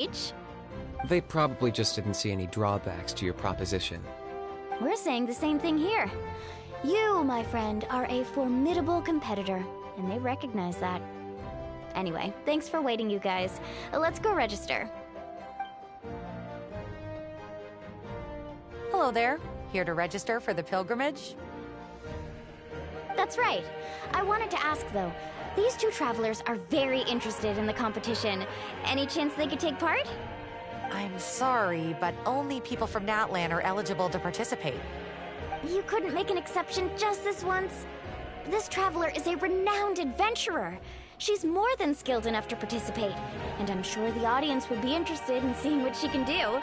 H? They probably just didn't see any drawbacks to your proposition. We're saying the same thing here. You, my friend, are a formidable competitor, and they recognize that. Anyway, thanks for waiting, you guys. Let's go register. Hello there. Here to register for the pilgrimage? That's right. I wanted to ask, though. These two travelers are very interested in the competition. Any chance they could take part? I'm sorry, but only people from Natlan are eligible to participate. You couldn't make an exception just this once? This traveler is a renowned adventurer. She's more than skilled enough to participate, and I'm sure the audience would be interested in seeing what she can do.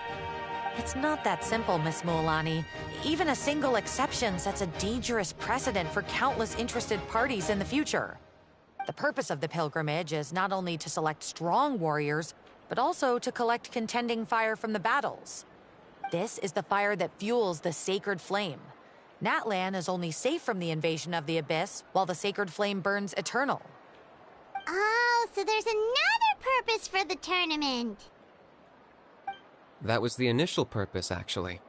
It's not that simple, Miss Mualani. Even a single exception sets a dangerous precedent for countless interested parties in the future. The purpose of the pilgrimage is not only to select strong warriors, but also to collect contending fire from the battles. This is the fire that fuels the sacred flame. Natlan is only safe from the invasion of the Abyss, while the sacred flame burns eternal. Oh, so there's another purpose for the tournament. That was the initial purpose, actually.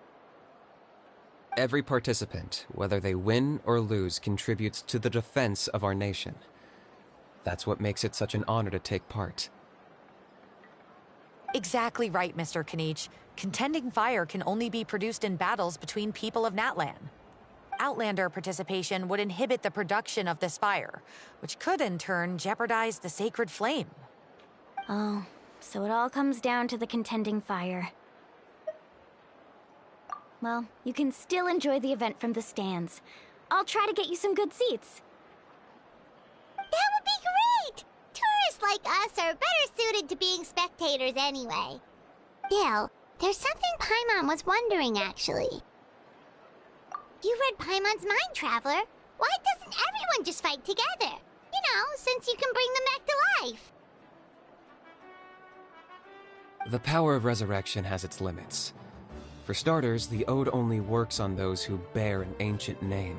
Every participant, whether they win or lose, contributes to the defense of our nation. That's what makes it such an honor to take part. Exactly right, Mr. Kanich. Contending fire can only be produced in battles between people of Natlan. Outlander participation would inhibit the production of this fire, which could in turn jeopardize the sacred flame. Oh, so it all comes down to the contending fire. Well, you can still enjoy the event from the stands. I'll try to get you some good seats. That would be great! Tourists like us are better suited to being spectators anyway. Still, there's something Paimon was wondering, actually. You read Paimon's mind, Traveler. Why doesn't everyone just fight together? You know, since you can bring them back to life. The power of resurrection has its limits. For starters, the Ode only works on those who bear an ancient name.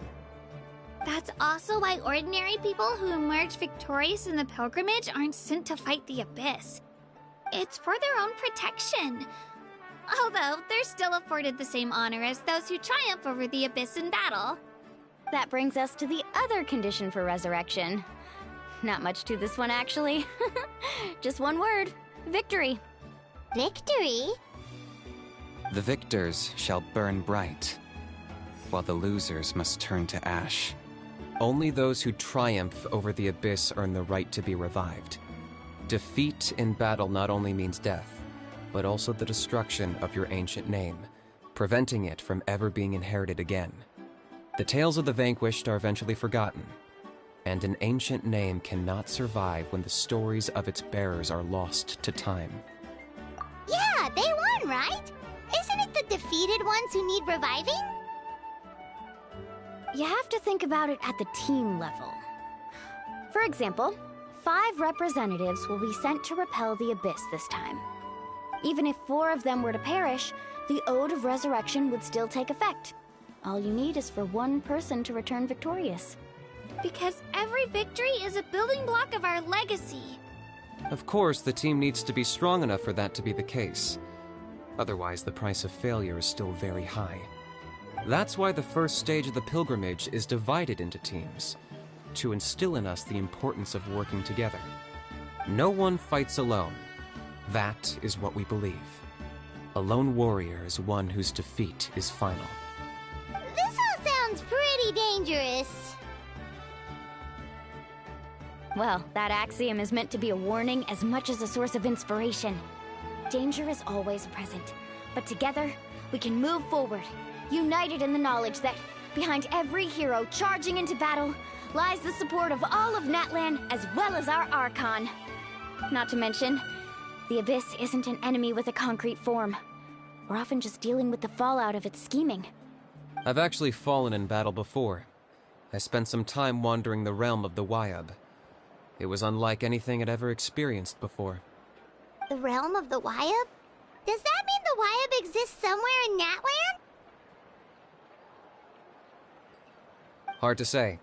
That's also why ordinary people who emerge victorious in the pilgrimage aren't sent to fight the Abyss. It's for their own protection. Although, they're still afforded the same honor as those who triumph over the Abyss in battle. That brings us to the other condition for resurrection. Not much to this one, actually. Just one word: victory. Victory? The victors shall burn bright, while the losers must turn to ash. Only those who triumph over the Abyss earn the right to be revived. Defeat in battle not only means death, but also the destruction of your ancient name, preventing it from ever being inherited again. The tales of the vanquished are eventually forgotten, and an ancient name cannot survive when the stories of its bearers are lost to time. Yeah, they won, right? Isn't it the defeated ones who need reviving? You have to think about it at the team level. For example, 5 representatives will be sent to repel the Abyss this time. Even if 4 of them were to perish, the Ode of Resurrection would still take effect. All you need is for 1 person to return victorious. Because every victory is a building block of our legacy. Of course, the team needs to be strong enough for that to be the case. Otherwise, the price of failure is still very high. That's why the first stage of the pilgrimage is divided into teams, to instill in us the importance of working together. No one fights alone. That is what we believe. A lone warrior is one whose defeat is final. This all sounds pretty dangerous. Well, that axiom is meant to be a warning as much as a source of inspiration. Danger is always present, but together, we can move forward, united in the knowledge that behind every hero charging into battle lies the support of all of Natlan as well as our Archon. Not to mention, the Abyss isn't an enemy with a concrete form. We're often just dealing with the fallout of its scheming. I've actually fallen in battle before. I spent some time wandering the realm of the Wyab. It was unlike anything I'd ever experienced before. The realm of the Wyab? Does that mean the Wyab exists somewhere in Natlan? Hard to say.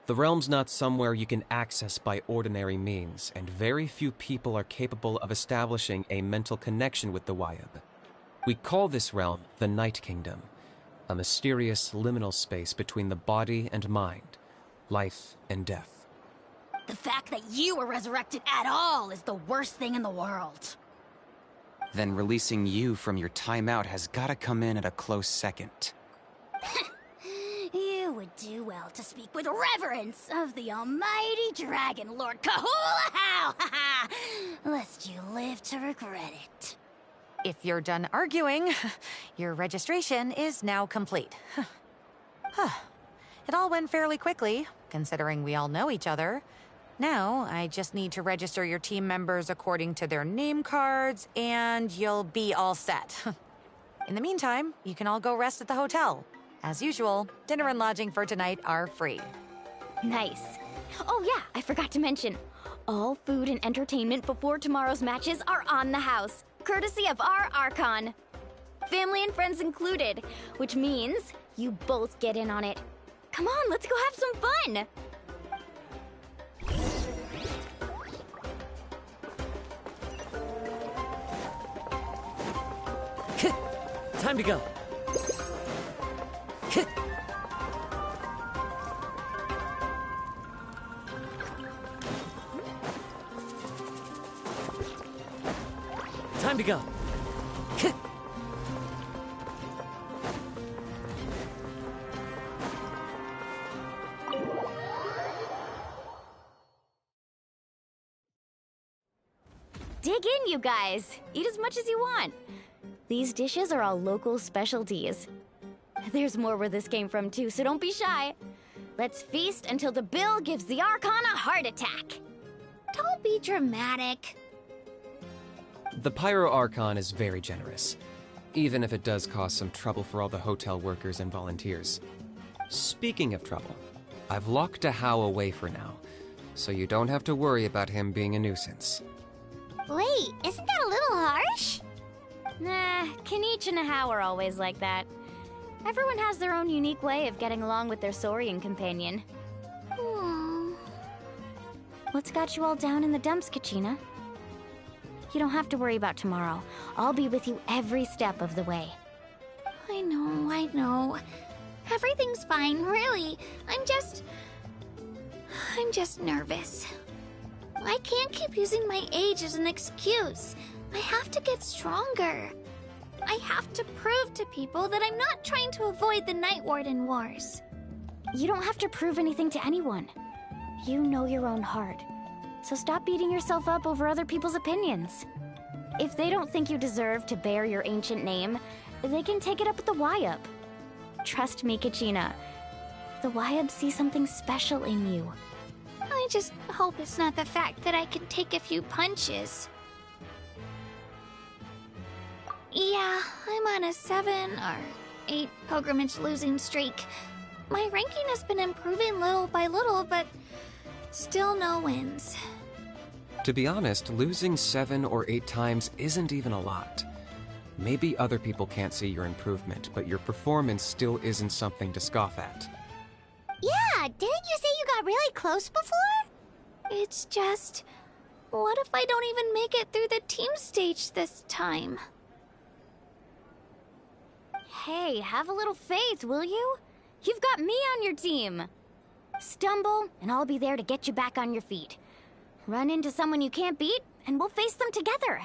The realm's not somewhere you can access by ordinary means, and very few people are capable of establishing a mental connection with the Wayab. We call this realm the Night Kingdom, a mysterious liminal space between the body and mind, life and death. The fact that you were resurrected at all is the worst thing in the world. Then releasing you from your timeout has gotta come in at a close second. You would do well to speak with reverence of the almighty Dragon Lord Kahula-How, lest you live to regret it. If you're done arguing, your registration is now complete. It all went fairly quickly, considering we all know each other. Now, I just need to register your team members according to their name cards, and you'll be all set. In the meantime, you can all go rest at the hotel. As usual, dinner and lodging for tonight are free. Nice. Oh yeah, I forgot to mention. All food and entertainment before tomorrow's matches are on the house, courtesy of our Archon. Family and friends included, which means you both get in on it. Come on, let's go have some fun! Time to go. Time to go. Dig in, you guys. Eat as much as you want. These dishes are all local specialties. There's more where this came from too, so don't be shy. Let's feast until the bill gives the Archon a heart attack. Don't be dramatic. The Pyro Archon is very generous, even if it does cause some trouble for all the hotel workers and volunteers. Speaking of trouble, I've locked a How away for now, so you don't have to worry about him being a nuisance. Wait, isn't that a little harsh? Nah, Kanich and a How are always like that. Everyone has their own unique way of getting along with their Saurian companion. What's got you all down in the dumps, Kachina? You don't have to worry about tomorrow. I'll be with you every step of the way. I know. Everything's fine, really. I'm just nervous. I can't keep using my age as an excuse. I have to get stronger. I have to prove to people that I'm not trying to avoid the Night Warden Wars. You don't have to prove anything to anyone. You know your own heart. So stop beating yourself up over other people's opinions. If they don't think you deserve to bear your ancient name, they can take it up with the Wayab. Trust me, Kachina. The Wayab see something special in you. I just hope it's not the fact that I can take a few punches. Yeah, I'm on a 7 or 8 pilgrimage losing streak. My ranking has been improving little by little, but still no wins. To be honest, losing 7 or 8 times isn't even a lot. Maybe other people can't see your improvement, but your performance still isn't something to scoff at. Yeah, didn't you say you got really close before? It's just... what if I don't even make it through the team stage this time? Hey, have a little faith, will you? You've got me on your team. Stumble, and I'll be there to get you back on your feet. Run into someone you can't beat, and we'll face them together.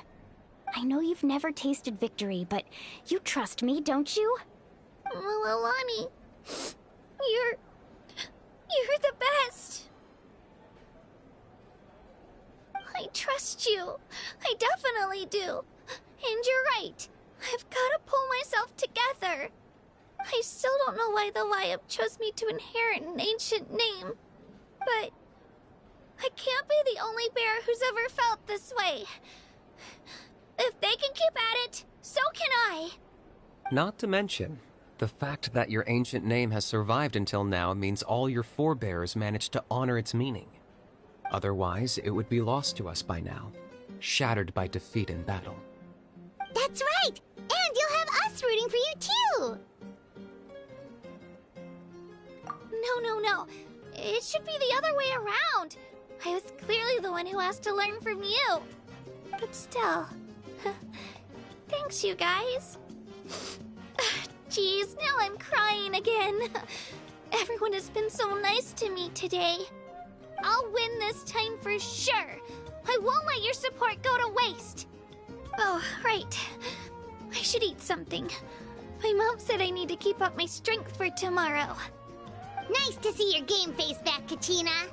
I know you've never tasted victory, but you trust me, don't you? Mililani, you're the best. I trust you. I definitely do. And you're right. I've got to pull myself together. I still don't know why the Wayab chose me to inherit an ancient name. But I can't be the only bear who's ever felt this way. If they can keep at it, so can I. Not to mention, the fact that your ancient name has survived until now means all your forebears managed to honor its meaning. Otherwise, it would be lost to us by now, shattered by defeat in battle. That's right! And you'll have us rooting for you too! No. It should be the other way around. I was clearly the one who asked to learn from you. But still... Thanks, you guys. Jeez, now I'm crying again. Everyone has been so nice to me today. I'll win this time for sure. I won't let your support go to waste. Oh, right. I should eat something. My mom said I need to keep up my strength for tomorrow. Nice to see your game face back, Kachina.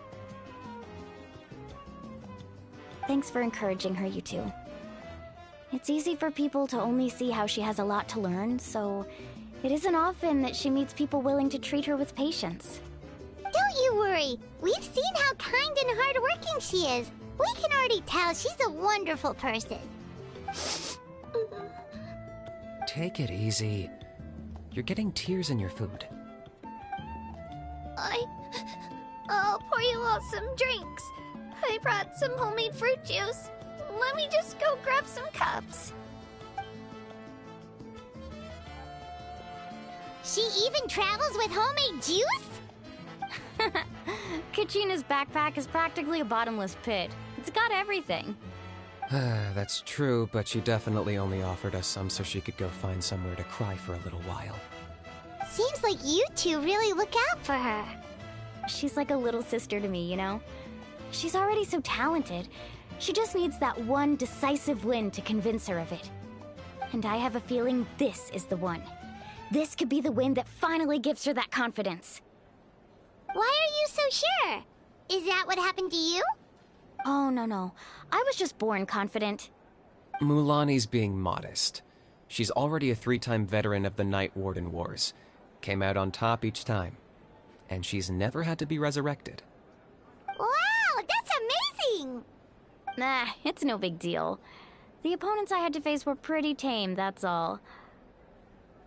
Thanks for encouraging her, you two. It's easy for people to only see how she has a lot to learn, so it isn't often that she meets people willing to treat her with patience. Don't you worry. We've seen how kind and hardworking she is. We can already tell she's a wonderful person. Take it easy. You're getting tears in your food. I'll pour you all some drinks. I brought some homemade fruit juice. Let me just go grab some cups. She even travels with homemade juice? Kachina's backpack is practically a bottomless pit. It's got everything. That's true, but she definitely only offered us some so she could go find somewhere to cry for a little while. Seems like you two really look out for her. She's like a little sister to me, you know? She's already so talented. She just needs that one decisive win to convince her of it. And I have a feeling this is the one. This could be the win that finally gives her that confidence. Why are you so sure? Is that what happened to you? Oh, no. I was just born confident. Mulaney's being modest. She's already a 3-time veteran of the Night Warden Wars. Came out on top each time. And she's never had to be resurrected. Wow, that's amazing! Nah, it's no big deal. The opponents I had to face were pretty tame, that's all.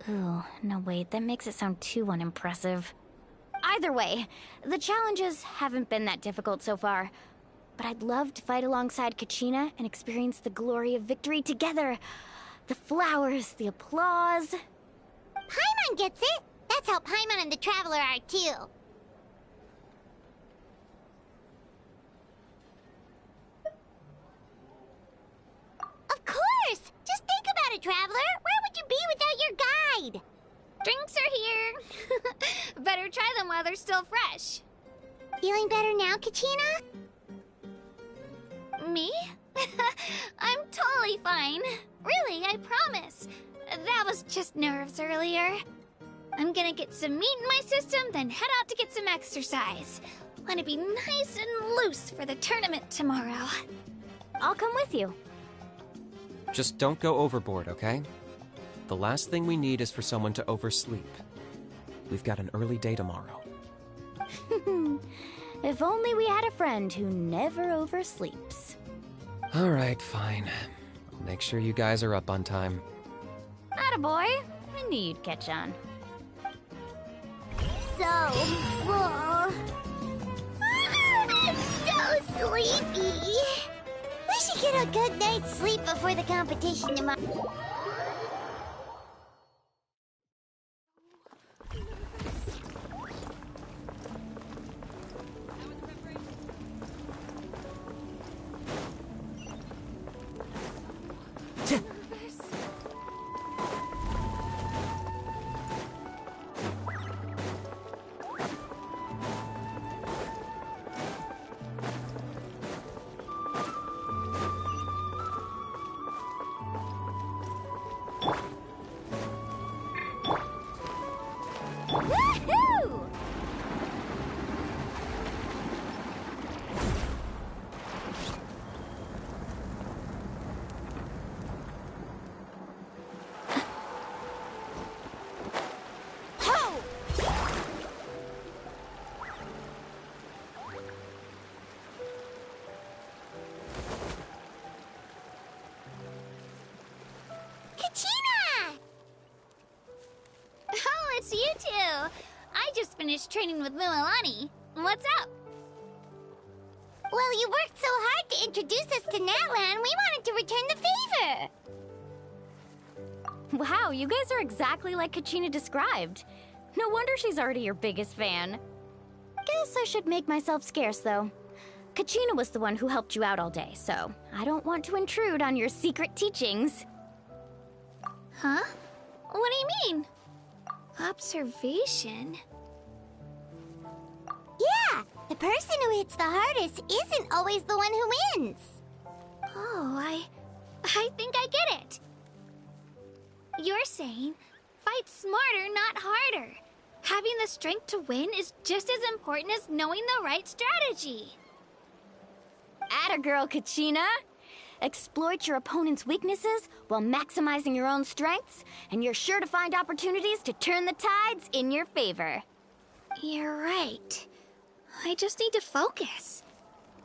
Ooh, no wait, that makes it sound too unimpressive. Either way, the challenges haven't been that difficult so far. But I'd love to fight alongside Kachina and experience the glory of victory together. The flowers, the applause. Paimon gets it! That's how Paimon and the Traveler are too. Of course! Just think about it, Traveler! Where would you be without your guide? Drinks are here. Better try them while they're still fresh. Feeling better now, Kachina? Me? I'm totally fine. Really, I promise. That was just nerves earlier. I'm gonna get some meat in my system, then head out to get some exercise. Want to be nice and loose for the tournament tomorrow. I'll come with you. Just don't go overboard, okay? The last thing we need is for someone to oversleep. We've got an early day tomorrow. If only we had a friend who never oversleeps. Alright, fine. I'll make sure you guys are up on time. Attaboy. I knew you'd catch on. So full. I'm so sleepy. We should get a good night's sleep before the competition tomorrow. Woohoo! Kachina! Oh, it's you two. I just finished training with Mualani. What's up? Well, you worked so hard to introduce us to Natlan, we wanted to return the favor. Wow, you guys are exactly like Kachina described. No wonder she's already your biggest fan. Guess I should make myself scarce, though. Kachina was the one who helped you out all day, so I don't want to intrude on your secret teachings. Huh? What do you mean? Observation? Yeah, the person who hits the hardest isn't always the one who wins. Oh, I think I get it. You're saying, fight smarter, not harder. Having the strength to win is just as important as knowing the right strategy. Atta girl, Kachina! Exploit your opponent's weaknesses while maximizing your own strengths, and you're sure to find opportunities to turn the tides in your favor. You're right. I just need to focus.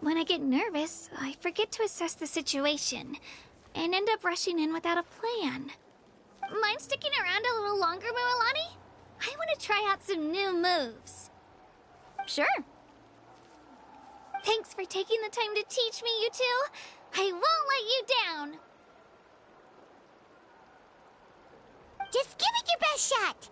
When I get nervous, I forget to assess the situation, and end up rushing in without a plan. Mind sticking around a little longer, Mualani? I want to try out some new moves. Sure. Thanks for taking the time to teach me, you two. I won't let you down. Just give it your best shot.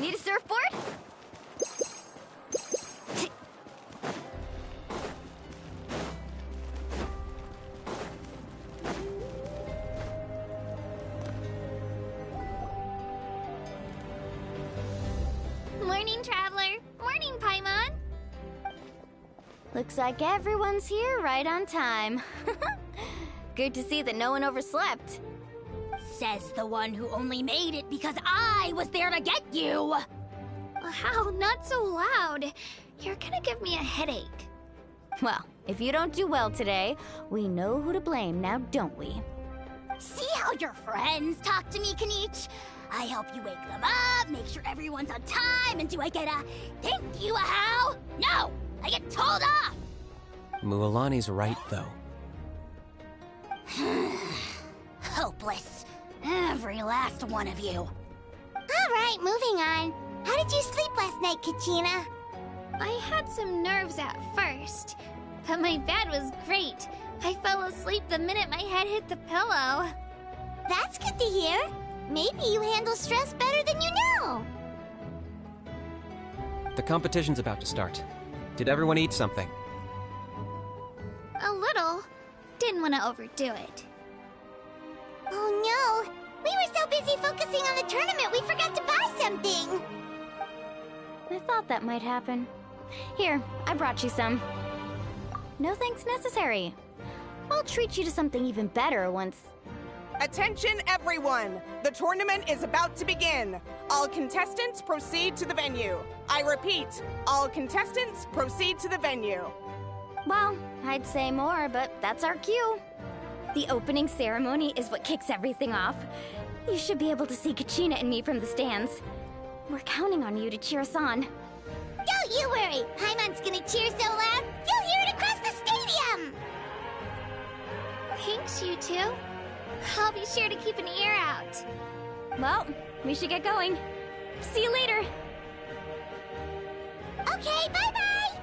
Need a surfboard? Morning, Traveler. Morning, Paimon. Looks like everyone's here right on time. Good to see that no one overslept. Says the one who only made it because I was there to get you! How? Not so loud. You're gonna give me a headache. Well, if you don't do well today, we know who to blame now, don't we? See how your friends talk to me, Kanich? I help you wake them up, make sure everyone's on time, and do I get a thank you, how? No! I get told off! Mualani's right, though. Hopeless. Every last one of you. All right, moving on. How did you sleep last night, Kachina? I had some nerves at first, but my bed was great. I fell asleep the minute my head hit the pillow. That's good to hear. Maybe you handle stress better than you know. The competition's about to start. Did everyone eat something? A little. Didn't want to overdo it. Oh no! We were so busy focusing on the tournament we forgot to buy something! I thought that might happen. Here, I brought you some. No thanks necessary. I'll treat you to something even better once... Attention everyone! The tournament is about to begin. All contestants proceed to the venue. I repeat, all contestants proceed to the venue. Well, I'd say more, but that's our cue. The opening ceremony is what kicks everything off. You should be able to see Kachina and me from the stands. We're counting on you to cheer us on. Don't you worry! Paimon's gonna cheer so loud, you'll hear it across the stadium! Thanks, you two. I'll be sure to keep an ear out. Well, we should get going. See you later. Okay, bye-bye!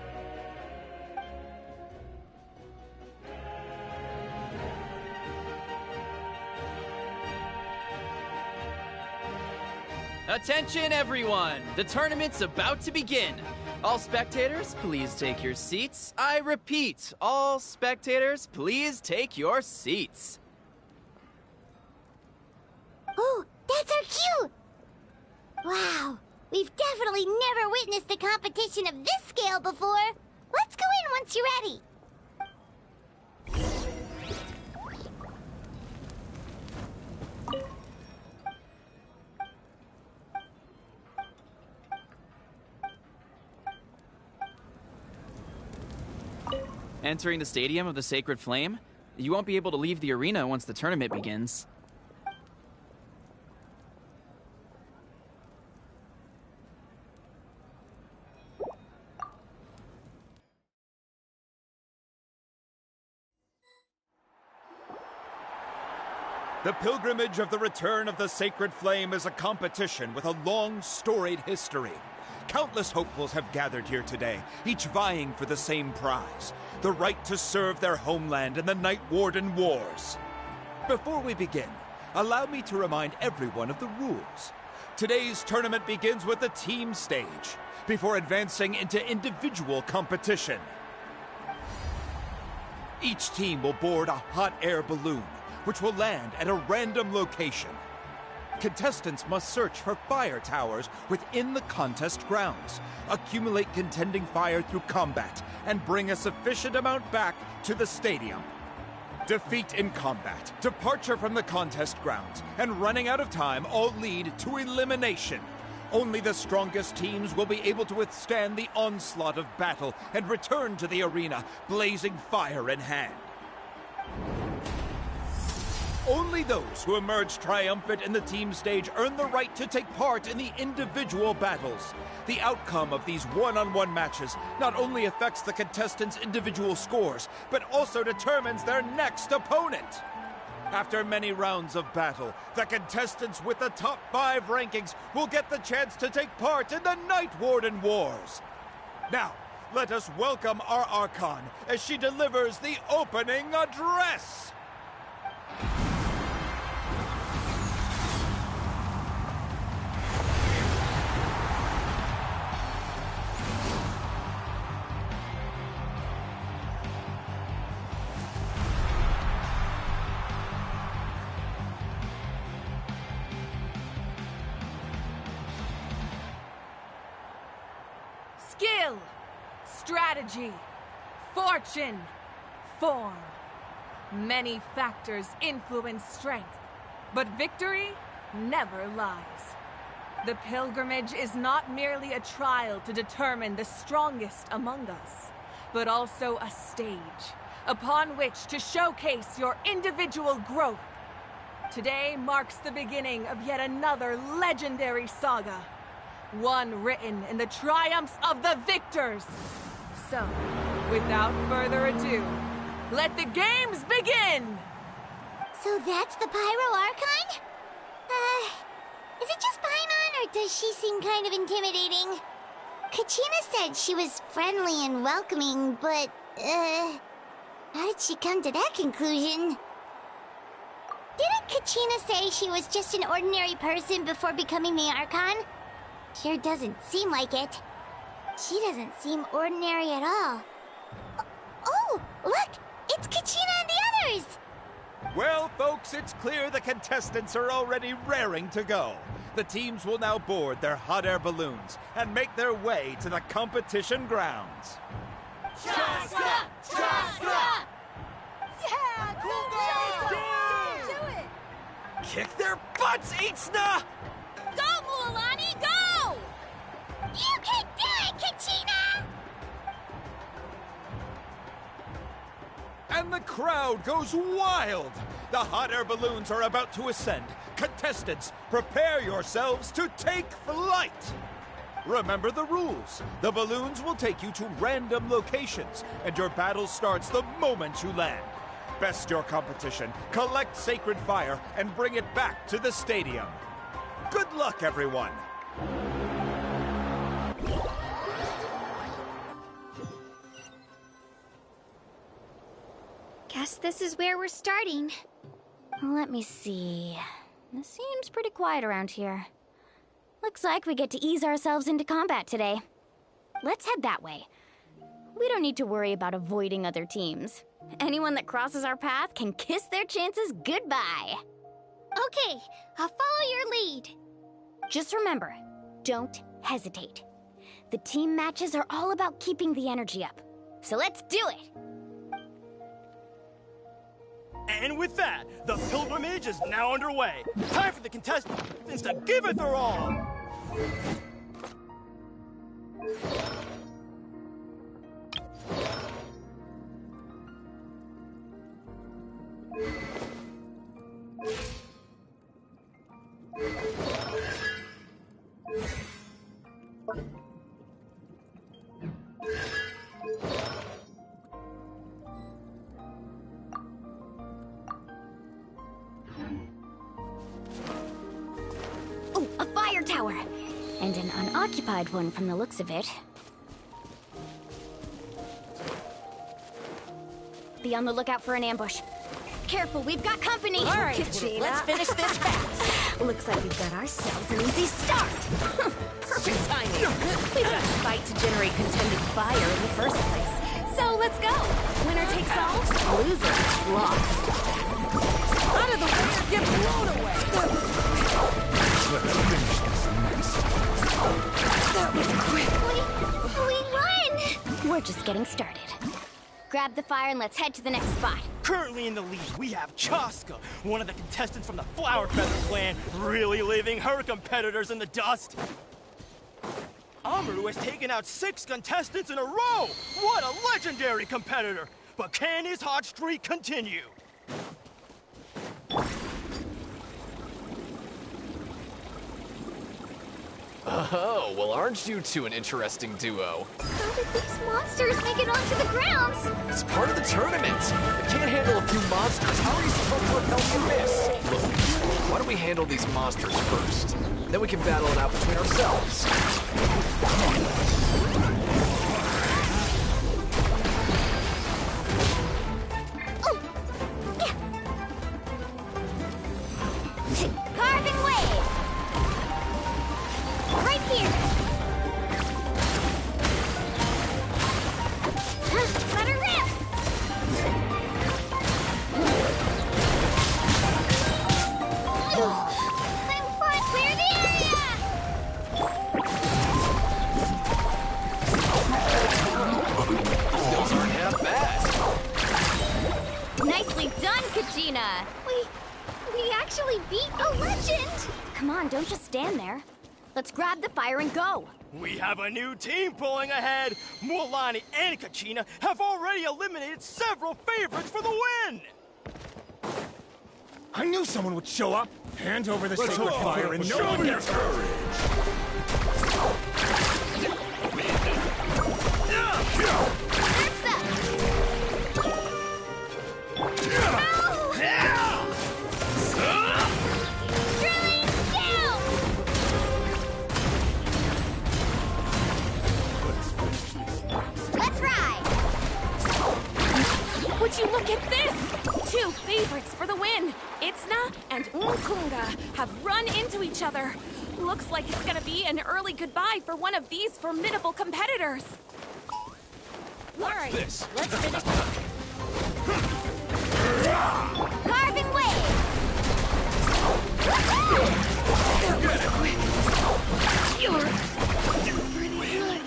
Attention everyone! The tournament's about to begin! All spectators, please take your seats. I repeat, all spectators, please take your seats. Oh, that's our cue! Wow, we've definitely never witnessed a competition of this scale before. Let's go in once you're ready. Entering the Stadium of the Sacred Flame, you won't be able to leave the arena once the tournament begins. The pilgrimage of the return of the sacred flame is a competition with a long, storied history. Countless hopefuls have gathered here today, each vying for the same prize, the right to serve their homeland in the Night Warden Wars. Before we begin, allow me to remind everyone of the rules. Today's tournament begins with the team stage, before advancing into individual competition. Each team will board a hot air balloon, which will land at a random location. Contestants must search for fire towers within the contest grounds, accumulate contending fire through combat, and bring a sufficient amount back to the stadium. Defeat in combat, departure from the contest grounds, and running out of time all lead to elimination. Only the strongest teams will be able to withstand the onslaught of battle and return to the arena, blazing fire in hand. Only those who emerge triumphant in the team stage earn the right to take part in the individual battles. The outcome of these one-on-one matches not only affects the contestants' individual scores, but also determines their next opponent. After many rounds of battle, the contestants with the top 5 rankings will get the chance to take part in the Night Warden Wars. Now, let us welcome our Archon as she delivers the opening address. Skill, strategy, fortune, form. Many factors influence strength, but victory never lies. The pilgrimage is not merely a trial to determine the strongest among us, but also a stage upon which to showcase your individual growth. Today marks the beginning of yet another legendary saga. One written in the triumphs of the victors. So, without further ado, let the games begin! So that's the Pyro Archon? Is it just Paimon, or does she seem kind of intimidating? Kachina said she was friendly and welcoming, but, how did she come to that conclusion? Didn't Kachina say she was just an ordinary person before becoming the Archon? Sure doesn't seem like it. She doesn't seem ordinary at all. Oh, look! It's Kachina and the others! Well, folks, it's clear the contestants are already raring to go. The teams will now board their hot air balloons and make their way to the competition grounds. Shasta! Shasta! Yeah, cool girl! Do it! Kick their butts, Itzna! Go, Mualani, go! You can do it, Kachina! And the crowd goes wild! The hot air balloons are about to ascend. Contestants, prepare yourselves to take flight! Remember the rules. The balloons will take you to random locations, and your battle starts the moment you land. Best your competition, collect sacred fire, and bring it back to the stadium. Good luck, everyone! Guess this is where we're starting. Let me see. It seems pretty quiet around here. Looks like we get to ease ourselves into combat today. Let's head that way. We don't need to worry about avoiding other teams. Anyone that crosses our path can kiss their chances goodbye. Okay, I'll follow your lead. Just remember, don't hesitate. The team matches are all about keeping the energy up. So let's do it! And with that, the pilgrimage is now underway. Time for the contestants to give it their all! And an unoccupied one from the looks of it. Be on the lookout for an ambush. Careful, we've got company! All right, Kachina. Let's finish this fast. Looks like we've got ourselves an easy start. Perfect timing. We've got to fight to generate contended fire in the first place. So let's go. Winner takes all, loser gets lost. Out of the way or get blown away. Let's finish this mess. That was quick. We won! We're just getting started. Grab the fire and let's head to the next spot. Currently in the lead, we have Chaska, one of the contestants from the Flower Feather clan, really leaving her competitors in the dust. Amaru has taken out 6 contestants in a row! What a legendary competitor! But can his hot streak continue? Oh, well, aren't you two an interesting duo? How did these monsters make it onto the grounds? It's part of the tournament. If you can't handle a few monsters, how are you supposed to repel the abyss? Look, why don't we handle these monsters first? Then we can battle it out between ourselves. Carving wave! Right here! Let her rip! I'm fine, clear the area! Those aren't half bad. Nicely done, Kachina! We actually beat a legend! Come on, don't just stand there. Let's grab the fire and go! We have a new team pulling ahead! Mualani and Kachina have already eliminated several favorites for the win! I knew someone would show up. Hand over the sacred fire and no one gets hurt. Let's ride! Would you look at this? 2 favorites for the win. Itzna and Unkunga have run into each other. Looks like it's gonna be an early goodbye for one of these formidable competitors. All right, let's finish. Carving wave! You're pretty good.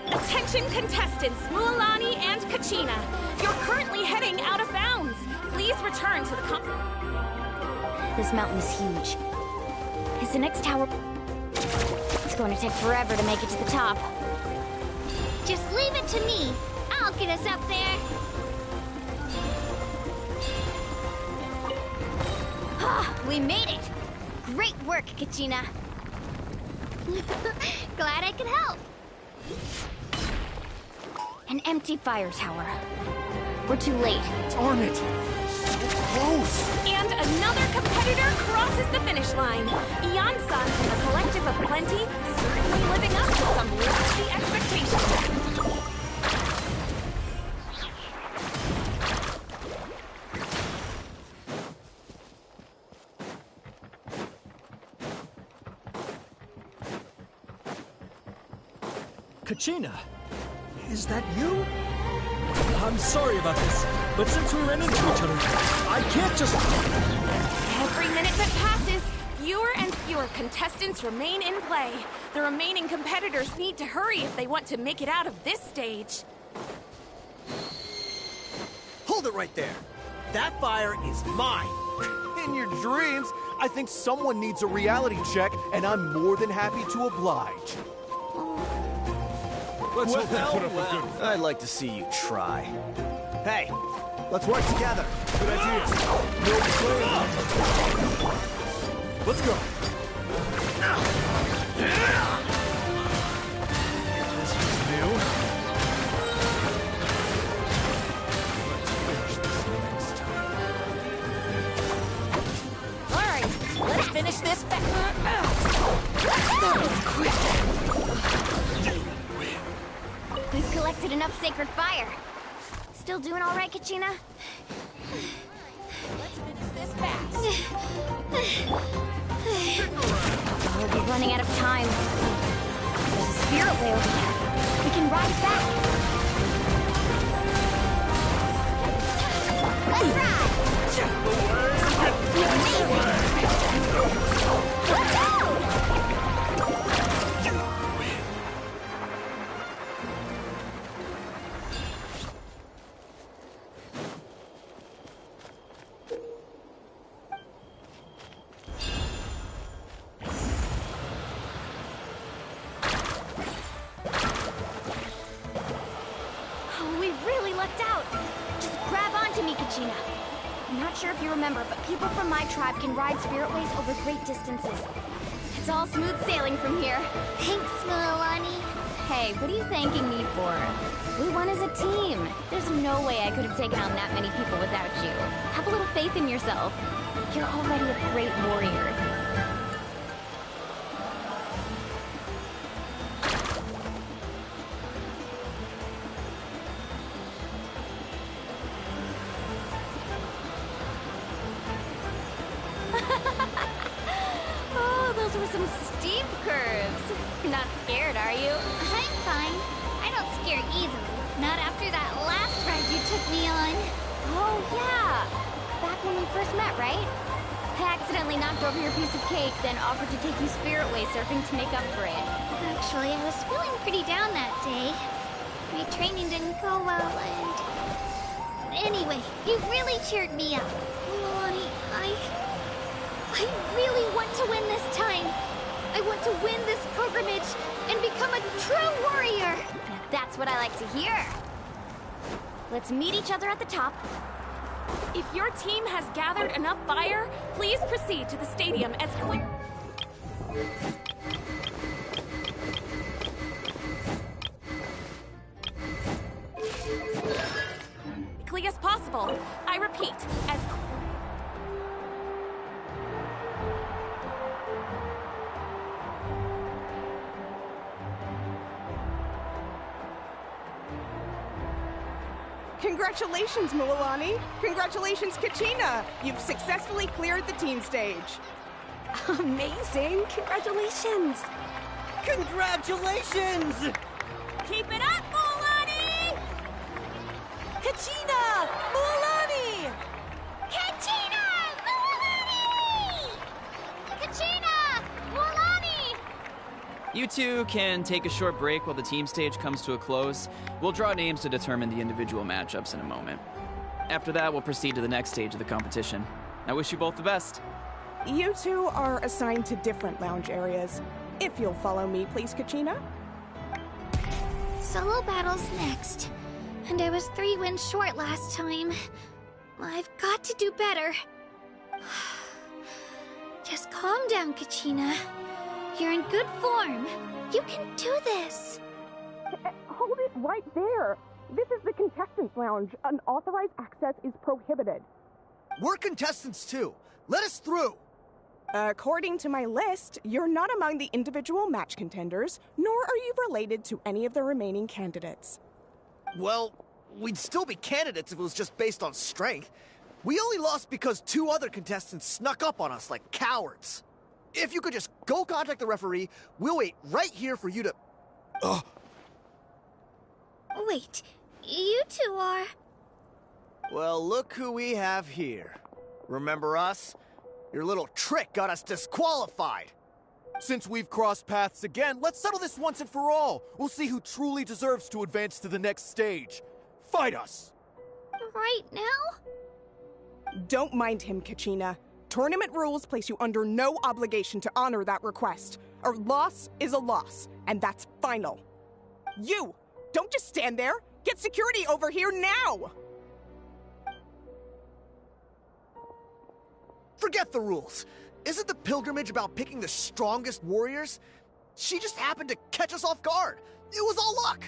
Attention contestants, Mualani and Kachina. You're currently heading out of bounds. Please return to the This mountain is huge. Is the next tower... It's going to take forever to make it to the top. Just leave it to me. I'll get us up there. We made it! Great work, Kachina! Glad I could help. An empty fire tower. We're too late. Darn it! Close! And another competitor crosses the finish line. Ian-san from the Collective of Plenty, certainly living up to some lofty expectations. Kachina, is that you? I'm sorry about this, but since we ran into each other, I can't just... Every minute that passes, fewer and fewer contestants remain in play. The remaining competitors need to hurry if they want to make it out of this stage. Hold it right there. That fire is mine. In your dreams, I think someone needs a reality check, and I'm more than happy to oblige. Let's hope they put up a good I'd like to see you try. Hey, let's work together. Good idea. No plan. Let's go. This is new. Let's finish this next time. All right, let's collected enough sacred fire. Still doing all right, Kachina? Let's finish this fast. We'll be running out of time. There's a spirit way over there. We can ride it back. Let's ride! We really lucked out. Just grab onto me, Kachina. I'm not sure if you remember, but people from my tribe can ride spiritways over great distances. It's all smooth sailing from here. Thanks, Milani. Hey, what are you thanking me for? We won as a team. There's no way I could have taken on that many people without you. Have a little faith in yourself. You're already a great warrior. Oh, those were some steep curves. You're not scared, are you? I'm fine. I don't scare easily. Not after that last ride you took me on. Oh, yeah. Back when we first met, right? I accidentally knocked over your piece of cake, then offered to take you spiritway surfing to make up for it. Actually, I was feeling pretty down that day. My training didn't go well, and... Anyway, you really cheered me up. Milani, I really want to win this time. I want to win this pilgrimage and become a true warrior. Now that's what I like to hear. Let's meet each other at the top. If your team has gathered enough fire, please proceed to the stadium as quick... quickly as possible. I repeat, as... Congratulations, Milani. Congratulations, Kachina. You've successfully cleared the team stage. Amazing! Congratulations! Congratulations! Keep it up, Milani! Kachina! Milani! Kachina! Milani! Kachina! Milani! You two can take a short break while the team stage comes to a close. We'll draw names to determine the individual matchups in a moment. After that, we'll proceed to the next stage of the competition. I wish you both the best. You two are assigned to different lounge areas. If you'll follow me, please, Kachina. Solo battles next. And I was 3 wins short last time. I've got to do better. Just calm down, Kachina. You're in good form. You can do this. Hold it right there. This is the contestants' lounge. Unauthorized access is prohibited. We're contestants too. Let us through. According to my list, you're not among the individual match contenders, nor are you related to any of the remaining candidates. Well, we'd still be candidates if it was just based on strength. We only lost because 2 other contestants snuck up on us like cowards. If you could just go contact the referee, we'll wait right here for you to... Wait, you two are... Well, look who we have here. Remember us? Your little trick got us disqualified. Since we've crossed paths again, let's settle this once and for all. We'll see who truly deserves to advance to the next stage. Fight us! Right now? Don't mind him, Kachina. Tournament rules place you under no obligation to honor that request. A loss is a loss, and that's final. You! Don't just stand there! Get security over here now! Forget the rules. Isn't the pilgrimage about picking the strongest warriors? She just happened to catch us off guard. It was all luck.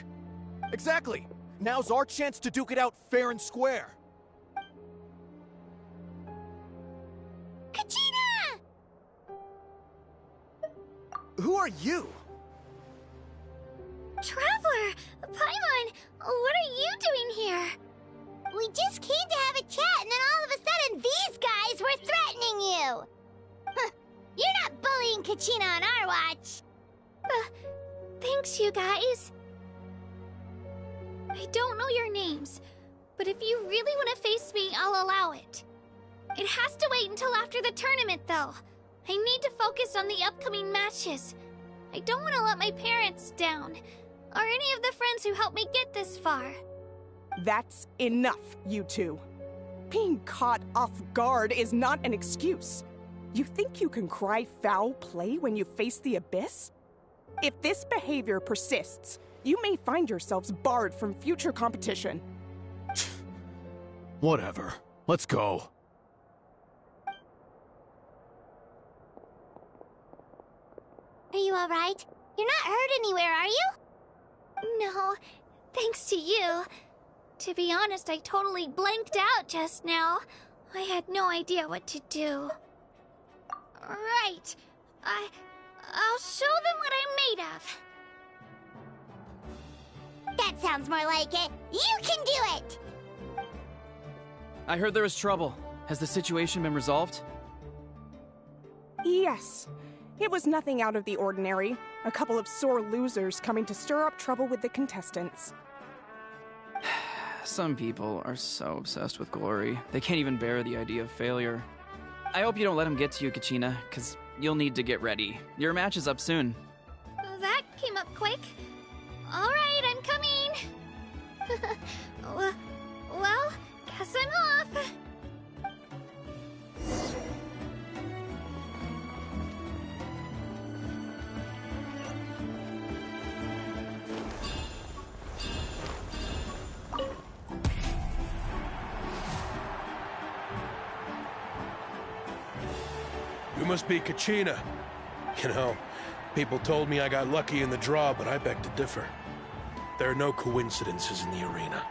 Exactly. Now's our chance to duke it out fair and square. Kachina! Who are you? Traveler! Paimon! What are you doing here? We just came to have a chat, and then all of a sudden these guys were threatening you! Huh, you're not bullying Kachina on our watch! Thanks, you guys. I don't know your names, but if you really want to face me, I'll allow it. It has to wait until after the tournament, though. I need to focus on the upcoming matches. I don't want to let my parents down, or any of the friends who helped me get this far. That's enough, you two. Being caught off guard is not an excuse. You think you can cry foul play when you face the abyss? If this behavior persists, you may find yourselves barred from future competition. Whatever. Let's go. Are you alright? You're not hurt anywhere, are you? No, thanks to you. To be honest, I totally blanked out just now. I had no idea what to do. Right. I'll show them what I'm made of. That sounds more like it. You can do it! I heard there was trouble. Has the situation been resolved? Yes. It was nothing out of the ordinary. A couple of sore losers coming to stir up trouble with the contestants. Some people are so obsessed with glory, they can't even bear the idea of failure. I hope you don't let them get to you, Kachina, because you'll need to get ready. Your match is up soon. That came up quick. Alright, I'm coming. Well, guess I'm off. You must be Kachina. You know, people told me I got lucky in the draw, but I beg to differ. There are no coincidences in the arena.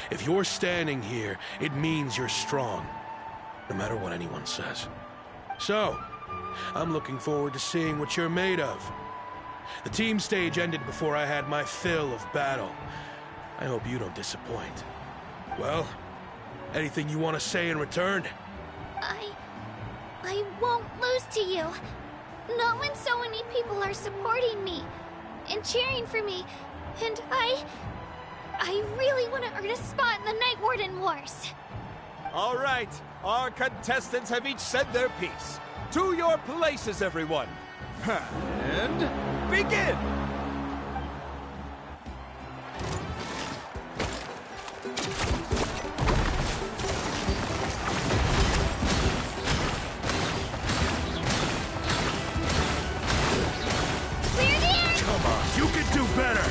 If you're standing here, it means you're strong, no matter what anyone says. So, I'm looking forward to seeing what you're made of. The team stage ended before I had my fill of battle. I hope you don't disappoint. Well, anything you want to say in return? I won't lose to you. Not when so many people are supporting me and cheering for me. And I really want to earn a spot in the Night Warden Wars. All right, our contestants have each said their piece. To your places, everyone. And begin! You can do better!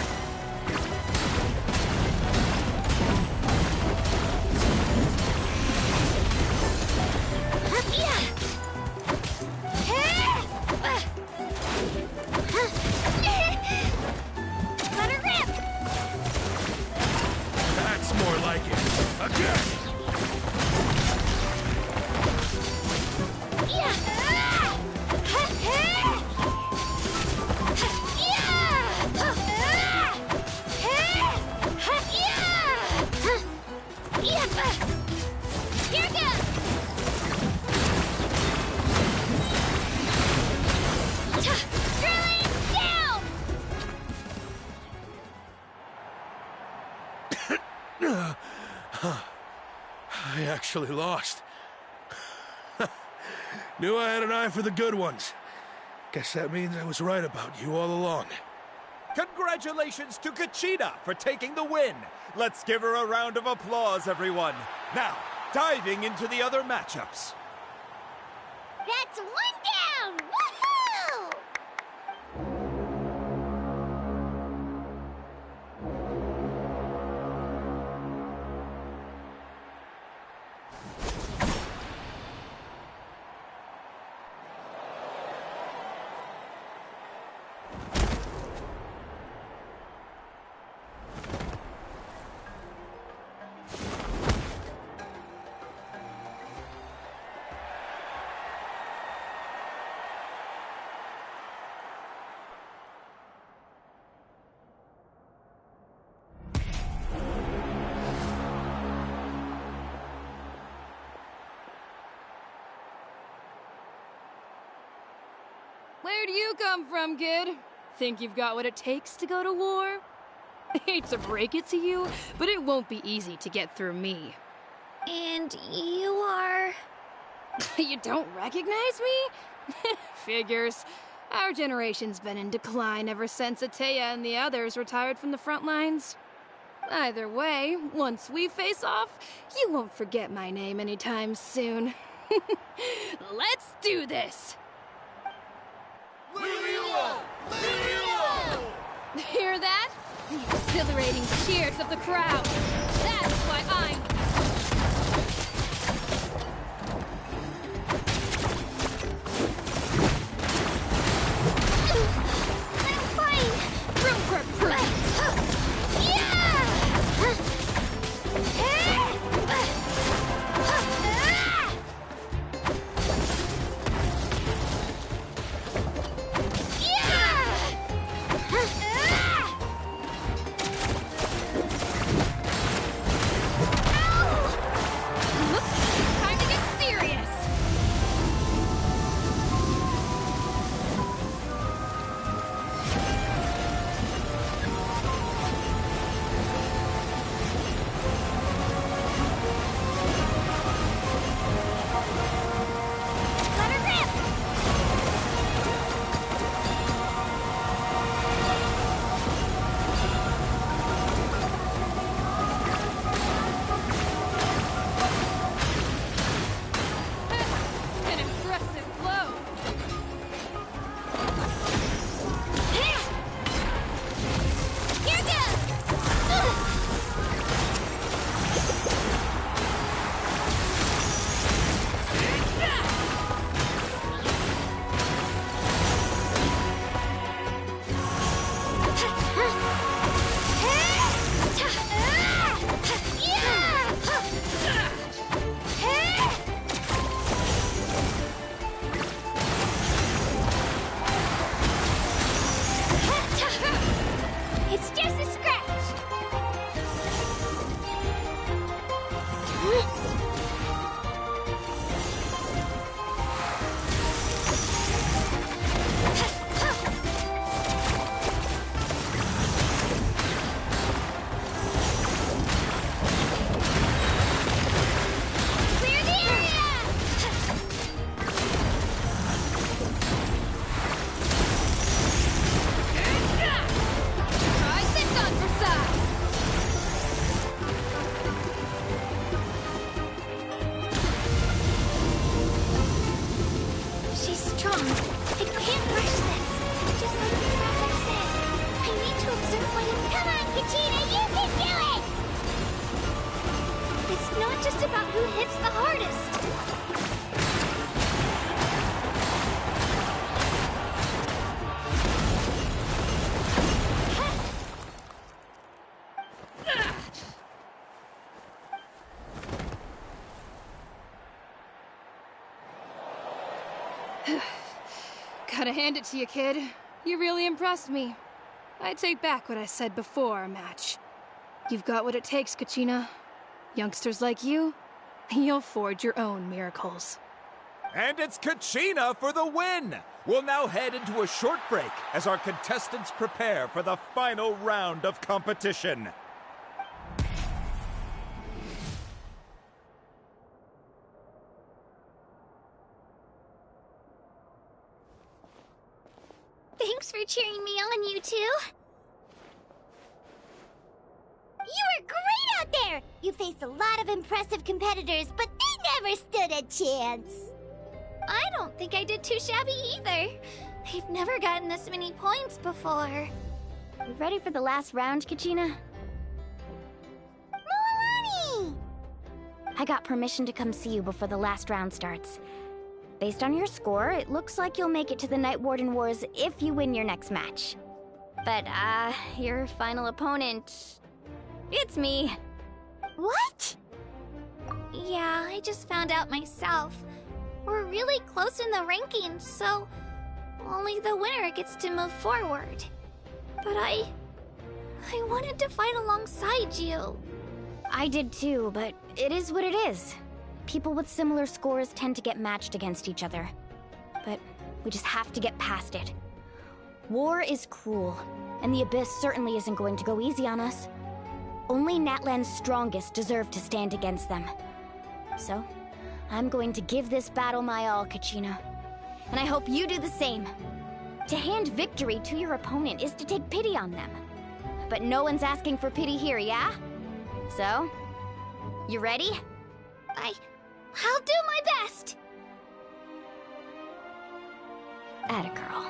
Let her rip! That's more like it. Again! Here goes! Drilling down! I actually lost. Knew I had an eye for the good ones. Guess that means I was right about you all along. Congratulations to Kachina for taking the win. Let's give her a round of applause, everyone. Now, diving into the other matchups. That's one down! Woohoo! Where do you come from, kid? Think you've got what it takes to go to war? I hate to break it to you, but it won't be easy to get through me. And you are... You don't recognize me? Figures. Our generation's been in decline ever since Ateya and the others retired from the front lines. Either way, once we face off, you won't forget my name anytime soon. Let's do this! Hear that? The exhilarating cheers of the crowd. That's why I'm... fine! Room for improvement! Yeah! Time to get serious! Let her rip! An impressive blow. Here goes! It's just a scratch. Clear the area! Try this on for size. She's strong. I can't rush this. Just like the traffic said. I need to observe my... Come on, Kachina, you can do it! It's not just about who hits the hardest. Gotta hand it to you, kid. You really impressed me. I take back what I said before our match. You've got what it takes, Kachina. Youngsters like you, you'll forge your own miracles. And it's Kachina for the win! We'll now head into a short break as our contestants prepare for the final round of competition. Thanks for cheering me on, you two. You were great out there! You faced a lot of impressive competitors, but they never stood a chance. I don't think I did too shabby either. I've never gotten this many points before. You ready for the last round, Kachina? Moalani! I got permission to come see you before the last round starts. Based on your score, it looks like you'll make it to the Night Warden Wars if you win your next match. But, your final opponent... It's me. What? Yeah, I just found out myself. We're really close in the rankings, so only the winner gets to move forward. But I wanted to fight alongside you. I did too, but it is what it is. People with similar scores tend to get matched against each other. But We just have to get past it. War is cruel, and the Abyss certainly isn't going to go easy on us. Only Natlan's strongest deserve to stand against them. So, I'm going to give this battle my all, Kachina. And I hope you do the same. To hand victory to your opponent is to take pity on them. But no one's asking for pity here, yeah? So, you ready? I'll do my best! Atta girl.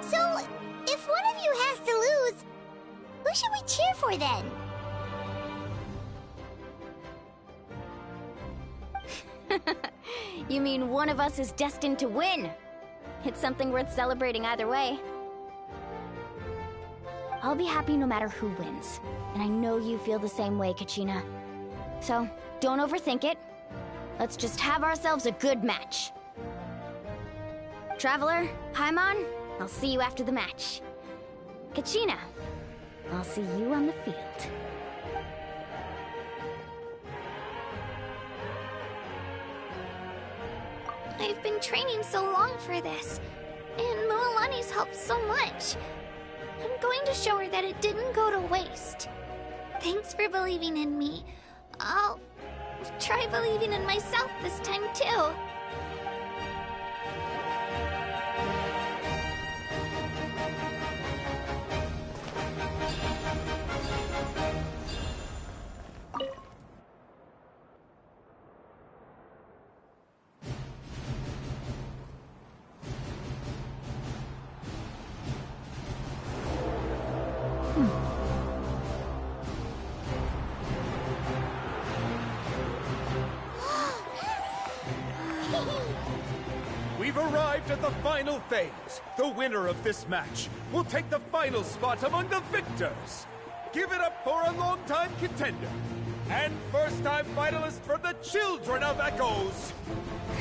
So, if one of you has to lose, who should we cheer for then? You mean one of us is destined to win? It's something worth celebrating either way. I'll be happy no matter who wins, and I know you feel the same way, Kachina. So, don't overthink it. Let's just have ourselves a good match. Traveler, Paimon, I'll see you after the match. Kachina, I'll see you on the field. I've been training so long for this, and Mualani's helped so much. I'm going to show her that it didn't go to waste. Thanks for believing in me. I'll try believing in myself this time too. We've arrived at the final phase. The winner of this match will take the final spot among the victors. Give it up for a long-time contender and first-time finalist from the Children of Echoes,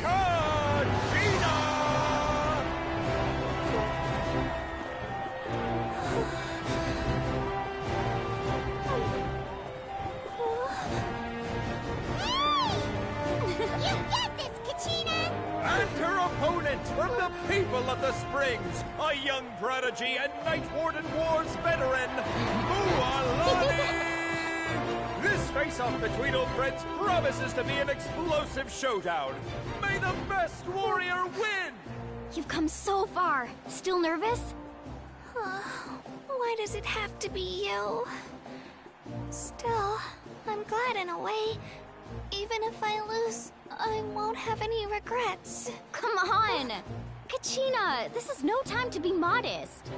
Kachina! You get this, Kachina! And her opponent from the people of the Springs, a young prodigy and Night Warden Wars veteran, Mualani! This face-off between old friends promises to be an explosive showdown. May the best warrior win! You've come so far. Still nervous? Why does it have to be you? Still, I'm glad in a way. Even if I lose, I won't have any regrets. Come on! Kachina, this is no time to be modest.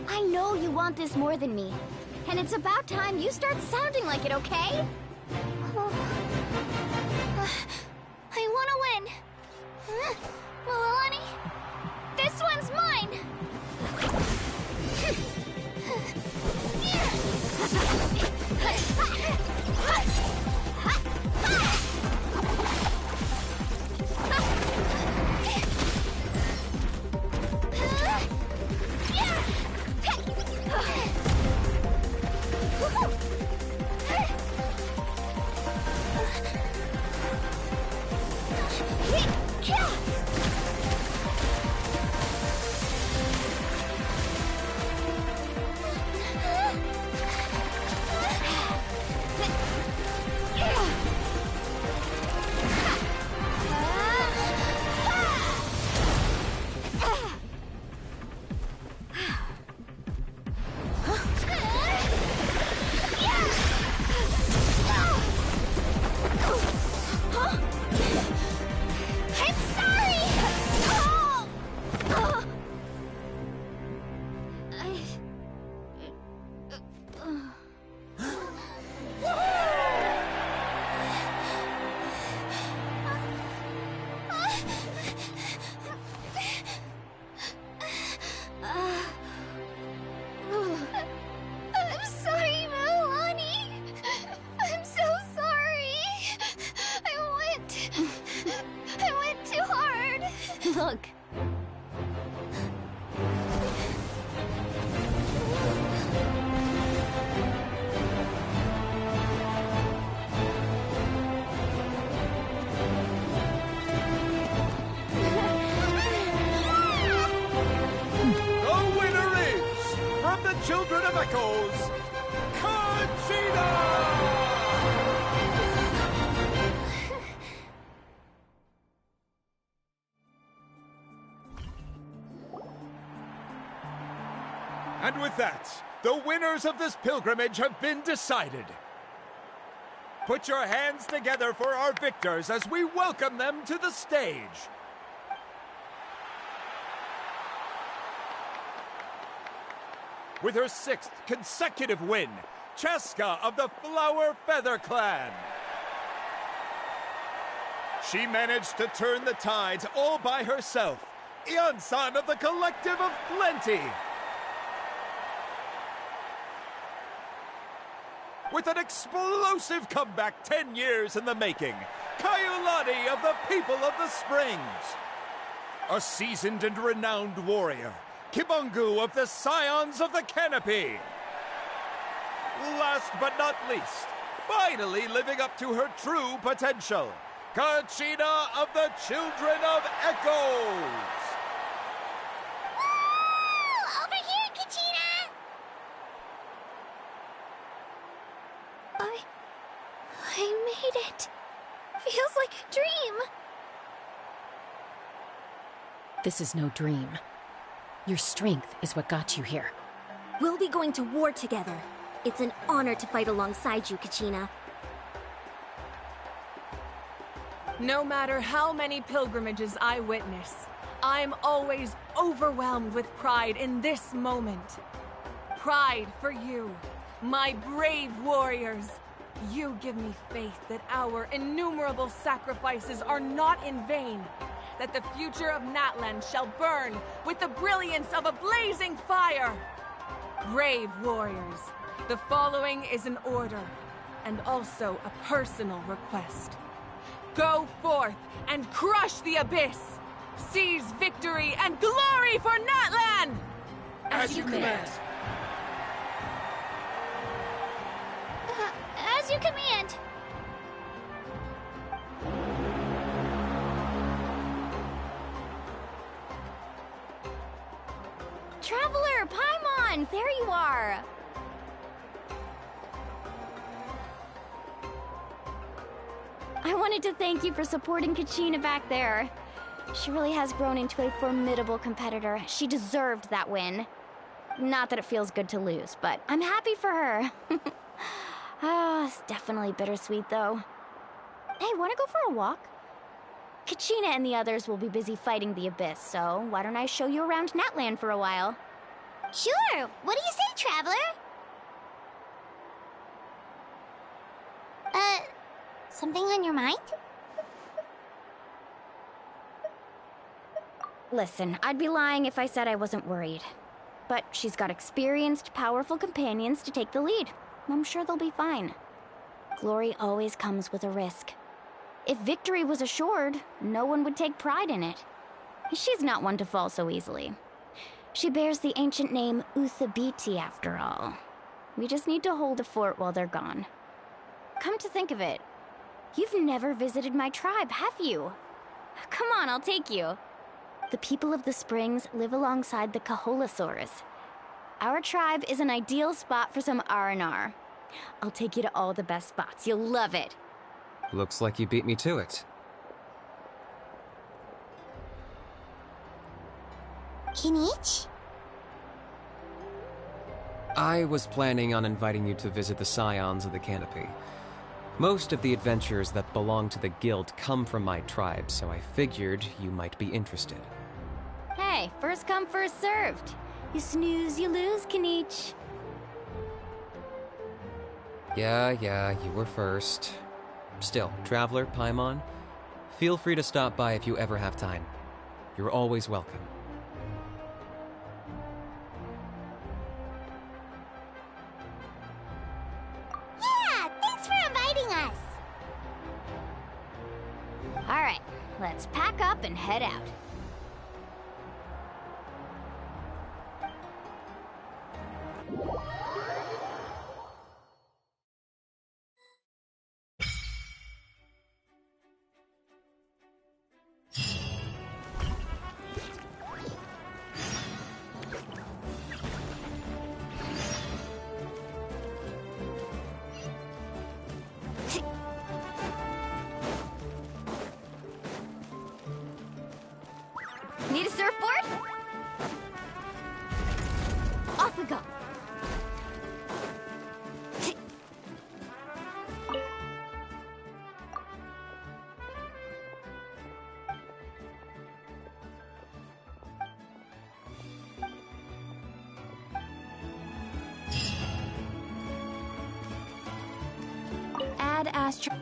I know you want this more than me. And it's about time you start sounding like it, okay? I want to win. Mualani, this one's mine! Look. of Echoes, Genshin! And with that, the winners of this pilgrimage have been decided. Put your hands together for our victors as we welcome them to the stage. With her 6th consecutive win, Cheska of the Flower Feather Clan. She managed to turn the tides all by herself. Ian-san of the Collective of Plenty. With an explosive comeback 10 years in the making, Kaiulani of the People of the Springs. A seasoned and renowned warrior, Kibungu of the Scions of the Canopy. Last but not least, finally living up to her true potential, Kachina of the Children of Echoes. Woo! Over here, Kachina! I made it. Feels like a dream. This is no dream. Your strength is what got you here. We'll be going to war together. It's an honor to fight alongside you, Kachina. No matter how many pilgrimages I witness, I'm always overwhelmed with pride in this moment. Pride for you, my brave warriors. You give me faith that our innumerable sacrifices are not in vain, that the future of Natlan shall burn with the brilliance of a blazing fire. Brave warriors, the following is an order, and also a personal request. Go forth and crush the abyss! Seize victory and glory for Natlan! As you command. As you command. Traveler, Paimon, there you are. I wanted to thank you for supporting Kachina back there. She really has grown into a formidable competitor. She deserved that win. Not that it feels good to lose, but I'm happy for her. It's definitely bittersweet, though. Hey, wanna go for a walk? Kachina and the others will be busy fighting the Abyss, so why don't I show you around Natlan for a while? Sure. What do you say, Traveler? Something on your mind? Listen, I'd be lying if I said I wasn't worried. But she's got experienced, powerful companions to take the lead. I'm sure they'll be fine. Glory always comes with a risk. If victory was assured, no one would take pride in it. She's not one to fall so easily. She bears the ancient name Uthabiti, after all. We just need to hold the fort while they're gone. Come to think of it, you've never visited my tribe, have you? Come on, I'll take you. The people of the Springs live alongside the Kaholasaurs. Our tribe is an ideal spot for some R&R. I'll take you to all the best spots. You'll love it. Looks like you beat me to it. Kinich? I was planning on inviting you to visit the Scions of the Canopy. Most of the adventurers that belong to the guild come from my tribe, so I figured you might be interested. Hey, first come, first served. You snooze, you lose, Kinich. Yeah, you were first. Still, Traveler, Paimon, feel free to stop by if you ever have time. You're always welcome. Yeah, thanks for inviting us. All right, let's pack up and head out. surfboard? Off we go. Add astro...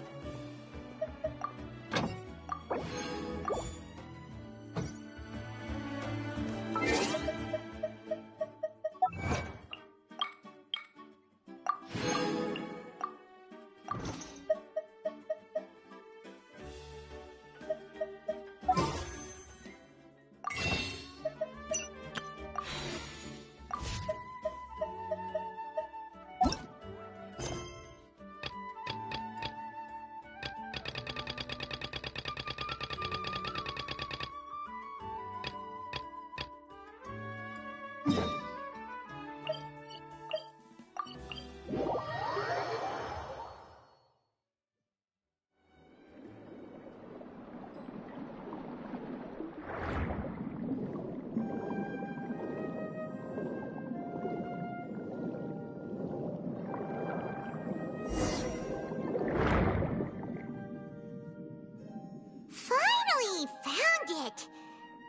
Finally found it!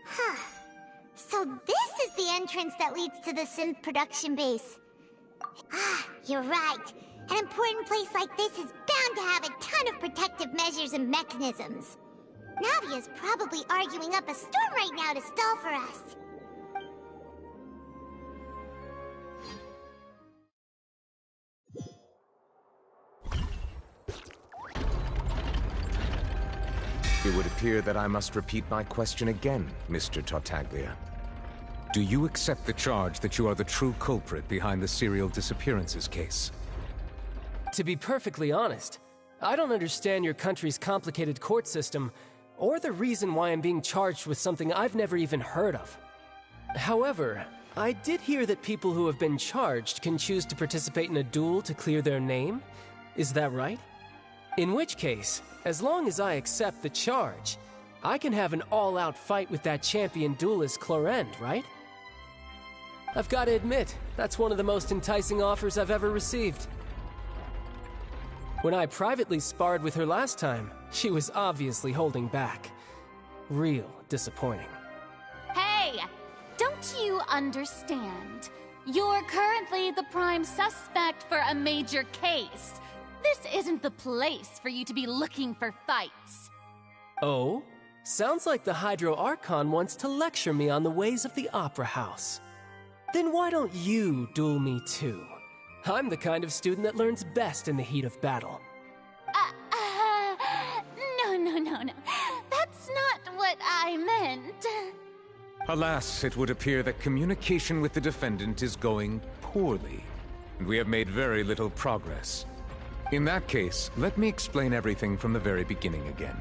Huh. So this is the entrance that leads to the synth production base. Ah, you're right. An important place like this is bound to have a ton of protective measures and mechanisms. Navia's probably arguing up a storm right now to stall for us. It would appear that I must repeat my question again, Mr. Tartaglia. Do you accept the charge that you are the true culprit behind the serial disappearances case? To be perfectly honest, I don't understand your country's complicated court system, or the reason why I'm being charged with something I've never even heard of. However, I did hear that people who have been charged can choose to participate in a duel to clear their name. Is that right? In which case, as long as I accept the charge, I can have an all-out fight with that champion duelist Clorend, right? I've got to admit, that's one of the most enticing offers I've ever received. When I privately sparred with her last time, she was obviously holding back. Real disappointing. Hey! Don't you understand? You're currently the prime suspect for a major case. This isn't the place for you to be looking for fights. Oh? Sounds like the Hydro Archon wants to lecture me on the ways of the Opera House. Then why don't you duel me too? I'm the kind of student that learns best in the heat of battle. No. That's not what I meant. Alas, it would appear that communication with the defendant is going poorly, and we have made very little progress. In that case, let me explain everything from the very beginning again.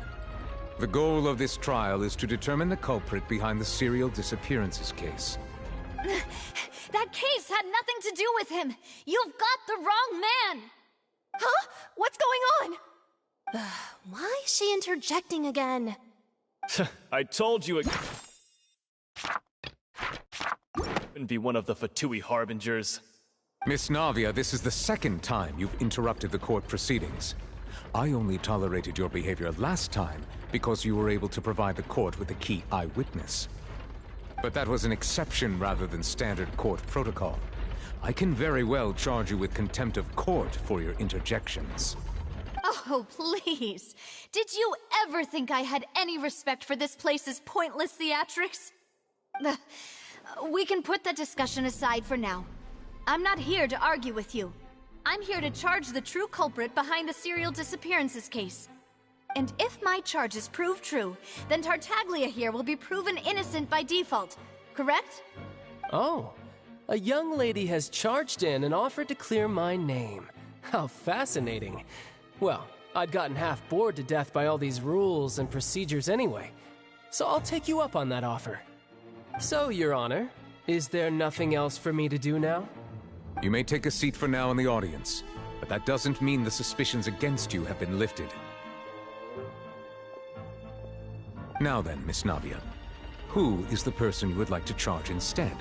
The goal of this trial is to determine the culprit behind the serial disappearances case. That case had nothing to do with him. You've got the wrong man. Huh? What's going on? Why is she interjecting again? I told you it couldn't be one of the Fatui Harbingers. Miss Navia, this is the second time you've interrupted the court proceedings. I only tolerated your behavior last time because you were able to provide the court with a key eyewitness. But that was an exception rather than standard court protocol. I can very well charge you with contempt of court for your interjections. Oh, please. Did you ever think I had any respect for this place's pointless theatrics? We can put that discussion aside for now. I'm not here to argue with you. I'm here to charge the true culprit behind the serial disappearances case. And if my charges prove true, then Tartaglia here will be proven innocent by default, correct? Oh, a young lady has charged in and offered to clear my name. How fascinating. Well, I'd gotten half bored to death by all these rules and procedures anyway, so I'll take you up on that offer. So, Your Honor, is there nothing else for me to do now? You may take a seat for now in the audience, but that doesn't mean the suspicions against you have been lifted. Now then, Miss Navia, Who is the person you would like to charge instead?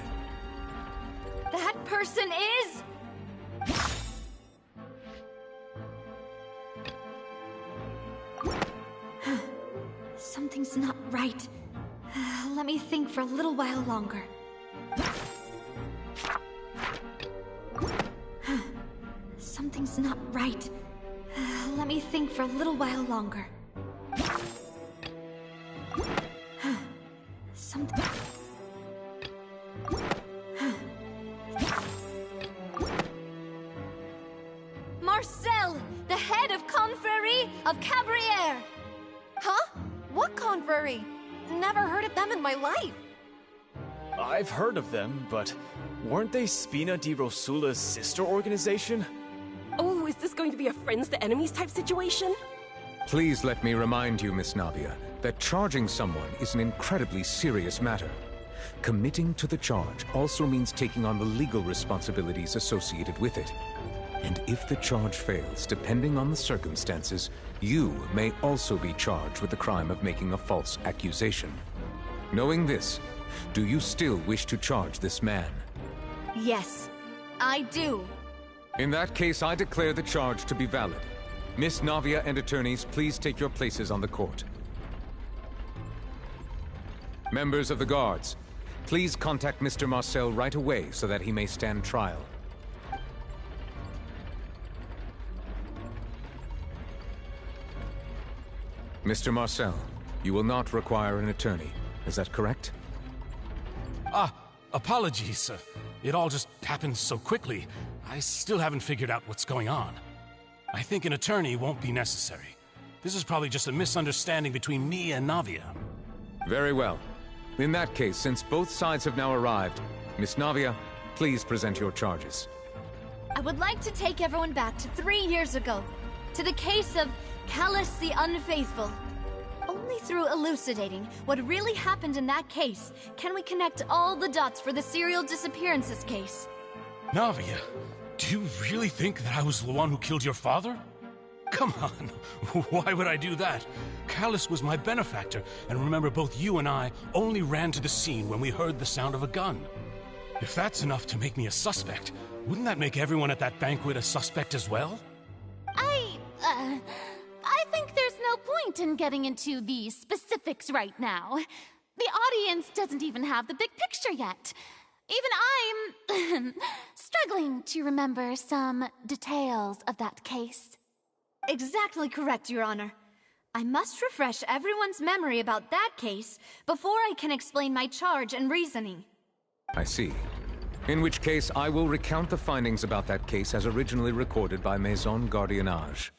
That person is... Something's not right. Let me think for a little while longer. Something's not right. Let me think for a little while longer. Something... Marcel, the head of Confrérie of Cabrières! Huh? What confrérie? Never heard of them in my life. I've heard of them, but weren't they Spina di Rosula's sister organization? Oh, is this going to be a friends to enemies type situation? Please let me remind you, Miss Navia, that charging someone is an incredibly serious matter. Committing to the charge also means taking on the legal responsibilities associated with it. And if the charge fails, depending on the circumstances, you may also be charged with the crime of making a false accusation. Knowing this, do you still wish to charge this man? Yes, I do. In that case, I declare the charge to be valid. Miss Navia and attorneys, please take your places on the court. Members of the guards, please contact Mr. Marcel right away so that he may stand trial. Mr. Marcel, you will not require an attorney. Is that correct? Apologies. It all just happened so quickly. I still haven't figured out what's going on. I think an attorney won't be necessary. This is probably just a misunderstanding between me and Navia. Very well. In that case, since both sides have now arrived, Miss Navia, please present your charges. I would like to take everyone back to 3 years ago, to the case of Callus the Unfaithful. Only through elucidating what really happened in that case can we connect all the dots for the serial disappearances case. Navia, do you really think that I was the one who killed your father? Come on, why would I do that? Callus was my benefactor, and remember both you and I only ran to the scene when we heard the sound of a gun. If that's enough to make me a suspect, wouldn't that make everyone at that banquet a suspect as well? I think there's no point in getting into the specifics right now. The audience doesn't even have the big picture yet. Even I'm struggling to remember some details of that case. Exactly correct, Your Honor. I must refresh everyone's memory about that case before I can explain my charge and reasoning. I see. In which case, I will recount the findings about that case as originally recorded by Maison Gardiennage.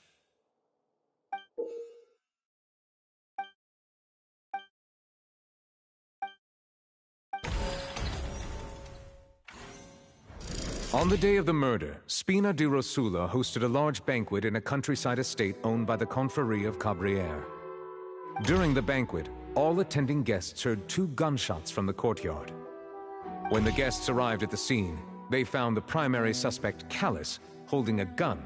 On the day of the murder, Spina di Rosula hosted a large banquet in a countryside estate owned by the Confrérie of Cabrières. During the banquet, all attending guests heard 2 gunshots from the courtyard. When the guests arrived at the scene, they found the primary suspect, Callus, holding a gun,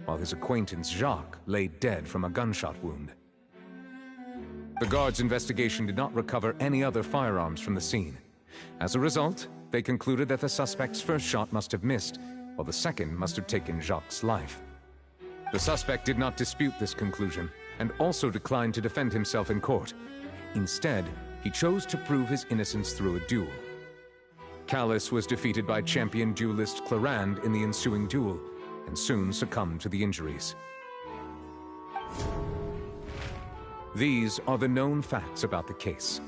while his acquaintance, Jacques, lay dead from a gunshot wound. The guards' investigation did not recover any other firearms from the scene. As a result, they concluded that the suspect's first shot must have missed, while the second must have taken Jacques' life. The suspect did not dispute this conclusion, and also declined to defend himself in court. Instead, he chose to prove his innocence through a duel. Callus was defeated by champion duelist Clarande in the ensuing duel, and soon succumbed to the injuries. These are the known facts about the case.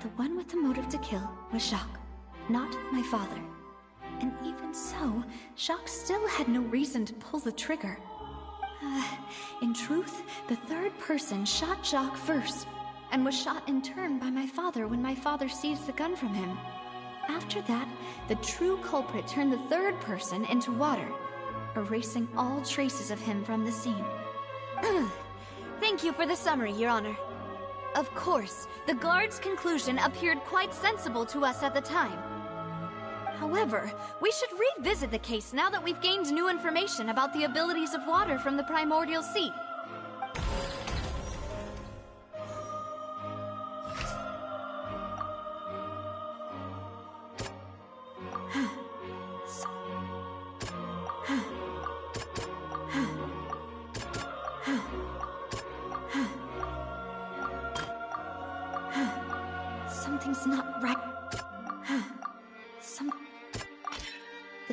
The one with the motive to kill was Jacques, not my father. And even so, Jacques still had no reason to pull the trigger. In truth, the third person shot Jacques first, and was shot in turn by my father when my father seized the gun from him. After that, the true culprit turned the third person into water, erasing all traces of him from the scene. Thank you for the summary, Your Honor. Of course, the guard's conclusion appeared quite sensible to us at the time. However, we should revisit the case now that we've gained new information about the abilities of water from the primordial sea.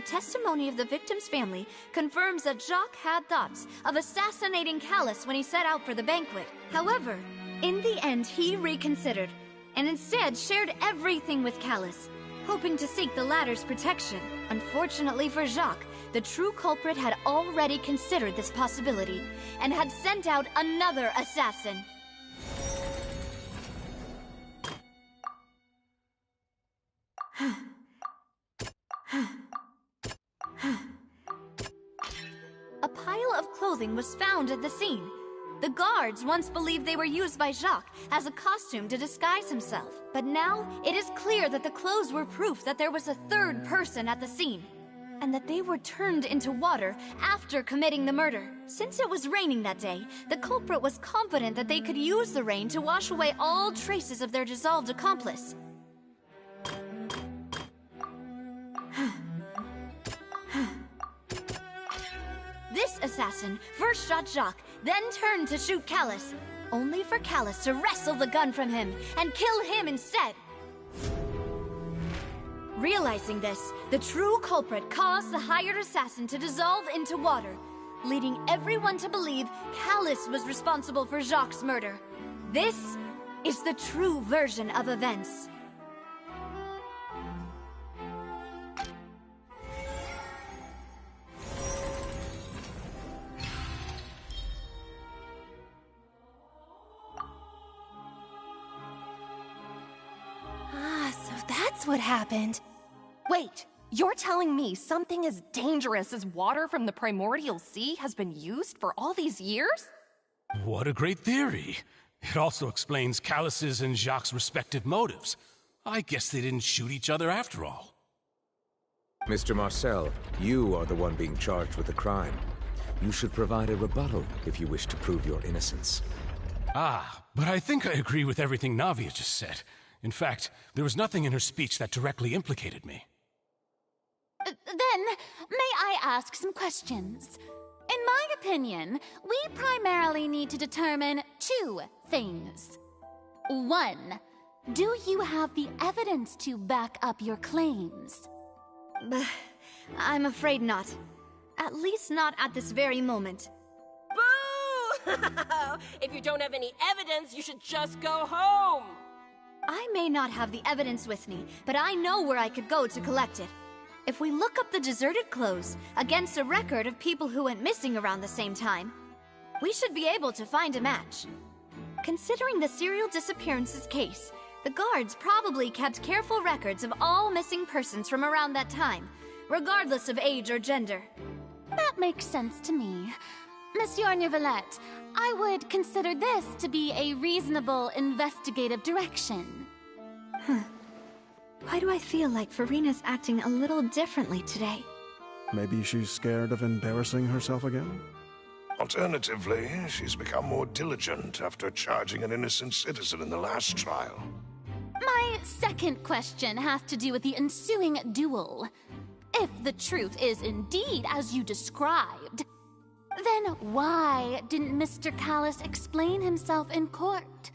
testimony of the victim's family confirms that Jacques had thoughts of assassinating Callus when he set out for the banquet. However, in the end, he reconsidered, and instead shared everything with Callus, hoping to seek the latter's protection. Unfortunately for Jacques, the true culprit had already considered this possibility, and had sent out another assassin. A pile of clothing was found at the scene. The guards once believed they were used by Jacques as a costume to disguise himself. But now, it is clear that the clothes were proof that there was a third person at the scene, and that they were turned into water after committing the murder. Since it was raining that day, the culprit was confident that they could use the rain to wash away all traces of their dissolved accomplice. This assassin first shot Jacques, then turned to shoot Callus, only for Callus to wrestle the gun from him and kill him instead. Realizing this, the true culprit caused the hired assassin to dissolve into water, leading everyone to believe Callus was responsible for Jacques' murder. This is the true version of events. That's what happened. Wait, you're telling me something as dangerous as water from the primordial sea has been used for all these years? What a great theory. It also explains Callus's and Jacques' respective motives. I guess they didn't shoot each other after all. Mr. Marcel, you are the one being charged with the crime. You should provide a rebuttal if you wish to prove your innocence. Ah, but I think I agree with everything Navia just said. In fact, there was nothing in her speech that directly implicated me. Then, may I ask some questions? In my opinion, we primarily need to determine two things. One, do you have the evidence to back up your claims? I'm afraid not. At least not at this very moment. Boo! If you don't have any evidence, you should just go home! I may not have the evidence with me, but I know where I could go to collect it. If we look up the deserted clothes against a record of people who went missing around the same time, we should be able to find a match. Considering the serial disappearances case, the guards probably kept careful records of all missing persons from around that time, regardless of age or gender. That makes sense to me. Monsieur Neuvillette, I would consider this to be a reasonable investigative direction. Why do I feel like Farina's acting a little differently today? Maybe she's scared of embarrassing herself again? Alternatively, she's become more diligent after charging an innocent citizen in the last trial. My second question has to do with the ensuing duel. If the truth is indeed as you described, then why didn't Mr. Callus explain himself in court?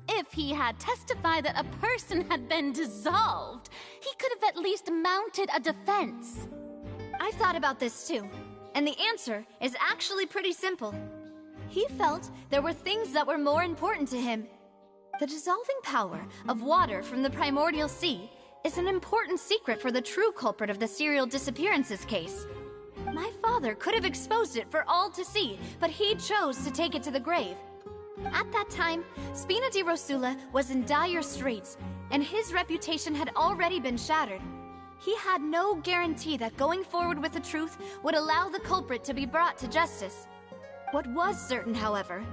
If he had testified that a person had been dissolved, he could have at least mounted a defense. I've thought about this too, and the answer is actually pretty simple. He felt there were things that were more important to him. The dissolving power of water from the primordial sea is an important secret for the true culprit of the serial disappearances case. My father could have exposed it for all to see, but he chose to take it to the grave. At that time, Spina di Rosula was in dire straits, and his reputation had already been shattered. He had no guarantee that going forward with the truth would allow the culprit to be brought to justice. What was certain, however,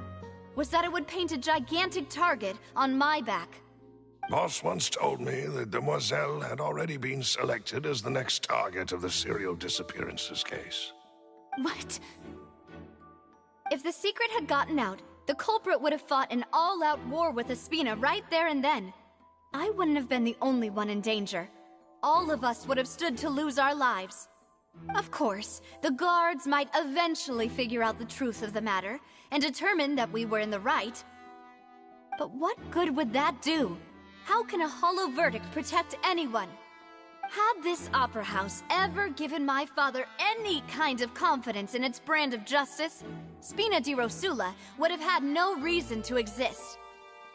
was that it would paint a gigantic target on my back. Boss once told me that Demoiselle had already been selected as the next target of the serial disappearances case. What? If the secret had gotten out, the culprit would have fought an all-out war with Espina right there and then. I wouldn't have been the only one in danger. All of us would have stood to lose our lives. Of course, the guards might eventually figure out the truth of the matter and determine that we were in the right. But what good would that do? How can a hollow verdict protect anyone? Had this opera house ever given my father any kind of confidence in its brand of justice, Spina di Rosula would have had no reason to exist.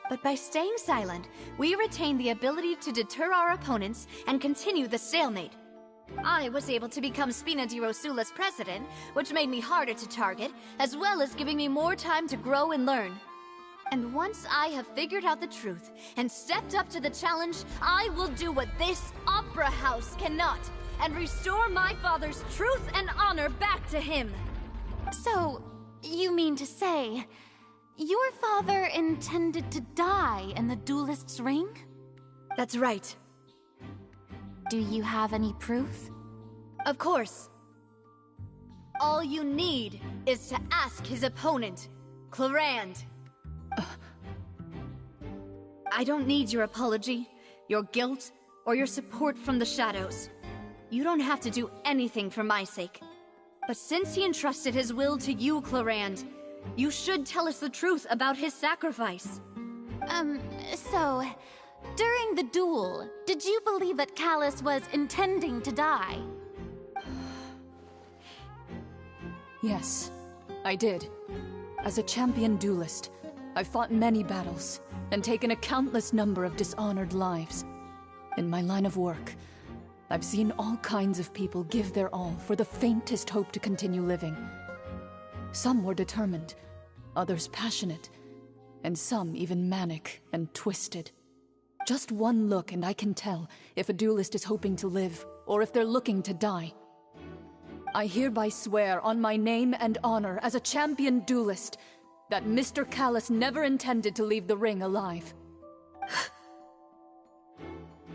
But by staying silent, we retain the ability to deter our opponents and continue the stalemate. I was able to become Spina di Rosula's president, which made me harder to target, as well as giving me more time to grow and learn. And once I have figured out the truth and stepped up to the challenge, I will do what this opera house cannot, and restore my father's truth and honor back to him. So, you mean to say, your father intended to die in the duelist's ring? That's right. Do you have any proof? Of course. All you need is to ask his opponent, Clarand. I don't need your apology, your guilt, or your support from the shadows. You don't have to do anything for my sake. But since he entrusted his will to you, Clarand, you should tell us the truth about his sacrifice. So, during the duel, did you believe that Callus was intending to die? Yes, I did. As a champion duelist, I've fought many battles and taken a countless number of dishonored lives. In my line of work, I've seen all kinds of people give their all for the faintest hope to continue living. Some were determined, others passionate, and some even manic and twisted. Just one look and I can tell if a duelist is hoping to live or if they're looking to die. I hereby swear on my name and honor as a champion duelist that Mr. Callus never intended to leave the ring alive.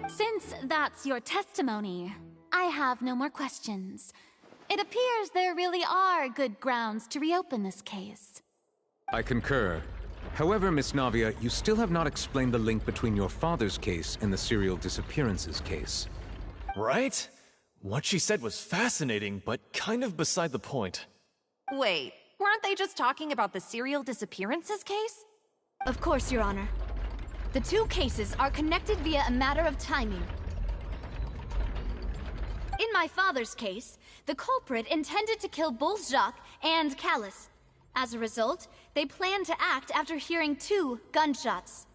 Since that's your testimony, I have no more questions. It appears there really are good grounds to reopen this case. I concur. However, Miss Navia, you still have not explained the link between your father's case and the serial disappearances case. Right? What she said was fascinating, but kind of beside the point. Wait, weren't they just talking about the serial disappearances case? Of course, Your Honor. The two cases are connected via a matter of timing. In my father's case, the culprit intended to kill both Jacques and Callus. As a result, they planned to act after hearing 2 gunshots.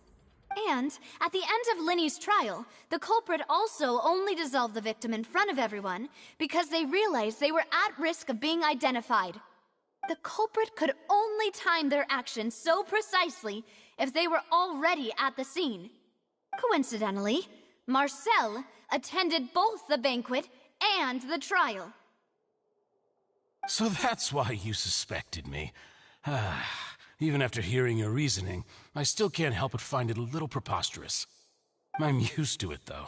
And, at the end of Linny's trial, the culprit also only dissolved the victim in front of everyone because they realized they were at risk of being identified. The culprit could only time their actions so precisely if they were already at the scene. Coincidentally, Marcel attended both the banquet and the trial. So that's why you suspected me. Even after hearing your reasoning, I still can't help but find it a little preposterous. I'm used to it, though.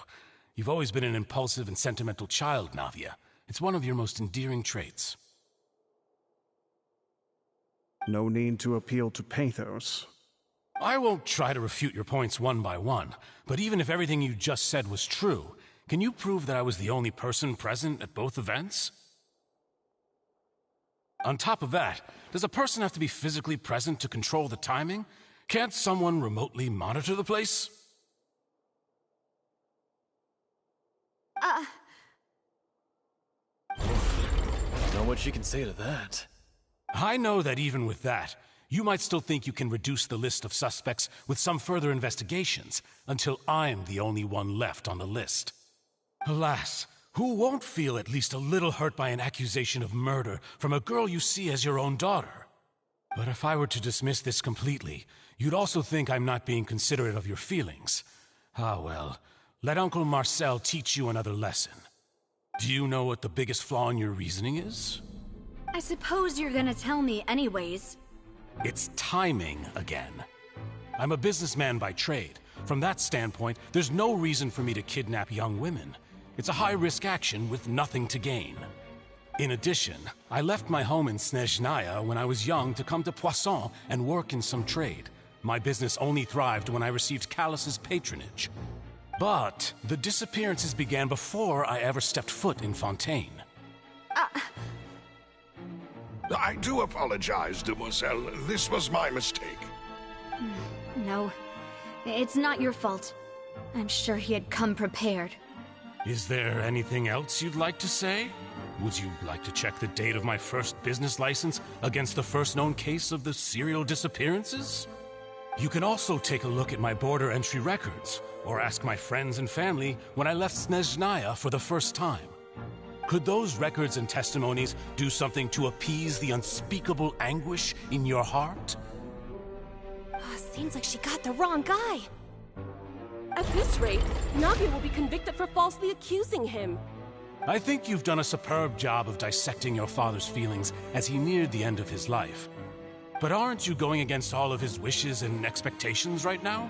You've always been an impulsive and sentimental child, Navia. It's one of your most endearing traits. No need to appeal to pathos. I won't try to refute your points one by one, but even if everything you just said was true, can you prove that I was the only person present at both events? On top of that, does a person have to be physically present to control the timing? Can't someone remotely monitor the place? Know what she can say to that. I know that even with that, you might still think you can reduce the list of suspects with some further investigations, until I'm the only one left on the list. Alas, who won't feel at least a little hurt by an accusation of murder from a girl you see as your own daughter? But if I were to dismiss this completely, you'd also think I'm not being considerate of your feelings. Ah well, let Uncle Marcel teach you another lesson. Do you know what the biggest flaw in your reasoning is? I suppose you're gonna tell me anyways. It's timing again. I'm a businessman by trade. From that standpoint, there's no reason for me to kidnap young women. It's a high-risk action with nothing to gain. In addition, I left my home in Snezhnaya when I was young to come to Poisson and work in some trade. My business only thrived when I received Callus's patronage. But the disappearances began before I ever stepped foot in Fontaine. I do apologize, Demoiselle. This was my mistake. No, it's not your fault. I'm sure he had come prepared. Is there anything else you'd like to say? Would you like to check the date of my first business license against the first known case of the serial disappearances? You can also take a look at my border entry records, or ask my friends and family when I left Snezhnaya for the first time. Could those records and testimonies do something to appease the unspeakable anguish in your heart? Seems like she got the wrong guy. At this rate, Navi will be convicted for falsely accusing him. I think you've done a superb job of dissecting your father's feelings as he neared the end of his life. But aren't you going against all of his wishes and expectations right now?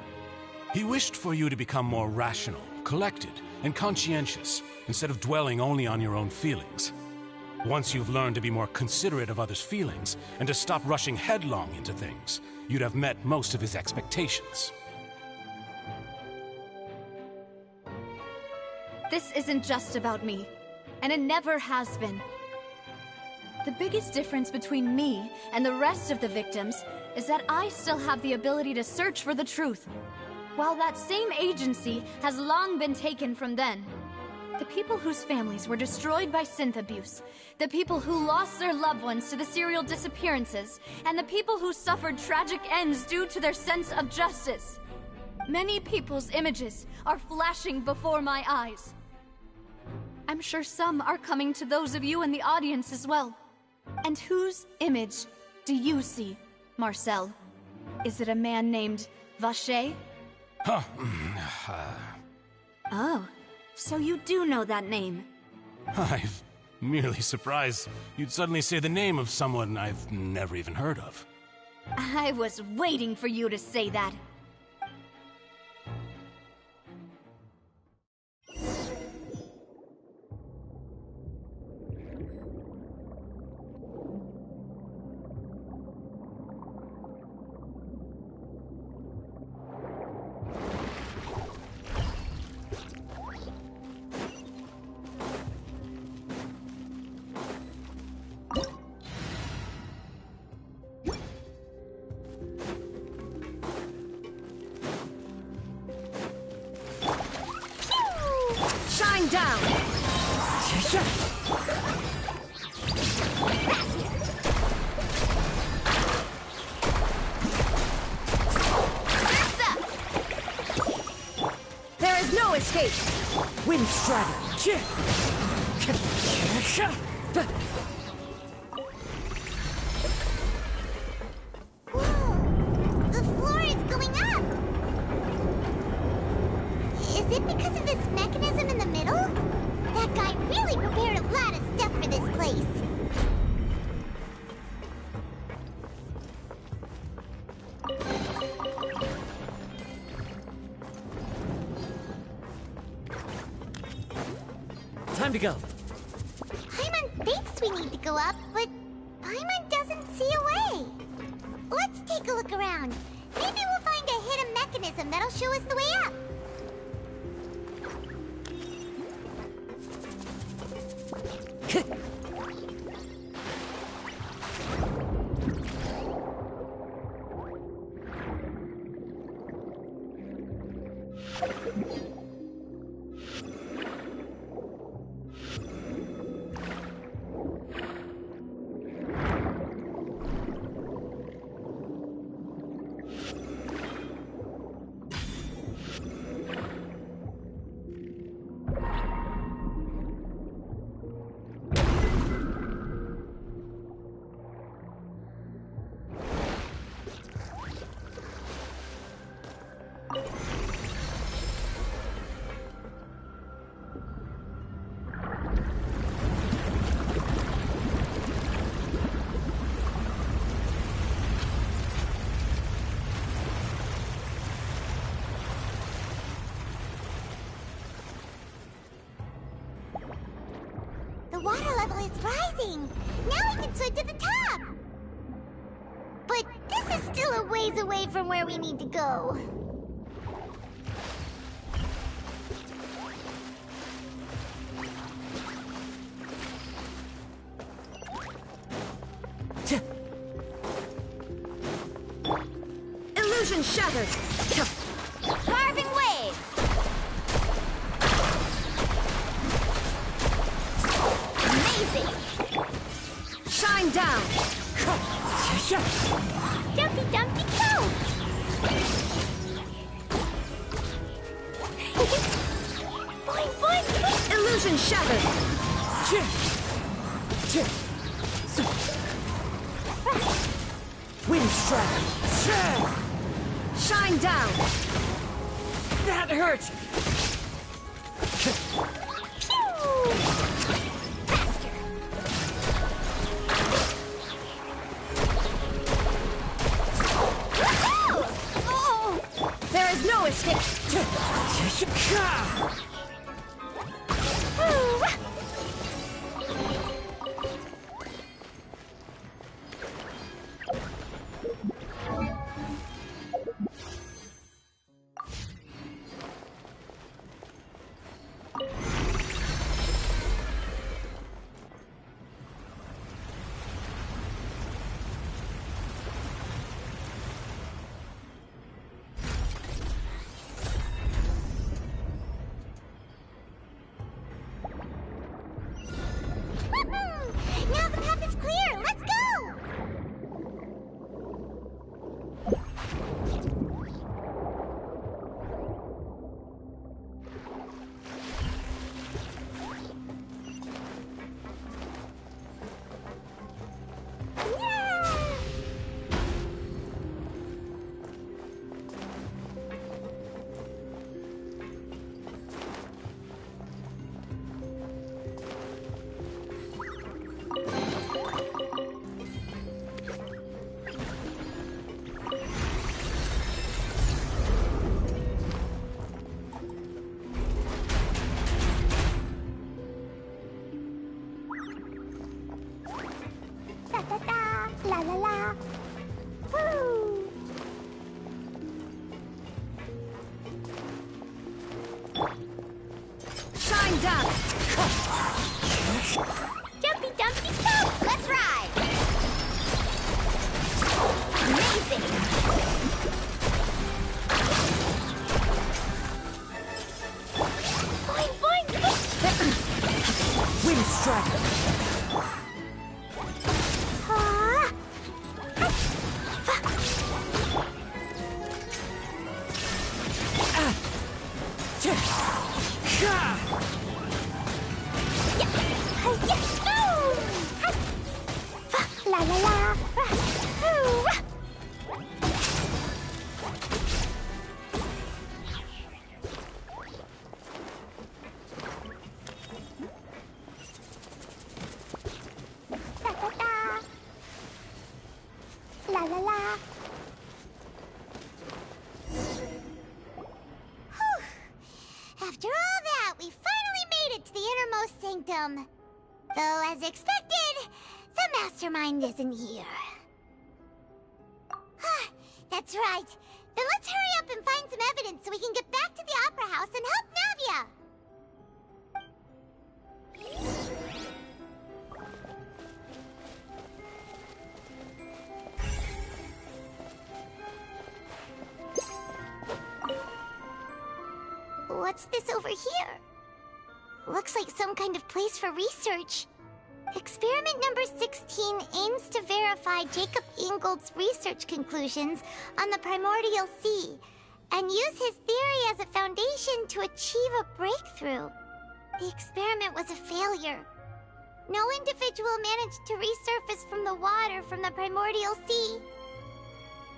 He wished for you to become more rational, collected, and conscientious, instead of dwelling only on your own feelings. Once you've learned to be more considerate of others' feelings, and to stop rushing headlong into things, you'd have met most of his expectations. This isn't just about me, and it never has been. The biggest difference between me and the rest of the victims is that I still have the ability to search for the truth, while that same agency has long been taken from them. The people whose families were destroyed by synth abuse, the people who lost their loved ones to the serial disappearances, and the people who suffered tragic ends due to their sense of justice. Many people's images are flashing before my eyes. I'm sure some are coming to those of you in the audience as well. And whose image do you see, Marcel? Is it a man named Vacher? Oh, so you do know that name. I'm merely surprised you'd suddenly say the name of someone I've never even heard of. I was waiting for you to say that. Shine down! There is no escape! Wind Strider! The floor is going up! Is it because of this mechanism in the middle? That guy really prepared a lot of stuff for this place. Time to go. Paimon thinks we need to go up, but Paimon doesn't see a way. Let's take a look around. Maybe we'll find a hidden mechanism that'll show us the way up. The water level is rising. Now we can swim to the top. But this is still a ways away from where we need to go. Illusion shattered! Carving waves! Amazing! Shine down! Dumpy Dumpty go! Boing, boing, boing! Illusion shattered! Wind strike! Shine down! That hurt! There is no escape! Now the path is clear! Let's go! Da-da-da, la-la-la. Woo! Shine down! Jumpy Dumpty go! Let's ride! Amazing! Boing, boing, boing! Wind strike! La la la. La la la. After all that, we finally made it to the innermost sanctum. Though, as expected, the mastermind isn't here. That's right. Then let's hurry up and find some evidence so we can get back to the Opera House and help Navia. What's this over here? Looks like some kind of place for research. Experiment number 16 aims to verify Jacob Ingold's research conclusions on the primordial sea and use his theory as a foundation to achieve a breakthrough. The experiment was a failure. No individual managed to resurface from the water from the primordial sea.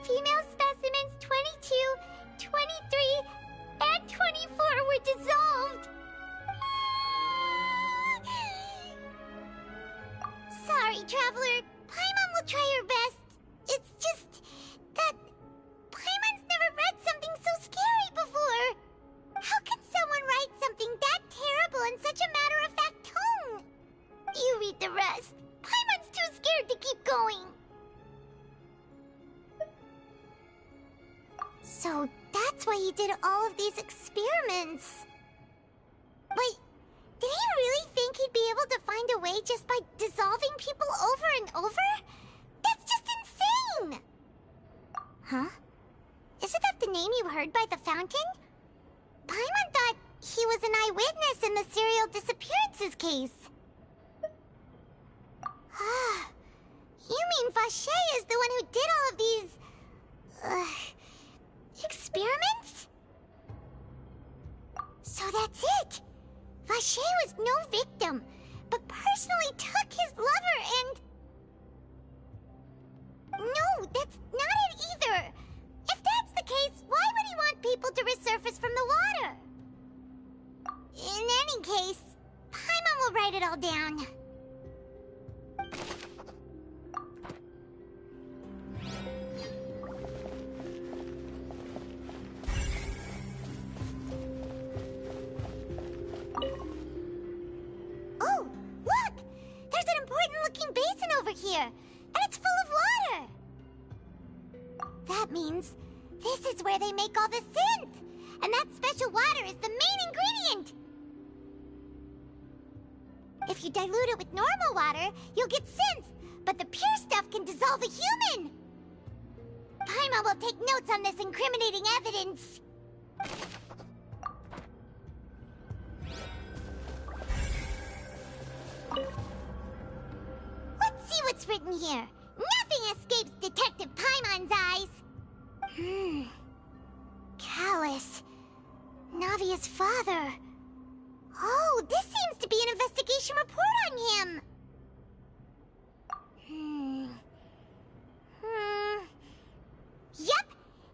Female specimens 22, 23, and 24 were dissolved. Sorry, Traveler. Paimon will try her best. It's just that Paimon's never read something so scary before. How can someone write something that terrible in such a matter-of-fact tone? You read the rest. Paimon's too scared to keep going. So that's why he did all of these experiments. But did he really think he'd be able to find a way just by dissolving people over and over? That's just insane! Huh? Isn't that the name you heard by the fountain? Paimon thought he was an eyewitness in the serial disappearances case. Vache is the one who did all of these... experiments? So that's it! Vache was no victim, but personally took his lover and... No, that's not it either! If that's the case, why would he want people to resurface from the water? In any case, Paimon will write it all down. Oh, look! There's an important-looking basin over here, and it's full of water! That means this is where they make all the synth! And that special water is the main ingredient! If you dilute it with normal water, you'll get synth, but the pure stuff can dissolve a human! Paimon will take notes on this incriminating evidence. Let's see what's written here. Nothing escapes Detective Paimon's eyes. Callus. Navia's father. Oh, this seems to be an investigation report on him. Yep,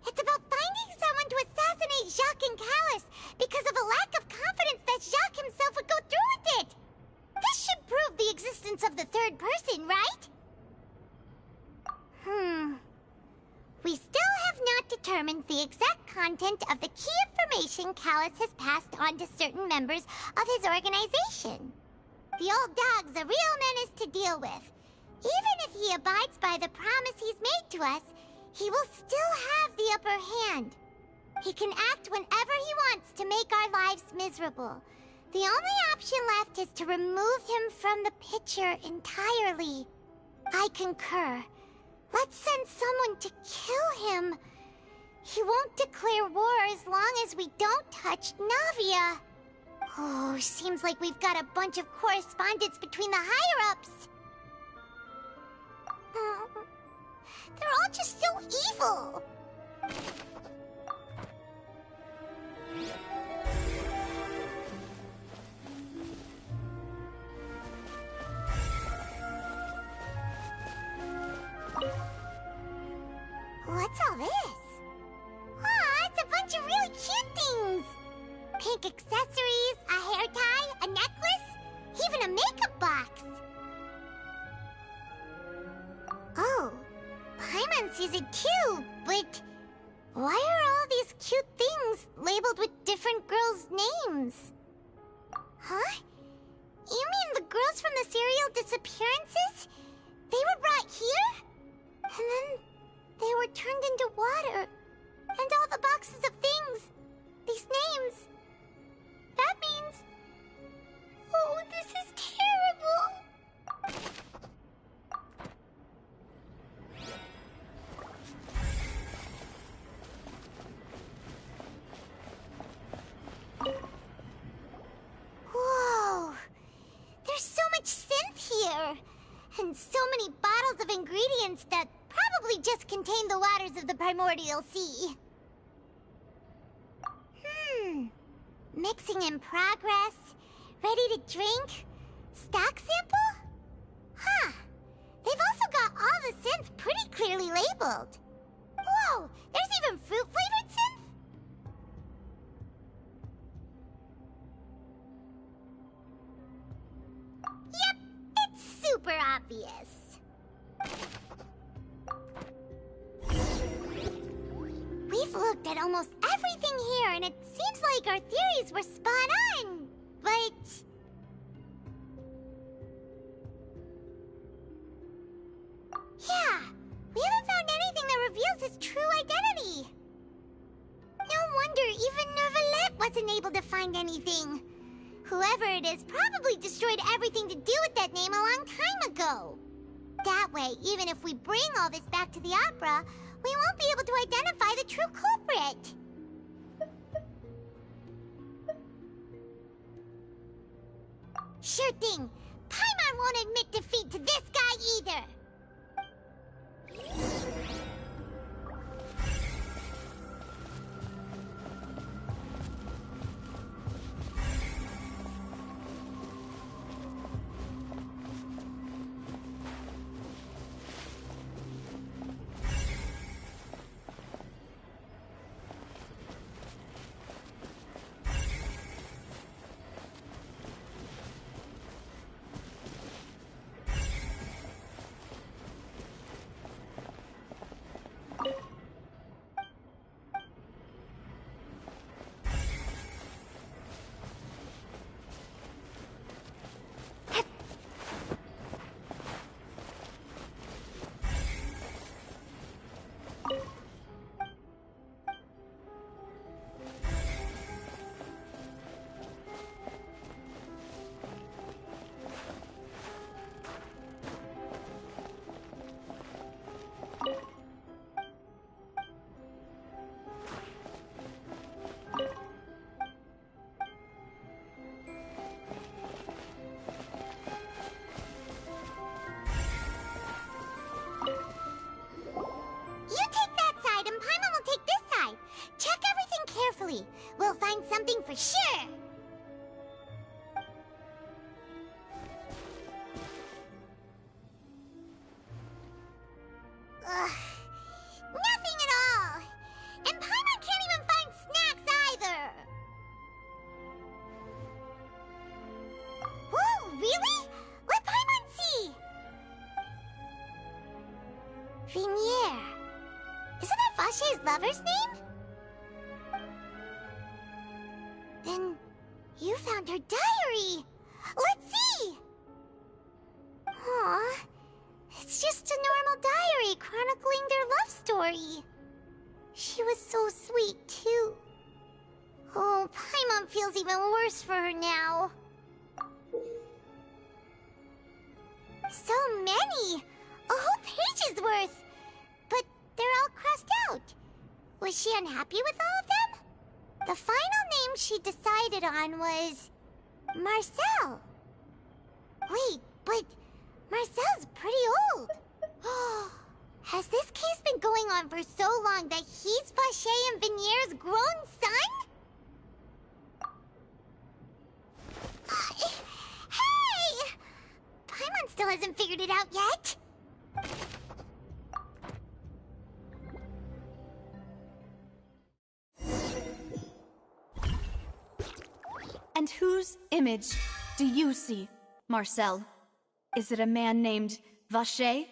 it's about finding someone to assassinate Jacques and Callus because of a lack of confidence that Jacques himself would go through with it. This should prove the existence of the third person, right? We still have not determined the exact content of the key information Callus has passed on to certain members of his organization. The old dog's a real menace to deal with. Even if he abides by the promise he's made to us, he will still have the upper hand. He can act whenever he wants to make our lives miserable. The only option left is to remove him from the picture entirely. I concur. Let's send someone to kill him. He won't declare war as long as we don't touch Navia. Oh, seems like we've got a bunch of correspondence between the higher-ups. They're all just so evil. What's all this? Aw, it's a bunch of really cute things! Pink accessories, a hair tie, a necklace, even a makeup box! Oh, Paimon sees it too, but why are all these cute things labeled with different girls' names? Huh? You mean the girls from the serial disappearances? They were brought here? And then they were turned into water. And all the boxes of things. These names. That means... Oh, this is terrible. Whoa. There's so much synth here. And so many bottles of ingredients that probably just contain the waters of the primordial sea. Mixing in progress. Ready to drink? Stock sample? Huh. They've also got all the synth pretty clearly labeled. Whoa, there's even fruit-flavored synth? Yep, it's super obvious. We've looked at almost everything here, and it seems like our theories were spot on, but... Yeah, we haven't found anything that reveals his true identity. No wonder even Nervalette wasn't able to find anything. Whoever it is probably destroyed everything to do with that name a long time ago. That way, even if we bring all this back to the opera, we won't be able to identify the true culprit. Sure thing. Paimon won't admit defeat to this guy either. We'll find something for sure. Ugh. Nothing at all. And Paimon can't even find snacks either. Whoa, really? Let Paimon see. Vinier. Isn't that Vache's lover's name? Then you found her diary. Let's see. Aw, it's just a normal diary chronicling their love story. She was so sweet too. Oh, Paimon feels even worse for her now. So many! A whole page's worth! But they're all crossed out. Was she unhappy with all of them? The final name she decided on was... Marcel. Wait, but Marcel's pretty old. Has this case been going on for so long that he's Vache and Vinier's grown son? Hey! Paimon still hasn't figured it out yet. And whose image do you see, Marcel? Is it a man named Vache?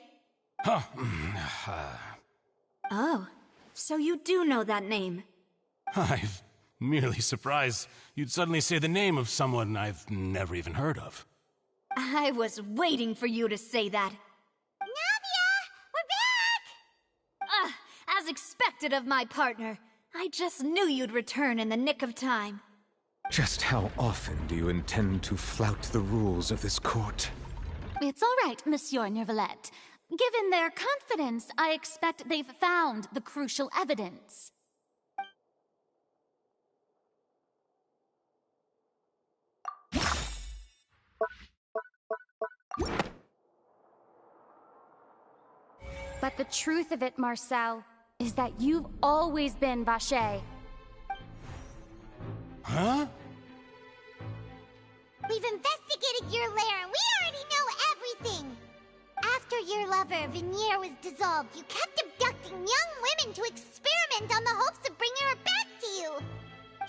Oh, so you do know that name. I'm merely surprised you'd suddenly say the name of someone I've never even heard of. I was waiting for you to say that. Navia! We're back! As expected of my partner. I just knew you'd return in the nick of time. Just how often do you intend to flout the rules of this court? It's all right, Monsieur Nervalette. Given their confidence, I expect they've found the crucial evidence. But the truth of it, Marcel, is that you've always been Vache. Huh? We've investigated your lair and we already know everything! After your lover, Vinier, was dissolved, you kept abducting young women to experiment on the hopes of bringing her back to you!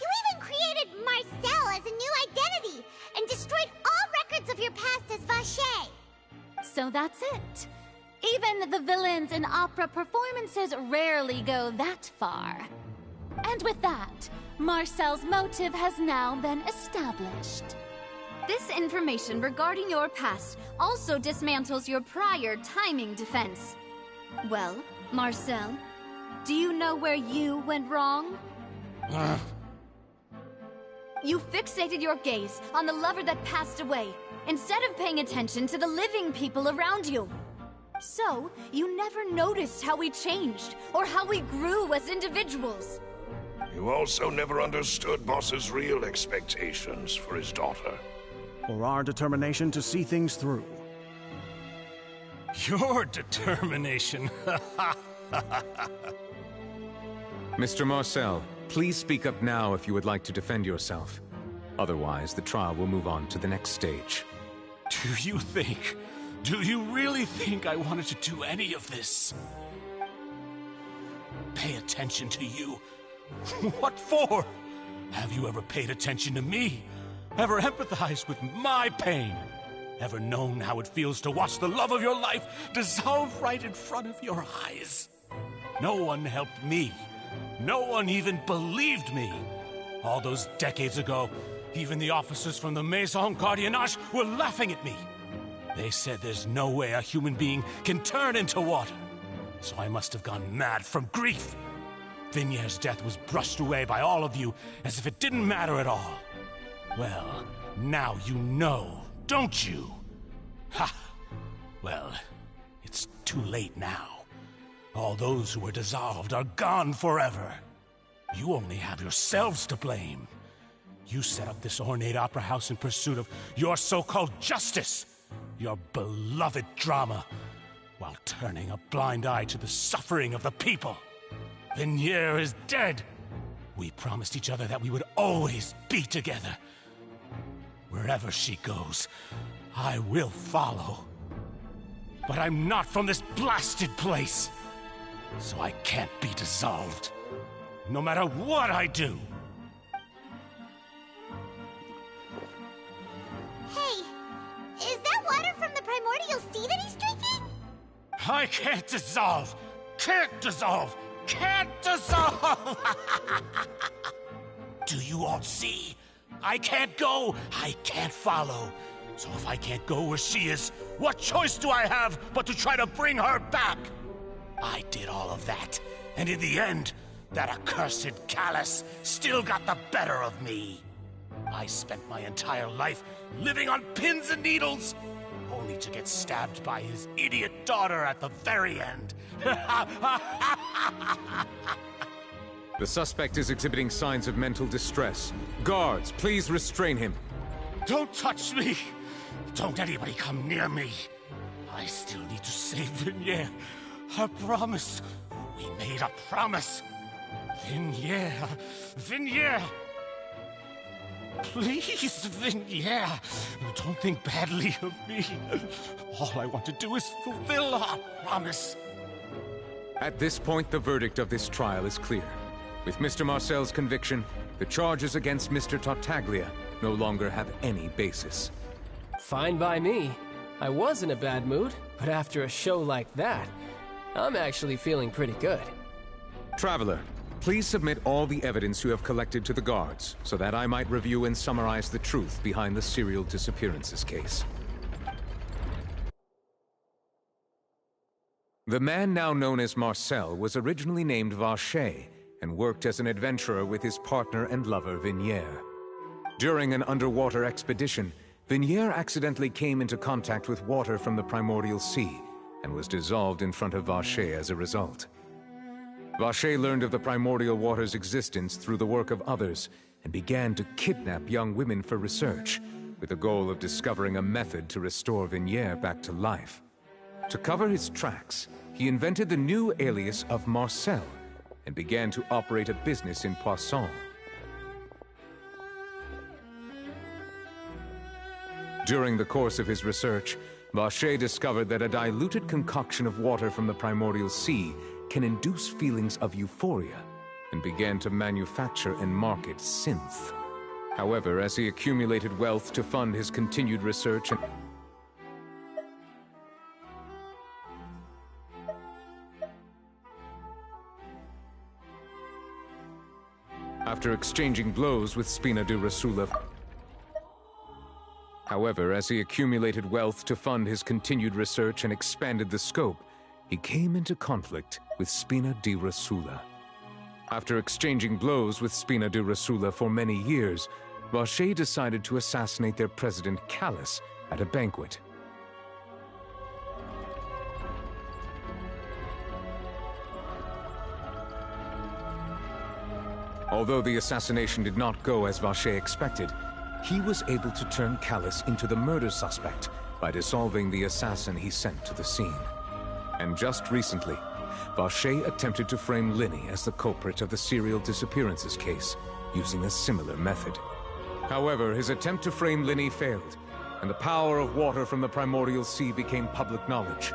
You even created Marcel as a new identity and destroyed all records of your past as Vache! So that's it. Even the villains in opera performances rarely go that far. And with that, Marcel's motive has now been established. This information regarding your past also dismantles your prior timing defense. Well, Marcel, do you know where you went wrong? You fixated your gaze on the lover that passed away, instead of paying attention to the living people around you. So, you never noticed how we changed, or how we grew as individuals. You also never understood Boss's real expectations for his daughter. Or our determination to see things through. Your determination. Mr. Marcel, please speak up now if you would like to defend yourself. Otherwise, the trial will move on to the next stage. Do you really think I wanted to do any of this? Pay attention to you? What for? Have you ever paid attention to me? Ever empathized with my pain? Ever known how it feels to watch the love of your life dissolve right in front of your eyes? No one helped me. No one even believed me. All those decades ago, even the officers from the Maison Gardiennage were laughing at me. They said there's no way a human being can turn into water. So I must have gone mad from grief. Vignier's death was brushed away by all of you as if it didn't matter at all. Well, now you know, don't you? Ha! Well, it's too late now. All those who were dissolved are gone forever. You only have yourselves to blame. You set up this ornate opera house in pursuit of your so-called justice, your beloved drama, while turning a blind eye to the suffering of the people. Vignier is dead. We promised each other that we would always be together. Wherever she goes, I will follow. But I'm not from this blasted place, so I can't be dissolved, no matter what I do. Hey, is that water from the primordial sea that he's drinking? I can't dissolve! Can't dissolve! Can't dissolve! Do you all see? I can't go! I can't follow! So if I can't go where she is, what choice do I have but to try to bring her back? I did all of that, and in the end, that accursed Callus still got the better of me. I spent my entire life living on pins and needles, only to get stabbed by his idiot daughter at the very end. The suspect is exhibiting signs of mental distress. Guards, please restrain him. Don't touch me! Don't anybody come near me! I still need to save Vignier. A promise. We made a promise. Vignier. Vignier! Please, Vignier. Don't think badly of me. All I want to do is fulfill our promise. At this point, the verdict of this trial is clear. With Mr. Marcel's conviction, the charges against Mr. Tartaglia no longer have any basis. Fine by me. I was in a bad mood, but after a show like that, I'm actually feeling pretty good. Traveler, please submit all the evidence you have collected to the guards, so that I might review and summarize the truth behind the serial disappearances case. The man now known as Marcel was originally named Vacher and worked as an adventurer with his partner and lover Vignier. During an underwater expedition, Vignier accidentally came into contact with water from the primordial sea and was dissolved in front of Vacher as a result. Vacher learned of the primordial water's existence through the work of others and began to kidnap young women for research, with the goal of discovering a method to restore Vignier back to life. To cover his tracks, he invented the new alias of Marcel and began to operate a business in Poisson. During the course of his research, Vacher discovered that a diluted concoction of water from the primordial sea can induce feelings of euphoria, and began to manufacture and market synth. However, as he accumulated wealth to fund his continued research and after exchanging blows with Spina di Rosula. However, as he accumulated wealth to fund his continued research and expanded the scope, he came into conflict with Spina di Rosula. After exchanging blows with Spina di Rosula for many years, Vacher decided to assassinate their president Callus at a banquet. Although the assassination did not go as Vacher expected, he was able to turn Callus into the murder suspect by dissolving the assassin he sent to the scene. And just recently, Vacher attempted to frame Linny as the culprit of the serial disappearances case, using a similar method. However, his attempt to frame Linny failed, and the power of water from the primordial sea became public knowledge.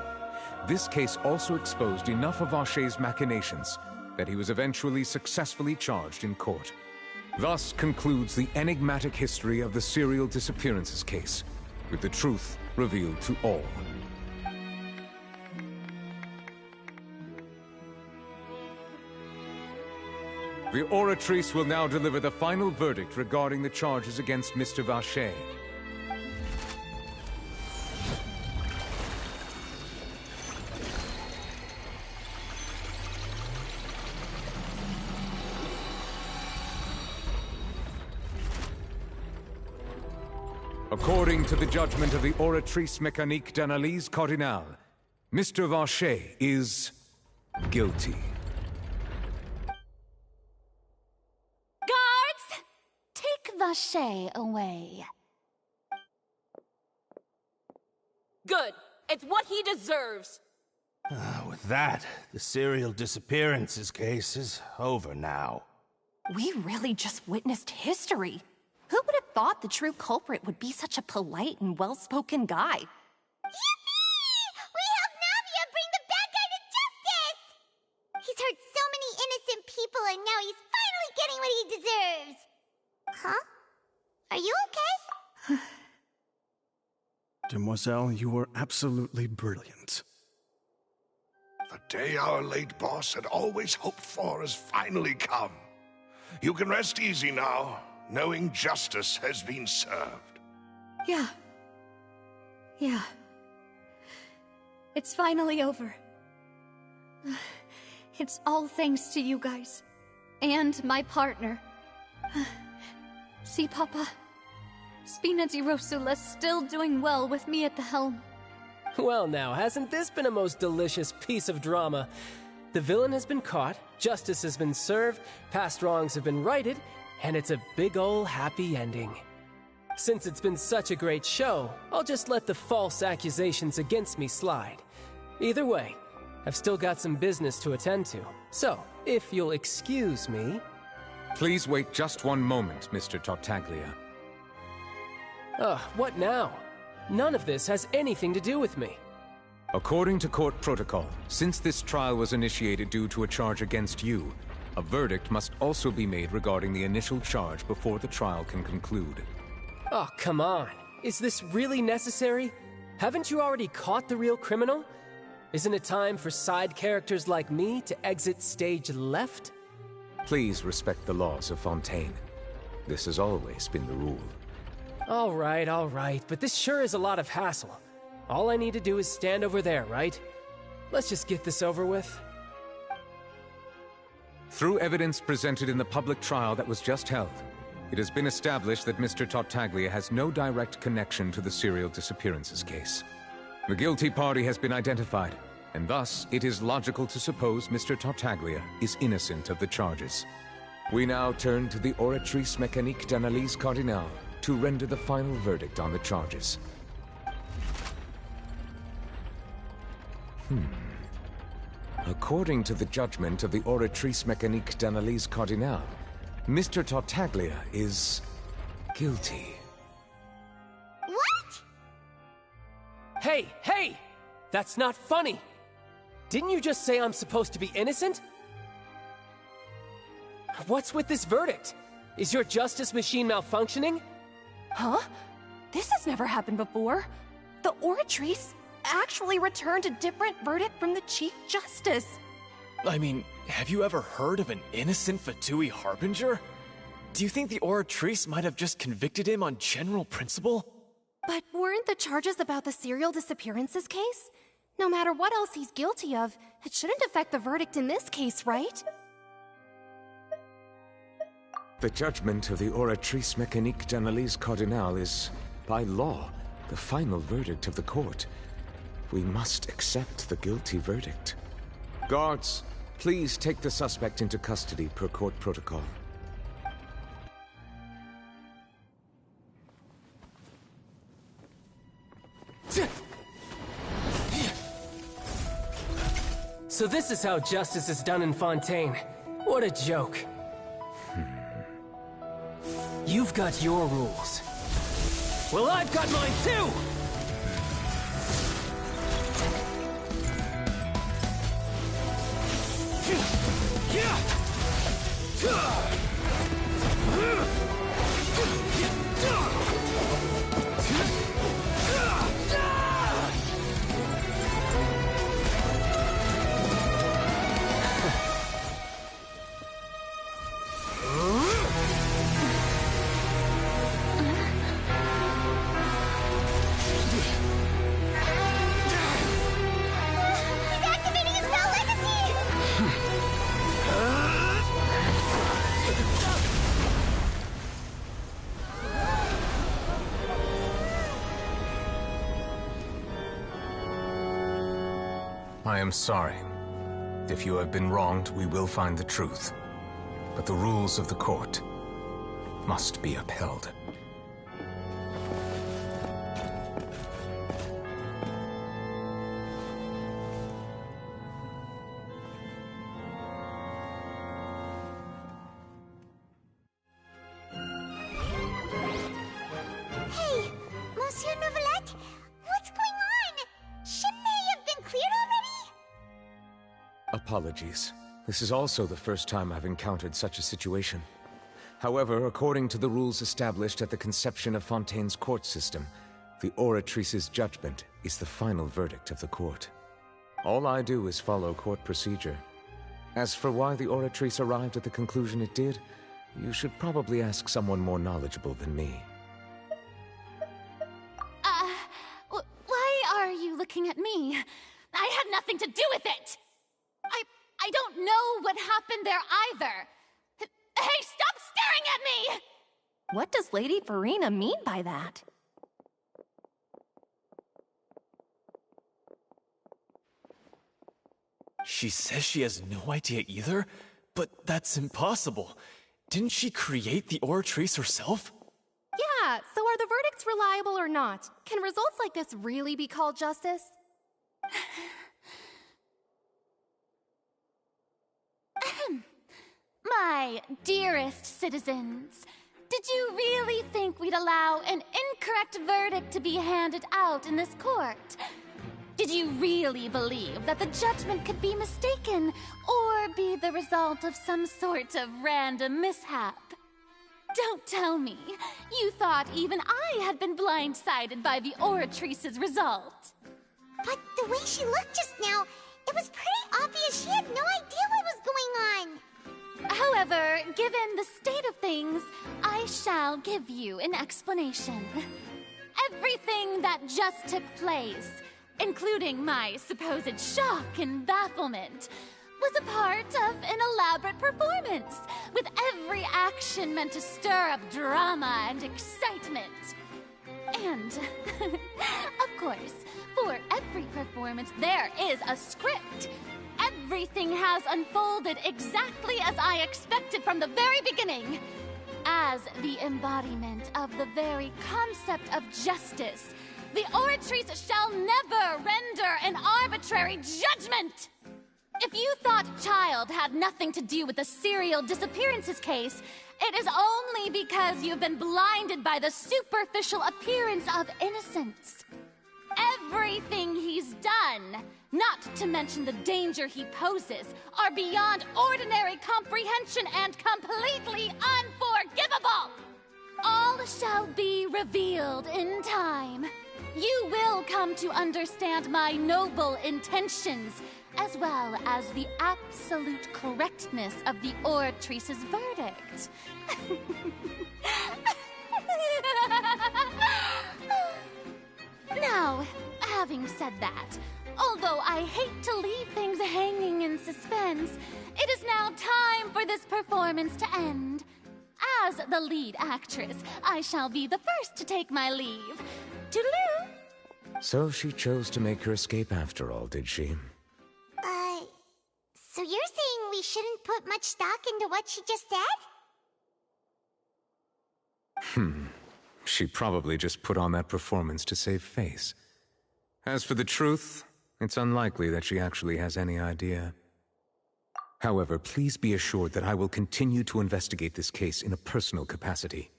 This case also exposed enough of Vacher's machinations that he was eventually successfully charged in court. Thus concludes the enigmatic history of the serial disappearances case, with the truth revealed to all. The Oratrice will now deliver the final verdict regarding the charges against Mr. Vacher. According to the judgment of the Oratrice Mécanique d'Analyse Cardinale, Mr. Vacher is guilty. Guards! Take Vacher away. Good. It's what he deserves. With that, the serial disappearances case is over now. We really just witnessed history. Who would have thought the true culprit would be such a polite and well-spoken guy? Yippee! We helped Navia bring the bad guy to justice! He's hurt so many innocent people and now he's finally getting what he deserves! Huh? Are you okay? Demoiselle, you were absolutely brilliant. The day our late boss had always hoped for has finally come. You can rest easy now, knowing justice has been served. Yeah. It's finally over. It's all thanks to you guys. And my partner. See, Papa? Spina di Rosula's still doing well with me at the helm. Well now, hasn't this been a most delicious piece of drama? The villain has been caught, justice has been served, past wrongs have been righted, and it's a big ol' happy ending. Since it's been such a great show, I'll just let the false accusations against me slide. Either way, I've still got some business to attend to. So, if you'll excuse me... Please wait just one moment, Mr. Tartaglia. What now? None of this has anything to do with me. According to court protocol, since this trial was initiated due to a charge against you, a verdict must also be made regarding the initial charge before the trial can conclude. Oh, come on. Is this really necessary? Haven't you already caught the real criminal? Isn't it time for side characters like me to exit stage left? Please respect the laws of Fontaine. This has always been the rule. All right, but this sure is a lot of hassle. All I need to do is stand over there, right? Let's just get this over with. Through evidence presented in the public trial that was just held, it has been established that Mr. Tartaglia has no direct connection to the serial disappearances case. The guilty party has been identified, and thus it is logical to suppose Mr. Tartaglia is innocent of the charges. We now turn to the Oratrice Mécanique d'Analyse Cardinale to render the final verdict on the charges. According to the judgment of the Oratrice Mécanique d'Analyse Cardinale, Mr. Tartaglia is guilty. What? Hey! That's not funny! Didn't you just say I'm supposed to be innocent? What's with this verdict? Is your justice machine malfunctioning? Huh? This has never happened before. The Oratrice actually returned a different verdict from the Chief Justice. I mean, have you ever heard of an innocent Fatui Harbinger? Do you think the Oratrice might have just convicted him on general principle? But weren't the charges about the serial disappearances case? No matter what else he's guilty of, it shouldn't affect the verdict in this case, right? The judgment of the Oratrice Mécanique d'Analyse Cardinale is, by law, the final verdict of the court. We must accept the guilty verdict. Guards, please take the suspect into custody per court protocol. So this is how justice is done in Fontaine. What a joke. You've got your rules. Well, I've got mine too! I am sorry. If you have been wronged, we will find the truth. But the rules of the court must be upheld. Hey, Monsieur Novelette, what's going on? Shouldn't they have been cleared already? Apologies. This is also the first time I've encountered such a situation. However, according to the rules established at the conception of Fontaine's court system, the Oratrice's judgment is the final verdict of the court. All I do is follow court procedure. As for why the Oratrice arrived at the conclusion it did, you should probably ask someone more knowledgeable than me. Why are you looking at me? I had nothing to do with it! I don't know what happened there either! Hey, stop staring at me! What does Lady Farina mean by that? She says she has no idea either? But that's impossible. Didn't she create the Oratrice herself? Yeah, so are the verdicts reliable or not? Can results like this really be called justice? My dearest citizens, did you really think we'd allow an incorrect verdict to be handed out in this court? Did you really believe that the judgment could be mistaken or be the result of some sort of random mishap? Don't tell me you thought even I had been blindsided by the Oratrice's result. But the way she looked just now, it was pretty obvious she had no idea what was going on. However, given the state of things, I shall give you an explanation. Everything that just took place, including my supposed shock and bafflement, was a part of an elaborate performance, with every action meant to stir up drama and excitement. And, of course, for every performance there is a script. Everything has unfolded exactly as I expected from the very beginning. As the embodiment of the very concept of justice, the Oratrice shall never render an arbitrary judgment! If you thought Child had nothing to do with the serial disappearances case, it is only because you've been blinded by the superficial appearance of innocence. Everything he's done, not to mention the danger he poses, are beyond ordinary comprehension and completely unforgivable! All shall be revealed in time. You will come to understand my noble intentions, as well as the absolute correctness of the Oratrice's verdict. Now, having said that, although I hate to leave things hanging in suspense, it is now time for this performance to end. As the lead actress, I shall be the first to take my leave. Toodaloo! So she chose to make her escape after all, did she? So you're saying we shouldn't put much stock into what she just said? She probably just put on that performance to save face. As for the truth, it's unlikely that she actually has any idea. However, please be assured that I will continue to investigate this case in a personal capacity.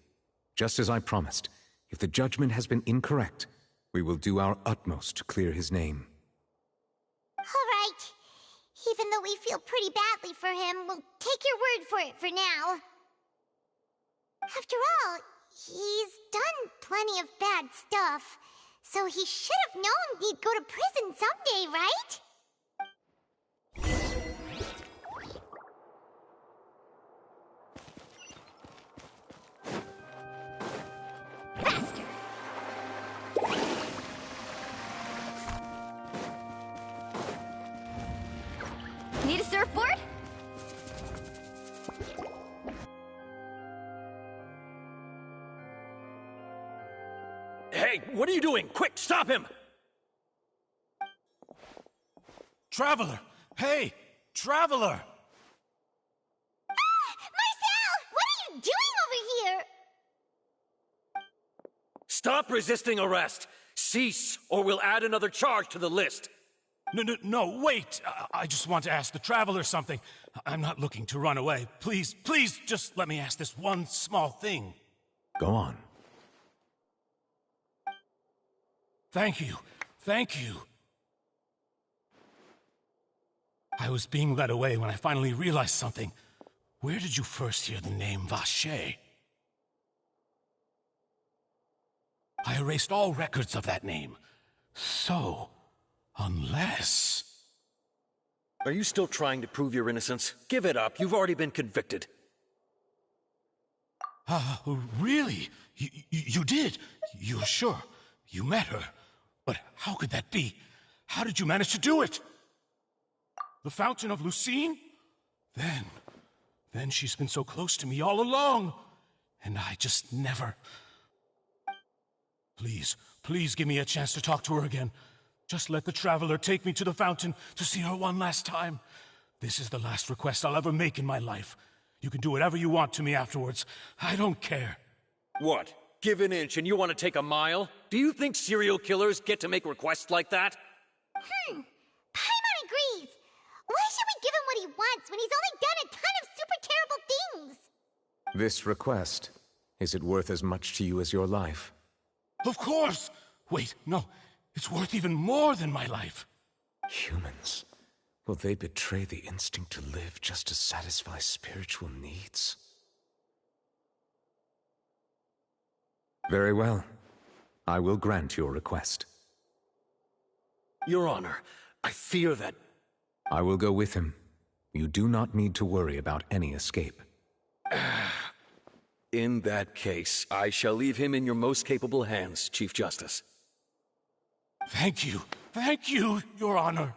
Just as I promised, if the judgment has been incorrect, we will do our utmost to clear his name. All right. Even though we feel pretty badly for him, we'll take your word for it for now. After all, he's done plenty of bad stuff, so he should have known he'd go to prison someday, right? Faster! Need a surfboard? Hey, what are you doing? Quick, stop him! Traveler! Hey! Traveler! Marcel! What are you doing over here? Stop resisting arrest! Cease, or we'll add another charge to the list! No, wait! I just want to ask the Traveler something. I'm not looking to run away. Please, just let me ask this one small thing. Go on. Thank you. I was being led away when I finally realized something. Where did you first hear the name Vacher? I erased all records of that name. So, unless... Are you still trying to prove your innocence? Give it up. You've already been convicted. Really? You did? You're sure? You met her? But how could that be? How did you manage to do it? The Fountain of Lucine? Then she's been so close to me all along. And I just never... Please give me a chance to talk to her again. Just let the Traveler take me to the fountain to see her one last time. This is the last request I'll ever make in my life. You can do whatever you want to me afterwards. I don't care. What? Give an inch and you want to take a mile? Do you think serial killers get to make requests like that? Paimon agrees. Why should we give him what he wants when he's only done a ton of super terrible things? This request, is it worth as much to you as your life? Of course! Wait, no. It's worth even more than my life. Humans. Will they betray the instinct to live just to satisfy spiritual needs? Very well. I will grant your request. Your Honor, I fear that... I will go with him. You do not need to worry about any escape. In that case, I shall leave him in your most capable hands, Chief Justice. Thank you, Your Honor.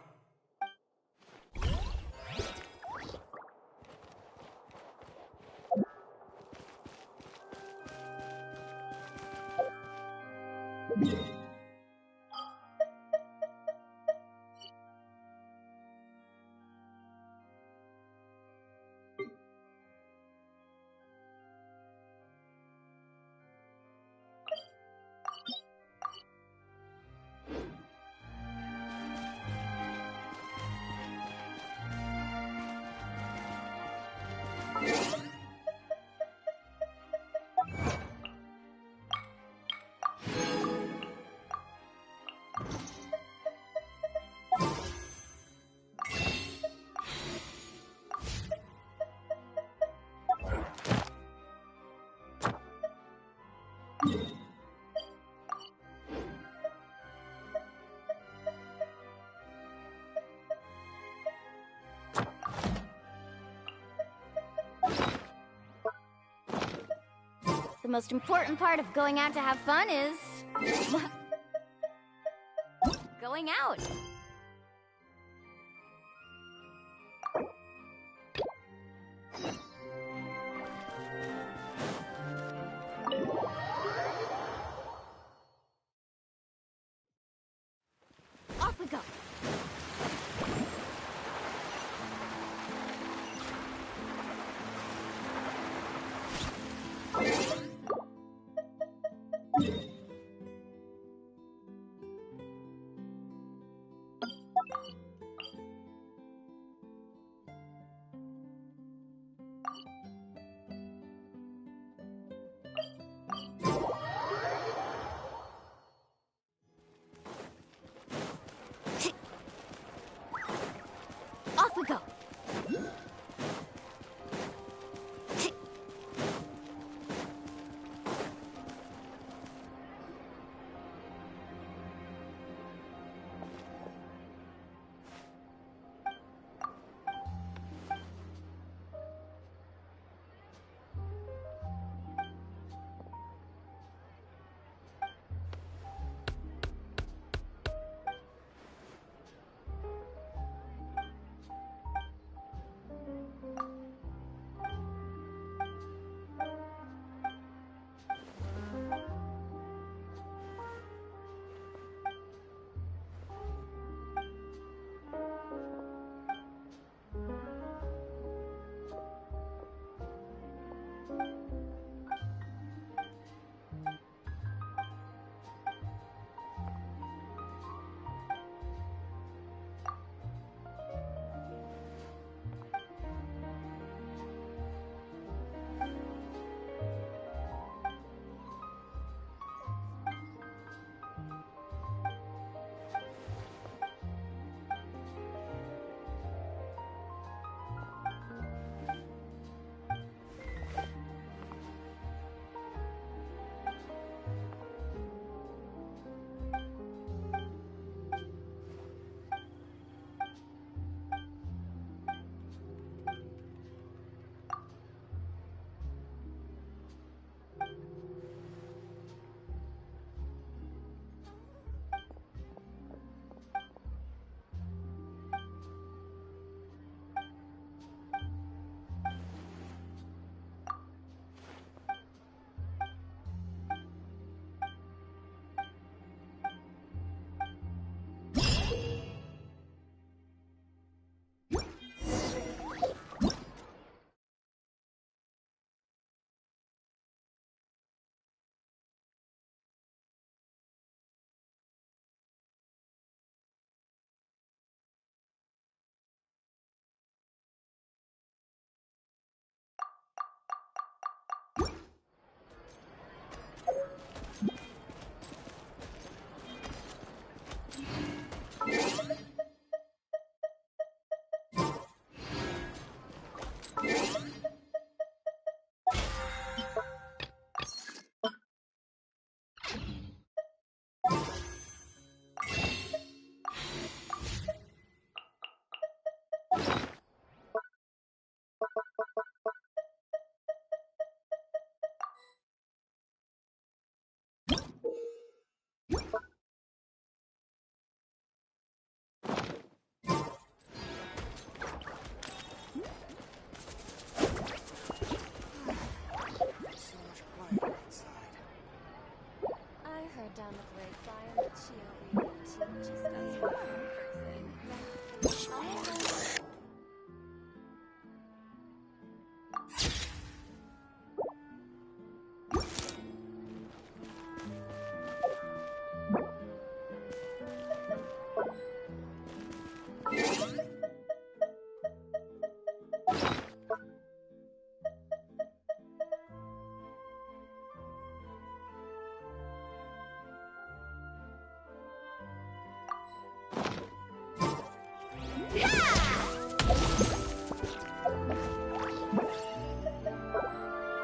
The most important part of going out to have fun is... going out. Off we go.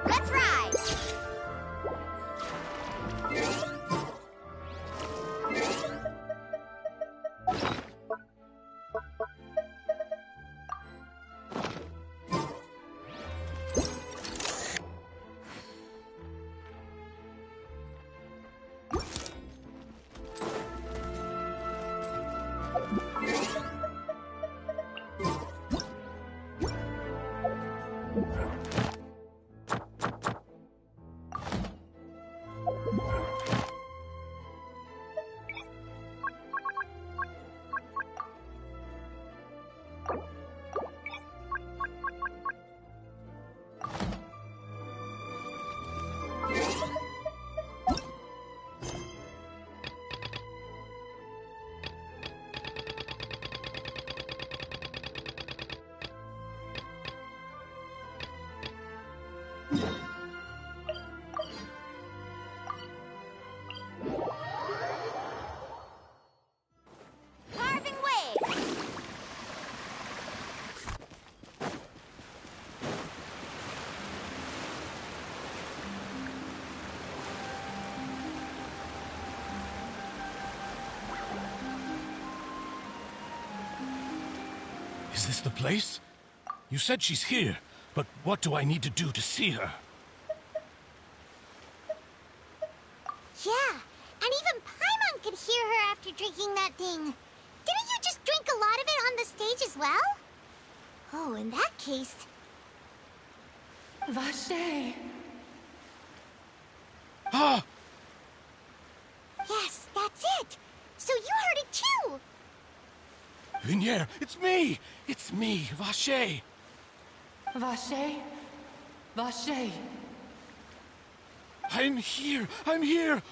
Let's ride! Carving waves! Is this the place? You said she's here, but what do I need to do to see her? Yeah, and even Paimon could hear her after drinking that thing. Didn't you just drink a lot of it on the stage as well? Oh, in that case... Vache! Ah! Yes, that's it! So you heard it too! Vinier, it's me! It's me, Vache! Vache? Vache! I'm here! I'm here!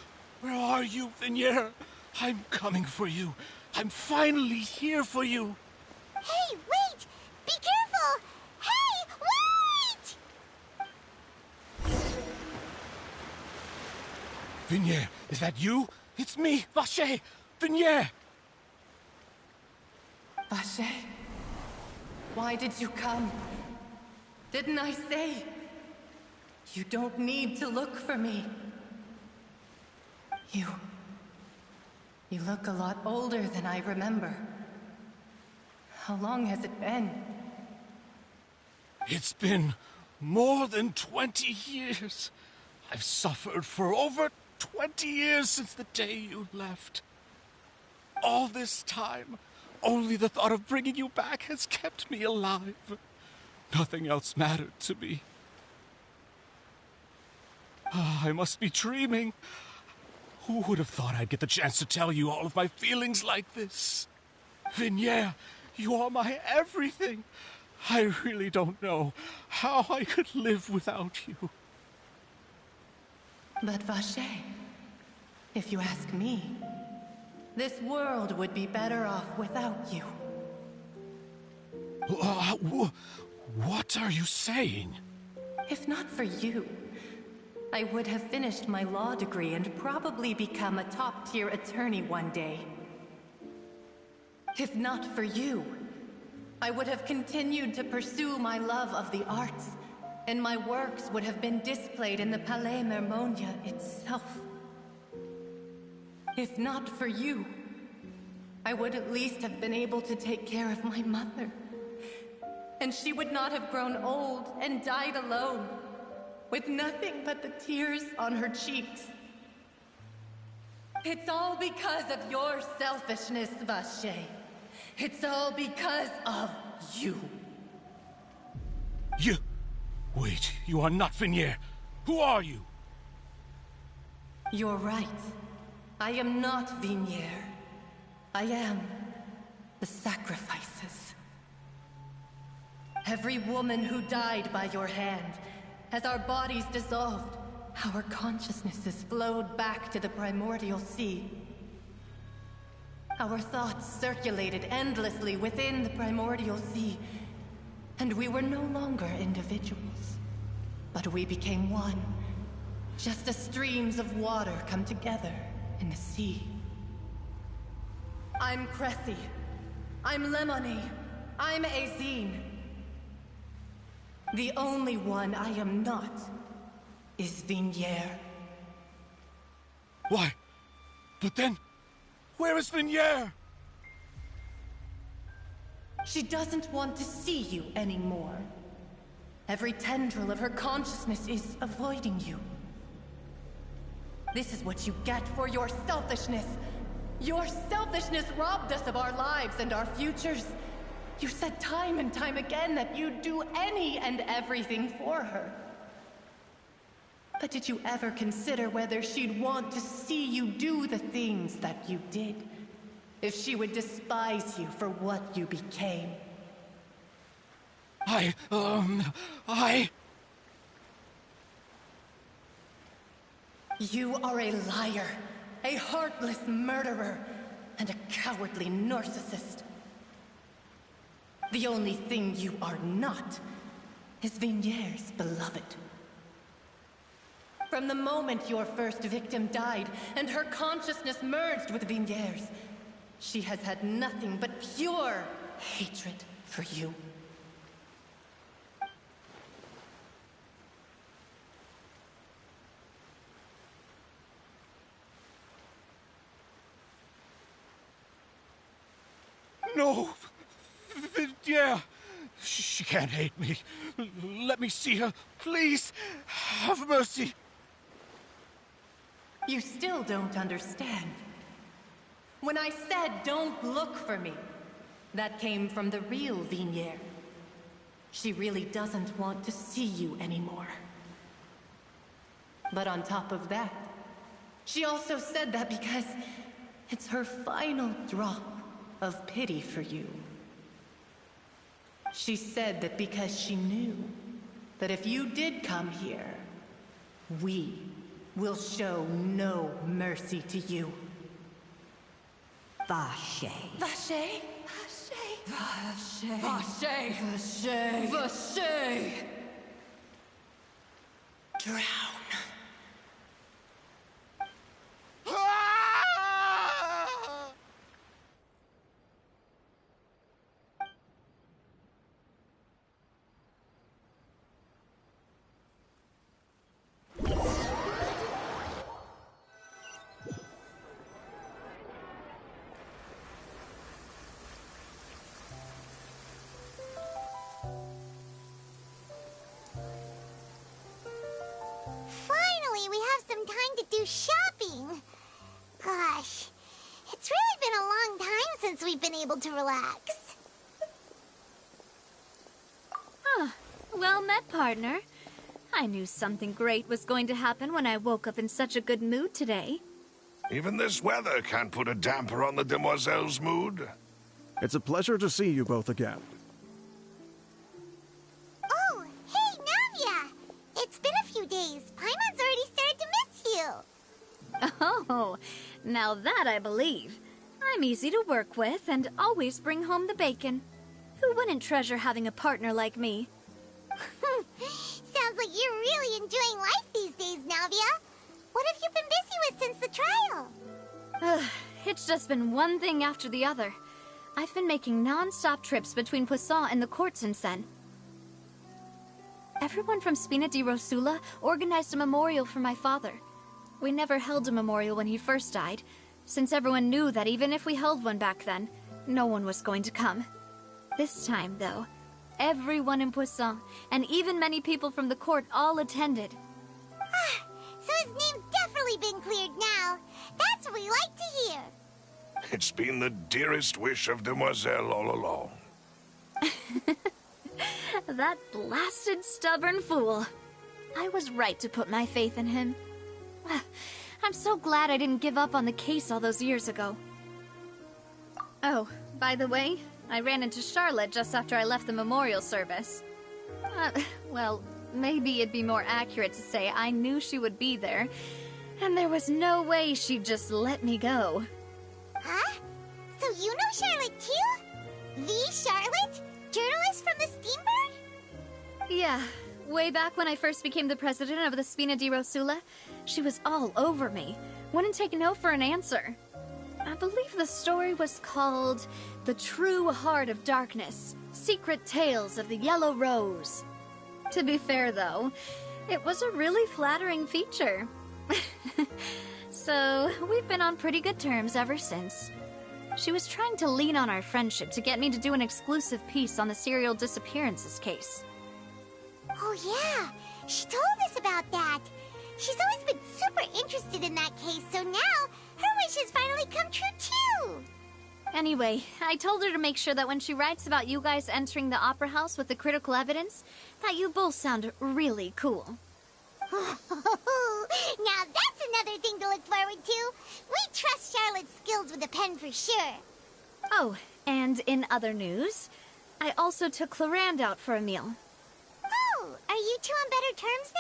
Where are you, Vinier? I'm coming for you. I'm finally here for you. Hey, wait! Be careful! Hey, wait! Vinier, is that you? It's me, Vache! Vinier! Vache, why did you come? Didn't I say? You don't need to look for me. You look a lot older than I remember. How long has it been? It's been more than 20 years. I've suffered for over 20 years since the day you left. All this time, only the thought of bringing you back has kept me alive. Nothing else mattered to me. I must be dreaming. Who would have thought I'd get the chance to tell you all of my feelings like this? Vinier, you are my everything. I really don't know how I could live without you. But Vache, if you ask me, this world would be better off without you. What are you saying? If not for you, I would have finished my law degree and probably become a top-tier attorney one day. If not for you, I would have continued to pursue my love of the arts, and my works would have been displayed in the Palais Mermonia itself. If not for you, I would at least have been able to take care of my mother. And she would not have grown old and died alone, with nothing but the tears on her cheeks. It's all because of your selfishness, Vache. It's all because of you. You... Wait, you are not Vinier. Who are you? You're right. I am not Vignier. I am the sacrifices. Every woman who died by your hand, as our bodies dissolved, our consciousnesses flowed back to the primordial sea. Our thoughts circulated endlessly within the primordial sea, and we were no longer individuals, but we became one, just as streams of water come together in the sea. I'm Cressy. I'm Lemony. I'm Azine. The only one I am not is Vignier. Why? But then, where is Vignier? She doesn't want to see you anymore. Every tendril of her consciousness is avoiding you. This is what you get for your selfishness. Your selfishness robbed us of our lives and our futures. You said time and time again that you'd do any and everything for her. But did you ever consider whether she'd want to see you do the things that you did? If she would despise you for what you became? You are a liar, a heartless murderer, and a cowardly narcissist. The only thing you are not is Vignier's beloved. From the moment your first victim died and her consciousness merged with Vignier's, she has had nothing but pure hatred for you. No! Yeah, she can't hate me. Let me see her, please. Have mercy. You still don't understand. When I said don't look for me, that came from the real Vignier. She really doesn't want to see you anymore. But on top of that, she also said that because it's her final drop of pity for you. She said that because she knew that if you did come here, we will show no mercy to you. Vache. Vache? Vache. Vache. Vache. Vache. Drown. Finally, we have some time to do shopping. Gosh, it's really been a long time since we've been able to relax. Well met, partner. I knew something great was going to happen when I woke up in such a good mood today. Even this weather can't put a damper on the demoiselle's mood. It's a pleasure to see you both again. Oh, hey, Navia! It's been a few days. Paimon's already started to miss you. Oh, now that I believe. I'm easy to work with and always bring home the bacon. Who wouldn't treasure having a partner like me? Sounds like you're really enjoying life these days, Navia. What have you been busy with since the trial? It's just been one thing after the other. I've been making non-stop trips between Poisson and the courts in Sen. Everyone from Spina di Rosula organized a memorial for my father. We never held a memorial when he first died, since everyone knew that even if we held one back then, no one was going to come. This time, though, everyone in Poisson, and even many people from the court, all attended. So his name's definitely been cleared now. That's what we like to hear. It's been the dearest wish of Demoiselle all along. That blasted stubborn fool. I was right to put my faith in him. I'm so glad I didn't give up on the case all those years ago. Oh, by the way, I ran into Charlotte just after I left the memorial service. Well, maybe it'd be more accurate to say I knew she would be there, and there was no way she'd just let me go. Huh? So you know Charlotte too? The Charlotte? Journalist from the Steambird? Yeah, way back when I first became the president of the Spina di Rosula, she was all over me. Wouldn't take no for an answer. I believe the story was called The True Heart of Darkness, Secret Tales of the Yellow Rose. To be fair, though, it was a really flattering feature. So, we've been on pretty good terms ever since. She was trying to lean on our friendship to get me to do an exclusive piece on the serial disappearances case. Oh yeah, she told us about that. She's always been super interested in that case, so now her wish has finally come true too. Anyway, I told her to make sure that when she writes about you guys entering the opera house with the critical evidence, that you both sound really cool. Now that's another thing to look forward to. We trust Charlotte's skills with a pen for sure. Oh, and in other news, I also took Clorand out for a meal. Oh, are you two on better terms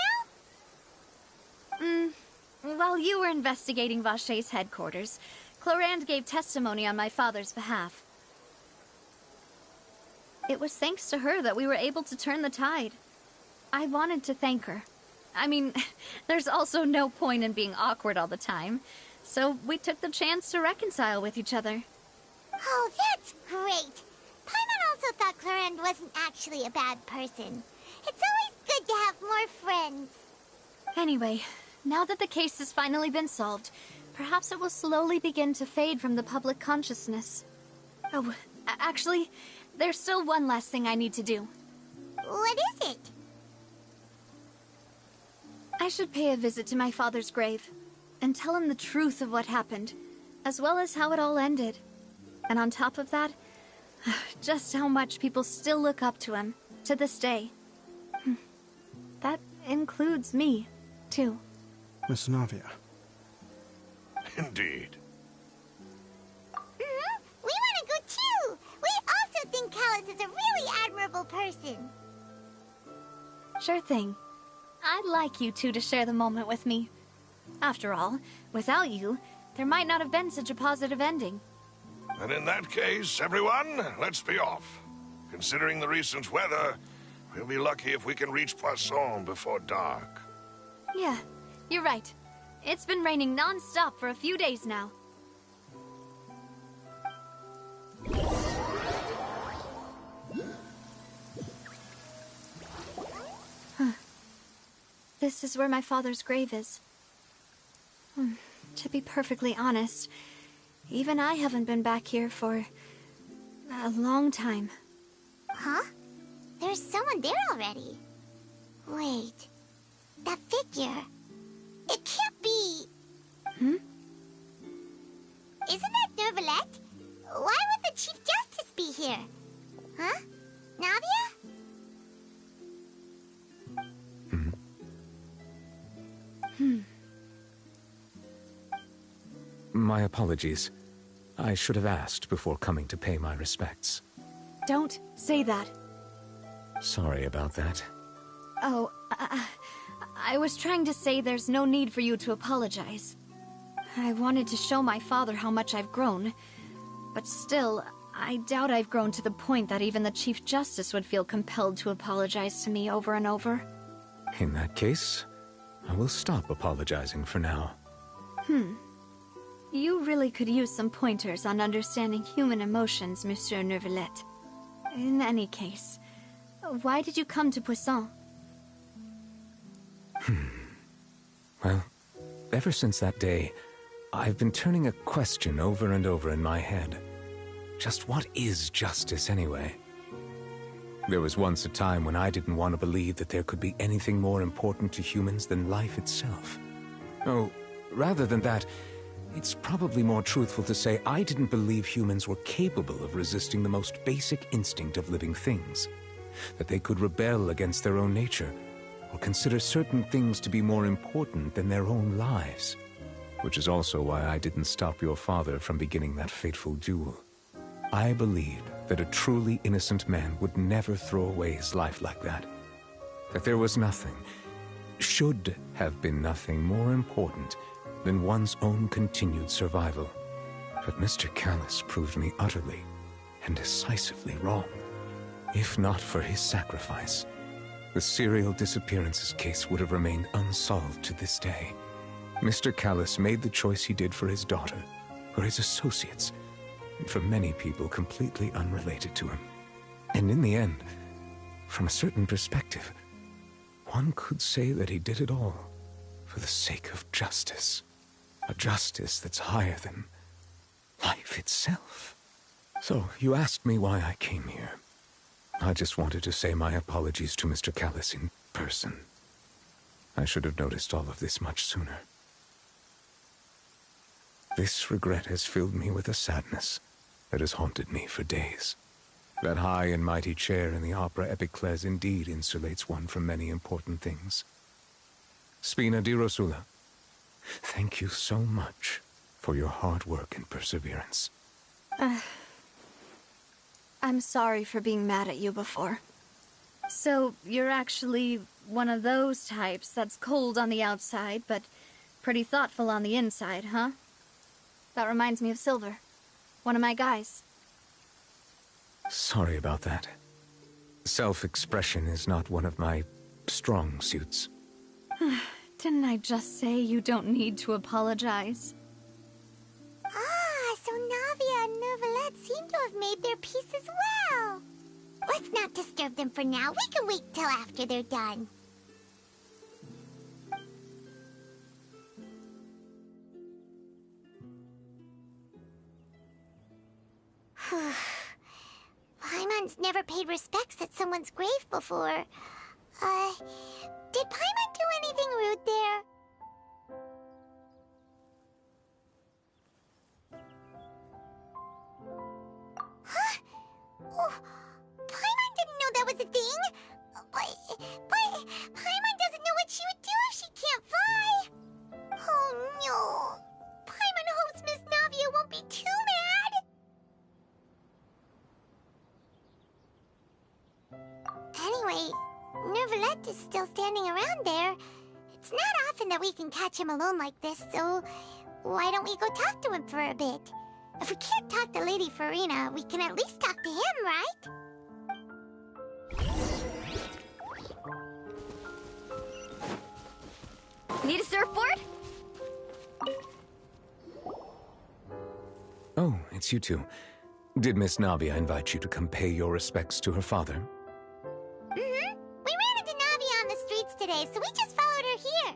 now? While you were investigating Vaché's headquarters, Clorand gave testimony on my father's behalf. It was thanks to her that we were able to turn the tide. I wanted to thank her. I mean, there's also no point in being awkward all the time, so we took the chance to reconcile with each other. Oh, that's great! Paimon also thought Clorand wasn't actually a bad person. It's always good to have more friends. Anyway, now that the case has finally been solved, perhaps it will slowly begin to fade from the public consciousness. Oh, actually, there's still one last thing I need to do. What is it? I should pay a visit to my father's grave, and tell him the truth of what happened, as well as how it all ended. And on top of that, just how much people still look up to him, to this day. That includes me, too. Miss Navia. Indeed. We want to go too! We also think Callus is a really admirable person. Sure thing. I'd like you two to share the moment with me. After all, without you, there might not have been such a positive ending. And in that case, everyone, let's be off. Considering the recent weather, we'll be lucky if we can reach Poisson before dark. Yeah, you're right. It's been raining non-stop for a few days now. This is where my father's grave is. To be perfectly honest, even I haven't been back here for a long time. Huh? There's someone there already. Wait, that figure. It can't be. Hmm? Isn't that Neuvillette? Why would the Chief Justice be here? Huh? Navia? My apologies. I should have asked before coming to pay my respects. Don't say that. Sorry about that. Oh, I was trying to say there's no need for you to apologize. I wanted to show my father how much I've grown, but still, I doubt I've grown to the point that even the Chief Justice would feel compelled to apologize to me over and over. In that case, I will stop apologizing for now. You really could use some pointers on understanding human emotions, Monsieur Neuvillette. In any case, why did you come to Poisson? Well, ever since that day, I've been turning a question over and over in my head. Just what is justice, anyway? There was once a time when I didn't want to believe that there could be anything more important to humans than life itself. Oh, rather than that, it's probably more truthful to say I didn't believe humans were capable of resisting the most basic instinct of living things. That they could rebel against their own nature, or consider certain things to be more important than their own lives. which is also why I didn't stop your father from beginning that fateful duel. I believed that a truly innocent man would never throw away his life like that. That there was nothing, should have been nothing more important than one's own continued survival. But Mr. Callus proved me utterly and decisively wrong. If not for his sacrifice, the serial disappearances case would have remained unsolved to this day. Mr. Callus made the choice he did for his daughter, for his associates, and for many people completely unrelated to him. And in the end, from a certain perspective, one could say that he did it all for the sake of justice. A justice that's higher than life itself. So, you asked me why I came here. I just wanted to say my apologies to Mr. Callus in person. I should have noticed all of this much sooner. This regret has filled me with a sadness that has haunted me for days. That high and mighty chair in the Opera Epiclese indeed insulates one from many important things. Spina di Rosula, thank you so much for your hard work and perseverance. I'm sorry for being mad at you before. So, you're actually one of those types that's cold on the outside, but pretty thoughtful on the inside, huh? That reminds me of Silver, one of my guys. Sorry about that. Self-expression is not one of my strong suits. Didn't I just say you don't need to apologize? Ah, so Navia and Neuvillette seem to have made their peace as well. Let's not disturb them for now. We can wait till after they're done. Paimon's never paid respects at someone's grave before. Did Paimon do anything rude there? Huh? Oh, Paimon didn't know that was a thing. But Paimon doesn't know what she would do if she can't fly. Oh no. Paimon hopes Miss Navia won't be too mad. Anyway, Neuvillette is still standing around there. It's not often that we can catch him alone like this, so why don't we go talk to him for a bit? If we can't talk to Lady Farina, we can at least talk to him, right? Need a surfboard? Oh, it's you two. Did Miss Navia invite you to come pay your respects to her father? Mm-hmm. We ran into Navia on the streets today, so we just followed her here.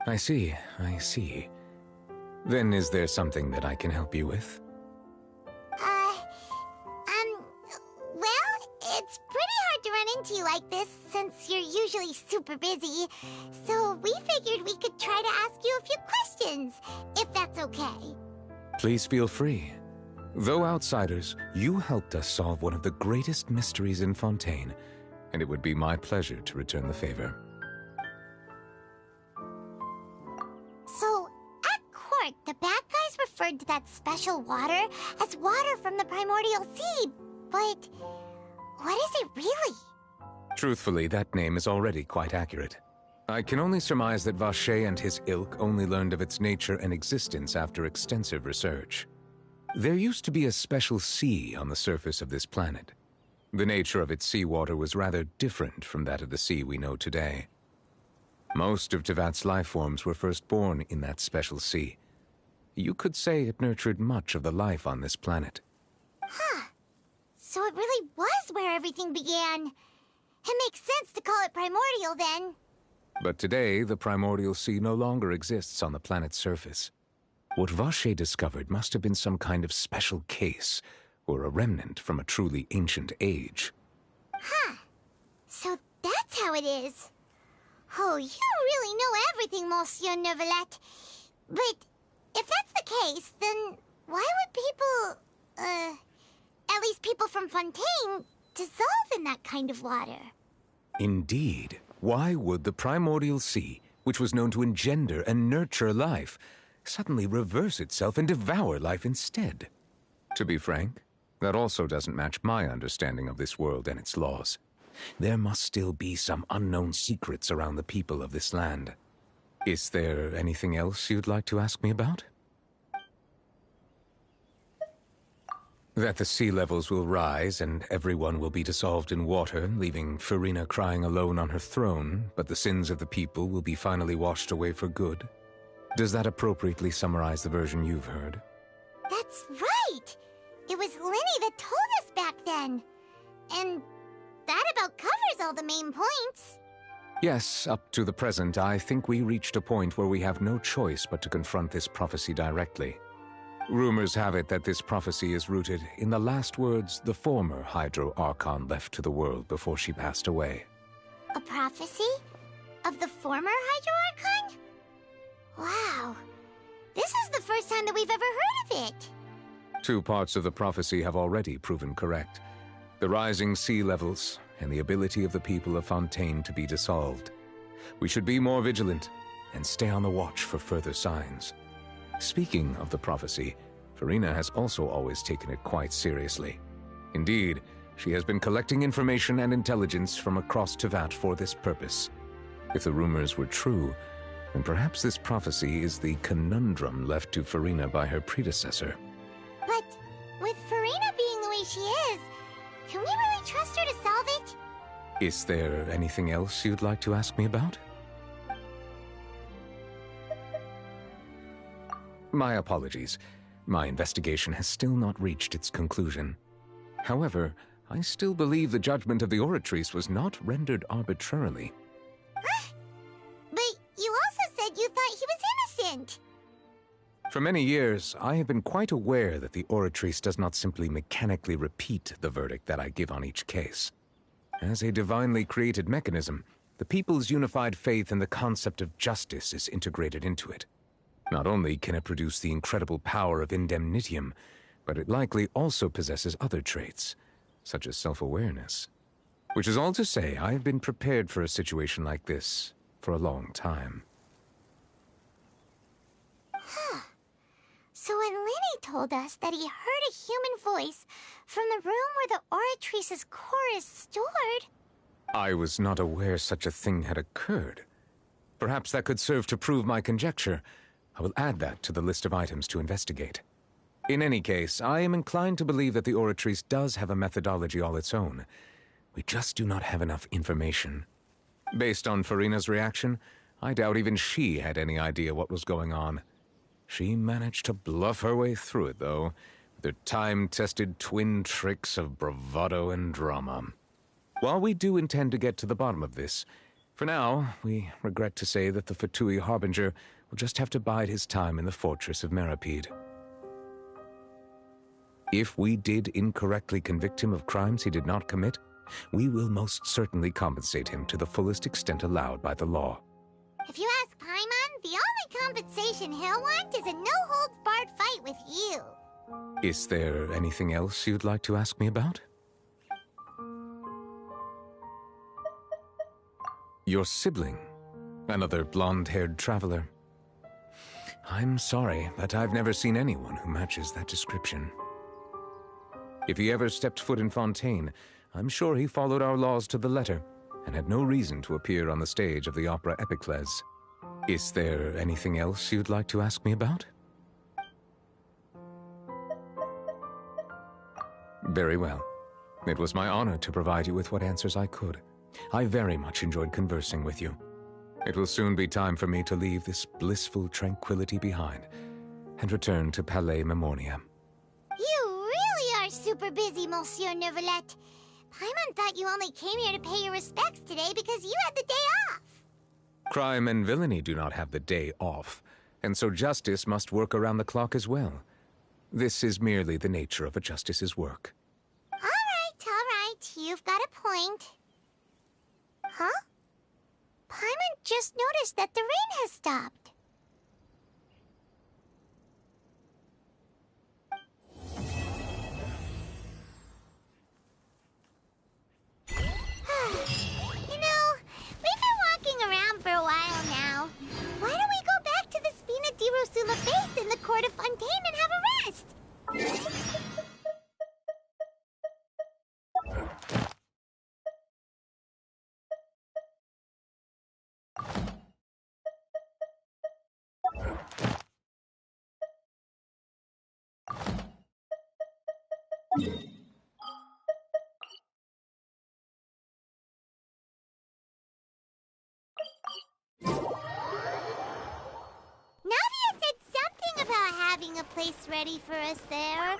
I see. Then is there something that I can help you with? Well, it's pretty hard to run into you like this, since you're usually super busy. So we figured we could try to ask you a few questions, if that's okay. Please feel free. Though outsiders, you helped us solve one of the greatest mysteries in Fontaine, and it would be my pleasure to return the favor. So, at court, the bad guys referred to that special water as water from the primordial sea, but what is it really? Truthfully, that name is already quite accurate. I can only surmise that Vacher and his ilk only learned of its nature and existence after extensive research. There used to be a special sea on the surface of this planet. The nature of its seawater was rather different from that of the sea we know today. Most of Tevat's life forms were first born in that special sea. You could say it nurtured much of the life on this planet. Huh. So it really was where everything began. It makes sense to call it primordial then. But today, the primordial sea no longer exists on the planet's surface. What Vacher discovered must have been some kind of special case, or a remnant from a truly ancient age. Huh. So that's how it is. Oh, you really know everything, Monsieur Neuvillette. But if that's the case, then why would people, at least people from Fontaine, dissolve in that kind of water? Indeed. Why would the primordial sea, which was known to engender and nurture life, suddenly reverse itself and devour life instead. To be frank, that also doesn't match my understanding of this world and its laws. There must still be some unknown secrets around the people of this land. Is there anything else you'd like to ask me about? That the sea levels will rise and everyone will be dissolved in water, leaving Farina crying alone on her throne, but the sins of the people will be finally washed away for good. Does that appropriately summarize the version you've heard? That's right! It was Lenny that told us back then. And that about covers all the main points. Yes, up to the present, I think we reached a point where we have no choice but to confront this prophecy directly. Rumors have it that this prophecy is rooted in the last words the former Hydro Archon left to the world before she passed away. A prophecy? Of the former Hydro Archon? Wow. This is the first time that we've ever heard of it. 2 parts of the prophecy have already proven correct. The rising sea levels and the ability of the people of Fontaine to be dissolved. We should be more vigilant and stay on the watch for further signs. Speaking of the prophecy, Farina has also always taken it quite seriously. Indeed, she has been collecting information and intelligence from across Tevat for this purpose. If the rumors were true, then perhaps this prophecy is the conundrum left to Farina by her predecessor. But with Farina being the way she is, can we really trust her to solve it? Is there anything else you'd like to ask me about? My apologies. My investigation has still not reached its conclusion. However, I still believe the judgment of the Oratrice was not rendered arbitrarily. But you also said you thought he was innocent. For many years, I have been quite aware that the Oratrice does not simply mechanically repeat the verdict that I give on each case. As a divinely created mechanism, the people's unified faith in the concept of justice is integrated into it. Not only can it produce the incredible power of indemnitium, but it likely also possesses other traits, such as self-awareness. Which is all to say, I have been prepared for a situation like this for a long time. So when Lenny told us that he heard a human voice from the room where the Oratrice's core is stored... I was not aware such a thing had occurred. Perhaps that could serve to prove my conjecture. I will add that to the list of items to investigate. In any case, I am inclined to believe that the Oratrice does have a methodology all its own. We just do not have enough information. Based on Farina's reaction, I doubt even she had any idea what was going on. She managed to bluff her way through it, though, with her time-tested twin tricks of bravado and drama. While we do intend to get to the bottom of this, for now, we regret to say that the Fatui Harbinger will just have to bide his time in the fortress of Meripede. If we did incorrectly convict him of crimes he did not commit, we will most certainly compensate him to the fullest extent allowed by the law. If you ask Paimon, the only compensation he'll want is a no-holds-barred fight with you. Is there anything else you'd like to ask me about? Your sibling, another blonde-haired traveler. I'm sorry, but I've never seen anyone who matches that description. If he ever stepped foot in Fontaine, I'm sure he followed our laws to the letter, and had no reason to appear on the stage of the opera Epicles. Is there anything else you'd like to ask me about? Very well. It was my honor to provide you with what answers I could. I very much enjoyed conversing with you. It will soon be time for me to leave this blissful tranquility behind and return to Palais Memornia. You really are super busy, Monsieur Neuvillette. Paimon thought you only came here to pay your respects today because you had the day off. Crime and villainy do not have the day off, and so justice must work around the clock as well. This is merely the nature of a justice's work. All right. You've got a point. Huh? Paimon just noticed that the rain has stopped. You know, we've been walking around for a while now. Why don't we go back to the Spina di Rosula base? Navia said something about having a place ready for us there.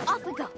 Off we go.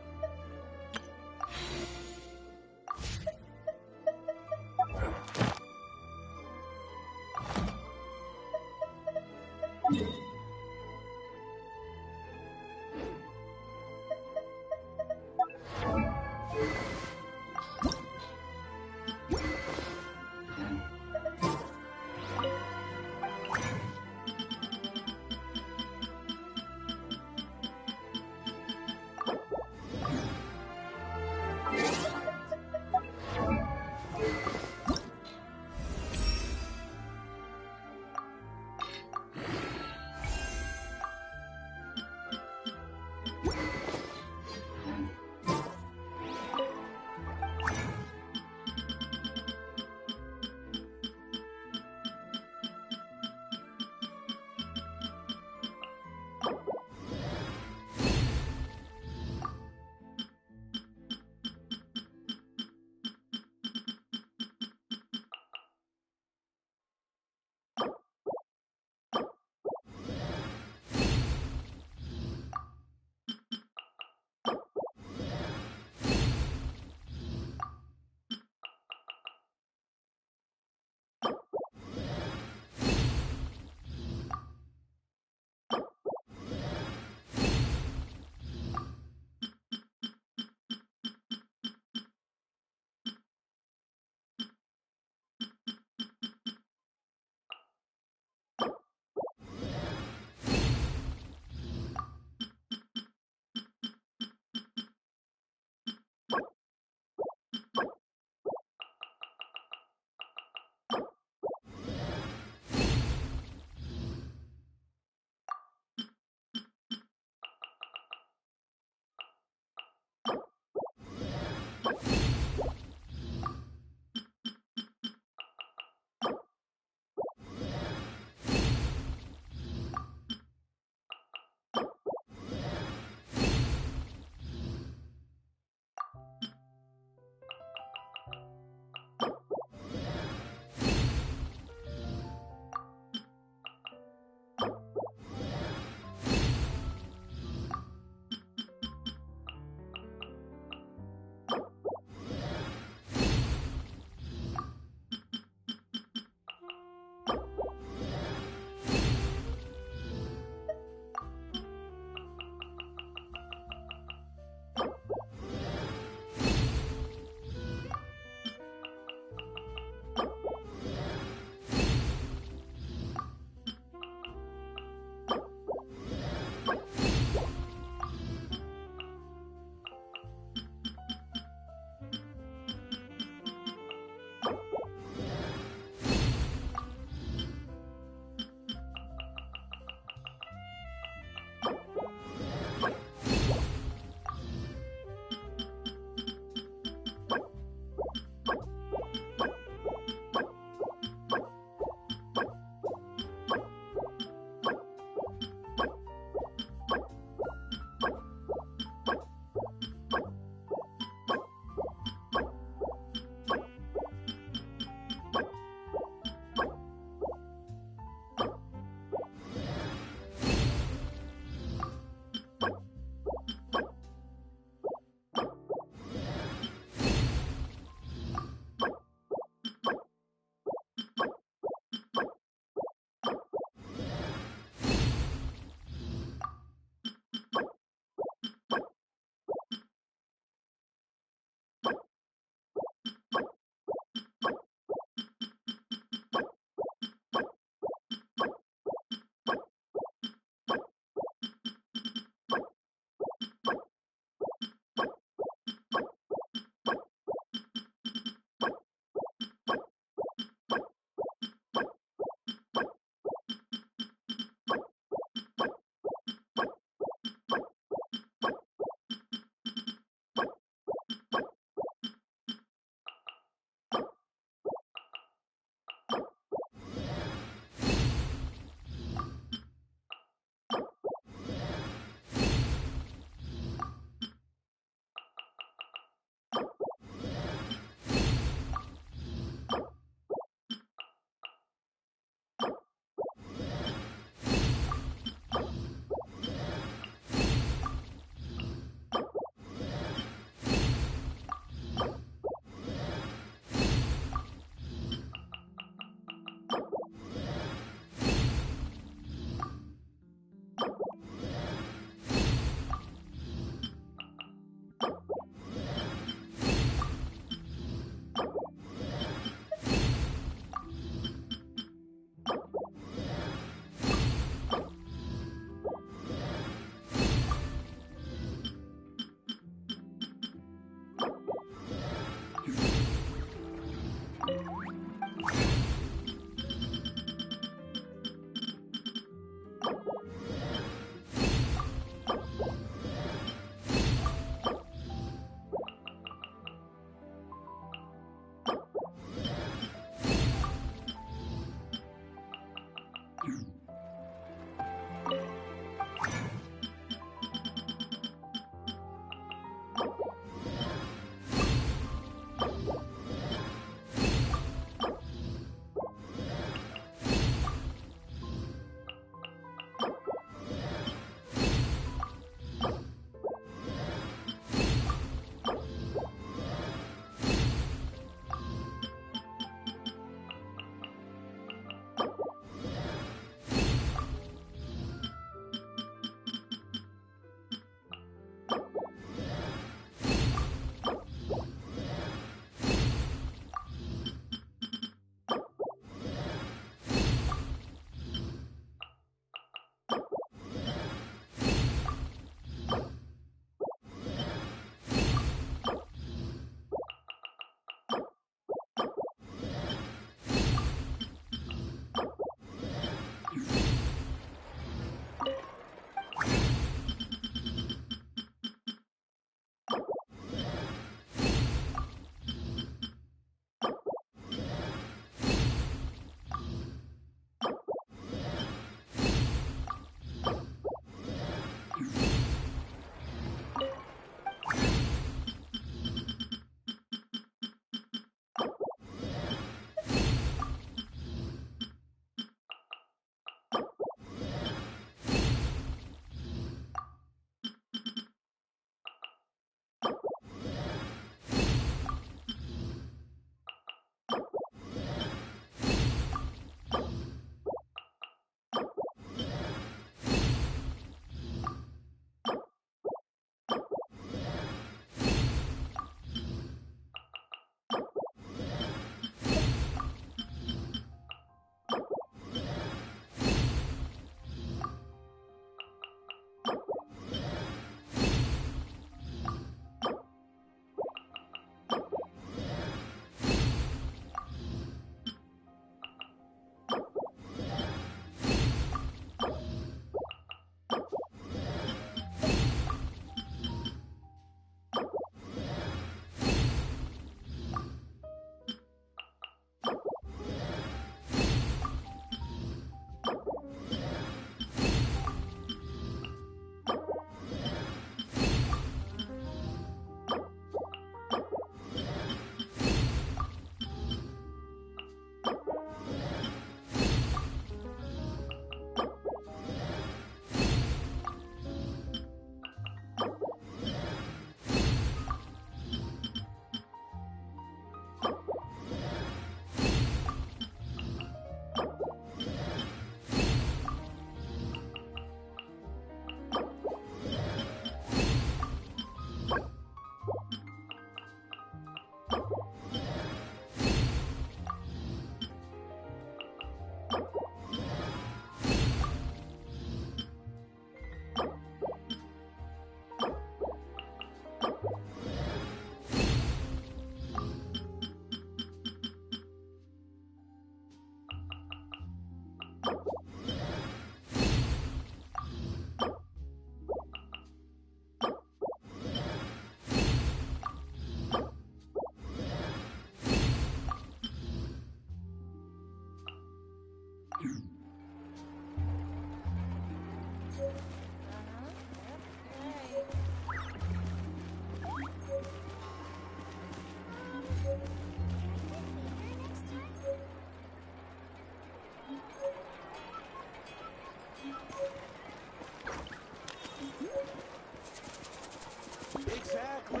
Exactly.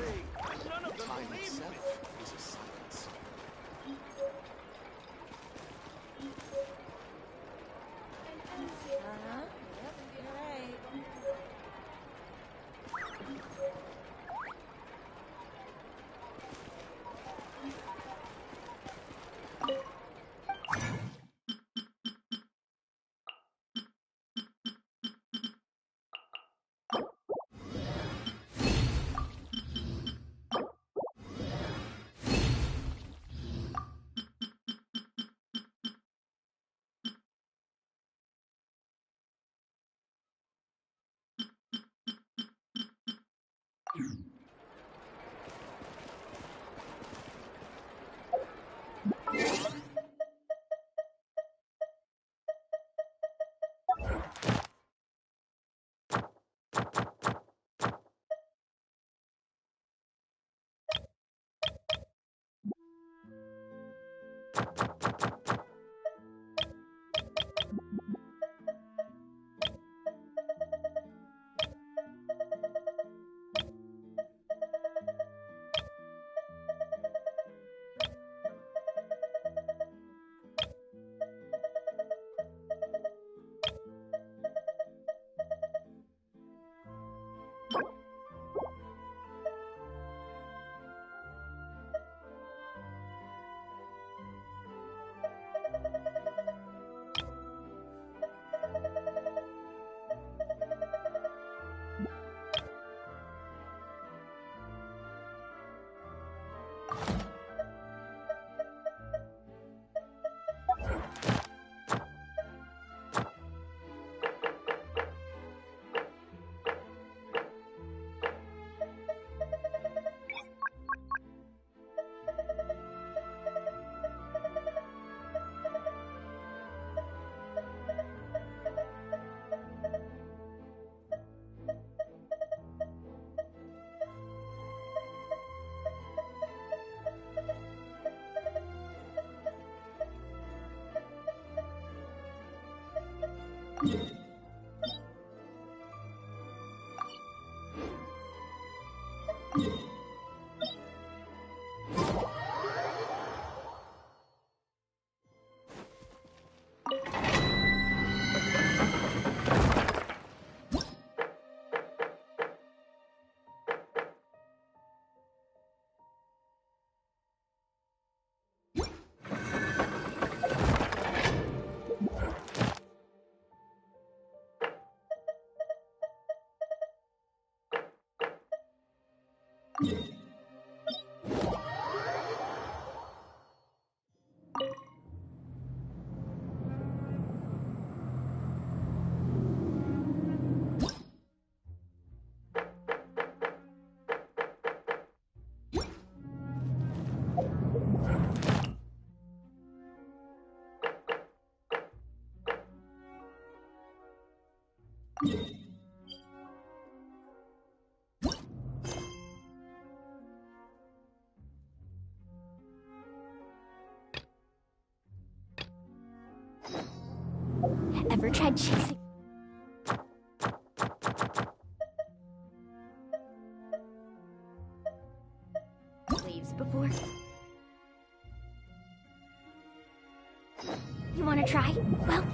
None of them believe me. Is a silence. Ever tried chasing waves before? You wanna try? Well,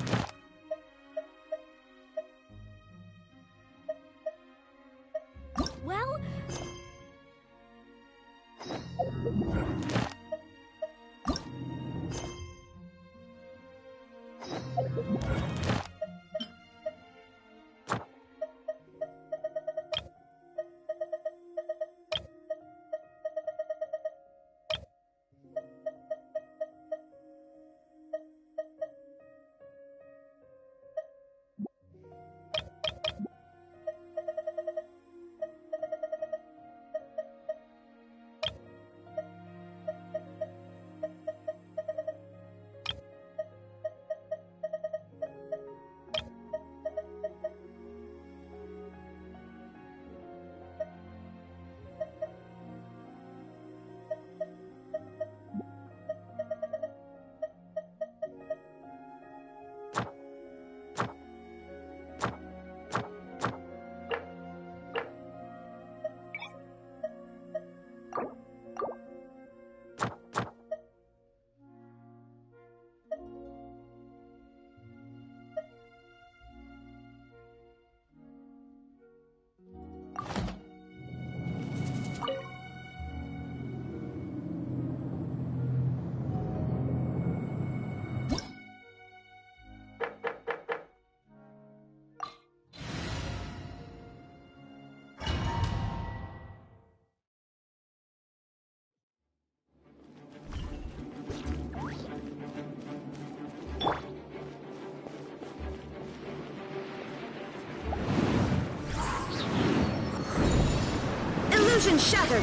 Illusion shattered!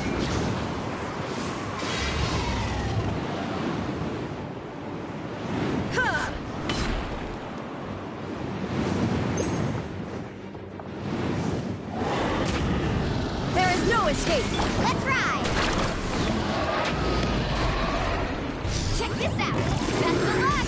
Ha! There is no escape! Let's ride! Check this out! Best of luck!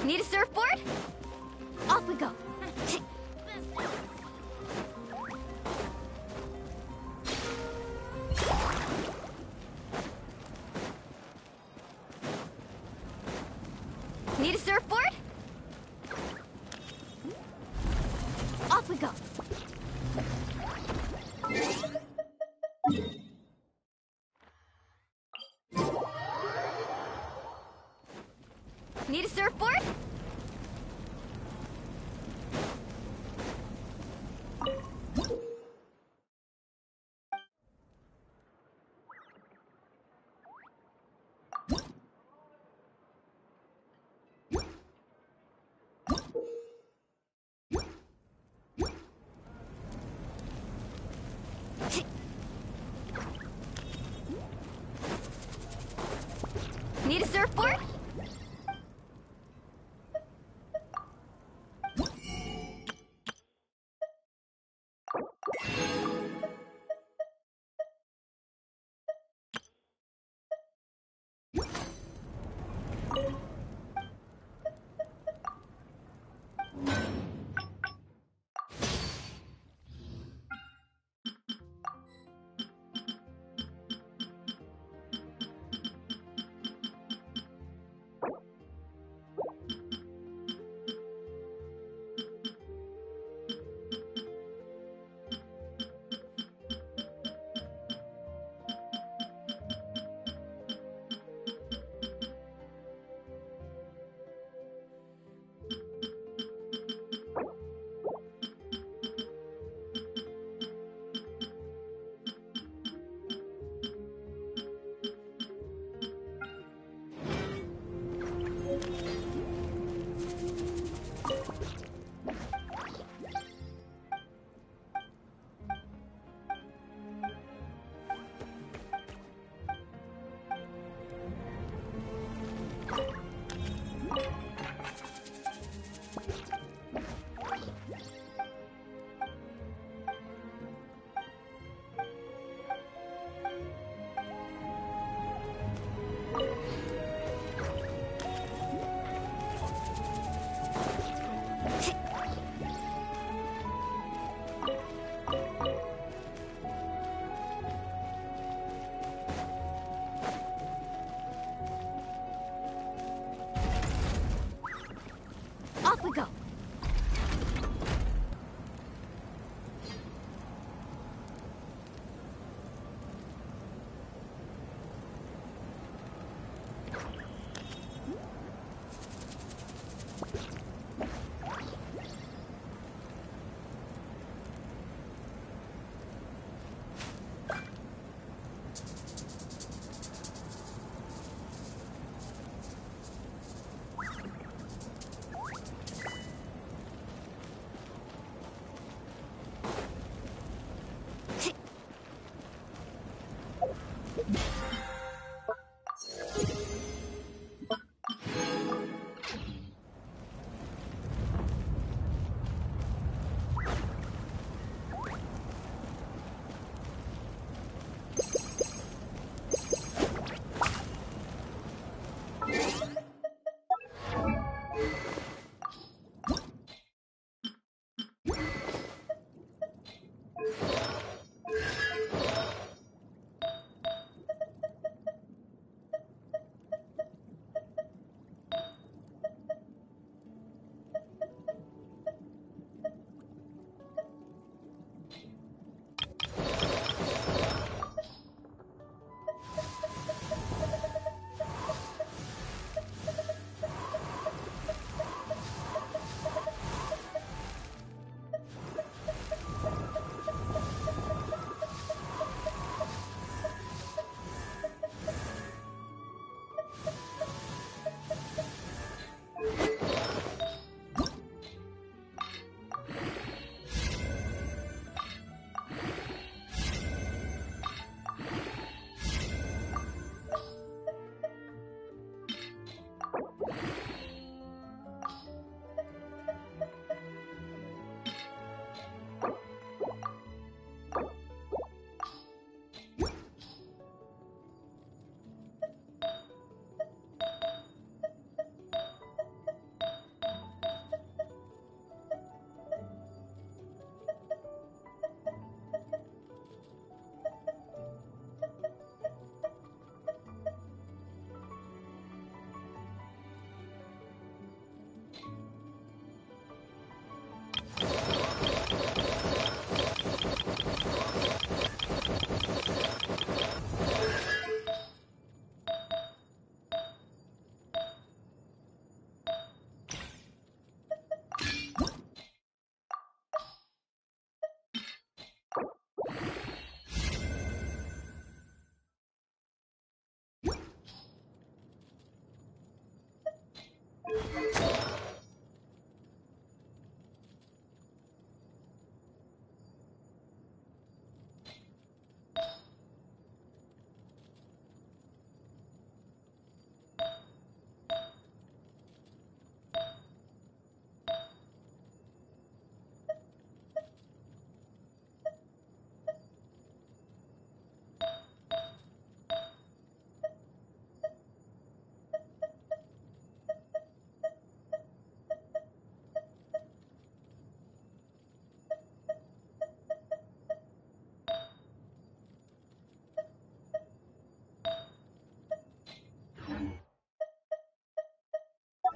Need a surfboard? Off we go. Need a surfboard? Off we go. Need a surfboard? Need a surfboard? Off we go.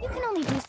You can only do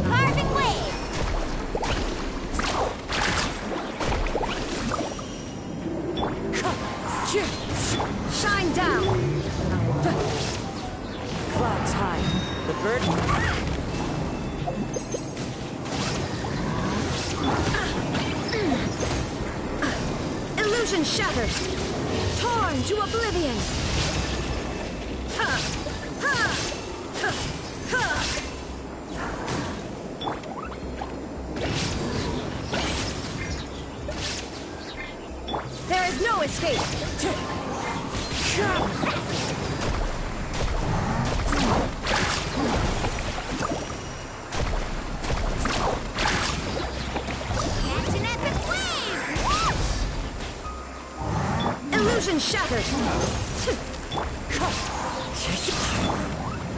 carving waves! Shine down! Clouds high. The bird... Illusion shattered! Torn to oblivion! There is no escape! Illusion shattered!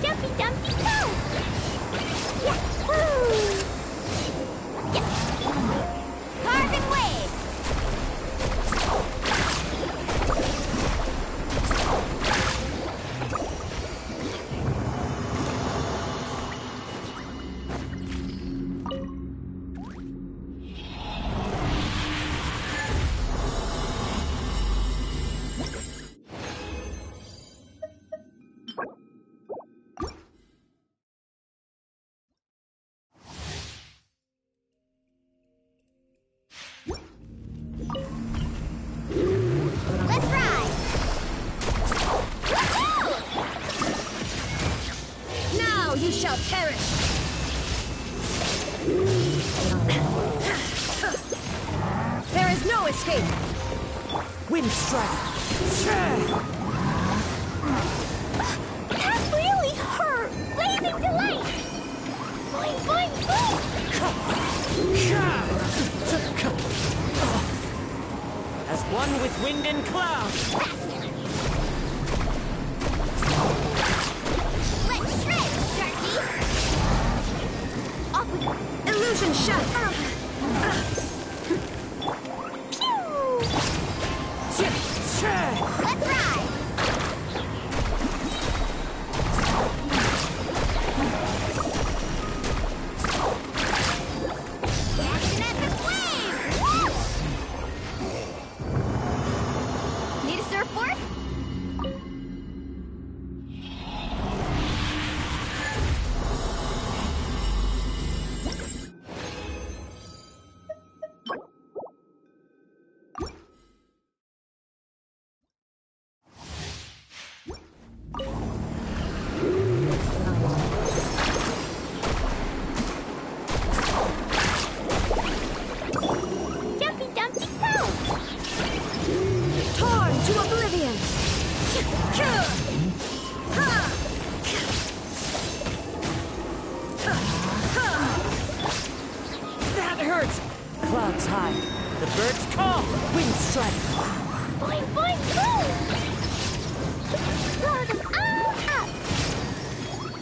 Jumpy Dumpty Go! Yahoo! Carving waves! Let's ride! Now you shall perish! There is no escape! Wind strike! That really hurt! Blazing delight! Boing, boing, boing! As one with wind and cloud! Let's shred, Sharky! Off with illusion shattered! Let's ride! Action at the flame! Need a surfboard? That hurts! Clouds high. The birds call. Wind strike. Boing, boing, boom! Blow them all up!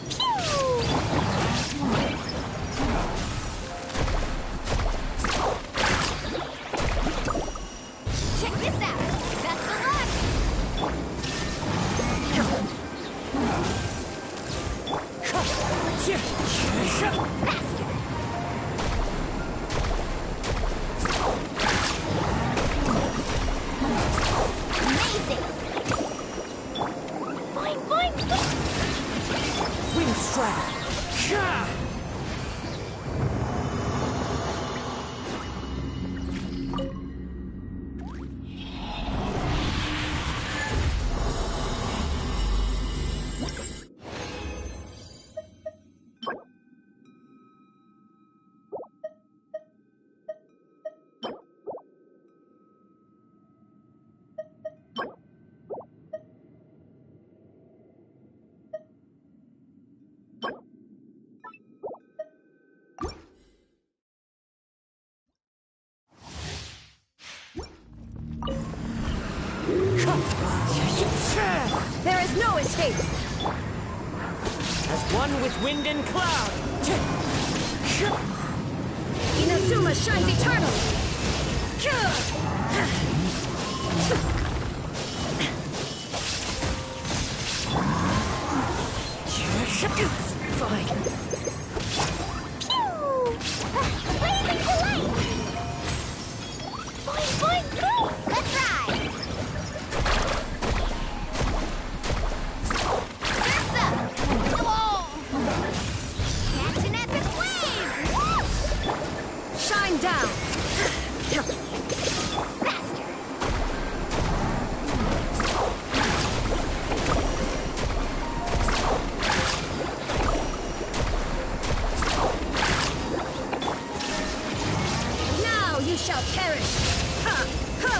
Pew! Check this out! Best of luck! Faster! Amazing! Boing, boing, boing! Wind strike. There is no escape! As one with wind and cloud! Inazuma shines eternal! Fine. Blazing to light! Boing, boing, boing! Let's ride! Surf's up! Whoa! Catch an epic wave! Shine down! Faster! Now you shall perish! Ha! Ha!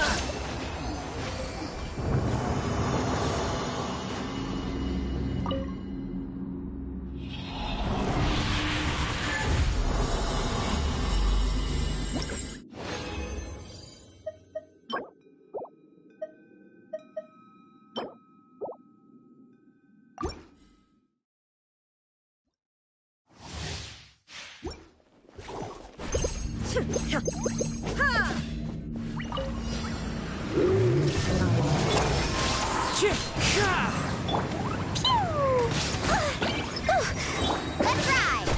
Let's ride!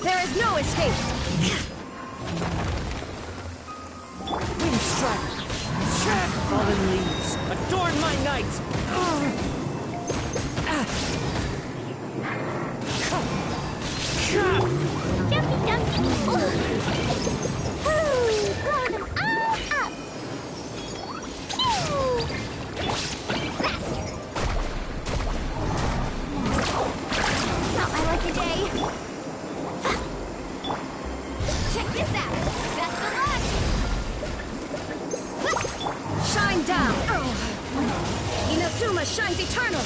There is no escape! Wind strike. Fallen leaves. Adorn my night! Jumpy, jumpy! Blow them all up! Pew! Faster! Not my lucky day! Check this out! Best of luck! Shine down! Inazuma shines eternal!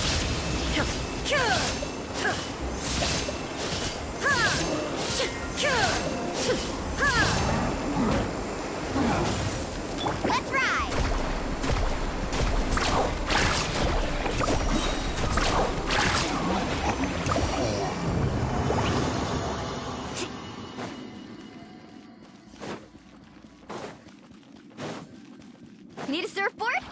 Let's ride! Need a surfboard?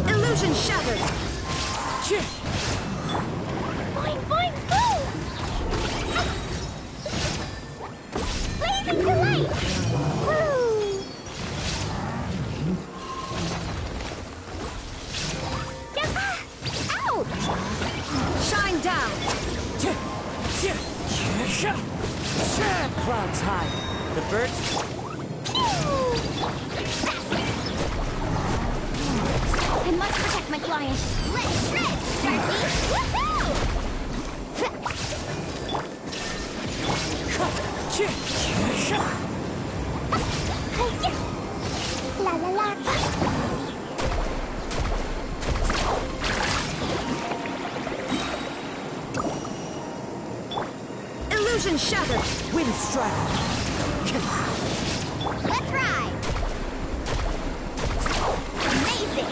Illusion shattered! Boing, boing, boom! Blazing delight! Woo! Ouch! Shine down! clouds high. The birds... I must protect my clients. Let's shred, Sharky! Woohoo! La la la. Illusion shattered! Wind strike! Let's ride! Amazing!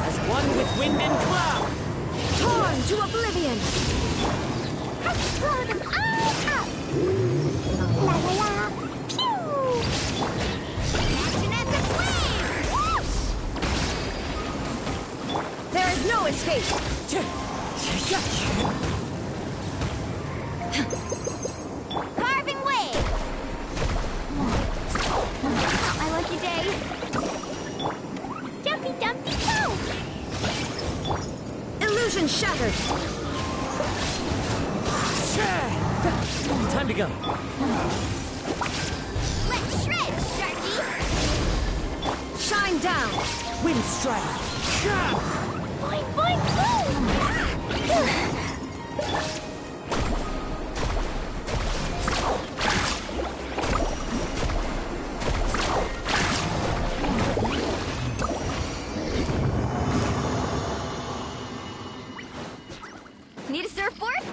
As one with wind and cloud! Torn to oblivion! Blow them all up! La la la! Pew! Action at the flame! Whoosh! There is no escape! Carving waves! Not my lucky day. Jumpy Dumpty Go! Illusion shattered! Time to go. Let's shred, Sharky! Shine down! Wind strike! Boing, boing, boom! Need a surfboard?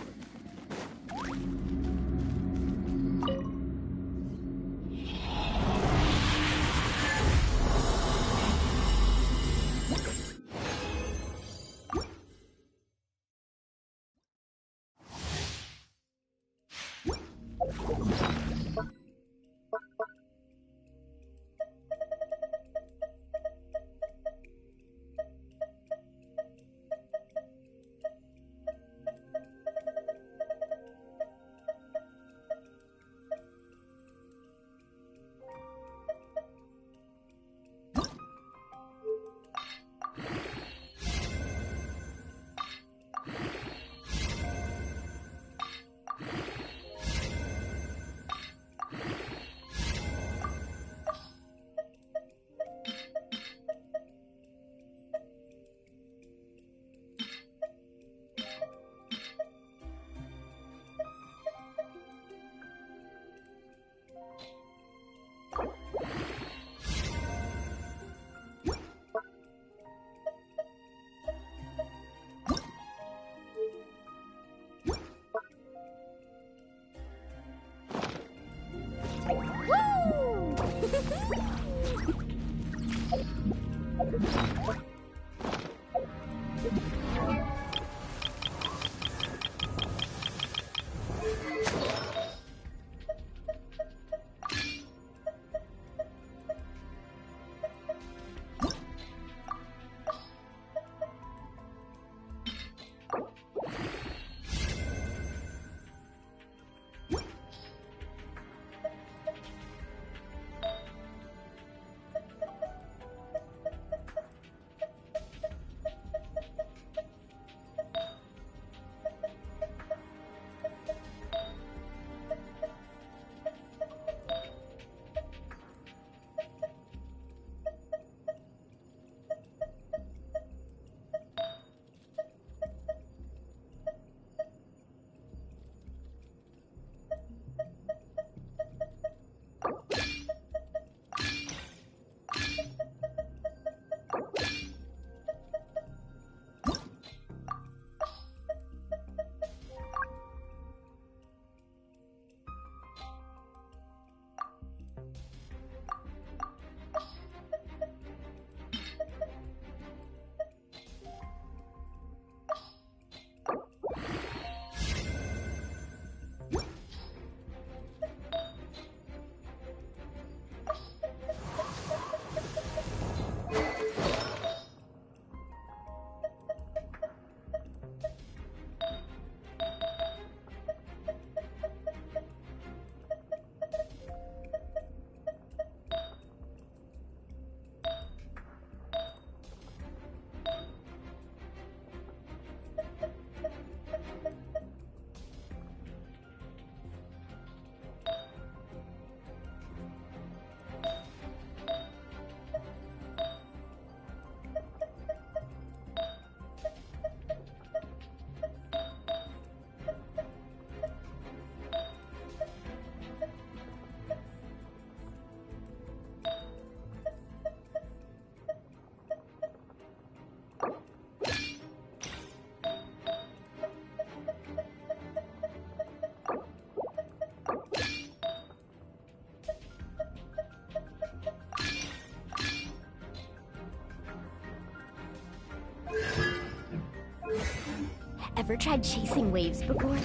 ever tried chasing waves before?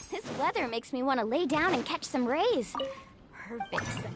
This weather makes me want to lay down and catch some rays. Perfect.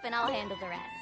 And I'll handle the rest.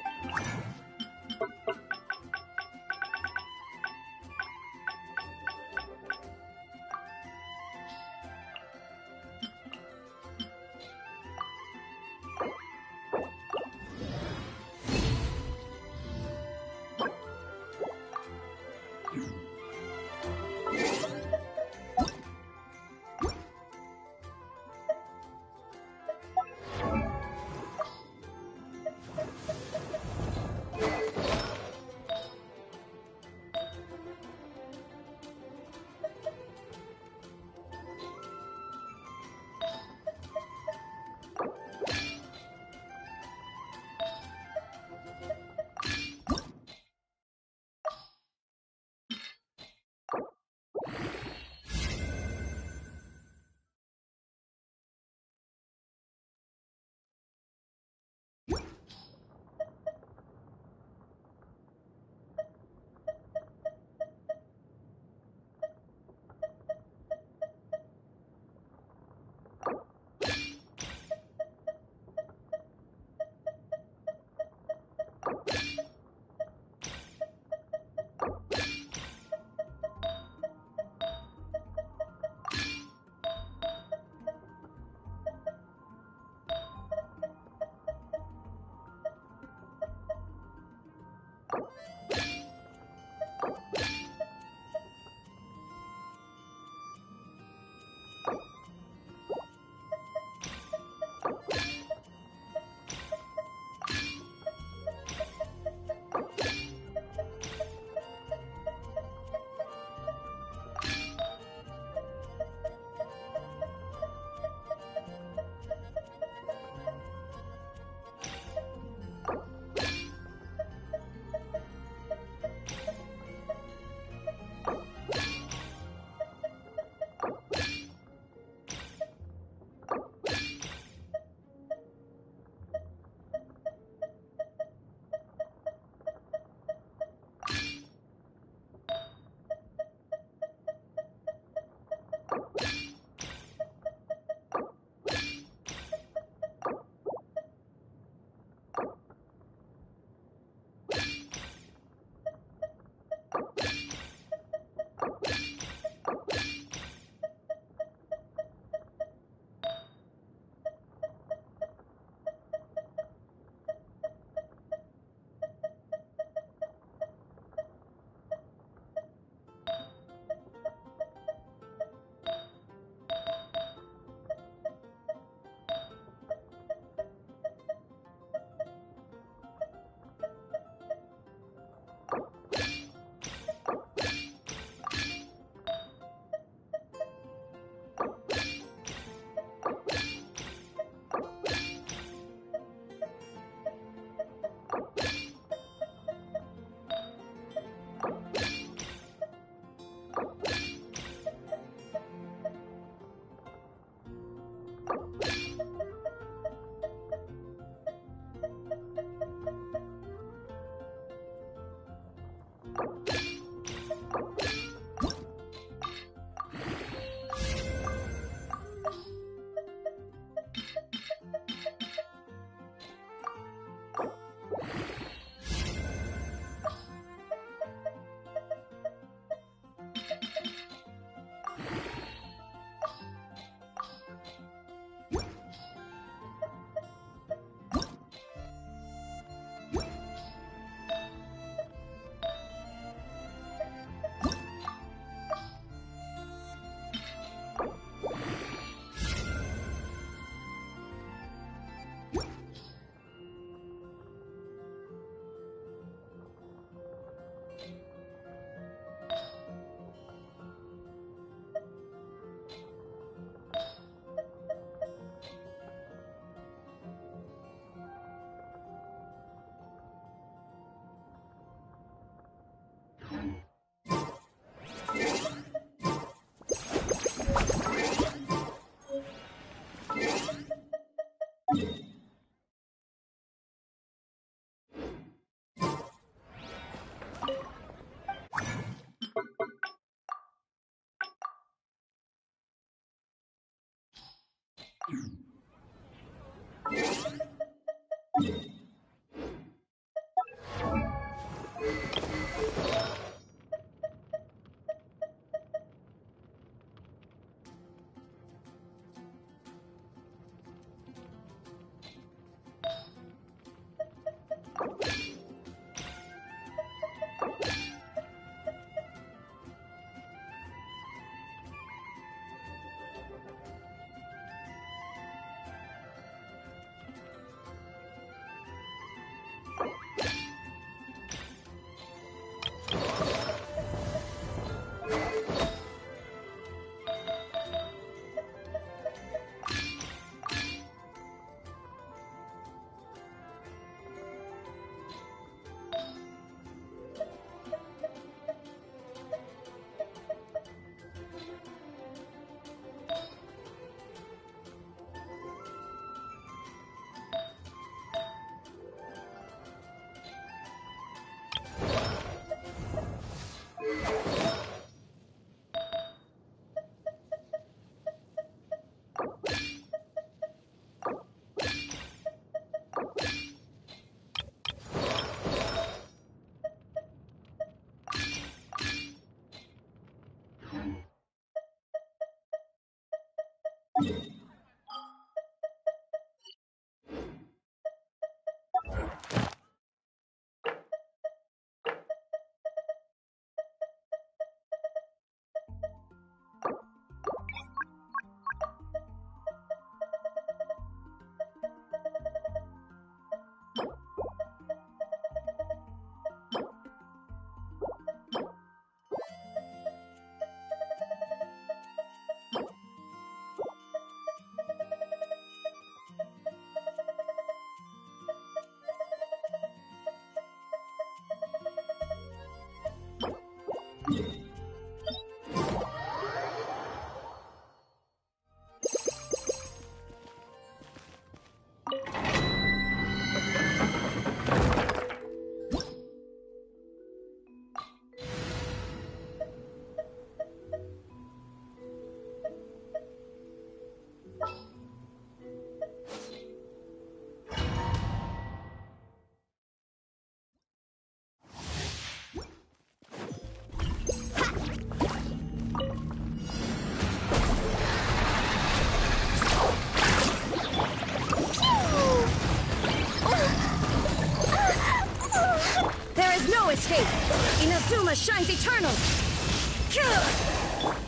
Inazuma shines eternal!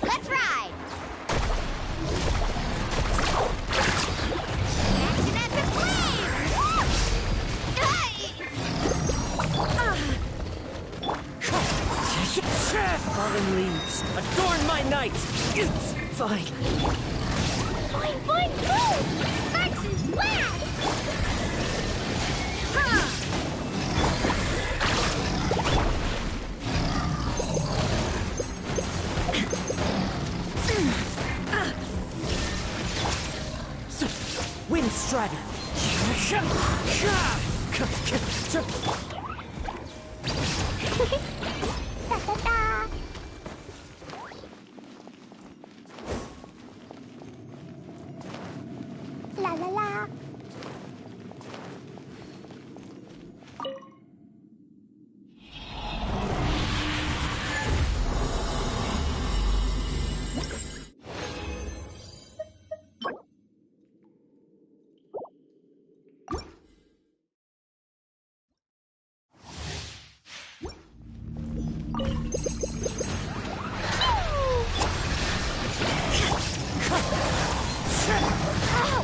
Let's ride! Action at the flame! Fallen leaves, adorn my night! It's fine. Boing, boing, boom! Sparks and blast! Wind Strider. La la la.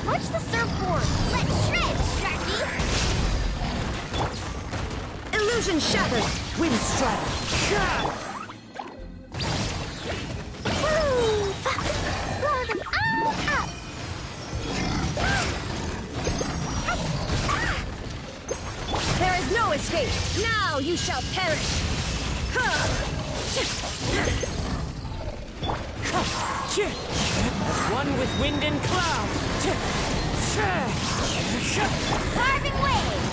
Watch the surfboard! Let's shred, Sharky! Illusion shattered! Wind Strider. Woo! Blow them all up! There is no escape! Now you shall perish! As one with wind and cloud. Carving waves!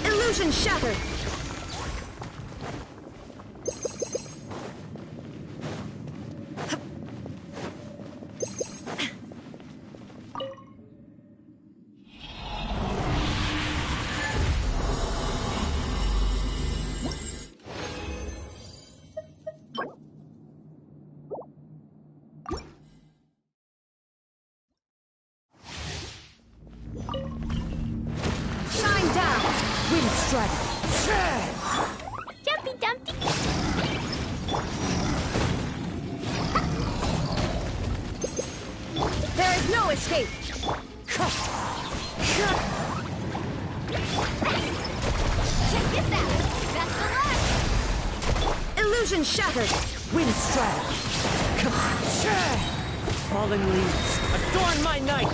Illusion shattered! Shine down! Wind Strider! Jumpy Dumpty! There is no escape! Check this out! Best of luck! Illusion shattered! Wind Strider. Fallen leaves, adorn my night.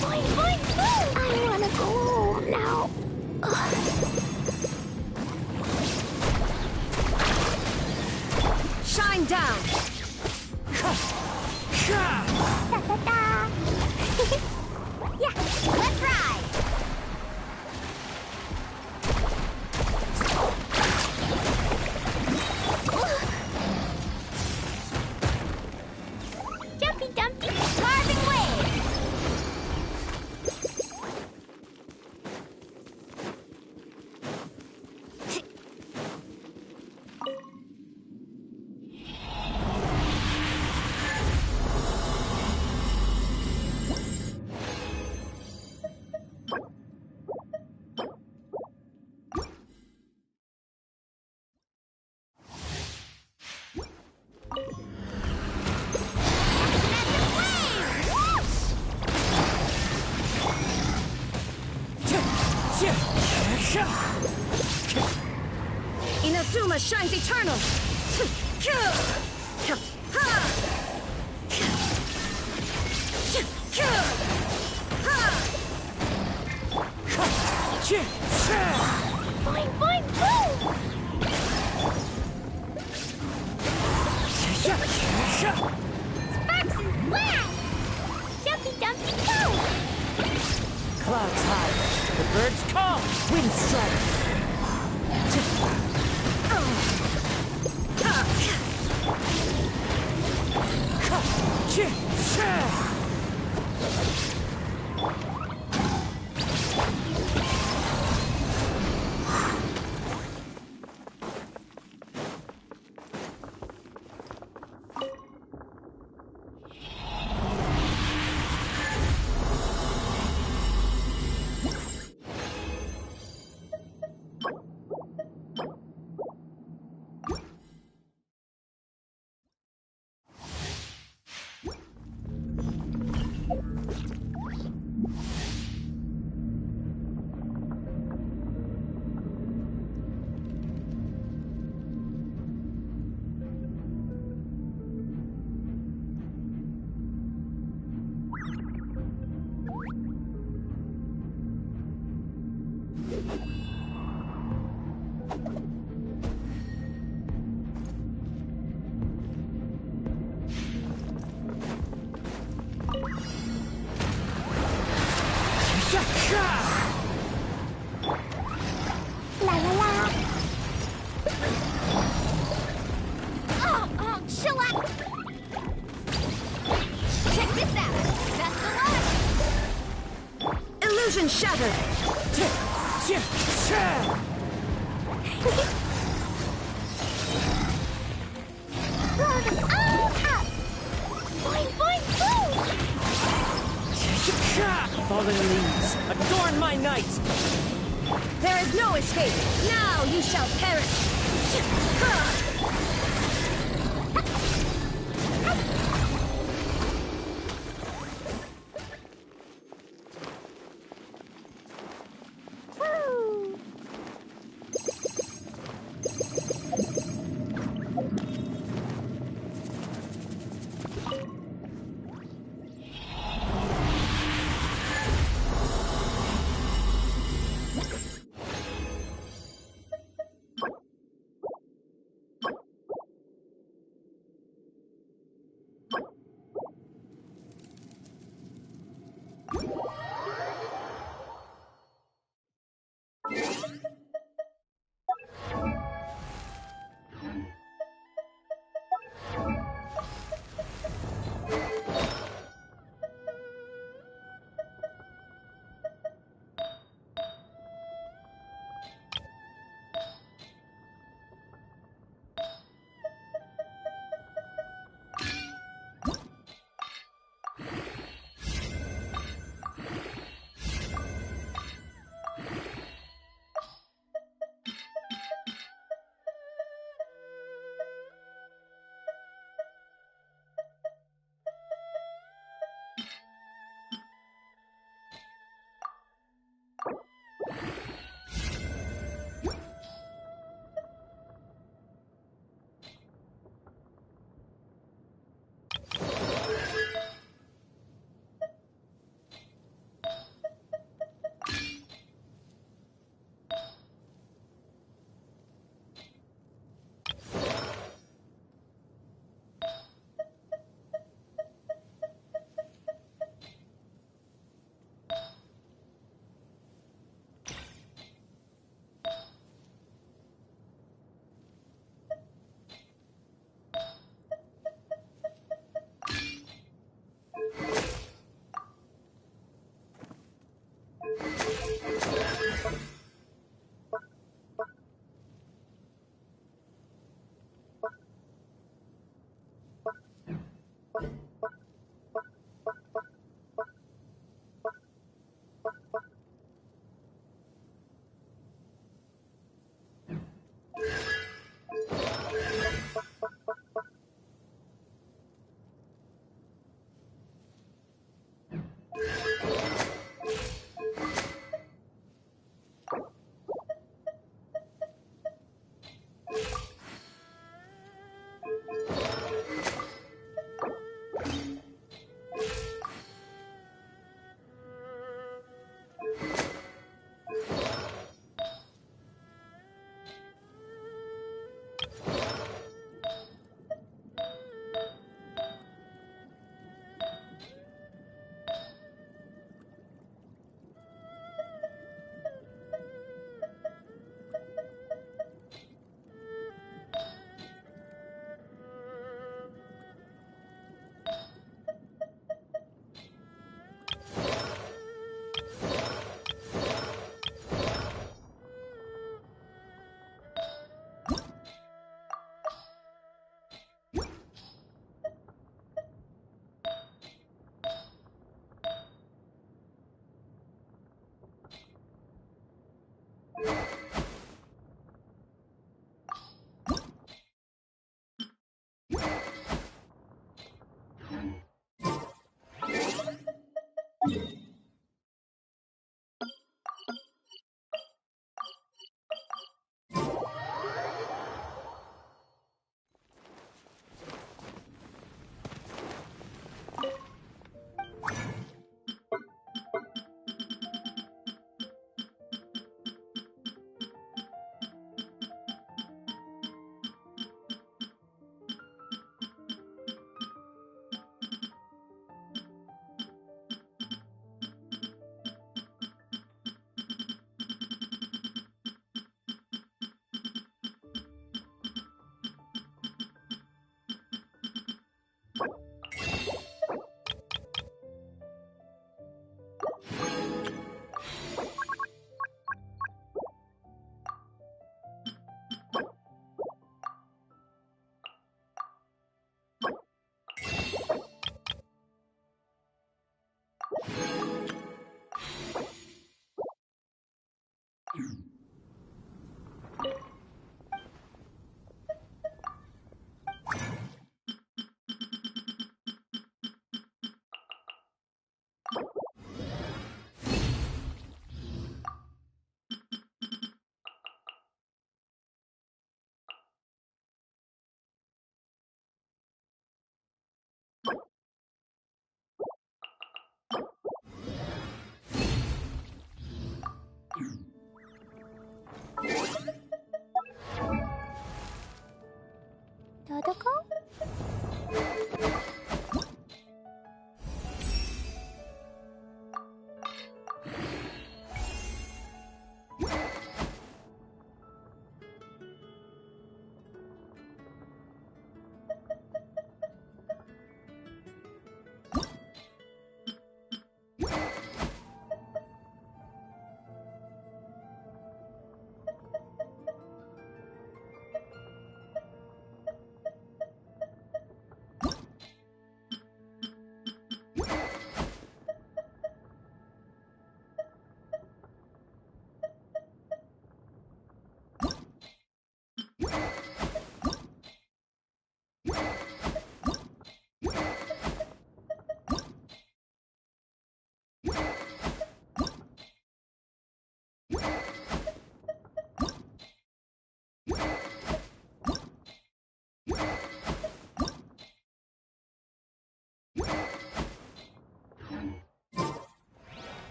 Boing, boing, boing! I wanna go home now. Shine down! Da-da-da! Yeah, let's ride! Jumpy Dumpty, carving waves! Inazuma shines eternal! Boing, boing, boom! Sparks and blast! Jumpy Dumpty go! Clouds high, the birds call. Wind Strider. Illusion shattered! Boing, boing, boing! Fallen leaves, adorn my night! There is no escape! Now you shall perish!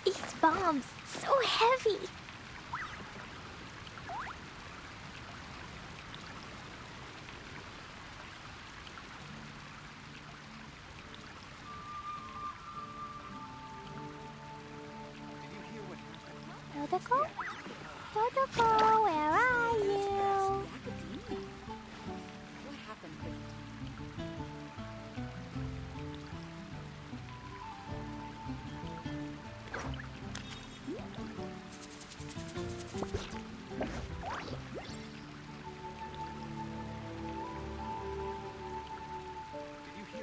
These bombs, so heavy. Dodoko? Dodoko, where are you? What happened this time?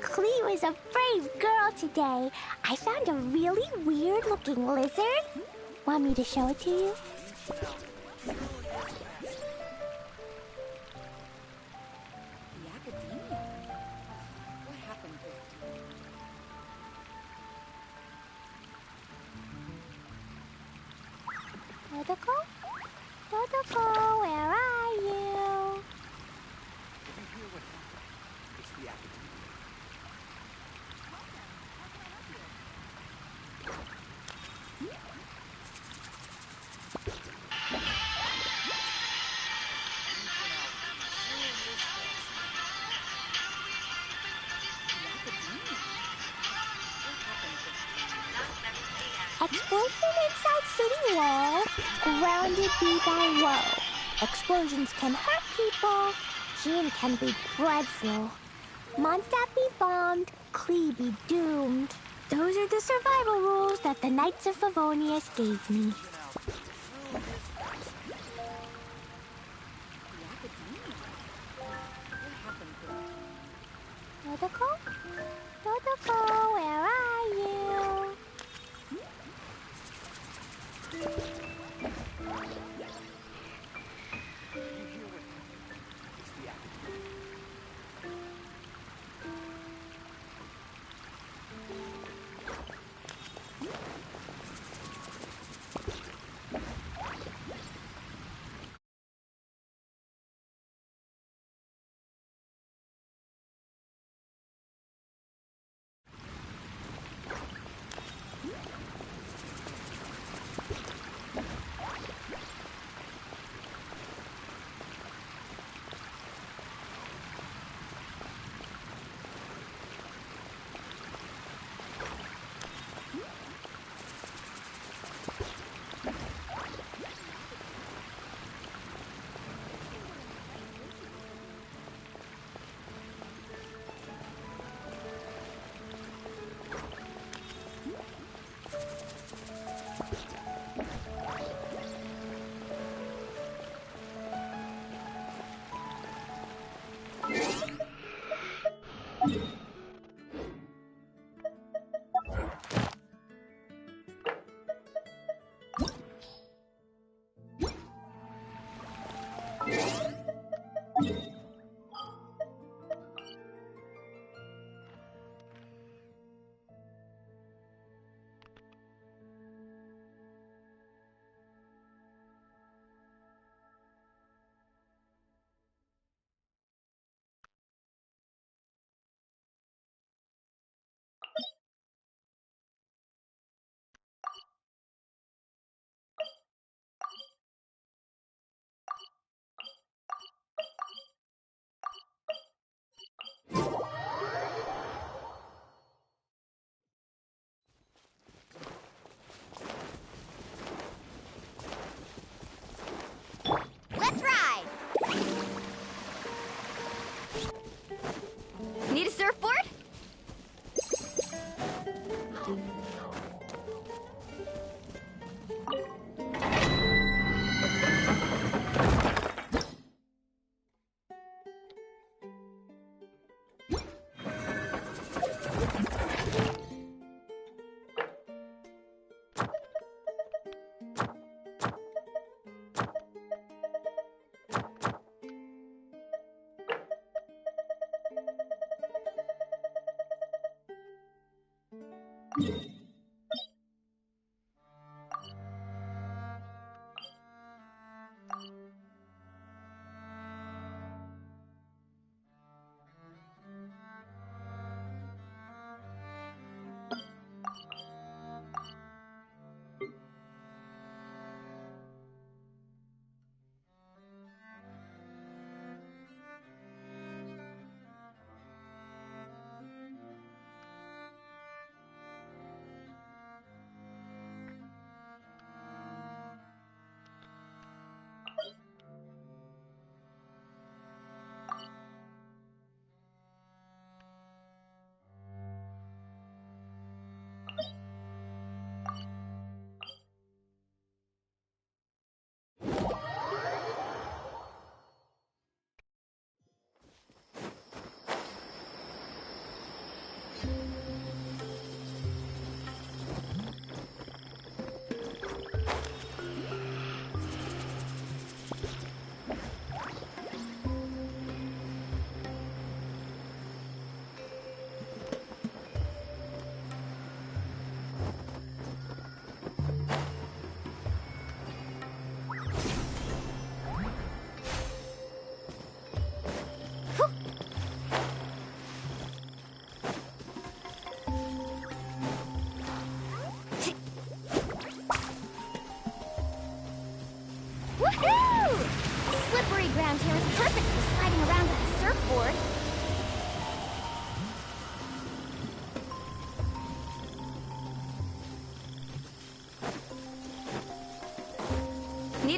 Clee was a brave girl today. I found a really weird-looking lizard. Want me to show it to you? The academia? What happened this time? Dodoko? Dodoko, where are you? Did you hear what happened? It's the academia. Explosion inside city wall. Grounded be thy woe. Explosions can hurt people. Jean can be dreadful. Mondstadt be bombed. Clee be doomed. Those are the survival rules that the Knights of Favonius gave me. Dodoko? Dodoko, where are you?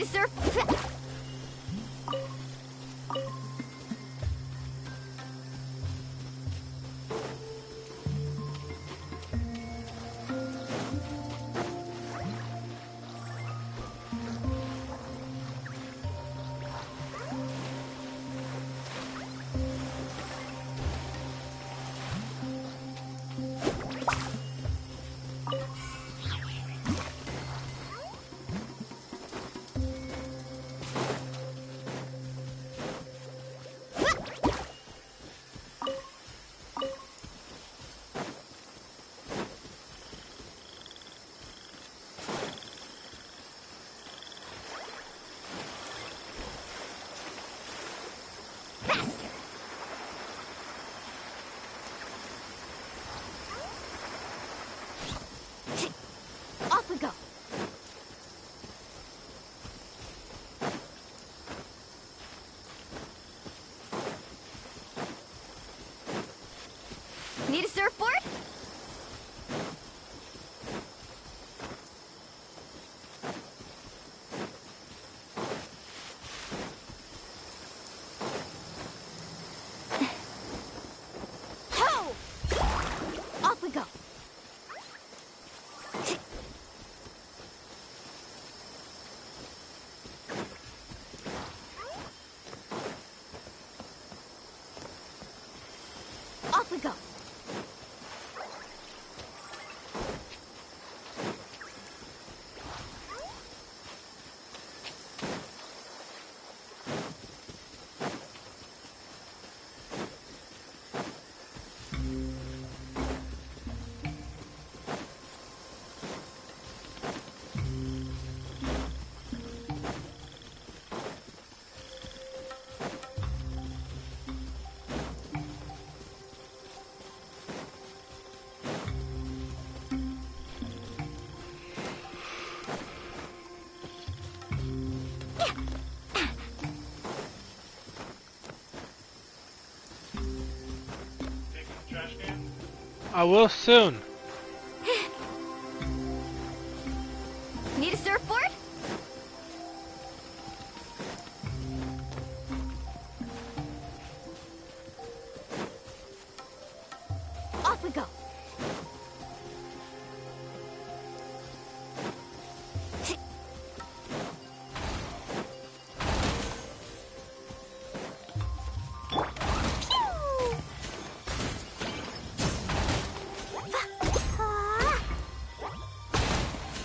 Need a surf? Off we go. Need a surfboard? Ho! Off we go. Off we go. I will soon. Need a surfboard? Off we go.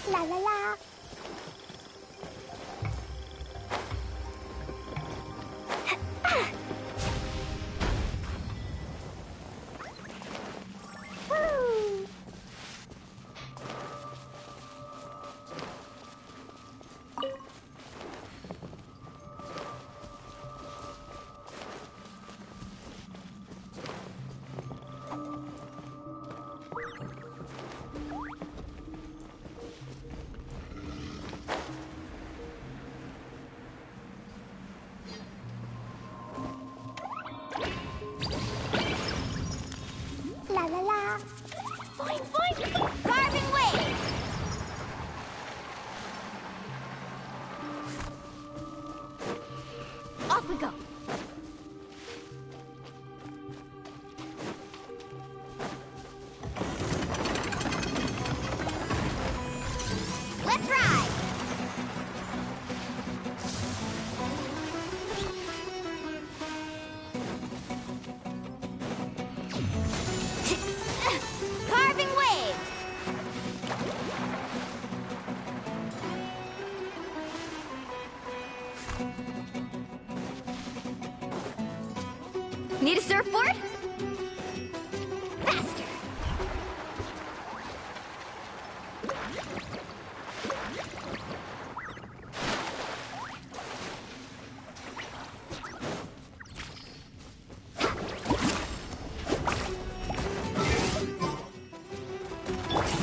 La la la. Woo. La la la. Boing, boing. Carving waves. Off we go. Let's ride. Carving waves. Need a surfboard? Faster.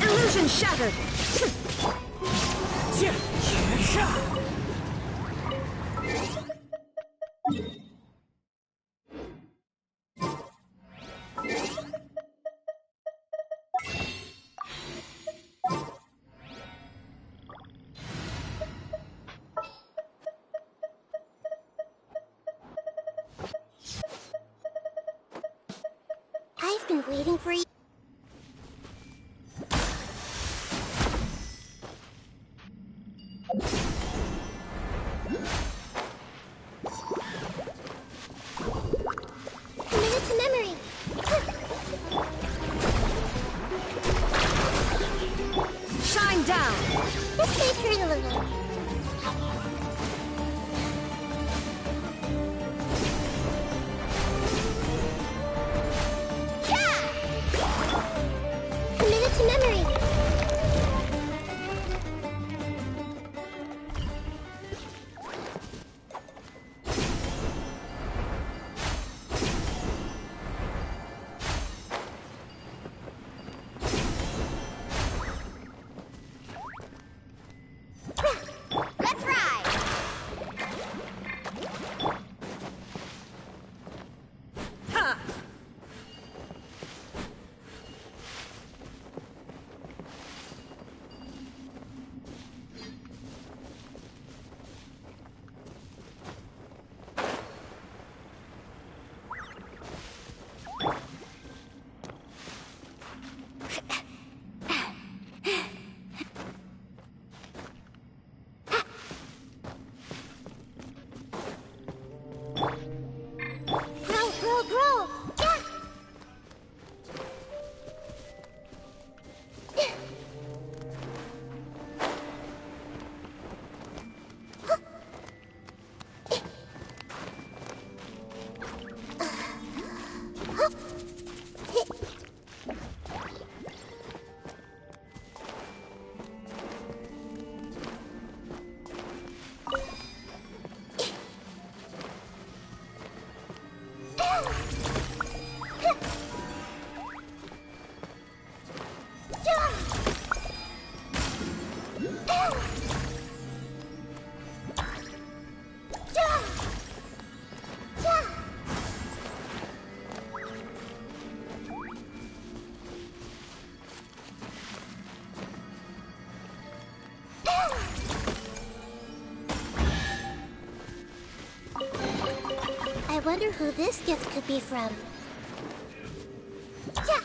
Illusion shattered! waiting for you. Commit it to memory. Shine down! This may hurt a little. Commit it to memory. Let's ride! Ha! Grow. Yeah. I wonder who this gift could be from. Yeah.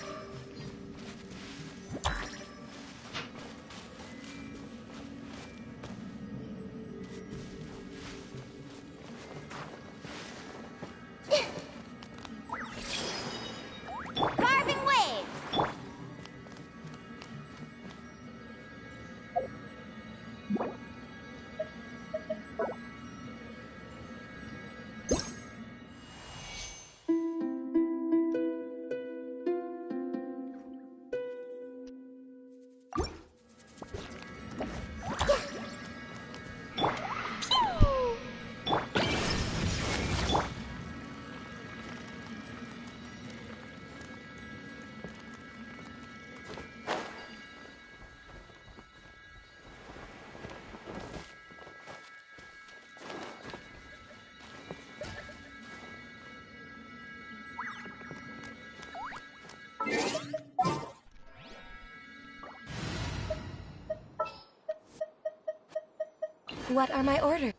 Carving waves! What are my orders?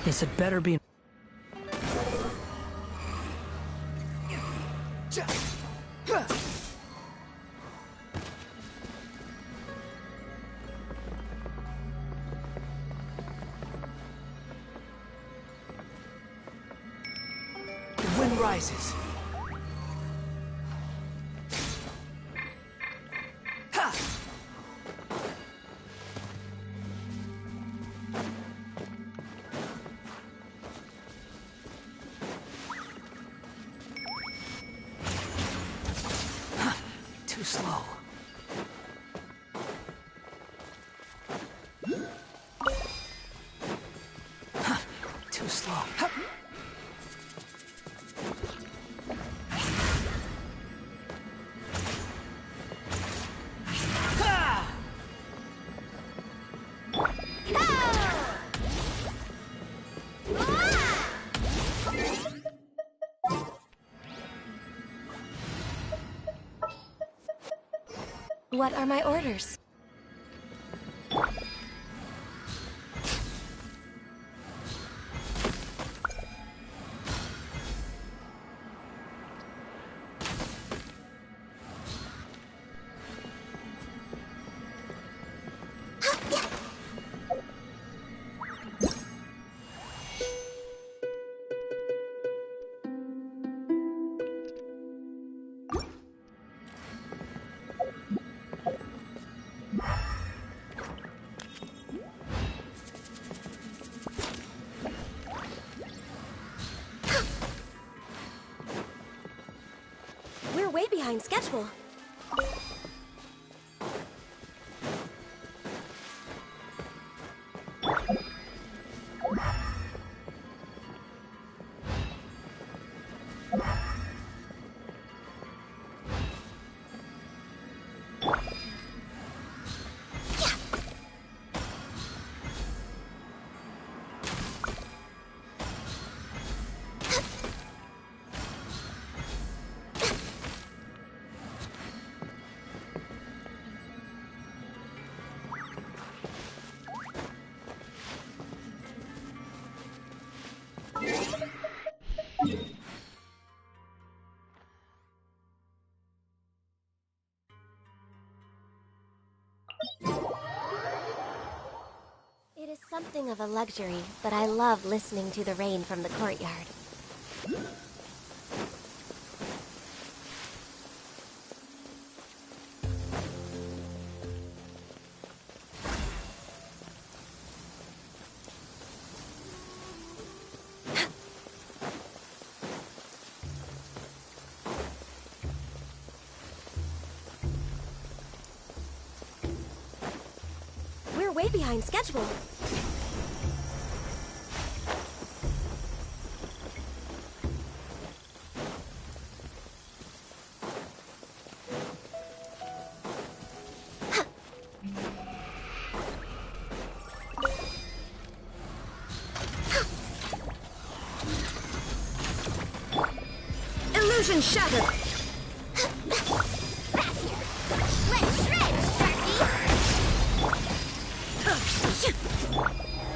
This had better be... The wind rises. Ha! Too slow. Too slow. What are my orders? We're way behind schedule. It is something of a luxury, but I love listening to the rain from the courtyard. We're way behind schedule. Illusion shattered!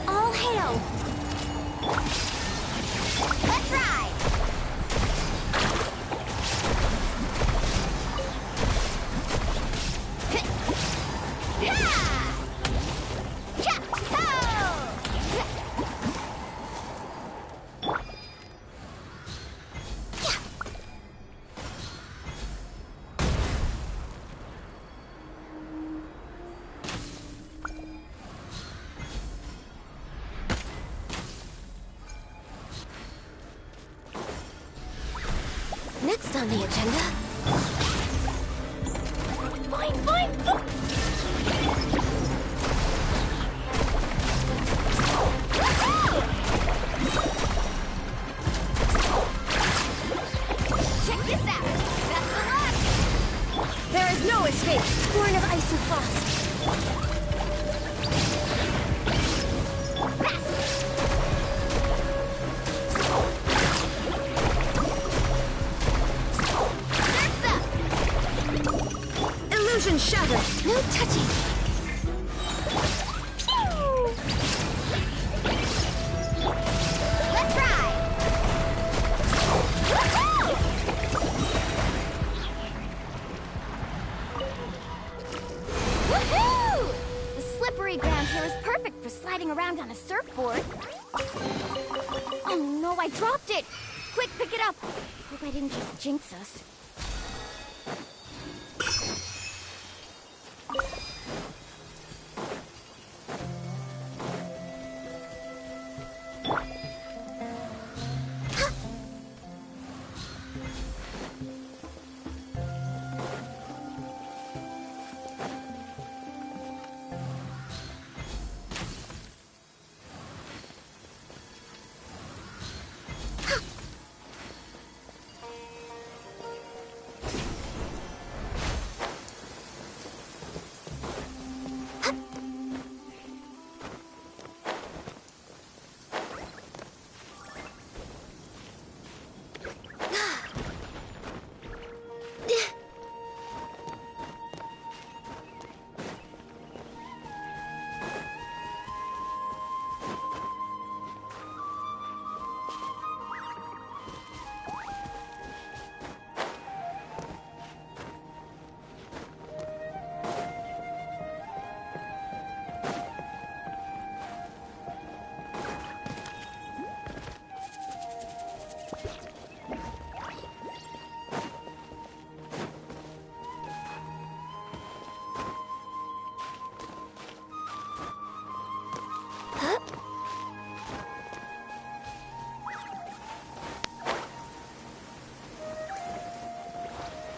All hail! Let's ride! Next on the agenda... Fine, fine! Check this out! Best of luck! There is no escape! Born of ice and frost! ground here is perfect for sliding around on a surfboard. Oh no, I dropped it! Quick, pick it up! Hope I didn't just jinx us.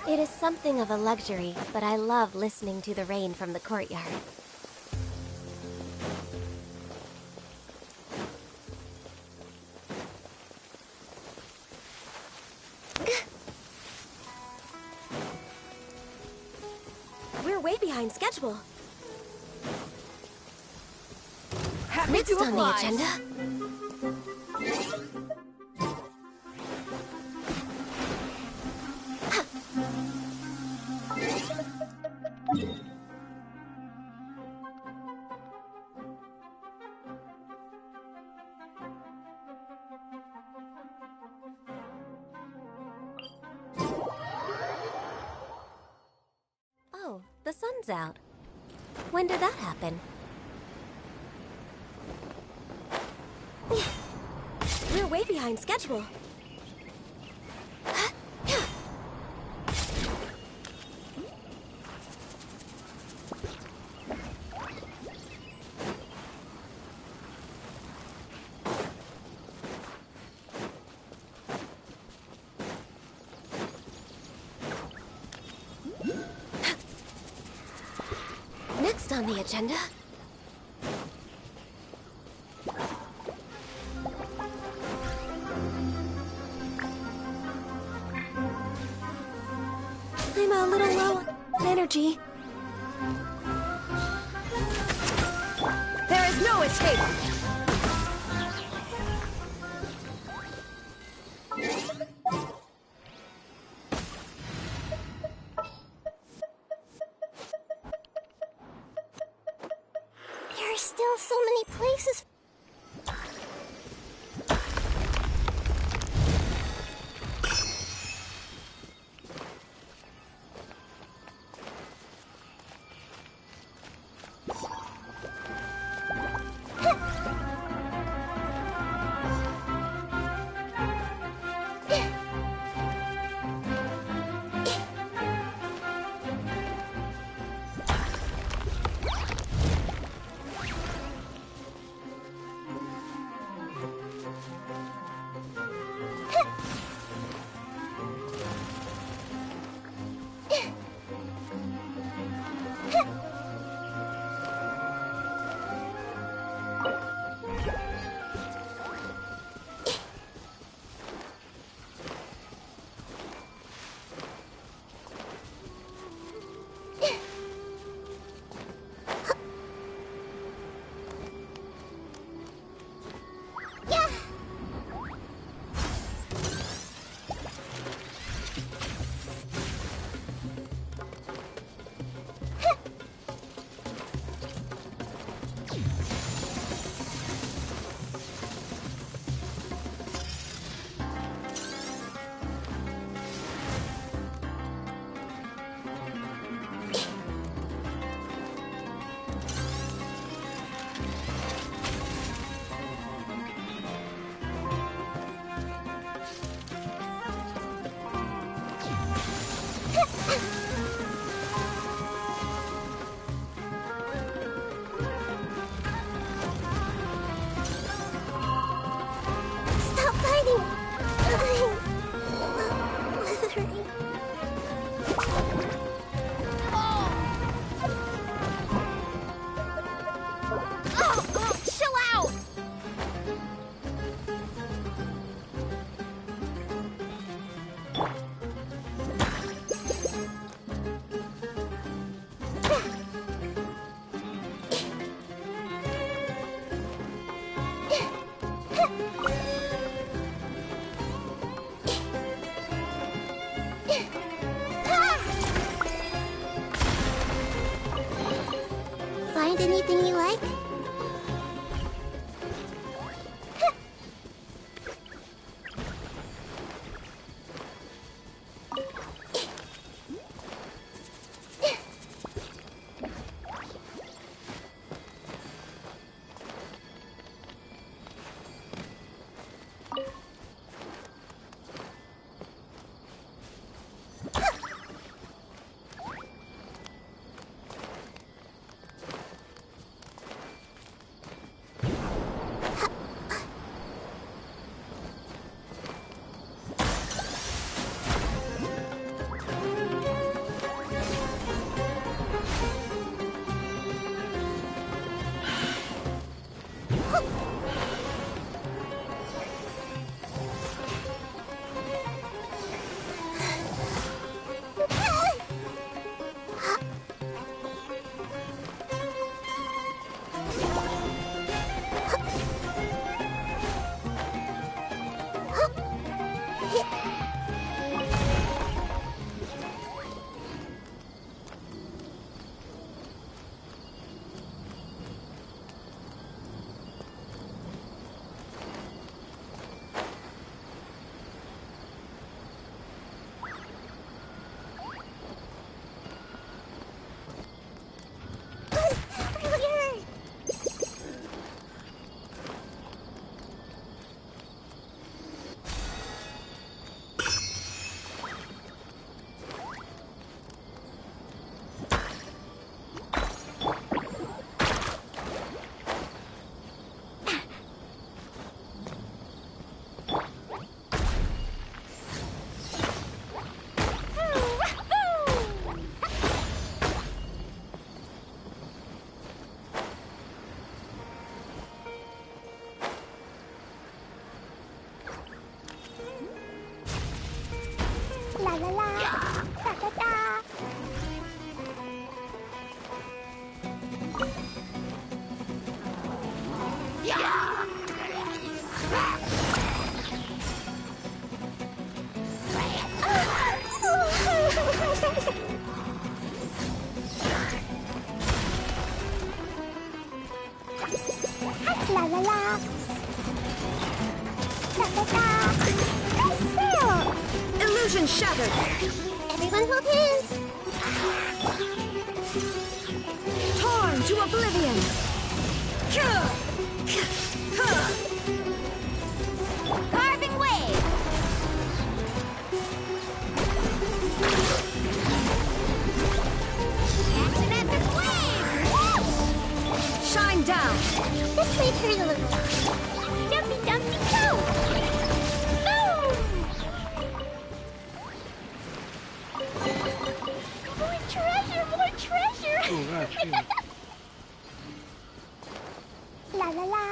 It is something of a luxury, but I love listening to the rain from the courtyard. We're way behind schedule. Next on the agenda. Oh, the sun's out. When did that happen? We're way behind schedule. Next on the agenda. I'm a little low on energy. There is no escape! There are still so many places. find anything you like? La la la. La la la. Nice. Illusion shattered. Everyone hold hands. Torn to oblivion. Carving wave. Action epic wave. Shine down. This may hurt a little. Jumpy, jumpy, go! More treasure, more treasure! Oh, that's huge. La la la.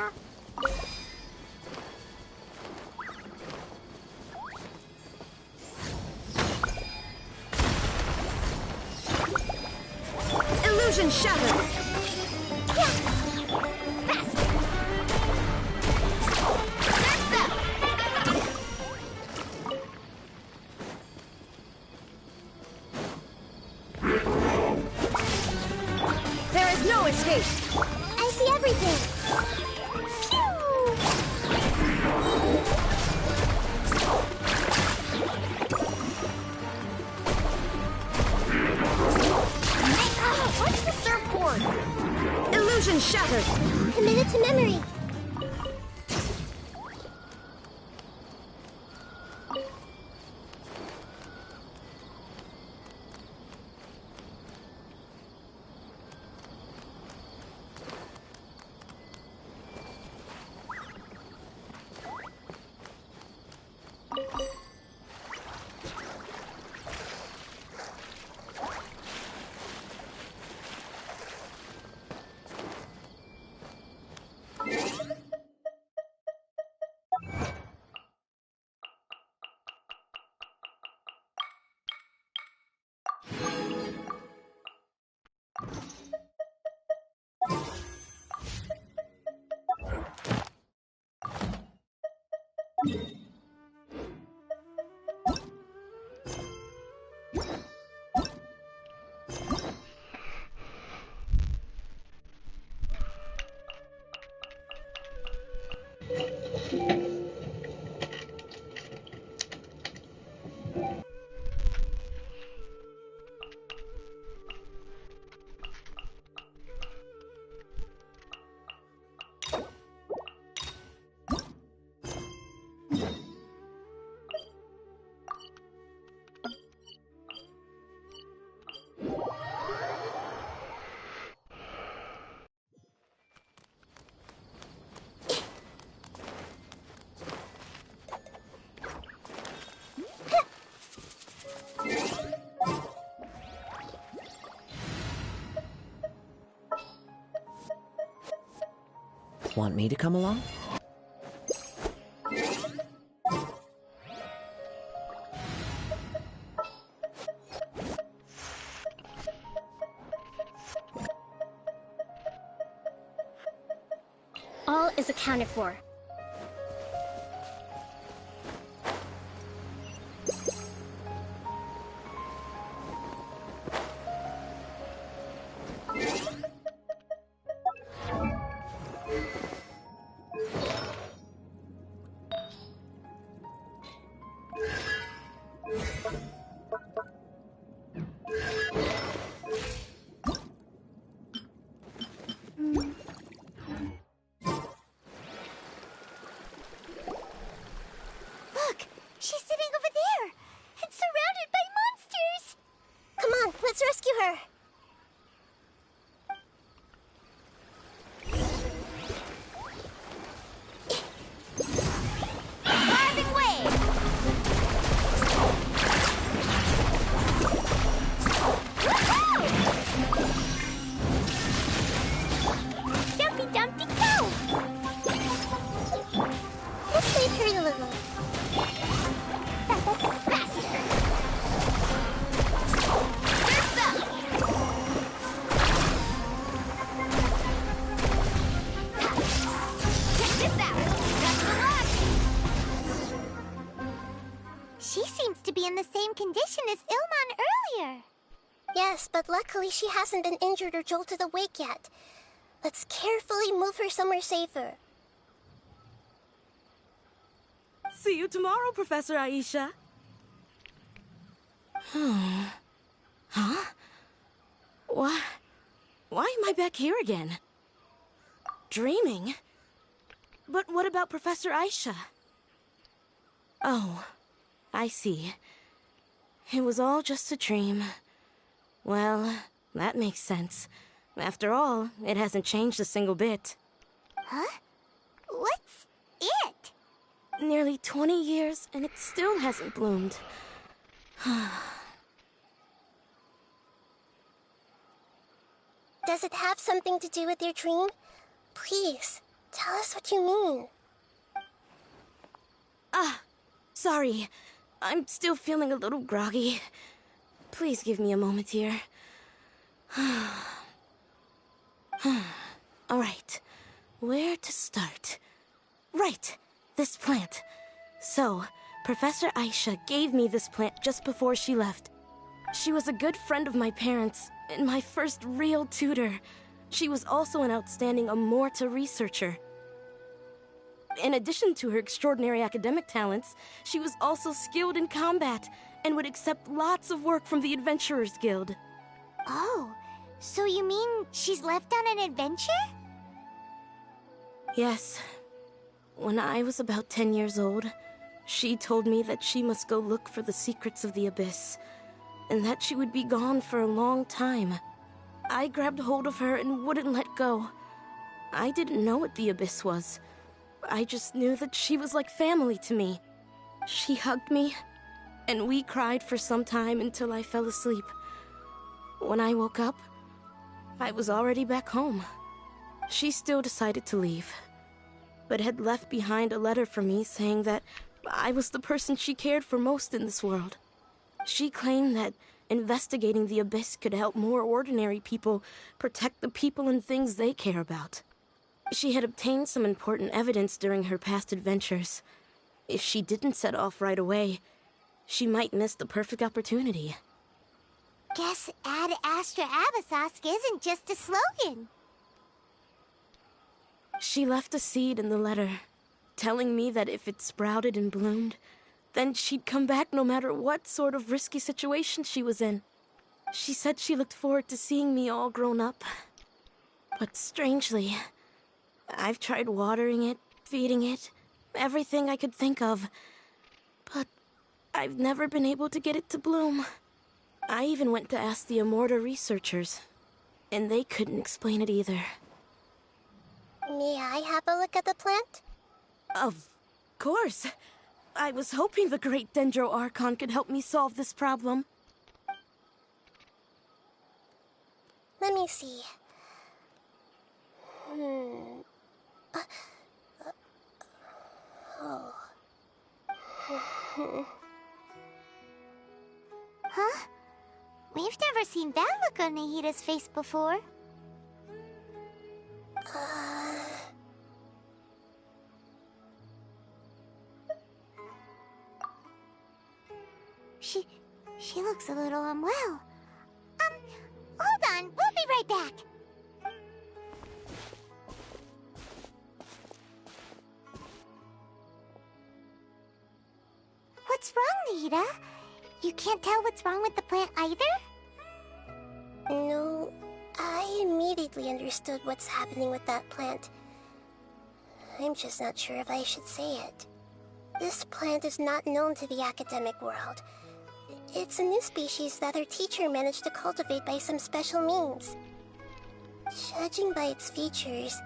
Illusion shattered. There is no escape. I see everything. What's the surfboard? Illusion shattered. Committed to memory. Want me to come along? All is accounted for. Look! She's sitting over there! And surrounded by monsters! Come on, let's rescue her! Carving wave! Dumpy Dumpty go! Let's leave her a little. Faster! Surf's up! Check this out! Best of luck! She seems to be in the same condition as Ilman earlier. Yes, but luckily she hasn't been injured or jolted awake yet. Let's carefully move her somewhere safer. See you tomorrow, Professor Aisha. Huh? Why am I back here again? Dreaming? But what about Professor Aisha? Oh, I see. It was all just a dream. Well, that makes sense. After all, it hasn't changed a single bit. Huh? What's it? Nearly 20 years, and it still hasn't bloomed. Does it have something to do with your dream? Please, tell us what you mean. Sorry. I'm still feeling a little groggy. Please give me a moment here. Alright, where to start? Right, this plant. So, Professor Aisha gave me this plant just before she left. She was a good friend of my parents, and my first real tutor. She was also an outstanding Amorta researcher. In addition to her extraordinary academic talents, she was also skilled in combat, and would accept lots of work from the Adventurers Guild. Oh, so you mean she's left on an adventure? Yes. When I was about 10 years old, she told me that she must go look for the secrets of the Abyss, and that she would be gone for a long time. I grabbed hold of her and wouldn't let go. I didn't know what the Abyss was. I just knew that she was like family to me. She hugged me, and we cried for some time until I fell asleep. When I woke up, I was already back home. She still decided to leave, but had left behind a letter for me saying that I was the person she cared for most in this world. She claimed that investigating the Abyss could help more ordinary people protect the people and things they care about. She had obtained some important evidence during her past adventures. If she didn't set off right away, she might miss the perfect opportunity. Guess Ad Astra Abyssosque isn't just a slogan. She left a seed in the letter, telling me that if it sprouted and bloomed, then she'd come back no matter what sort of risky situation she was in. She said she looked forward to seeing me all grown up. But strangely, I've tried watering it, feeding it, everything I could think of. But I've never been able to get it to bloom. I even went to ask the Amorta researchers, and they couldn't explain it either. May I have a look at the plant? Of course. I was hoping the great Dendro Archon could help me solve this problem. Let me see. Huh? We've never seen that look on Nahida's face before. She looks a little unwell. Hold on, we'll be right back. What's wrong, Nahida? You can't tell what's wrong with the plant either? No, I immediately understood what's happening with that plant. I'm just not sure if I should say it. This plant is not known to the academic world. It's a new species that our teacher managed to cultivate by some special means. Judging by its features,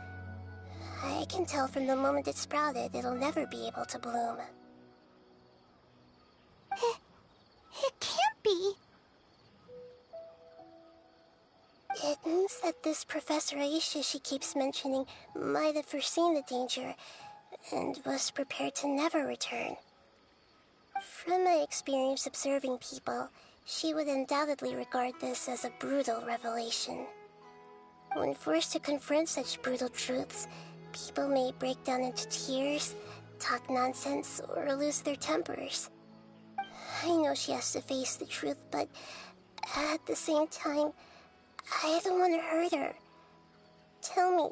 I can tell from the moment it sprouted it'll never be able to bloom. It can't be. It means that this Professor Aisha she keeps mentioning might have foreseen the danger and was prepared to never return. From my experience observing people, she would undoubtedly regard this as a brutal revelation. When forced to confront such brutal truths, people may break down into tears, talk nonsense, or lose their tempers. I know she has to face the truth, but at the same time, I don't want to hurt her. Tell me,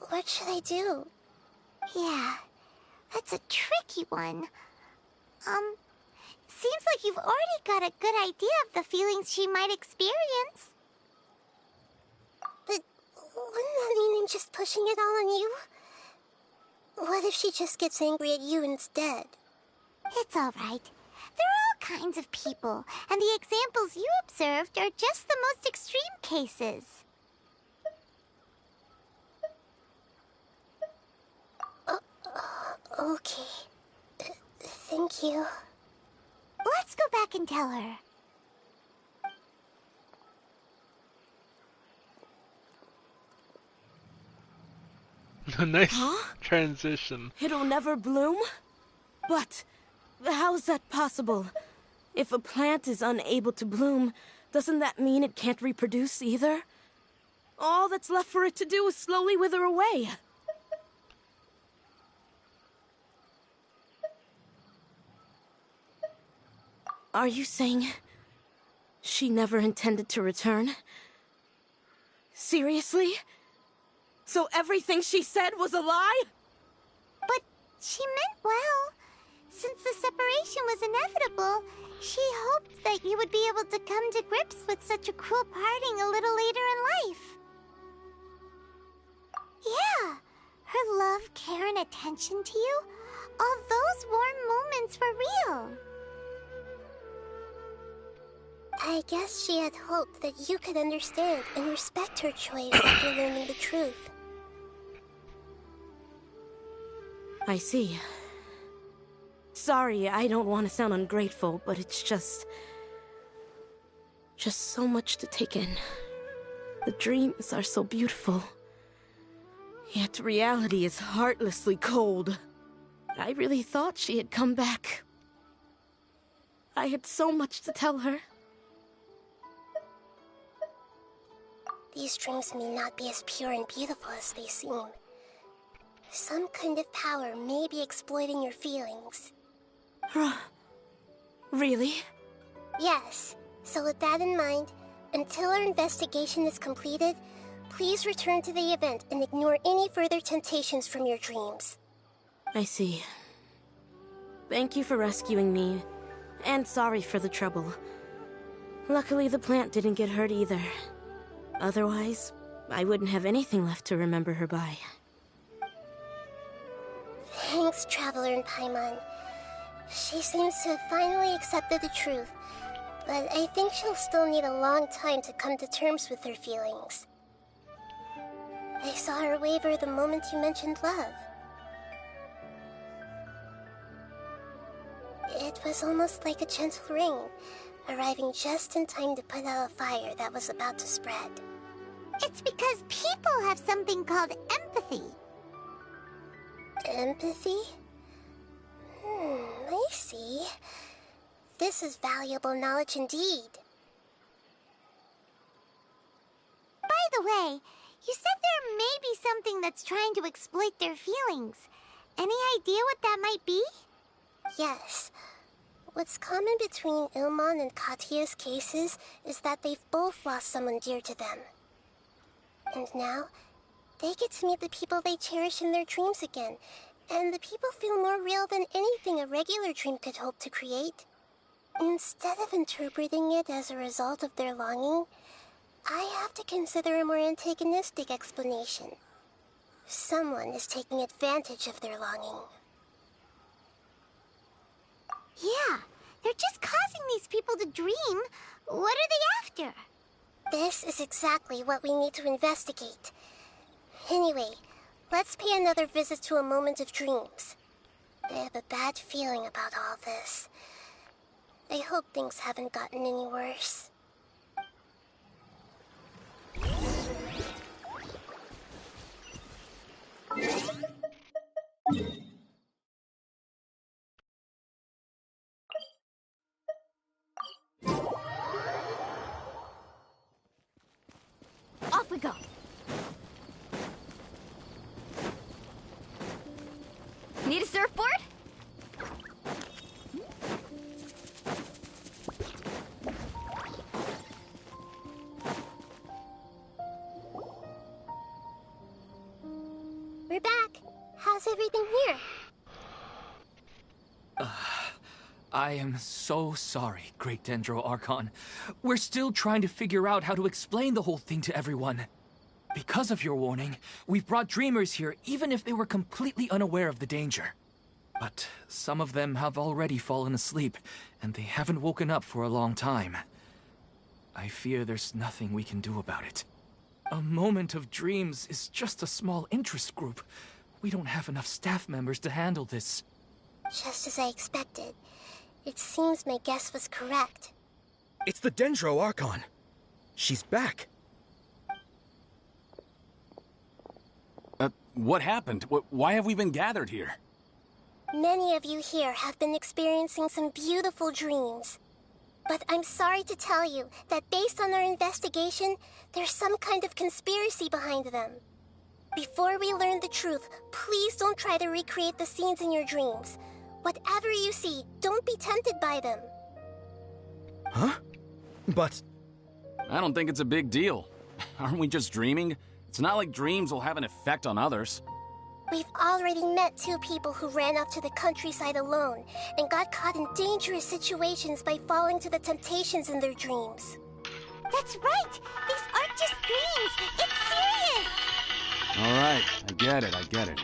what should I do? Yeah, that's a tricky one. Seems like you've already got a good idea of the feelings she might experience. But wouldn't that mean I'm just pushing it all on you? What if she just gets angry at you instead? It's all right. There are all kinds of people, and the examples you observed are just the most extreme cases. Okay. Thank you. Let's go back and tell her. Nice transition. It'll never bloom? But how's that possible? If a plant is unable to bloom, doesn't that mean it can't reproduce either? All that's left for it to do is slowly wither away. Are you saying she never intended to return? Seriously? So everything she said was a lie? But she meant well. Since the separation was inevitable, she hoped that you would be able to come to grips with such a cruel parting a little later in life. Yeah, her love, care, and attention to you, all those warm moments were real. I guess she had hoped that you could understand and respect her choice after learning the truth. I see. Sorry, I don't want to sound ungrateful, but it's just so much to take in. The dreams are so beautiful. Yet reality is heartlessly cold. I really thought she had come back. I had so much to tell her. These dreams may not be as pure and beautiful as they seem. Some kind of power may be exploiting your feelings. Really? Yes. So with that in mind, until our investigation is completed, please return to the event and ignore any further temptations from your dreams. I see. Thank you for rescuing me, and sorry for the trouble. Luckily, the plant didn't get hurt either. Otherwise, I wouldn't have anything left to remember her by. Thanks, Traveler in Paimon. She seems to have finally accepted the truth, but I think she'll still need a long time to come to terms with her feelings. I saw her waver the moment you mentioned love. It was almost like a gentle rain, arriving just in time to put out a fire that was about to spread. It's because people have something called empathy. Empathy? I see. This is valuable knowledge indeed. By the way, you said there may be something that's trying to exploit their feelings. Any idea what that might be? Yes. What's common between Ilmon and Katya's cases is that they've both lost someone dear to them. And now, they get to meet the people they cherish in their dreams again, and the people feel more real than anything a regular dream could hope to create. Instead of interpreting it as a result of their longing, I have to consider a more antagonistic explanation. Someone is taking advantage of their longing. Yeah, they're just causing these people to dream. What are they after? This is exactly what we need to investigate. Anyway, let's pay another visit to a moment of dreams. I have a bad feeling about all this. I hope things haven't gotten any worse. Off we go. Need a surfboard? We're back. How's everything here? I am so sorry, Great Dendro Archon. We're still trying to figure out how to explain the whole thing to everyone. Because of your warning, we've brought dreamers here even if they were completely unaware of the danger. But some of them have already fallen asleep, and they haven't woken up for a long time. I fear there's nothing we can do about it. A moment of dreams is just a small interest group. We don't have enough staff members to handle this. Just as I expected. It seems my guess was correct. It's the Dendro Archon. She's back. What happened? Why have we been gathered here? Many of you here have been experiencing some beautiful dreams. But I'm sorry to tell you that based on our investigation, there's some kind of conspiracy behind them. Before we learn the truth, please don't try to recreate the scenes in your dreams. Whatever you see, don't be tempted by them. Huh? But... I don't think it's a big deal. Aren't we just dreaming? It's not like dreams will have an effect on others. We've already met 2 people who ran off to the countryside alone and got caught in dangerous situations by falling to the temptations in their dreams. That's right! These aren't just dreams! It's serious! Alright, I get it.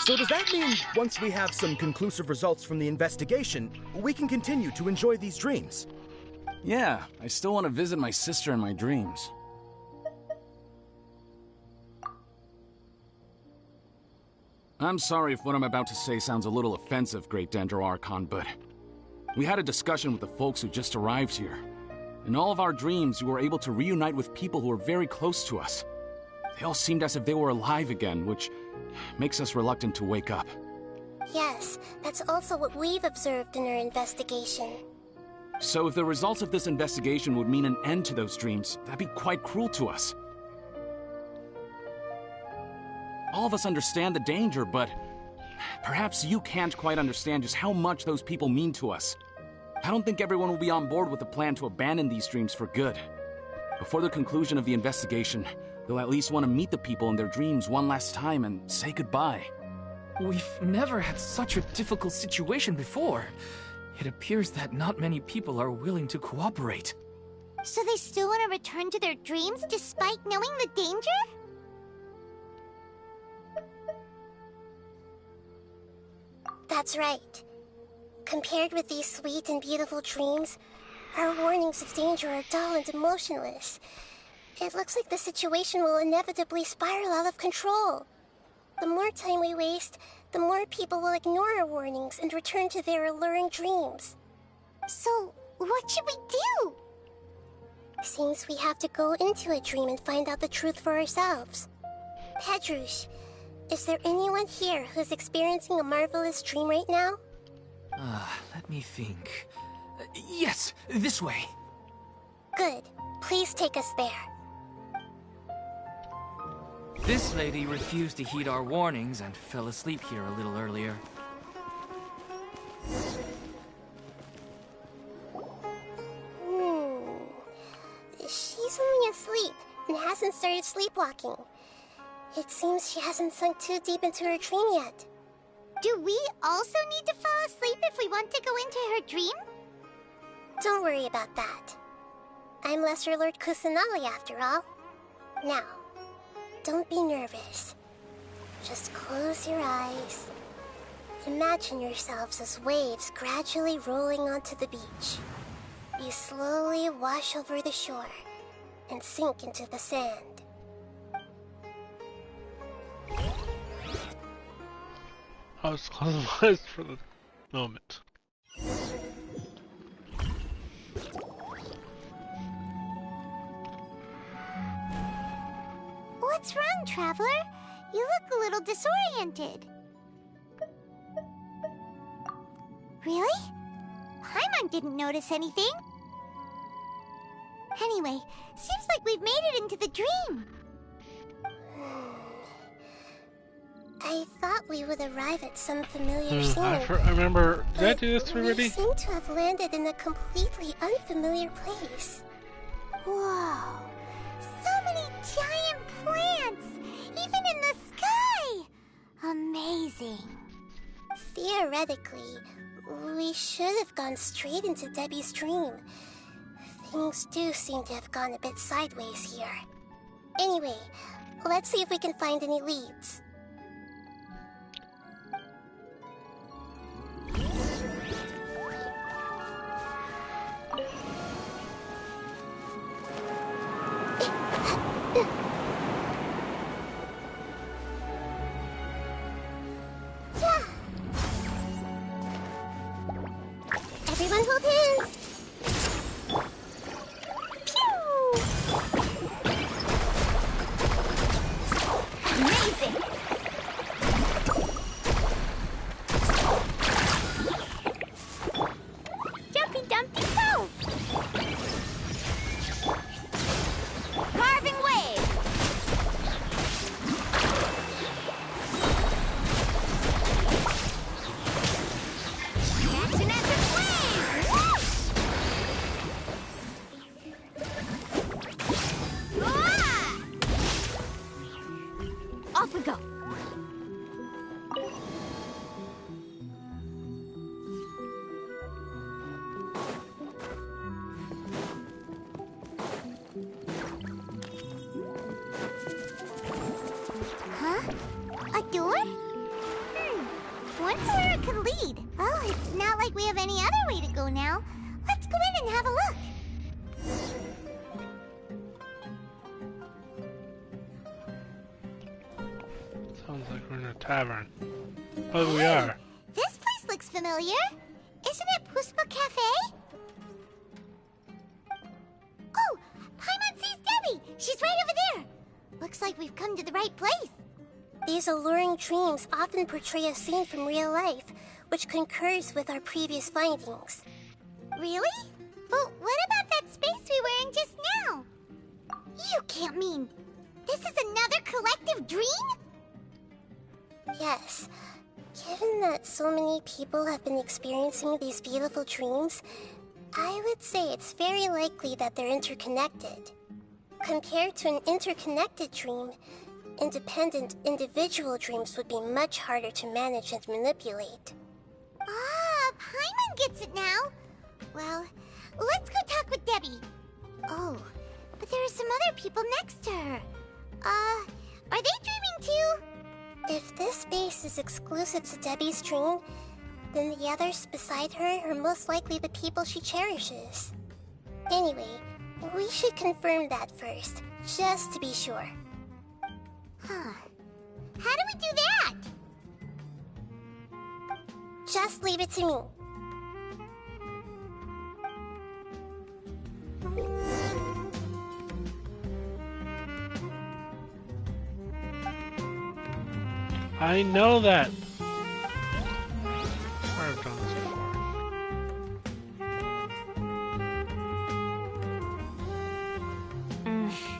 So does that mean once we have some conclusive results from the investigation, we can continue to enjoy these dreams? Yeah, I still want to visit my sister in my dreams. I'm sorry if what I'm about to say sounds a little offensive, Great Dendro Archon, but we had a discussion with the folks who just arrived here. In all of our dreams, we were able to reunite with people who were very close to us. They all seemed as if they were alive again, which makes us reluctant to wake up. Yes, that's also what we've observed in our investigation. So if the results of this investigation would mean an end to those dreams, that'd be quite cruel to us. All of us understand the danger, but perhaps you can't quite understand just how much those people mean to us. I don't think everyone will be on board with the plan to abandon these dreams for good. Before the conclusion of the investigation, they'll at least want to meet the people in their dreams one last time and say goodbye. We've never had such a difficult situation before. It appears that not many people are willing to cooperate. So they still want to return to their dreams despite knowing the danger? That's right. Compared with these sweet and beautiful dreams, our warnings of danger are dull and emotionless. It looks like the situation will inevitably spiral out of control. The more time we waste, the more people will ignore our warnings and return to their alluring dreams. So, what should we do? Seems we have to go into a dream and find out the truth for ourselves. Pedrush, Is there anyone here who's experiencing a marvelous dream right now? Let me think. Yes, this way. Good. Please take us there. This lady refused to heed our warnings and fell asleep here a little earlier. She's only asleep and hasn't started sleepwalking. It seems she hasn't sunk too deep into her dream yet. Do we also need to fall asleep if we want to go into her dream? Don't worry about that. I'm Lesser Lord Kusanali after all. Now, don't be nervous. Just close your eyes. Imagine yourselves as waves gradually rolling onto the beach. You slowly wash over the shore and sink into the sand. I was close for the moment. What's wrong, Traveler? You look a little disoriented. Really? Paimon didn't notice anything. Anyway, seems like we've made it into the dream. I thought we would arrive at some familiar scene. I remember. Did I do this already? We seem to have landed in a completely unfamiliar place. Whoa! So many giant plants! Even in the sky! Amazing. Theoretically, we should have gone straight into Debbie's dream. Things do seem to have gone a bit sideways here. Anyway, let's see if we can find any leads. Everyone hold hands! Amazing! Jumpy Dumpty Go! Carving waves! Action at the flame! Ah! Off we go! Huh? A door? Wonder where it could lead. Oh, it's not like we have any other way to go now. Let's go in and have a look. Sounds like we're in a tavern. Oh, we are. This place looks familiar. Isn't it Puspa Cafe? Oh, Paimon sees Debbie. She's right over there. Looks like we've come to the right place. These alluring dreams often portray a scene from real life, which concurs with our previous findings. Really? But what about that space we were in just now? You can't mean this is another collective dream? Yes. Given that so many people have been experiencing these beautiful dreams, I would say it's very likely that they're interconnected. Compared to an interconnected dream, independent individual dreams would be much harder to manage and manipulate. Ah, Paimon gets it now. Well, let's go talk with Debbie. Oh, but there are some other people next to her. Are they dreaming too? If this space is exclusive to Debbie's dream, then the others beside her are most likely the people she cherishes. Anyway, we should confirm that first, just to be sure. Huh. How do we do that? Just leave it to me. I know that. I've done this before.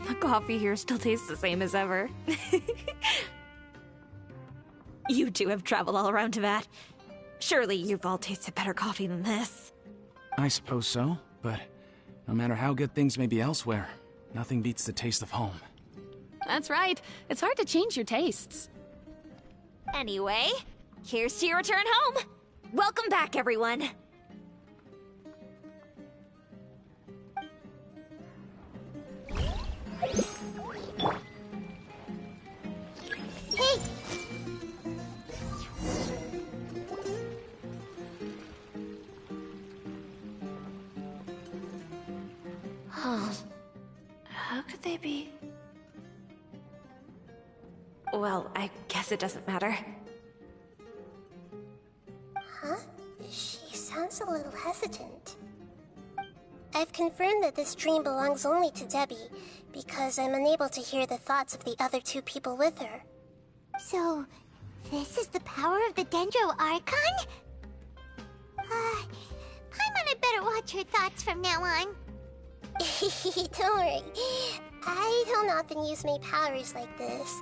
The coffee here still tastes the same as ever. You two have traveled all around Tibet. Surely you've all tasted better coffee than this. I suppose so, but no matter how good things may be elsewhere, nothing beats the taste of home. That's right. It's hard to change your tastes. Anyway, here's to your return home. Welcome back, everyone. Hey! Huh. How could they be? Well, I guess it doesn't matter. Huh? She sounds a little hesitant. I've confirmed that this dream belongs only to Debbie, because I'm unable to hear the thoughts of the other two people with her. So, this is the power of the Dendro Archon? Paimon, I better watch her thoughts from now on. Don't worry. I don't often use my powers like this.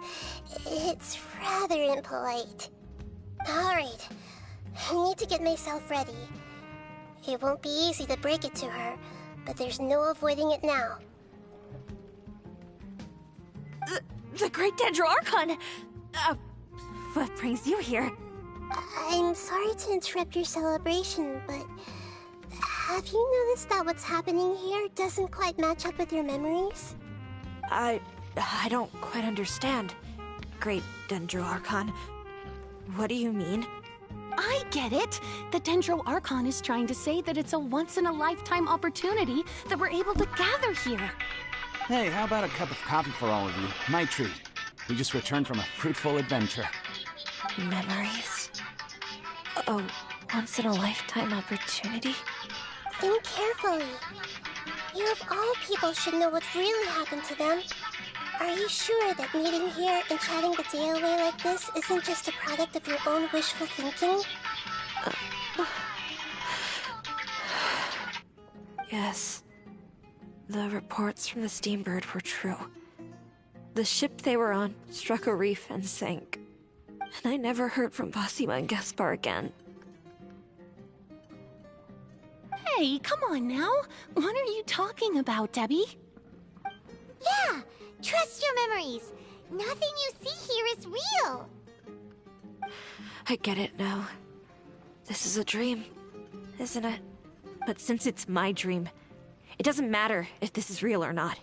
It's rather impolite. Alright, I need to get myself ready. It won't be easy to break it to her, but there's no avoiding it now. The Great Dendro Archon! What brings you here? I'm sorry to interrupt your celebration, but have you noticed that what's happening here doesn't quite match up with your memories? I don't quite understand. Great Dendro Archon. What do you mean? I get it. The Dendro Archon is trying to say that it's a once-in-a-lifetime opportunity that we're able to gather here. Hey, how about a cup of coffee for all of you? My treat. We just returned from a fruitful adventure. Memories? A once-in-a-lifetime opportunity? Think carefully. You of all people should know what really happened to them. Are you sure that meeting here and chatting the day away like this isn't just a product of your own wishful thinking? Yes. The reports from the Steambird were true. The ship they were on struck a reef and sank. And I never heard from Basima and Gaspar again. Hey, come on now. What are you talking about, Debbie? Yeah, trust your memories. Nothing you see here is real. I get it now. This is a dream, isn't it? But since it's my dream, it doesn't matter if this is real or not.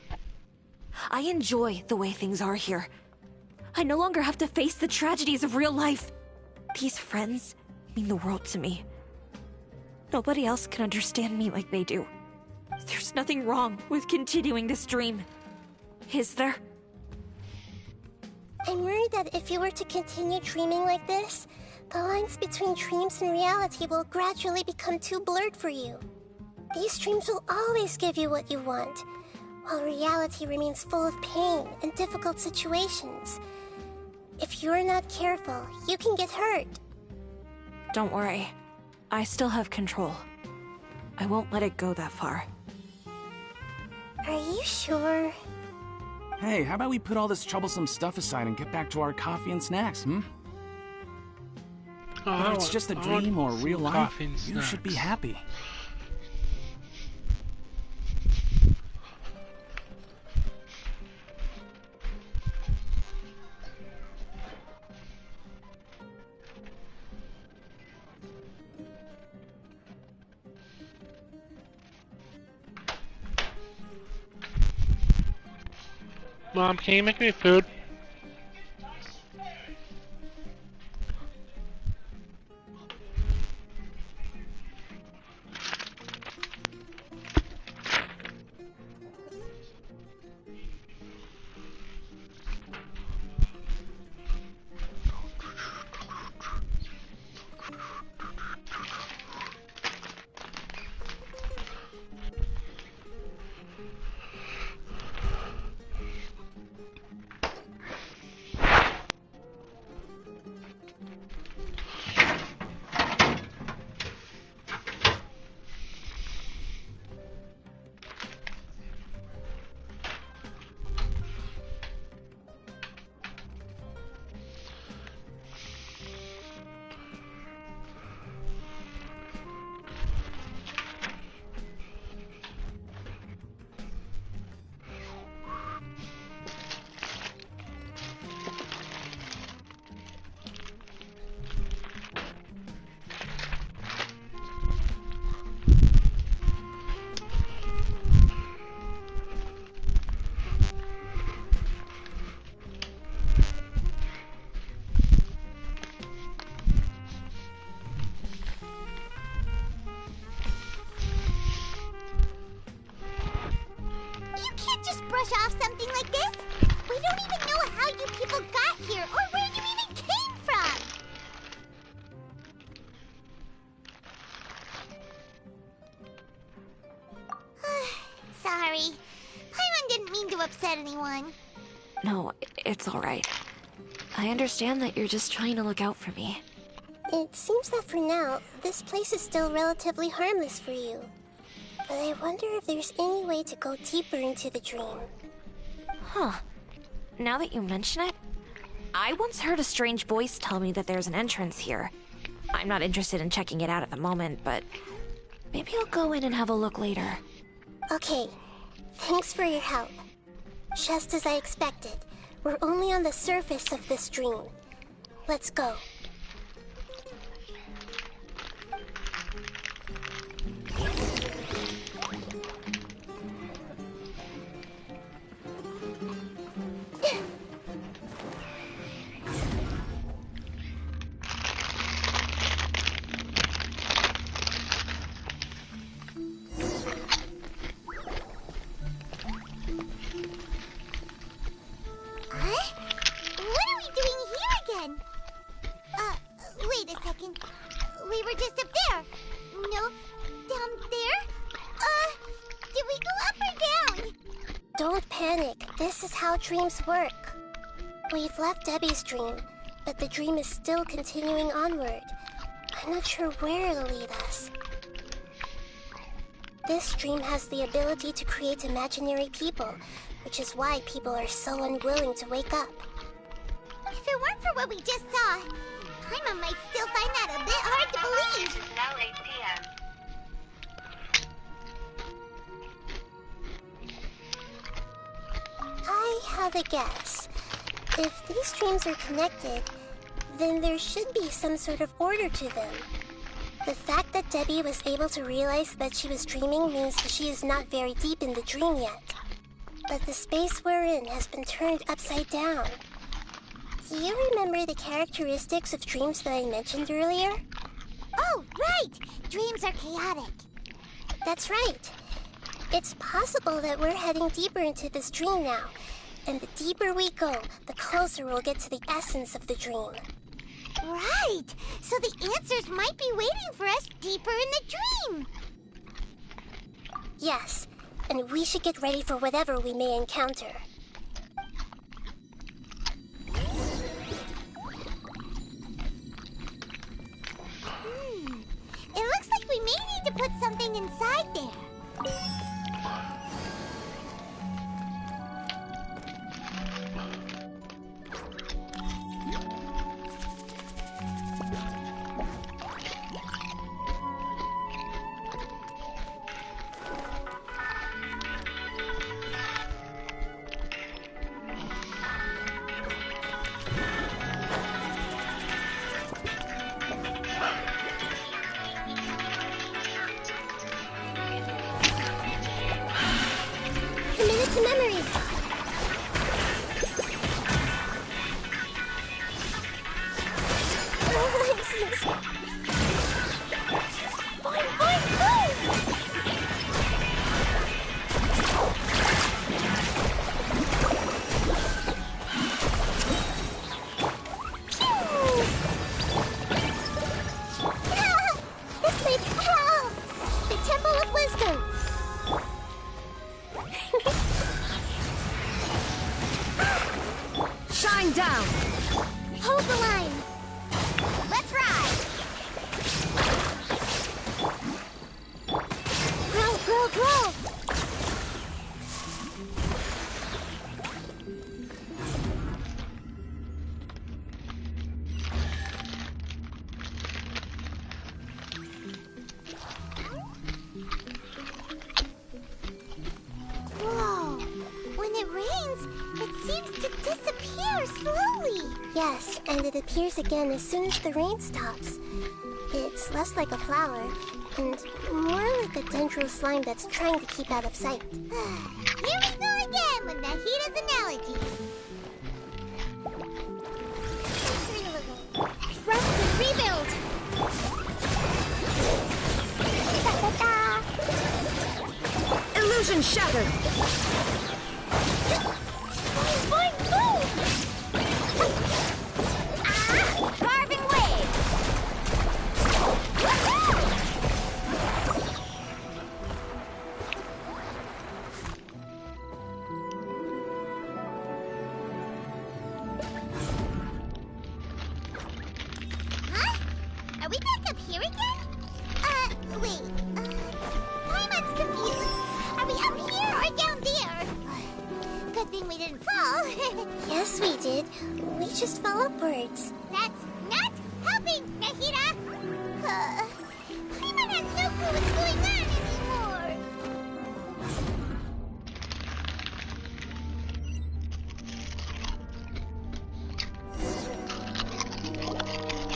I enjoy the way things are here. I no longer have to face the tragedies of real life. These friends mean the world to me. Nobody else can understand me like they do. There's nothing wrong with continuing this dream. Is there? I'm worried that if you were to continue dreaming like this, the lines between dreams and reality will gradually become too blurred for you. These dreams will always give you what you want, while reality remains full of pain and difficult situations. If you're not careful, you can get hurt. Don't worry. I still have control. I won't let it go that far. Are you sure? Hey, how about we put all this troublesome stuff aside and get back to our coffee and snacks, Whether it's just a dream or real life, you should be happy. Mom, can you make me food? or where you even came from. Sorry. Paimon didn't mean to upset anyone. No, it's alright. I understand that you're just trying to look out for me. It seems that for now, this place is still relatively harmless for you. But I wonder if there's any way to go deeper into the dream. Huh. Now that you mention it, I once heard a strange voice tell me that there's an entrance here. I'm not interested in checking it out at the moment, but maybe I'll go in and have a look later. Okay, thanks for your help. Just as I expected, we're only on the surface of this dream. Let's go. Wait a second. We were just up there. No, down there? Did we go up or down? Don't panic. This is how dreams work. We've left Debbie's dream, but the dream is still continuing onward. I'm not sure where it'll lead us. This dream has the ability to create imaginary people, which is why people are so unwilling to wake up. If it weren't for what we just saw, Paimon might still find that a bit hard to believe. Now 8 p.m. I have a guess. If these dreams are connected, then there should be some sort of order to them. The fact that Debbie was able to realize that she was dreaming means that she is not very deep in the dream yet. But the space we're in has been turned upside down. Do you remember the characteristics of dreams that I mentioned earlier? Oh, right! Dreams are chaotic. That's right. It's possible that we're heading deeper into this dream now. And the deeper we go, the closer we'll get to the essence of the dream. Right! So the answers might be waiting for us deeper in the dream! Yes, and we should get ready for whatever we may encounter. It looks like we may need to put something inside there. To memory. This may be hell! The Temple of Wisdom! Shine down! Hold the line! Let's ride! Grow, grow, grow! Whoa! When it rains, it seems to disappear slowly. Yes, and it appears again as soon as the rain stops. It's less like a flower, and more like a dendral slime that's trying to keep out of sight. Here we go again with Nahida's analogy. Rest and rebuild! Illusion shattered! Boing, boing, boom! here again? Wait. Paimon's confused. Are we up here or down there? Good thing we didn't fall. Yes, we did. We just fell upwards. That's not helping, Nahida! Paimon has no clue what's going on anymore.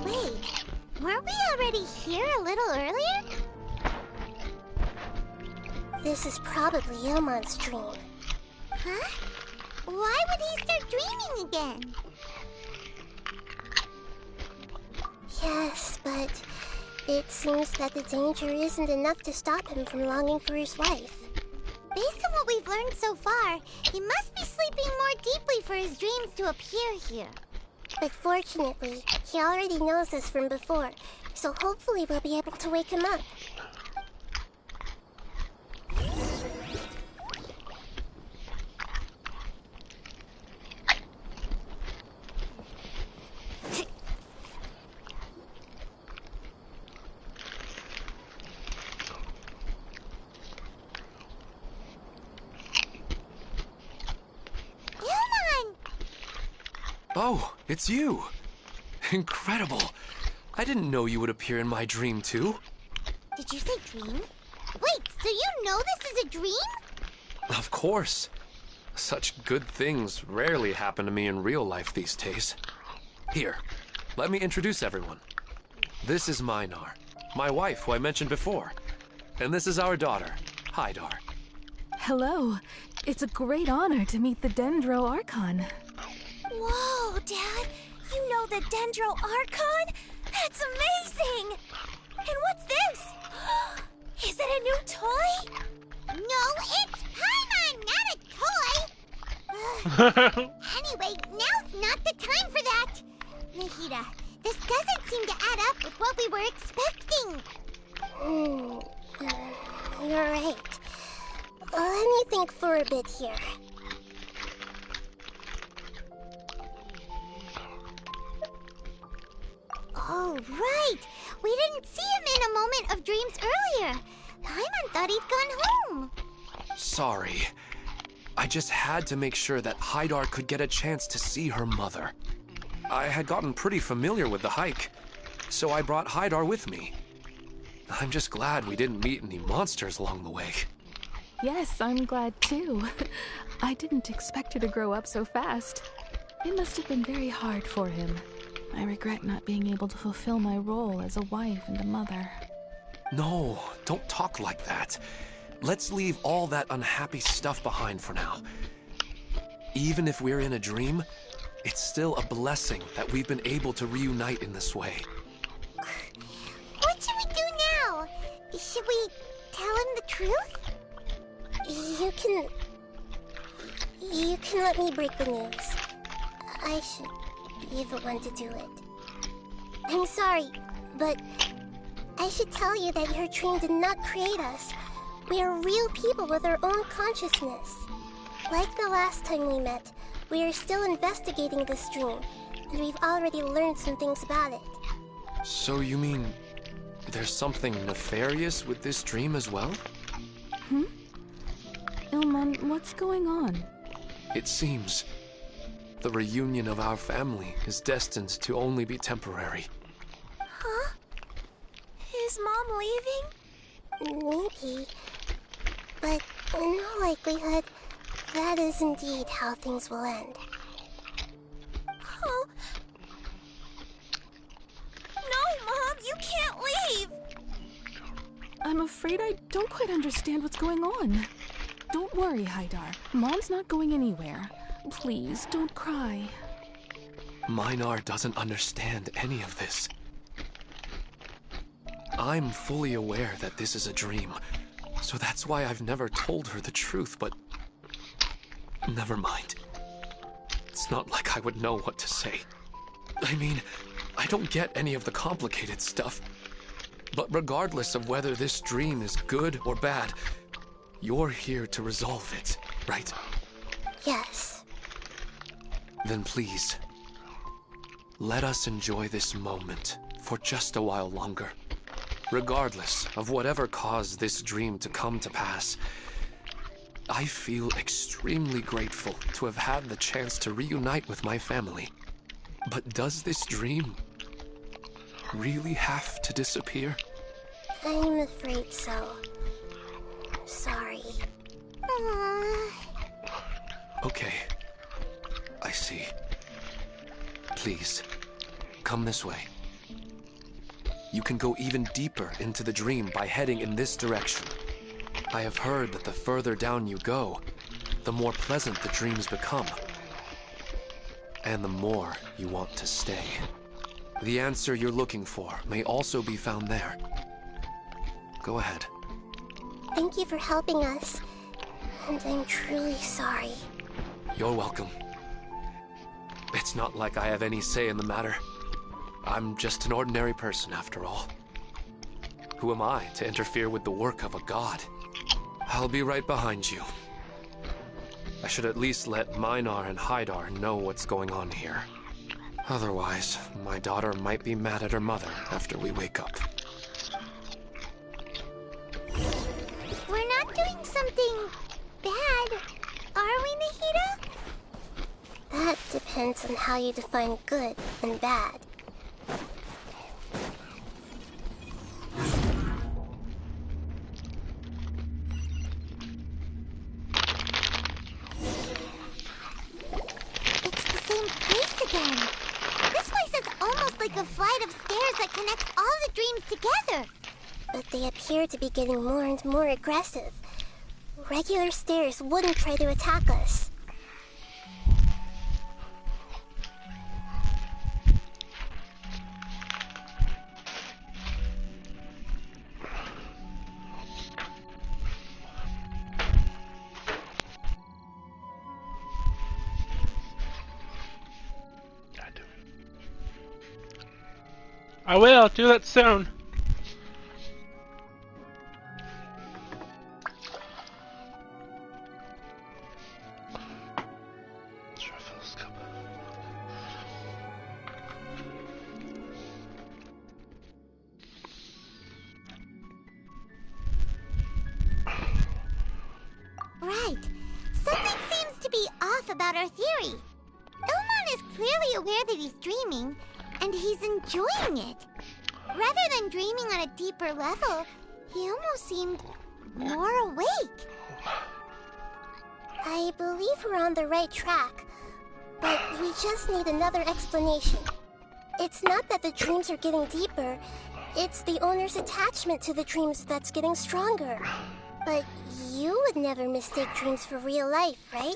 Wait, weren't we already here a little earlier? This is probably Ilmon's dream. Huh? Why would he start dreaming again? Yes, but it seems that the danger isn't enough to stop him from longing for his wife. Based on what we've learned so far, he must be sleeping more deeply for his dreams to appear here. But fortunately, he already knows us from before, so hopefully we'll be able to wake him up. Oh, it's you! Incredible! I didn't know you would appear in my dream, too. Did you say dream? Wait, so you know this is a dream? Of course. Such good things rarely happen to me in real life these days. Here, let me introduce everyone. This is Minar, my wife who I mentioned before. And this is our daughter, Hydar. Hello. It's a great honor to meet the Dendro Archon. Whoa, Dad! You know the Dendro Archon? That's amazing! And what's this? Is it a new toy? No, it's Paimon, not a toy! Anyway, now's not the time for that! Nahida, this doesn't seem to add up with what we were expecting. You're right. Let me think for a bit here. Oh, right! We didn't see him in a moment of dreams earlier. Paimon thought he'd gone home. Sorry. I just had to make sure that Hydar could get a chance to see her mother. I had gotten pretty familiar with the hike, so I brought Hydar with me. I'm just glad we didn't meet any monsters along the way. Yes, I'm glad too. I didn't expect her to grow up so fast. It must have been very hard for him. I regret not being able to fulfill my role as a wife and a mother. No, don't talk like that. Let's leave all that unhappy stuff behind for now. Even if we're in a dream, it's still a blessing that we've been able to reunite in this way. What should we do now? Should we tell him the truth? You can let me break the news. I should be the one to do it. I'm sorry, but I should tell you that your dream did not create us. We are real people with our own consciousness. Like the last time we met, we are still investigating this dream, and we've already learned some things about it. So you mean there's something nefarious with this dream as well? Ilmon, what's going on? It seems the reunion of our family is destined to only be temporary. Huh? Is Mom leaving? Maybe. But in all likelihood, that is indeed how things will end. Oh. No, Mom, you can't leave! I'm afraid I don't quite understand what's going on. Don't worry, Hydar. Mom's not going anywhere. Please, don't cry. Minar doesn't understand any of this. I'm fully aware that this is a dream, so that's why I've never told her the truth, but never mind. It's not like I would know what to say. I mean, I don't get any of the complicated stuff. But regardless of whether this dream is good or bad, you're here to resolve it, right? Yes. Then please, let us enjoy this moment for just a while longer. Regardless of whatever caused this dream to come to pass, I feel extremely grateful to have had the chance to reunite with my family. But does this dream really have to disappear? I'm afraid so. Sorry. Okay. I see. Please, come this way. You can go even deeper into the dream by heading in this direction. I have heard that the further down you go, the more pleasant the dreams become. And the more you want to stay. The answer you're looking for may also be found there. Go ahead. Thank you for helping us. And I'm truly sorry. You're welcome. It's not like I have any say in the matter. I'm just an ordinary person, after all. Who am I to interfere with the work of a god? I'll be right behind you. I should at least let Minar and Hydar know what's going on here. Otherwise, my daughter might be mad at her mother after we wake up. We're not doing something bad, are we, Nahida? That depends on how you define good and bad. It's the same place again. This place is almost like a flight of stairs that connects all the dreams together. But they appear to be getting more and more aggressive. Regular stairs wouldn't try to attack us. I will do that soon. Right. Something seems to be off about our theory. Ilmon is clearly aware that he's dreaming, and he's enjoying it. Rather than dreaming on a deeper level, he almost seemed more awake. I believe we're on the right track, but we just need another explanation. It's not that the dreams are getting deeper, it's the owner's attachment to the dreams that's getting stronger. But you would never mistake dreams for real life, right?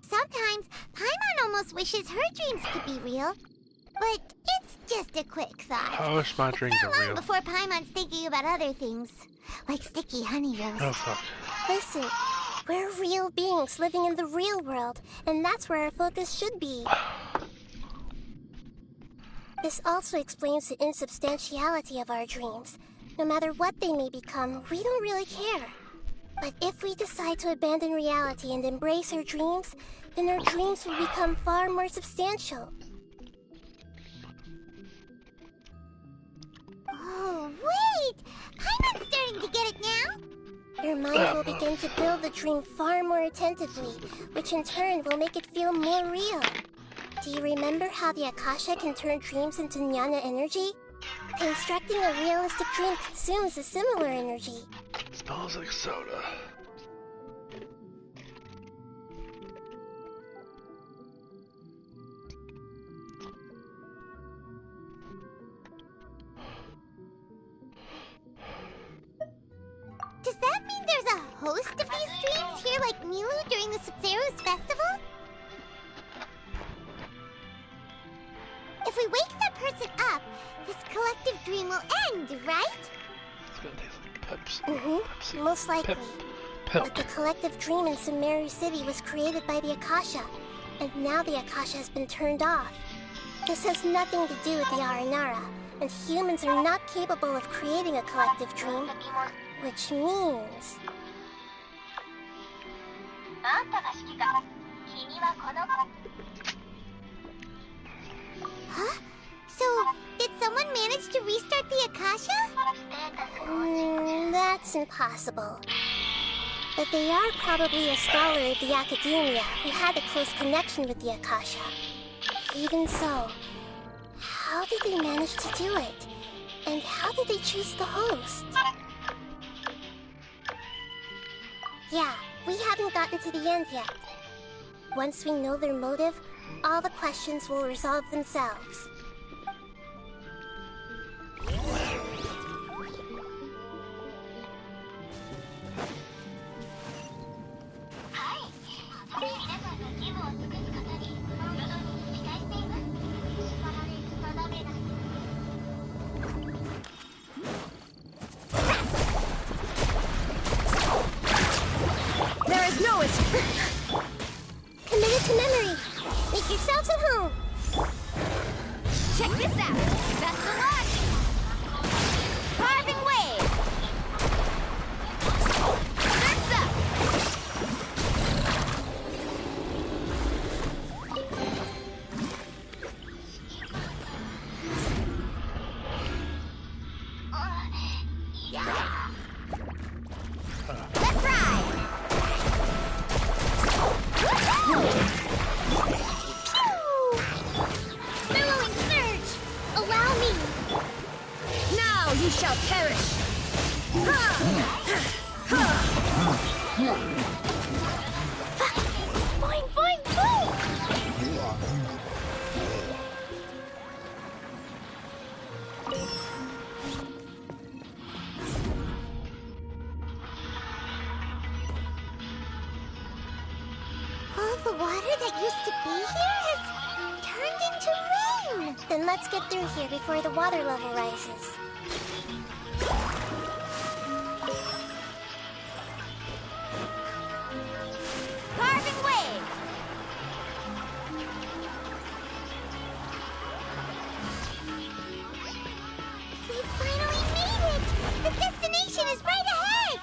Sometimes, Paimon almost wishes her dreams could be real. But it's just a quick thought. I wish my dreams Not are long real. before Paimon's thinking about other things, like sticky honey roast. Oh fuck. Listen, we're real beings living in the real world, and that's where our focus should be. This also explains the insubstantiality of our dreams. No matter what they may become, we don't really care. But if we decide to abandon reality and embrace our dreams, then our dreams will become far more substantial. Oh, wait! Paimon's starting to get it now? Your mind will begin to build the dream far more attentively, which in turn will make it feel more real. Do you remember how the Akasha can turn dreams into jnana energy? Constructing a realistic dream consumes a similar energy. Smells like soda. Does that mean there's a host of these dreams here like Milu during the Subzero's festival? If we wake that person up, this collective dream will end, right? It's gonna taste like Pepsi. Mm-hmm. Most likely. But the collective dream in Sumeru City was created by the Akasha, and now the Akasha has been turned off. This has nothing to do with the Aranara, and humans are not capable of creating a collective dream, which means... Huh? So, did someone manage to restart the Akasha? That's impossible. But they are probably a scholar of the Academia who had a close connection with the Akasha. Even so, how did they manage to do it? And how did they choose the host? Yeah, we haven't gotten to the end yet. Once we know their motive, all the questions will resolve themselves. There is no escape. Committed to memory. Make yourselves at home. Check this out. Best of luck. Carving waves. Surf's up. Let's ride. Billowing surge! Allow me! Now you shall perish. Boing, boing, boing! All the water that used to be here has turned into rain! Then let's get through here before the water level rises. Carving waves. We finally made it! The destination is right ahead!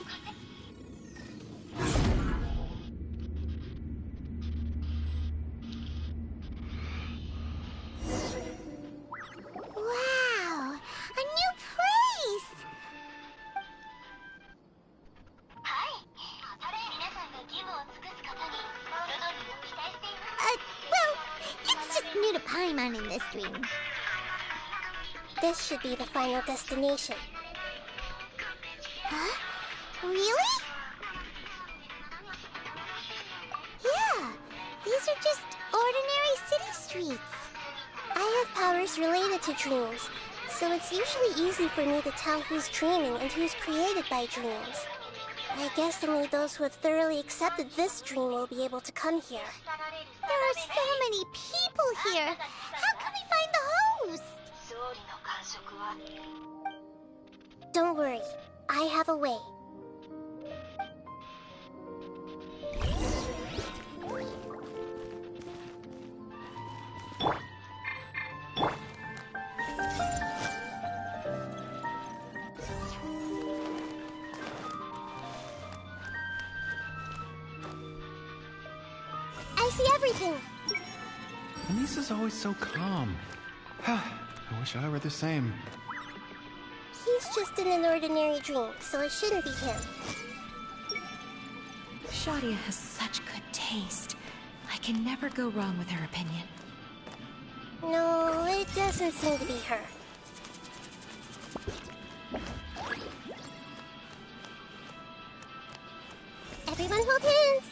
Wow! A new place! Well, it's just new to Paimon in this dream. This should be the final destination. Huh? Really? Yeah, these are just ordinary city streets. I have powers related to dreams, so it's usually easy for me to tell who's dreaming and who's created by dreams. I guess only those who have thoroughly accepted this dream will be able to come here. There are so many people here. How can we find the host? Don't worry, I have a way. I see everything. Anissa's always so calm. I wish I were the same. He's just in an ordinary dream, so it shouldn't be him. Shadia has such good taste. I can never go wrong with her opinion. No, it doesn't seem to be her. Everyone hold hands!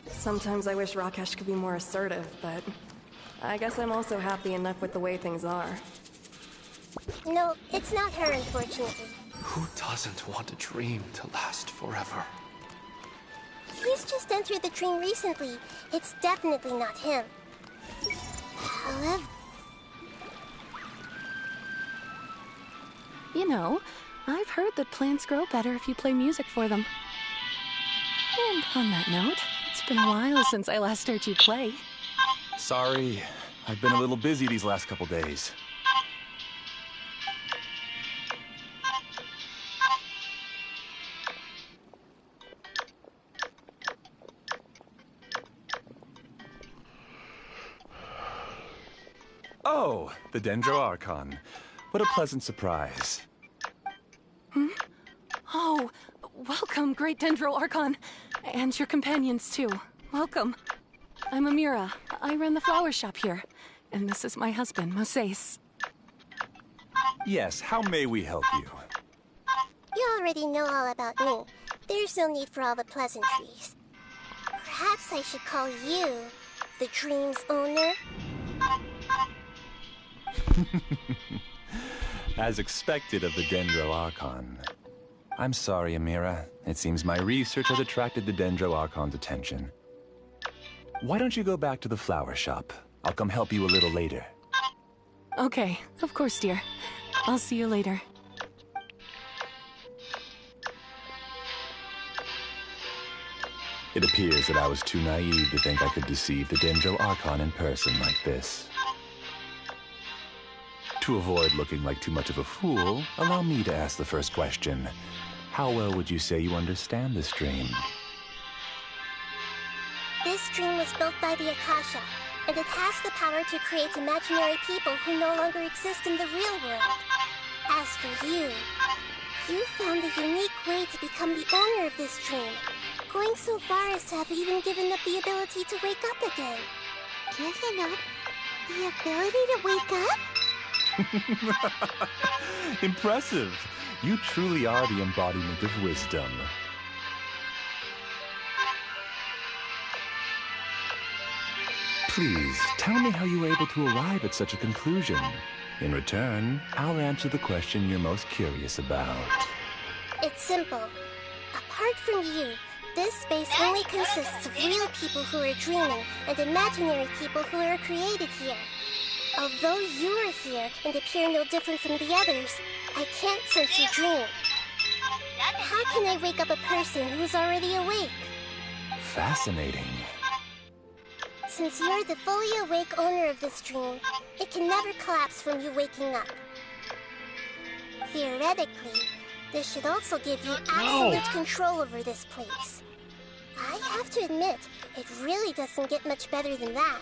Sometimes I wish Rakesh could be more assertive, but I guess I'm also happy enough with the way things are. No, it's not her, unfortunately. Who doesn't want a dream to last forever? He's just entered the dream recently. It's definitely not him. However... You know, I've heard that plants grow better if you play music for them. And on that note, it's been a while since I last heard you play. Sorry, I've been a little busy these last couple days. Oh, the Dendro Archon. What a pleasant surprise. Hmm? Oh, welcome, Great Dendro Archon. And your companions, too. Welcome. I'm Amira. I run the flower shop here. And this is my husband, Moses. Yes, how may we help you? You already know all about me. There's no need for all the pleasantries. Perhaps I should call you the dream's owner? As expected of the Dendro Archon. I'm sorry, Amira. It seems my research has attracted the Dendro Archon's attention. Why don't you go back to the flower shop? I'll come help you a little later. Okay, of course, dear. I'll see you later. It appears that I was too naive to think I could deceive the Dendro Archon in person like this. To avoid looking like too much of a fool, allow me to ask the first question. How well would you say you understand this dream? This dream was built by the Akasha, and it has the power to create imaginary people who no longer exist in the real world. As for you, you found the unique way to become the owner of this dream, going so far as to have even given up the ability to wake up again. Given up the ability to wake up? Impressive! You truly are the embodiment of wisdom. Please, tell me how you were able to arrive at such a conclusion. In return, I'll answer the question you're most curious about. It's simple. Apart from you, this space only consists of real people who are dreaming and imaginary people who are created here. Although you are here and appear no different from the others, I can't sense your dream. How can I wake up a person who's already awake? Fascinating. Since you're the fully awake owner of this dream, it can never collapse from you waking up. Theoretically, this should also give you absolute control over this place. I have to admit, it really doesn't get much better than that.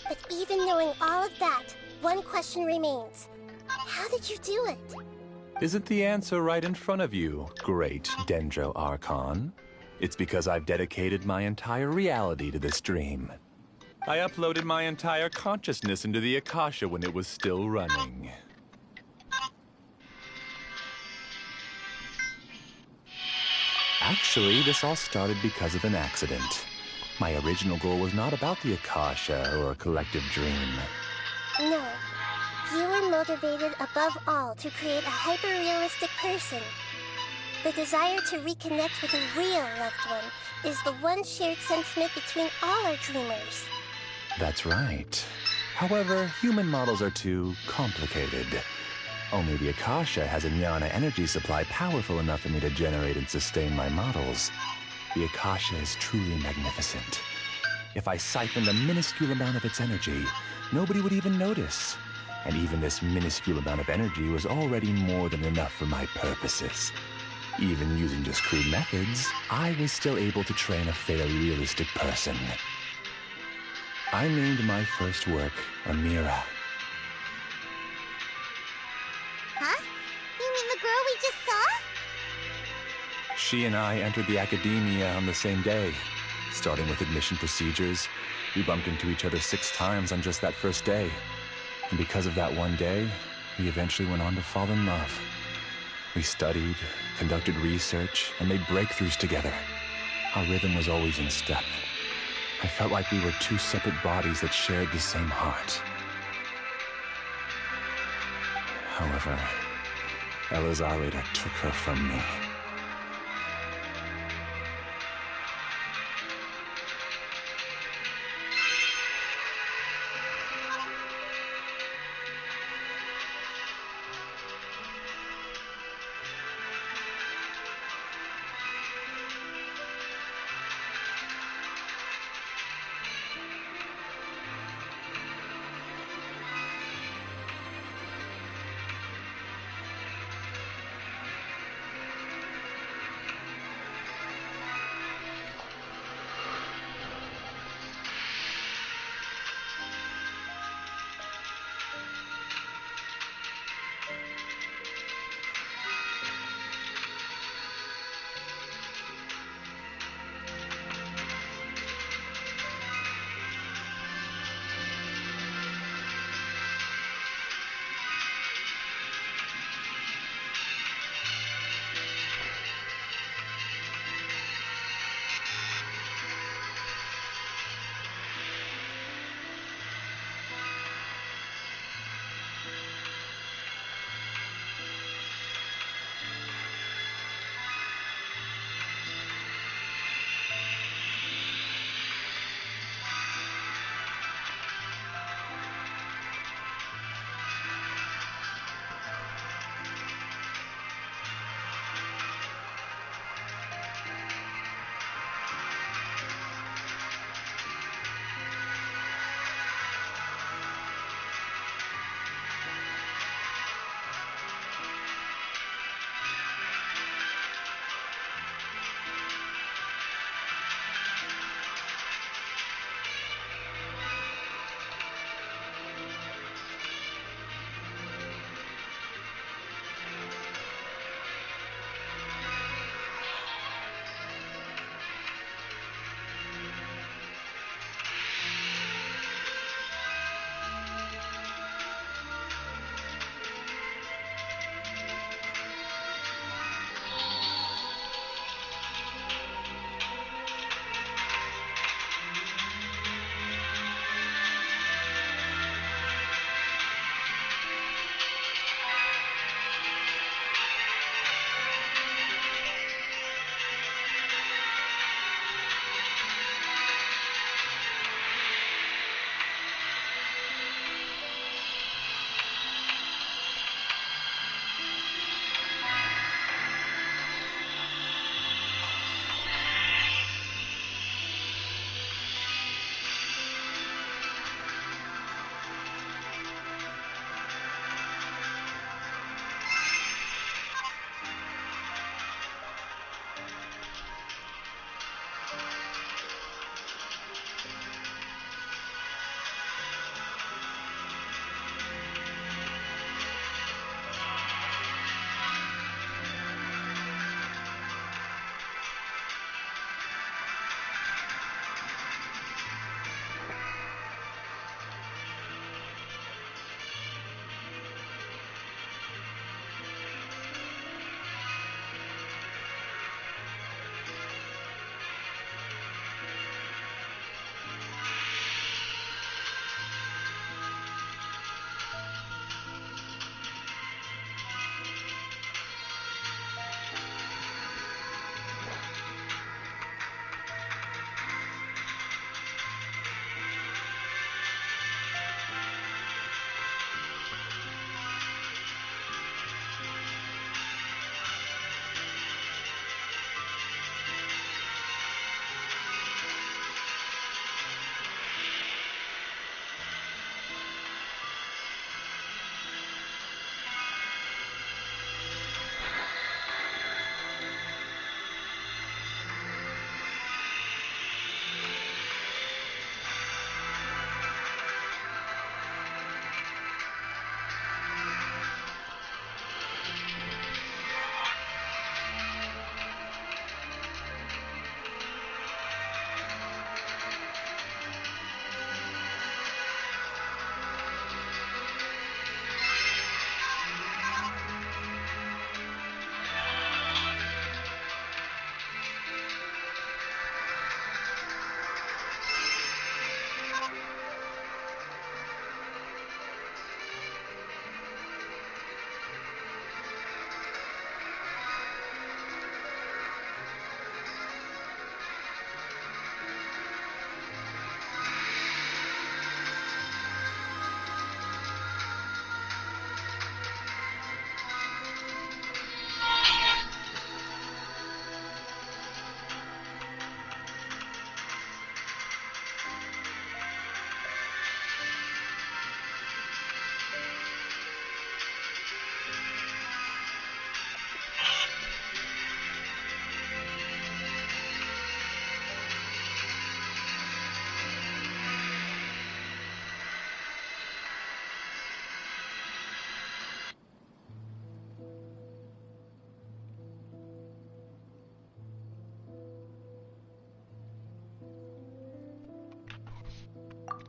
But even knowing all of that, one question remains. How did you do it? Isn't the answer right in front of you, great Dendro Archon? It's because I've dedicated my entire reality to this dream. I uploaded my entire consciousness into the Akasha when it was still running. Actually, this all started because of an accident. My original goal was not about the Akasha or a collective dream. No. You were motivated above all to create a hyper-realistic person. The desire to reconnect with a real loved one is the one shared sentiment between all our dreamers. That's right. However, human models are too complicated. Only the Akasha has a jnana energy supply powerful enough for me to generate and sustain my models. The Akasha is truly magnificent. If I siphoned a minuscule amount of its energy, nobody would even notice. And even this minuscule amount of energy was already more than enough for my purposes. Even using just crude methods, I was still able to train a fairly realistic person. I named my first work Amira. Huh? You mean the girl we just saw? She and I entered the academia on the same day. Starting with admission procedures, we bumped into each other 6 times on just that first day. And because of that one day, we eventually went on to fall in love. We studied, conducted research, and made breakthroughs together. Our rhythm was always in step. I felt like we were 2 separate bodies that shared the same heart. However, Elazarita took her from me.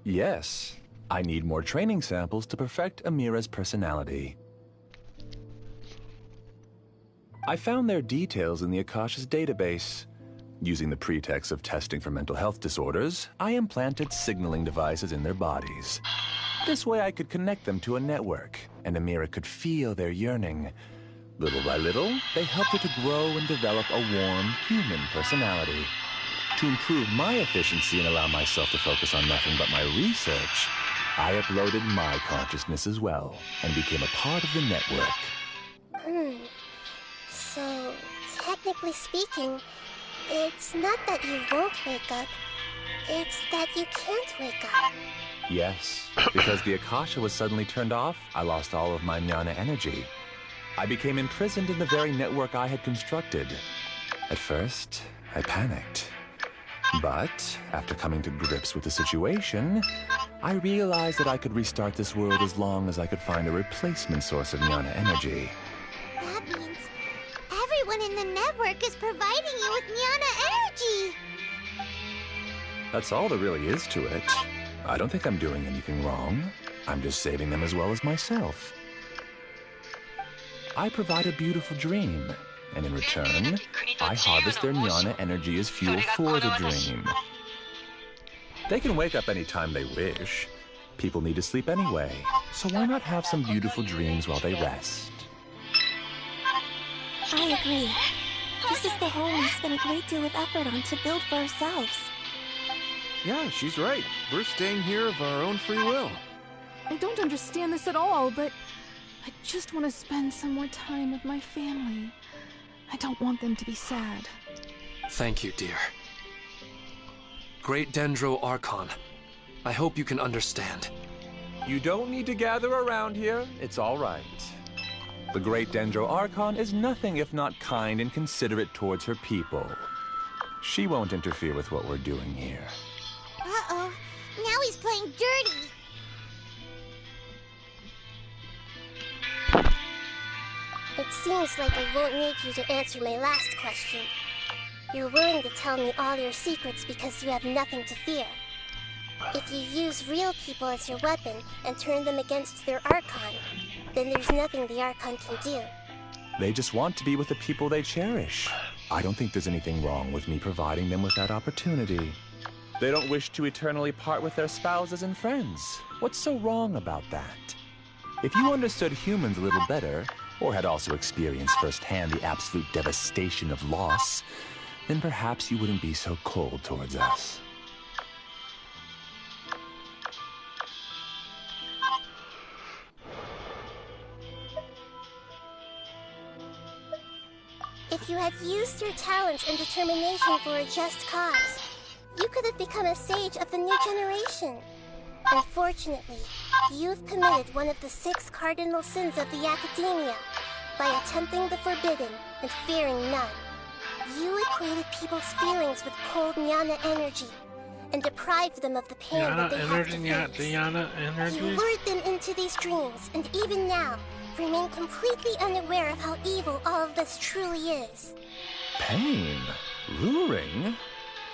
Yes. I need more training samples to perfect Amira's personality. I found their details in the Akasha's database. Using the pretext of testing for mental health disorders, I implanted signaling devices in their bodies. This way I could connect them to a network, and Amira could feel their yearning. Little by little, they helped her to grow and develop a warm, human personality. To improve my efficiency and allow myself to focus on nothing but my research, I uploaded my consciousness as well, and became a part of the network. So, technically speaking, it's not that you won't wake up, it's that you can't wake up. Yes, because the Akasha was suddenly turned off, I lost all of my jnana energy. I became imprisoned in the very network I had constructed. At first, I panicked. But, after coming to grips with the situation, I realized that I could restart this world as long as I could find a replacement source of jnana energy. That means everyone in the network is providing you with jnana energy! That's all there really is to it. I don't think I'm doing anything wrong. I'm just saving them as well as myself. I provide a beautiful dream, and in return, I harvest their jnana energy as fuel for the dream. They can wake up anytime they wish. People need to sleep anyway, so why not have some beautiful dreams while they rest? I agree. This is the home we spent a great deal of effort on to build for ourselves. Yeah, she's right. We're staying here of our own free will. I don't understand this at all, but I just want to spend some more time with my family. I don't want them to be sad. Thank you, dear. Great Dendro Archon, I hope you can understand. You don't need to gather around here. It's all right. The Great Dendro Archon is nothing if not kind and considerate towards her people. She won't interfere with what we're doing here. Uh-oh. Now he's playing dirty. It seems like I won't need you to answer my last question. You're willing to tell me all your secrets because you have nothing to fear. If you use real people as your weapon and turn them against their Archon, then there's nothing the Archon can do. They just want to be with the people they cherish. I don't think there's anything wrong with me providing them with that opportunity. They don't wish to eternally part with their spouses and friends. What's so wrong about that? If you understood humans a little better, or had also experienced firsthand the absolute devastation of loss, then perhaps you wouldn't be so cold towards us. If you had used your talents and determination for a just cause, you could have become a sage of the new generation. Unfortunately, you've committed one of the 6 cardinal sins of the Academia by attempting the forbidden and fearing none. You equated people's feelings with cold jnana energy and deprived them of the pain that they have to face. You lured them into these dreams, and even now, remain completely unaware of how evil all of this truly is. Pain? Luring?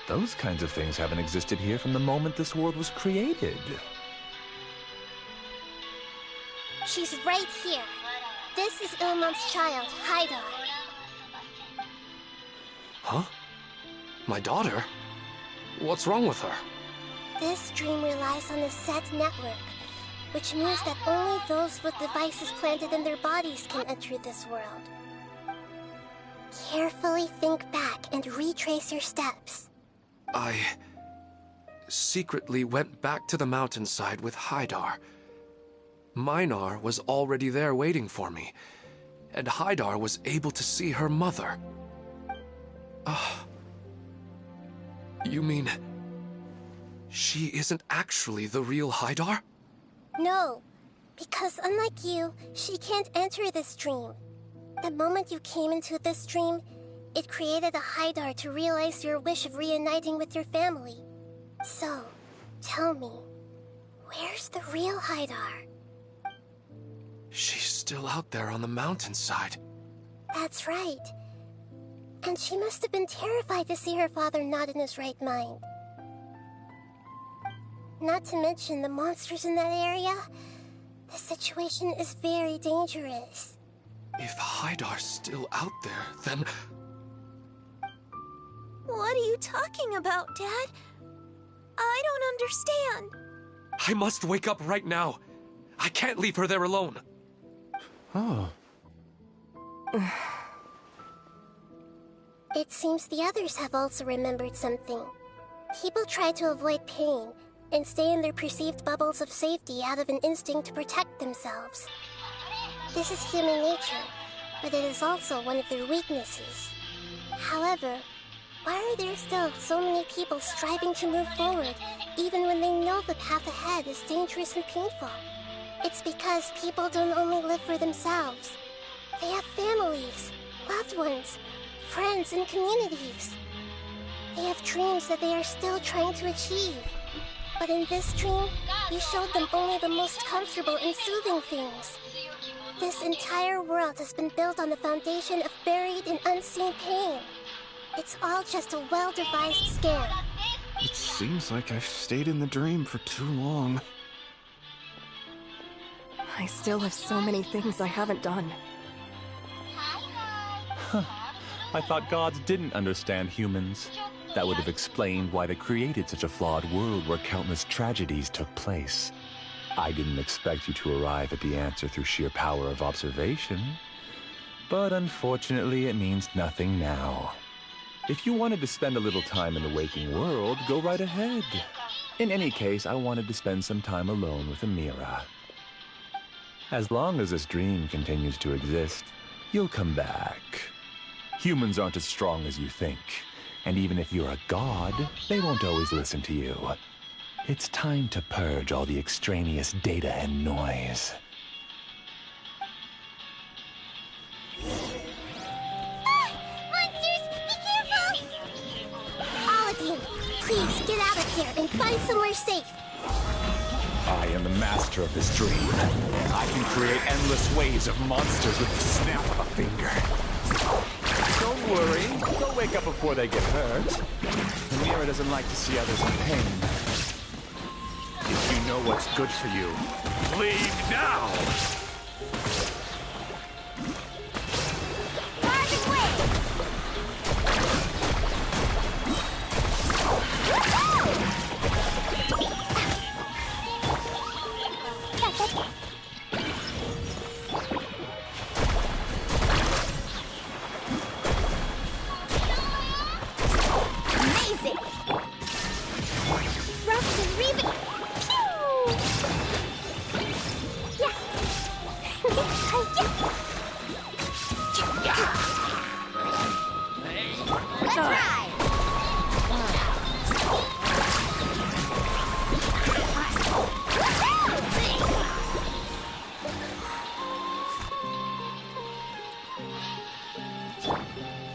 Those kinds of things haven't existed here from the moment this world was created. She's right here. This is Ilmum's child, Haidar. Huh? My daughter? What's wrong with her? This dream relies on a set network, which means that only those with devices planted in their bodies can enter this world. Carefully think back and retrace your steps. I secretly went back to the mountainside with Haidar. Minar was already there waiting for me, and Haidar was able to see her mother. You mean she isn't actually the real Haidar? No, because unlike you, she can't enter this dream. The moment you came into this dream, it created a Haidar to realize your wish of reuniting with your family. So, tell me, where's the real Haidar? She's still out there on the mountainside. That's right. And she must have been terrified to see her father not in his right mind. Not to mention the monsters in that area. The situation is very dangerous. If Hydar's still out there, then... What are you talking about, Dad? I don't understand. I must wake up right now. I can't leave her there alone. Oh. It seems the others have also remembered something. People try to avoid pain and stay in their perceived bubbles of safety out of an instinct to protect themselves. This is human nature, but it is also one of their weaknesses. However, why are there still so many people striving to move forward, even when they know the path ahead is dangerous and painful? It's because people don't only live for themselves. They have families, loved ones, friends, and communities. They have dreams that they are still trying to achieve. But in this dream, you showed them only the most comfortable and soothing things. This entire world has been built on the foundation of buried and unseen pain. It's all just a well-devised scam. It seems like I've stayed in the dream for too long. I still have so many things I haven't done. Huh. I thought gods didn't understand humans. That would have explained why they created such a flawed world where countless tragedies took place. I didn't expect you to arrive at the answer through sheer power of observation. But unfortunately, it means nothing now. If you wanted to spend a little time in the waking world, go right ahead. In any case, I wanted to spend some time alone with Amira. As long as this dream continues to exist, you'll come back. Humans aren't as strong as you think. And even if you're a god, they won't always listen to you. It's time to purge all the extraneous data and noise. Monsters, be careful! All of you, please get out of here and find somewhere safe. I am the master of this dream. I can create endless waves of monsters with the snap of a finger. Don't worry, they'll wake up before they get hurt. Amira doesn't like to see others in pain. If you know what's good for you, leave now!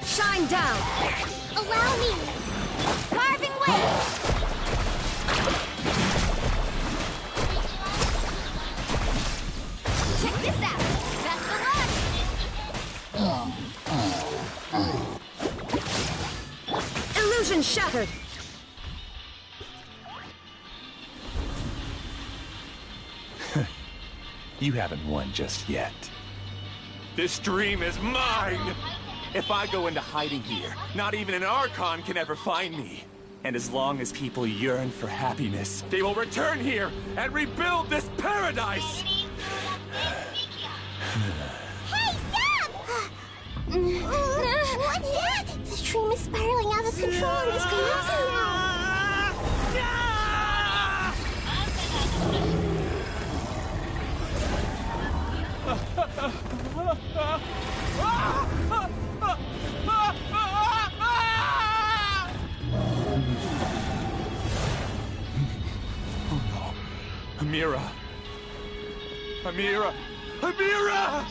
Shine down! Allow me! Carving way! Check this out! Best of luck! Illusion shattered! You haven't won just yet. This dream is mine! If I go into hiding here, not even an Archon can ever find me. And as long as people yearn for happiness, they will return here and rebuild this paradise! Hey, stop! What's that? This dream is spiraling out of control and is collapsing now. Oh no. Amira. Amira. Amira!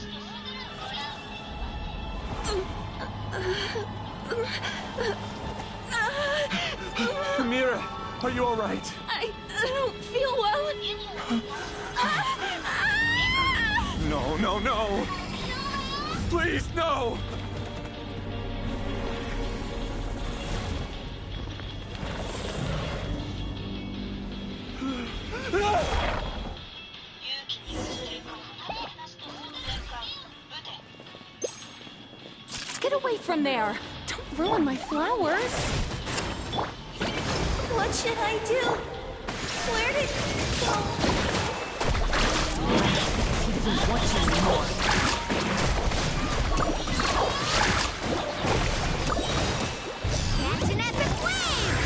Amira, are you all right? I don't feel well. No, no, no! Please, no! from there. Don't ruin my flowers. What should I do? Where did he go? He doesn't want you anymore. Catch an epic wave!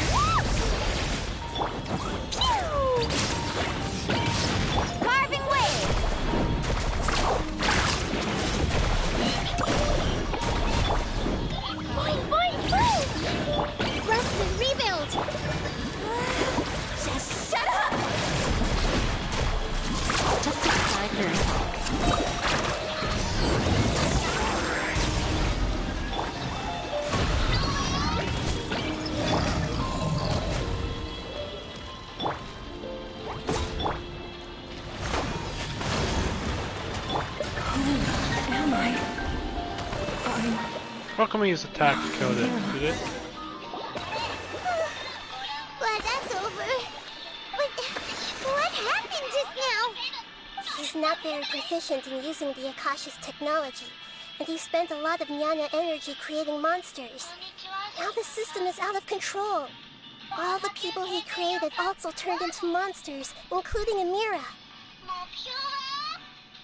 Carving wave! Boing, boing, boing! Rest and rebuild! Just shut up! Just take 5 minutes. How come his attack killed it? Did it? Glad that's over. But what happened just now? He's not very proficient in using the Akasha's technology, and he spent a lot of Nyana energy creating monsters. Now the system is out of control. All the people he created also turned into monsters, including Amira.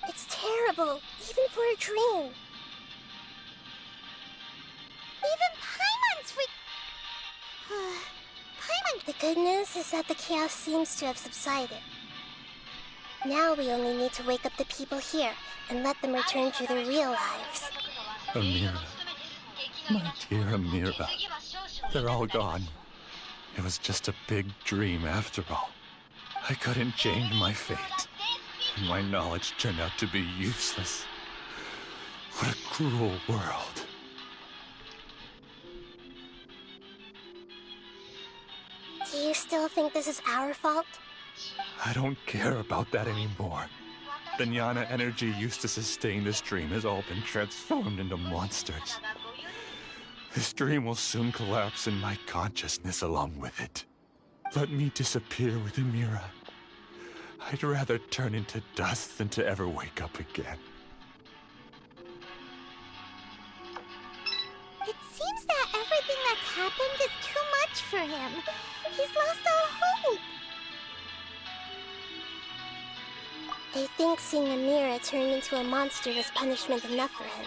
It's terrible, even for a dream. Even Paimon's Paimon... The good news is that the chaos seems to have subsided. Now we only need to wake up the people here and let them return to their real lives. Amira. My dear Amira. They're all gone. It was just a big dream after all. I couldn't change my fate. And my knowledge turned out to be useless. What a cruel world. Do you still think this is our fault? I don't care about that anymore. The Nyana energy used to sustain this dream has all been transformed into monsters. This dream will soon collapse and my consciousness along with it. Let me disappear with Amira. I'd rather turn into dust than to ever wake up again. It seems that everything that's happened is too much for him. He's lost all hope. They think seeing Amira turn into a monster was punishment enough for him.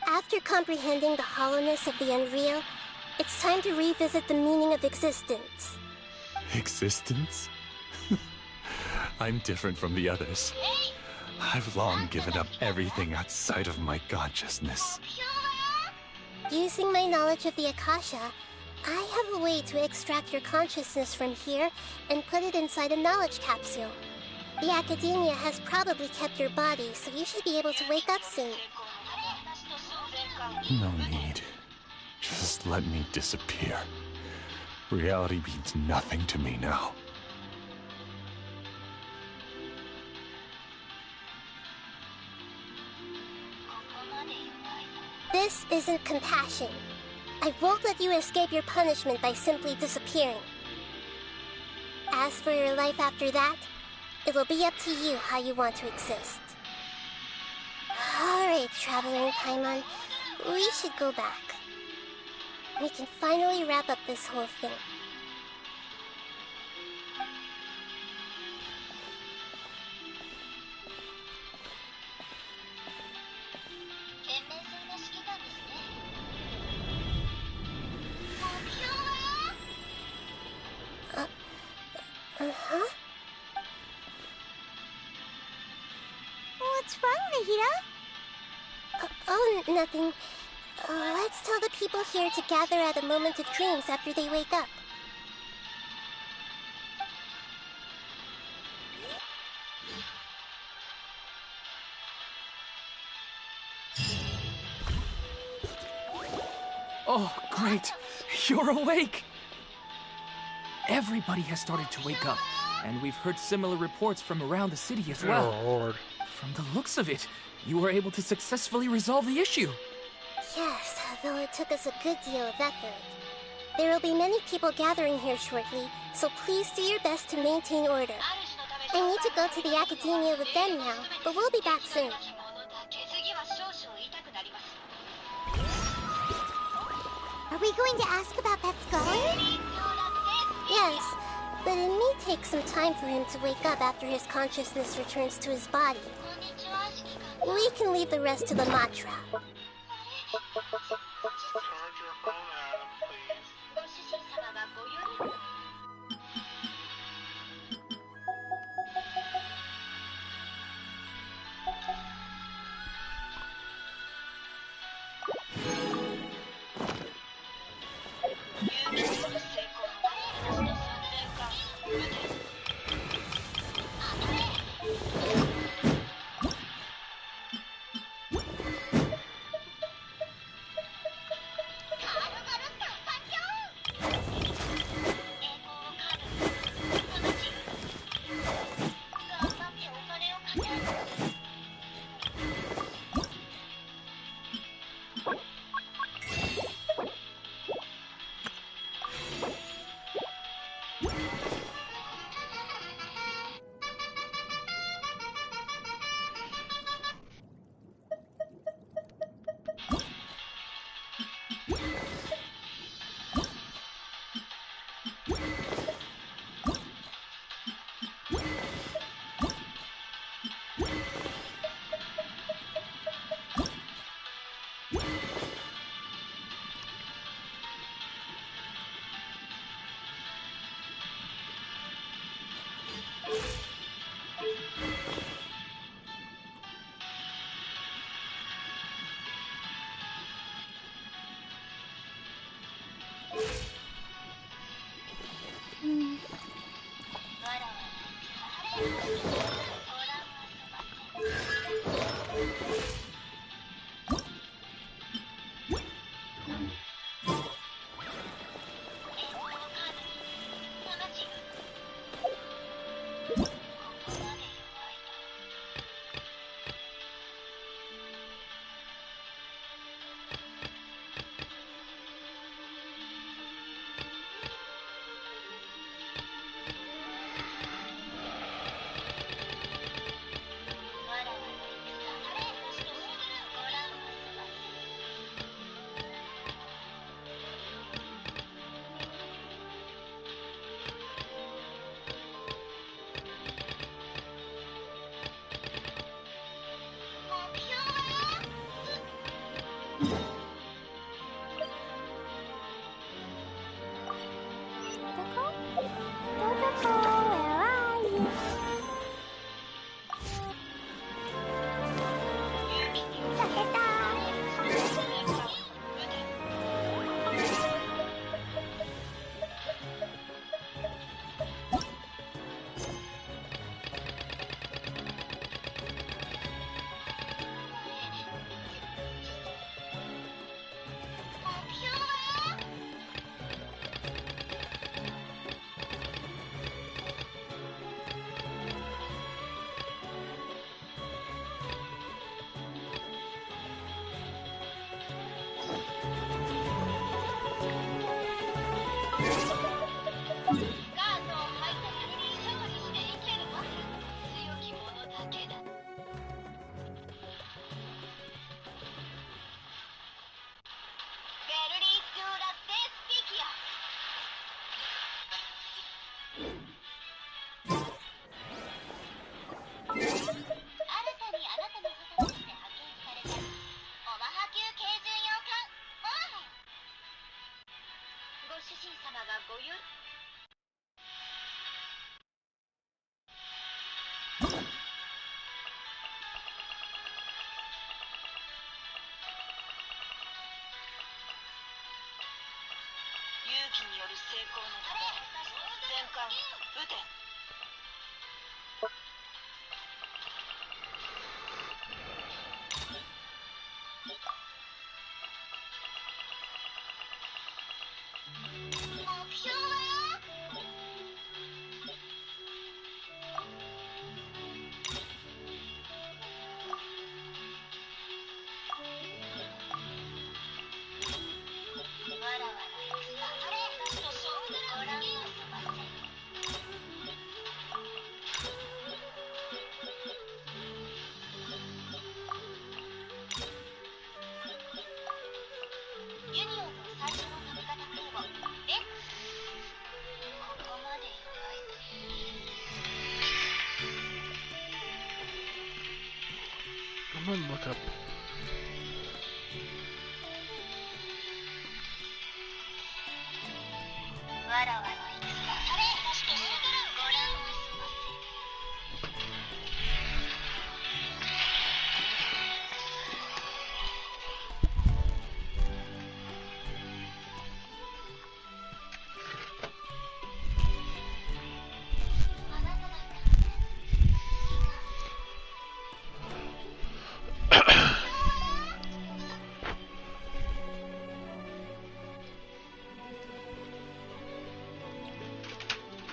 After comprehending the hollowness of the unreal, it's time to revisit the meaning of existence. Existence? I'm different from the others. I've long given up everything outside of my consciousness. Using my knowledge of the Akasha, I have a way to extract your consciousness from here and put it inside a knowledge capsule. The Academia has probably kept your body, so you should be able to wake up soon. No need. Just let me disappear. Reality means nothing to me now. This isn't compassion. I won't let you escape your punishment by simply disappearing. As for your life after that, it will be up to you how you want to exist. Alright, Traveler Paimon, we should go back. We can finally wrap up this whole thing. Uh-huh. What's wrong, Nahida? Oh, nothing. Let's tell the people here to gather at a moment of dreams after they wake up. Oh, great! You're awake! Everybody has started to wake up, and we've heard similar reports from around the city as well. Oh, Lord. From the looks of it, you were able to successfully resolve the issue. Yes, though it took us a good deal of effort. There will be many people gathering here shortly, so please do your best to maintain order. I need to go to the Academia with them now, but we'll be back soon. we going to ask about that skull? Yes, but it may take some time for him to wake up after his consciousness returns to his body. We can leave the rest to the Matra.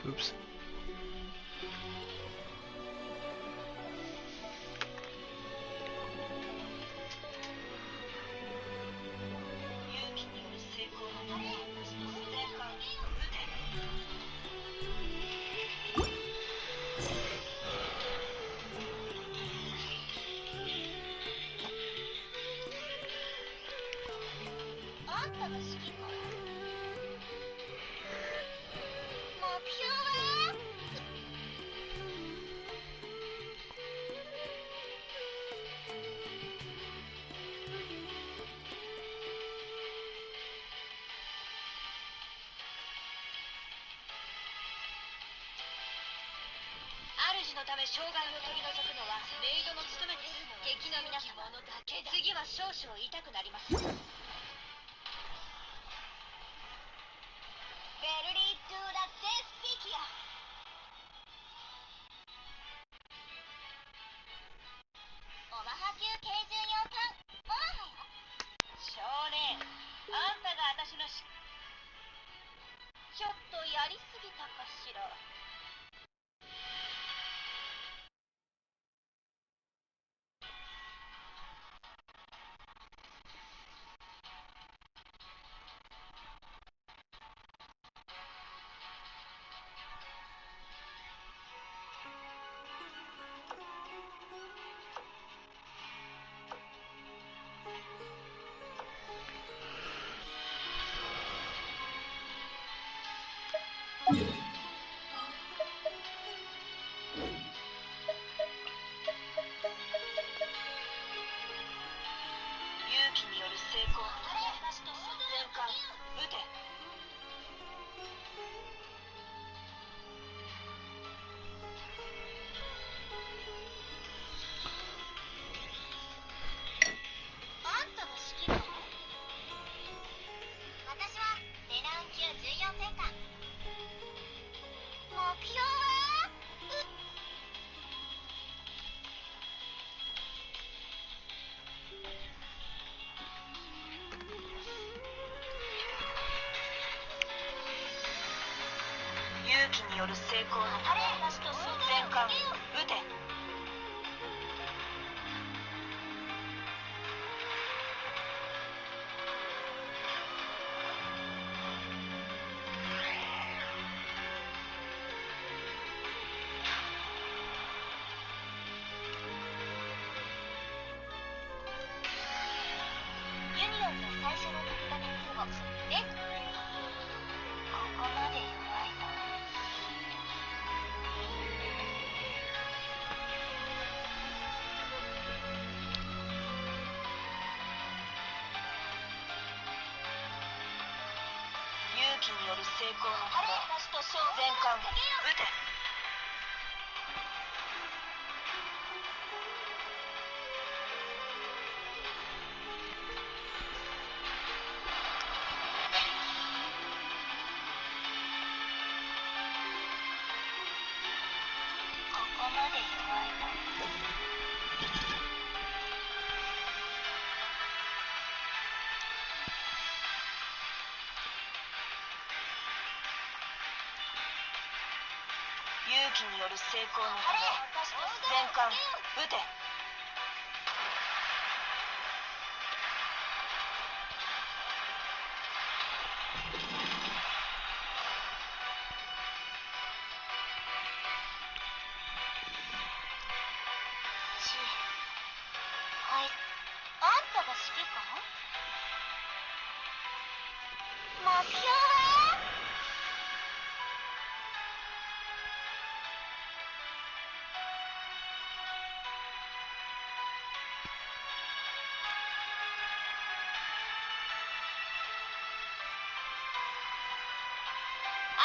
Oops.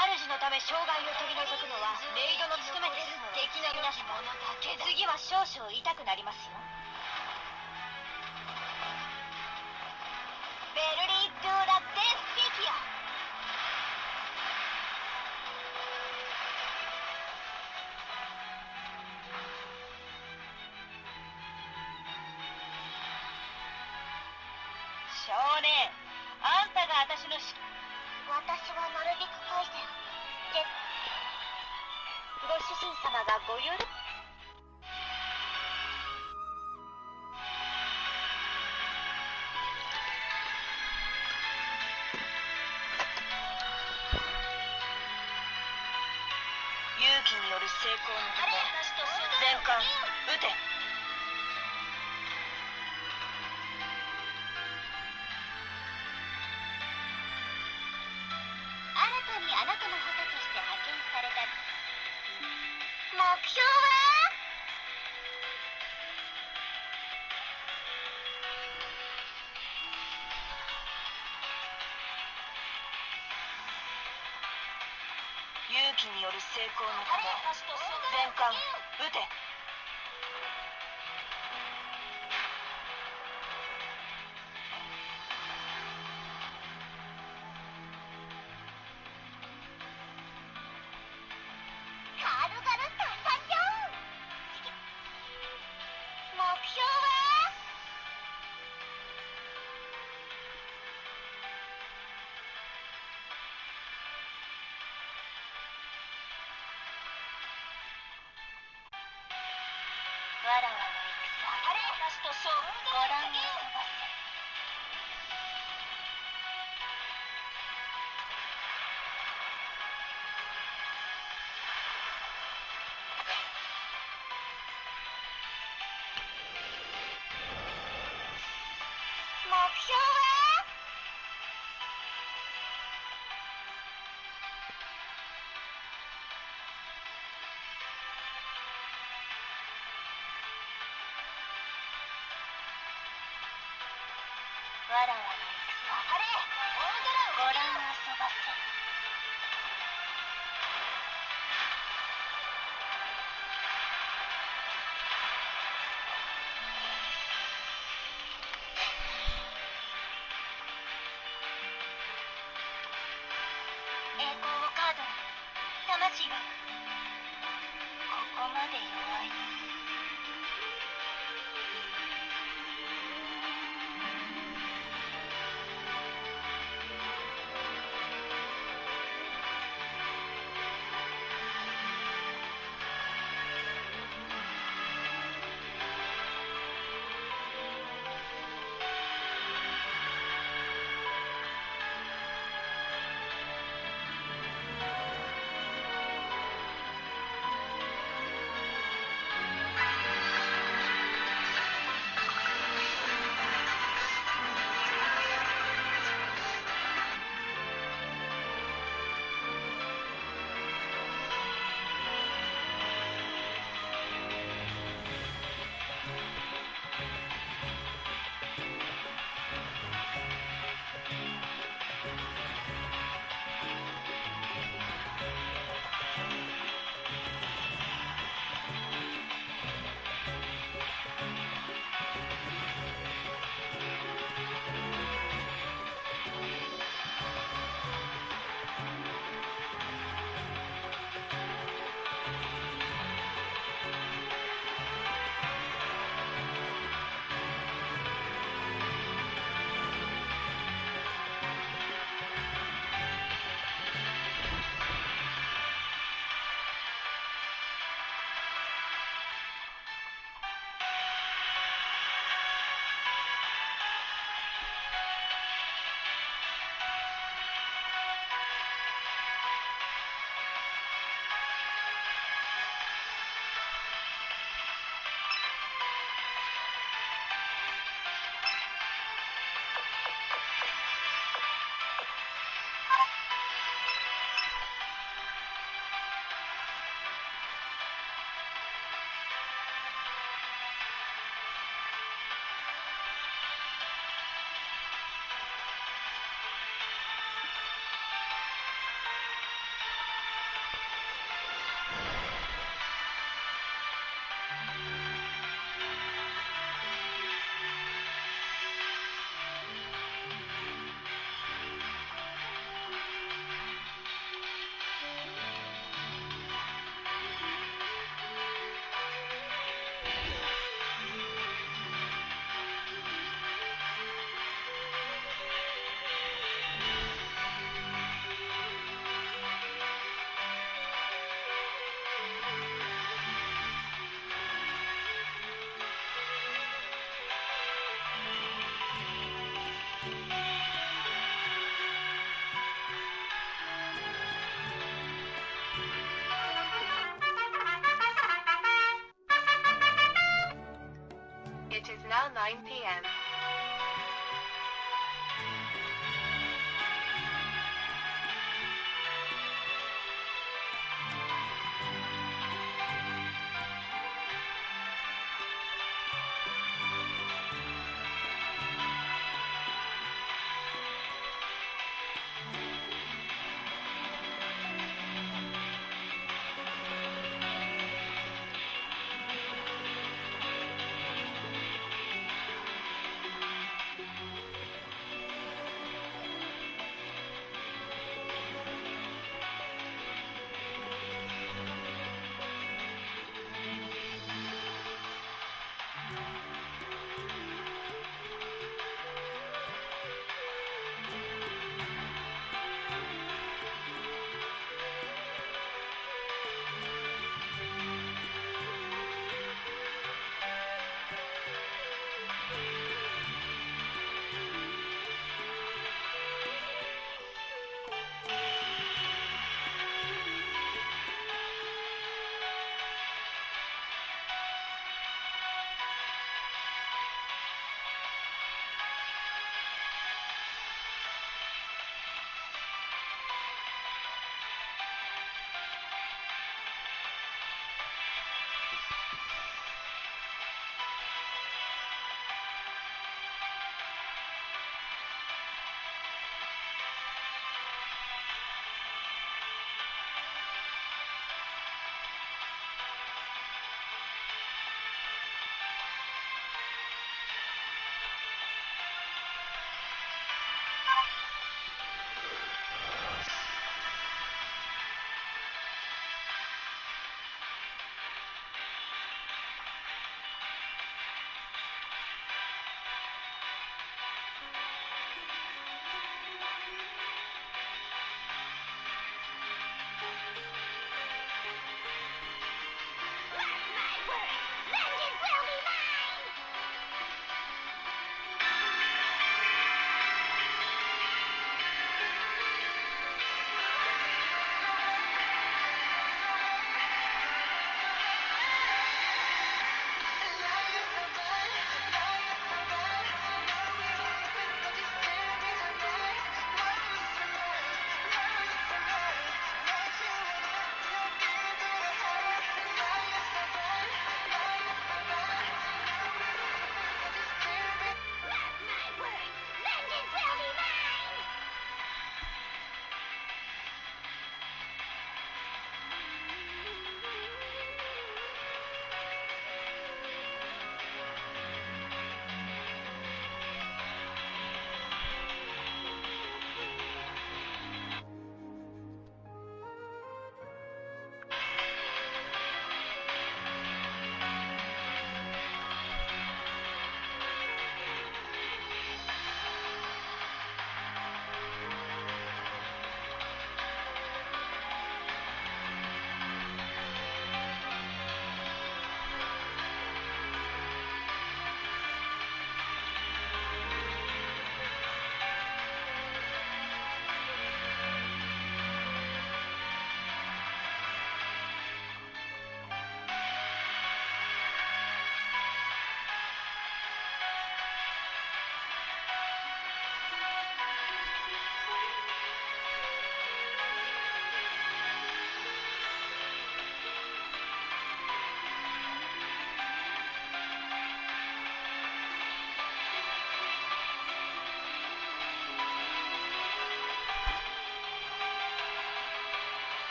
主のため障害を取り除くのはメイドの務めです。敵の皆様、次は少々痛くなりますよ。ベルリー・ドゥ・ラ・デスピキア。少年、あんたが私の私はなるべく返せよ。ご主人様がご許勇気による成功のため全艦撃て。新たにあなたの補佐として派遣された目標は勇気による成功のため全艦撃て。軽々参上。目標はわらわの戦、私と勝負、ご覧に飛ばせ。目標はわらわの戦、ご覧遊ばせ。栄光をカードに魂はここまで弱い。now 9 p.m.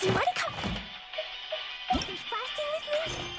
Do you want to come? Finish frosting with me?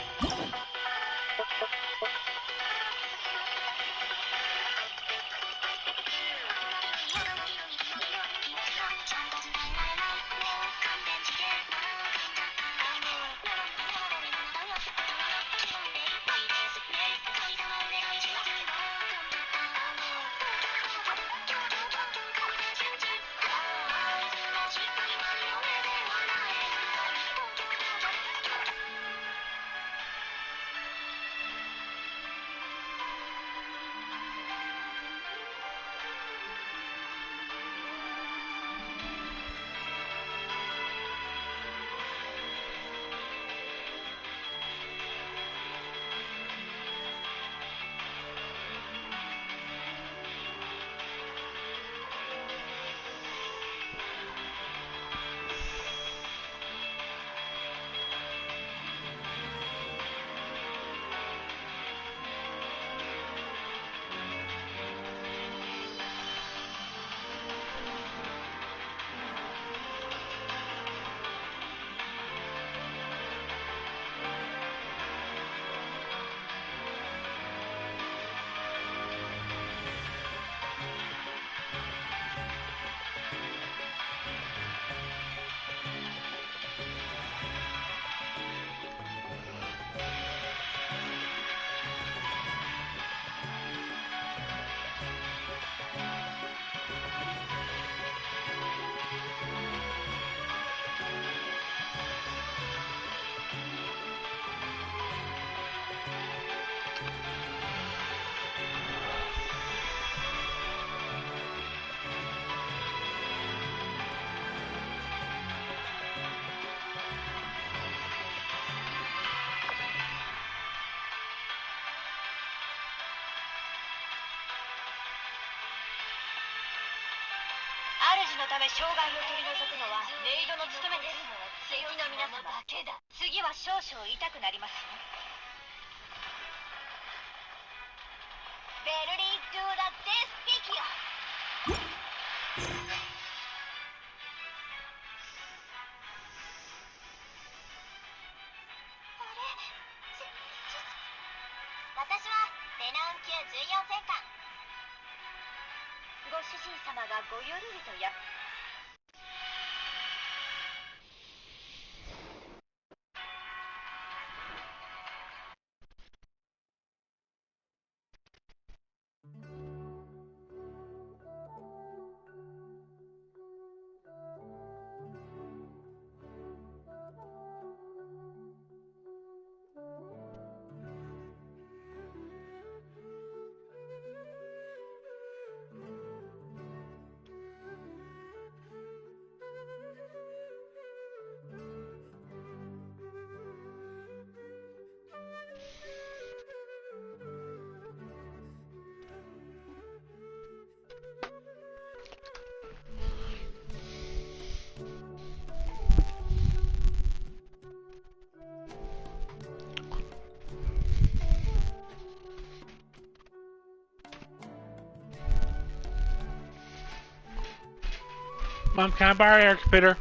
Mom, can I borrow your computer?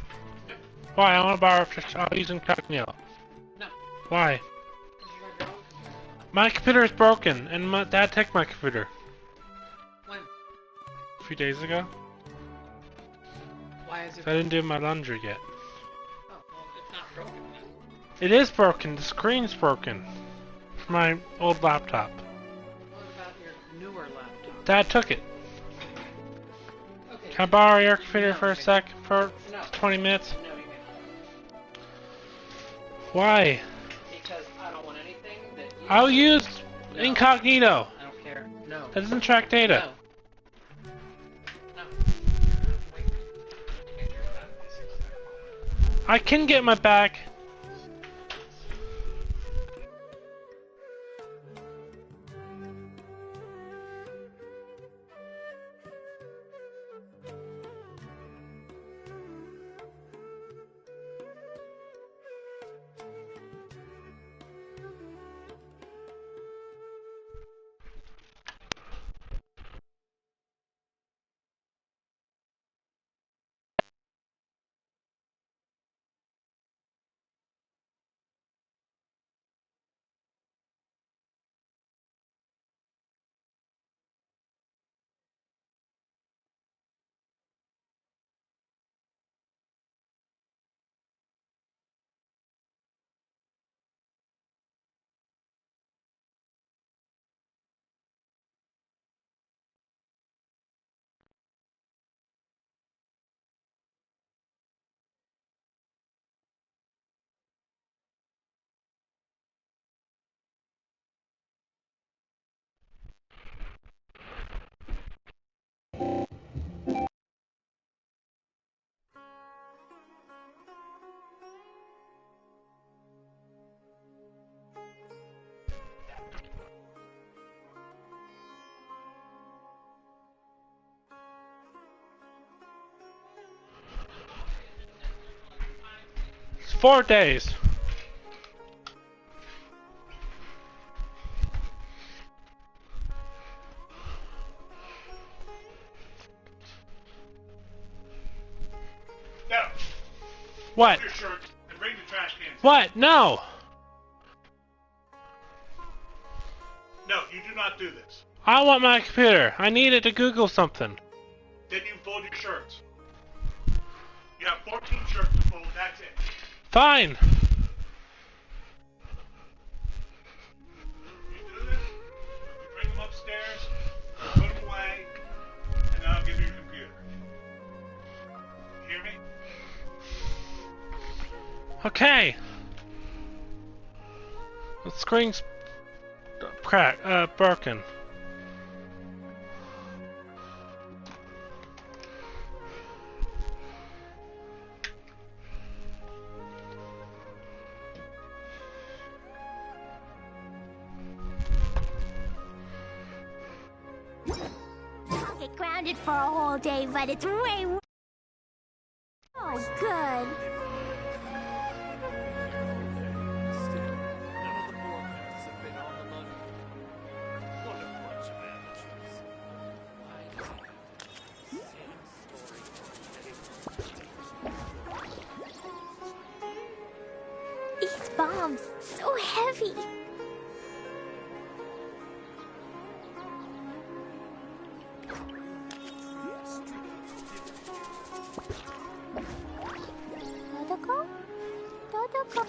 Why? I want to borrow it for I'll use incognito. No. Why? My computer is broken, and my dad took my computer. When? A few days ago. Why is it? I didn't do my laundry yet. Oh, well, it's not broken then. It is broken. The screen's broken. My old laptop. What about your newer laptop? Dad took it. Okay. Can I borrow your computer No, for a sec? For no. 20 minutes? No, you can't. Why? Because I don't want anything that you... I'll use No. incognito. I don't care. No. That doesn't track data. No. I can get my back. 4 days. No. What? Your shirt and bring the trash cans. What? No. No, you do not do this. I want my computer. I need it to Google something. Then you fold your shirts. You have 14 shirts to fold, that's it. Fine. You do this, you bring them upstairs, put them away, and then I'll give you your computer. You hear me? Okay. The screen's broken. I'll get grounded for a whole day, but it's way. Oh, good. These bombs, so heavy. Dodoko? Dodoko.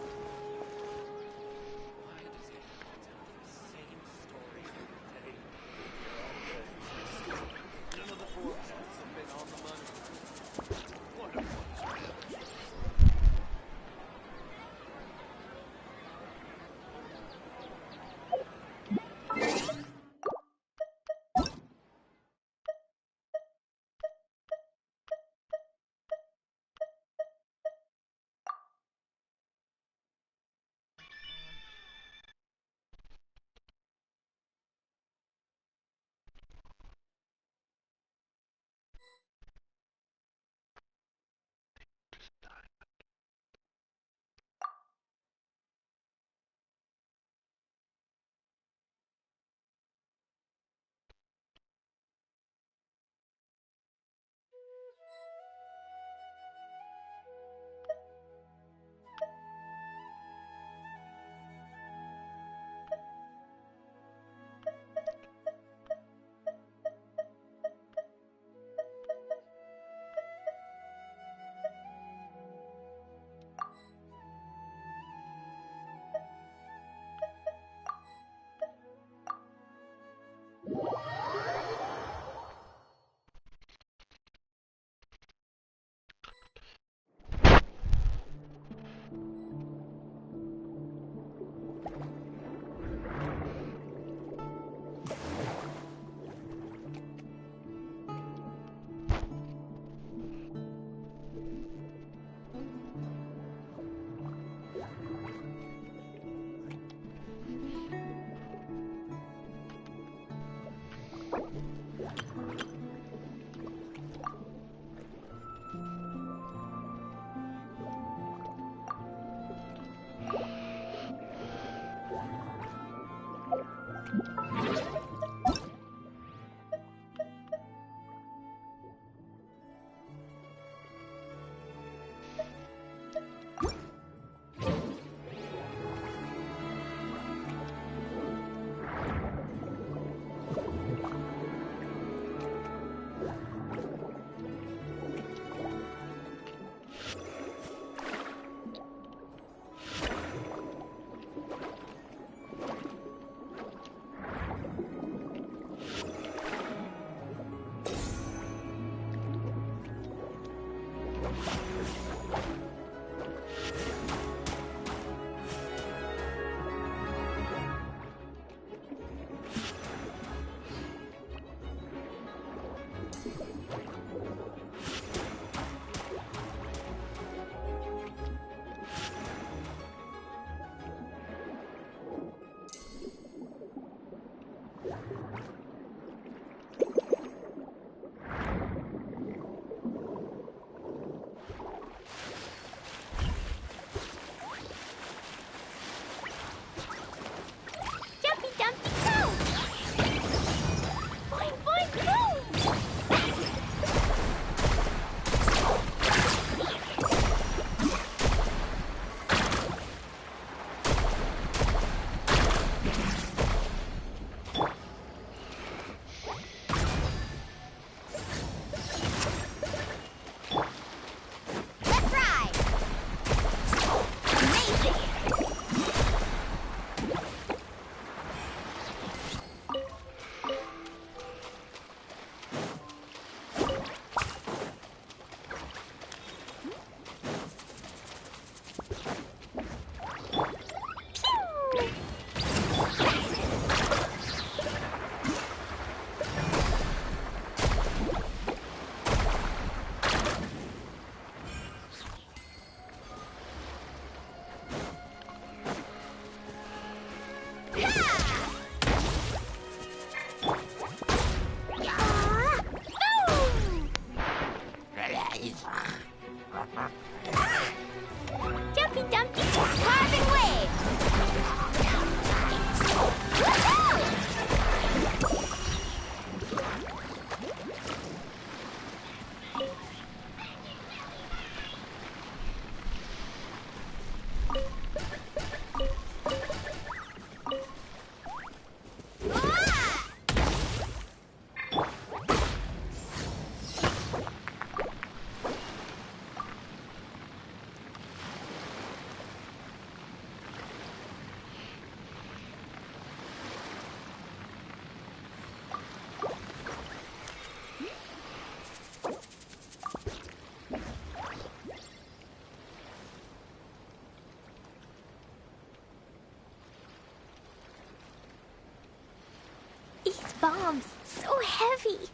bombs, so heavy.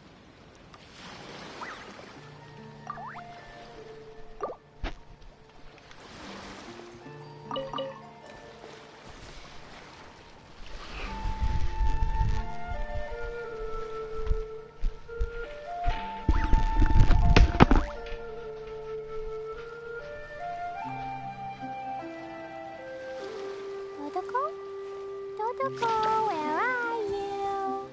Totoko? Totoko, where are you?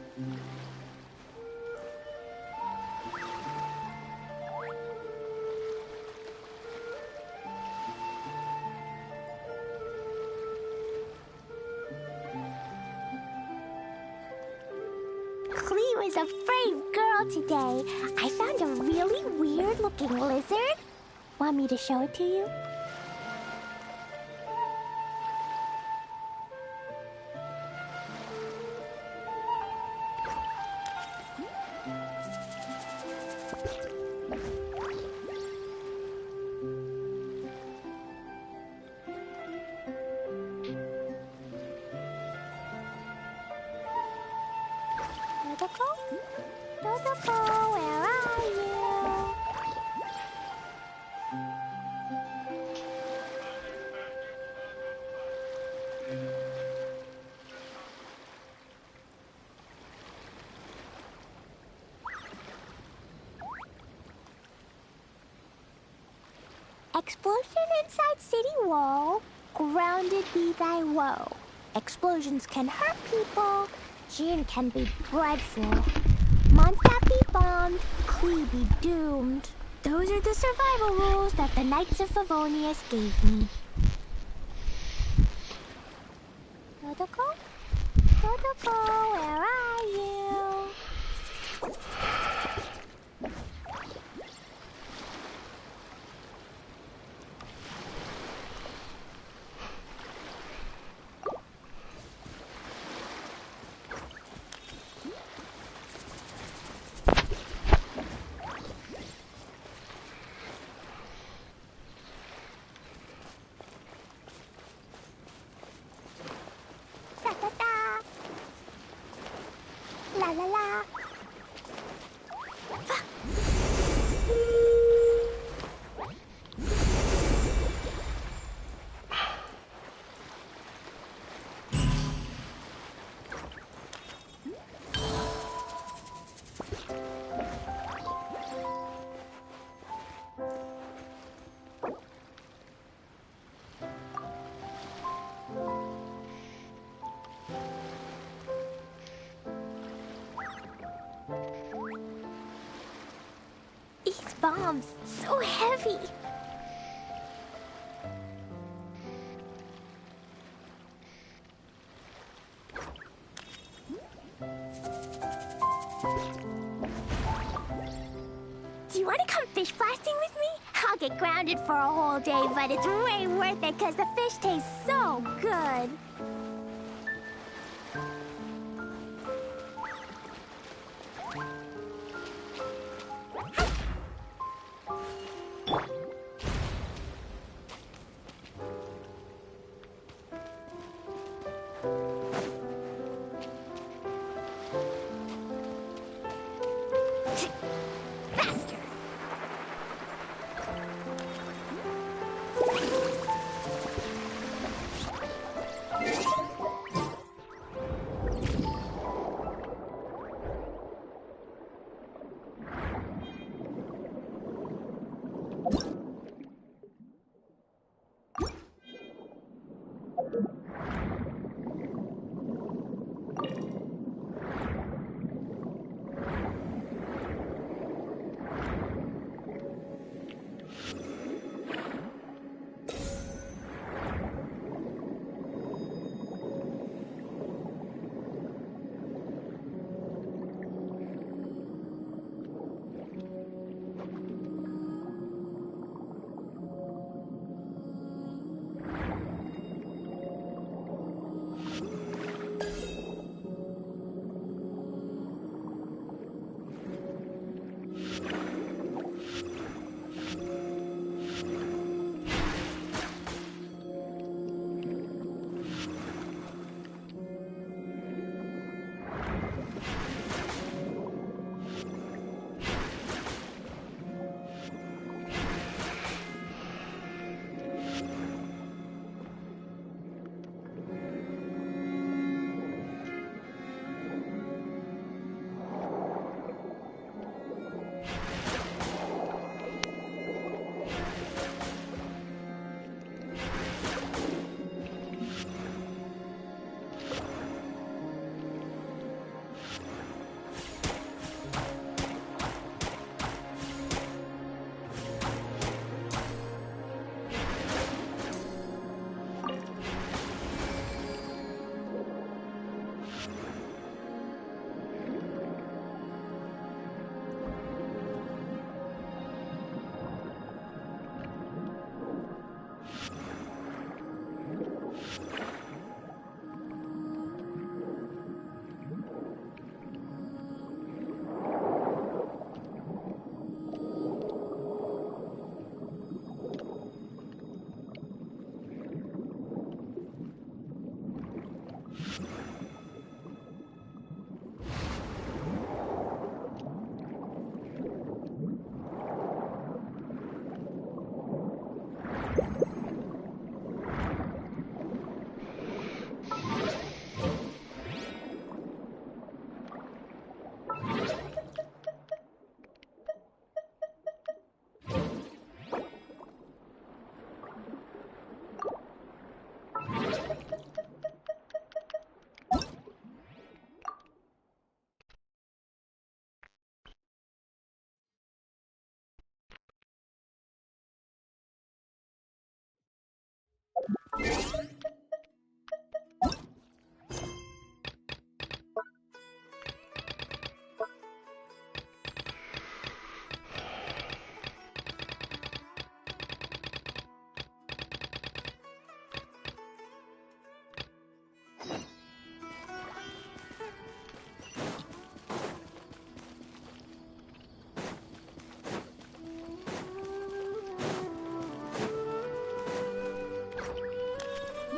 Clee was a brave girl today. I found a really weird-looking lizard. Want me to show it to you? Totoko? Totoko, where are you? Explosion inside city wall, grounded be thy woe. Explosions can hurt people, Jin can be dreadful. Mondstadt be bombed, Clee be doomed. Those are the survival rules that the Knights of Favonius gave me. Totoko? Totoko, where are you? Ta-ta-ta. La la la. These bombs, so heavy. Do you want to come fish blasting with me? I'll get grounded for a whole day, but it's way worth it because the fish tastes so good. Faster!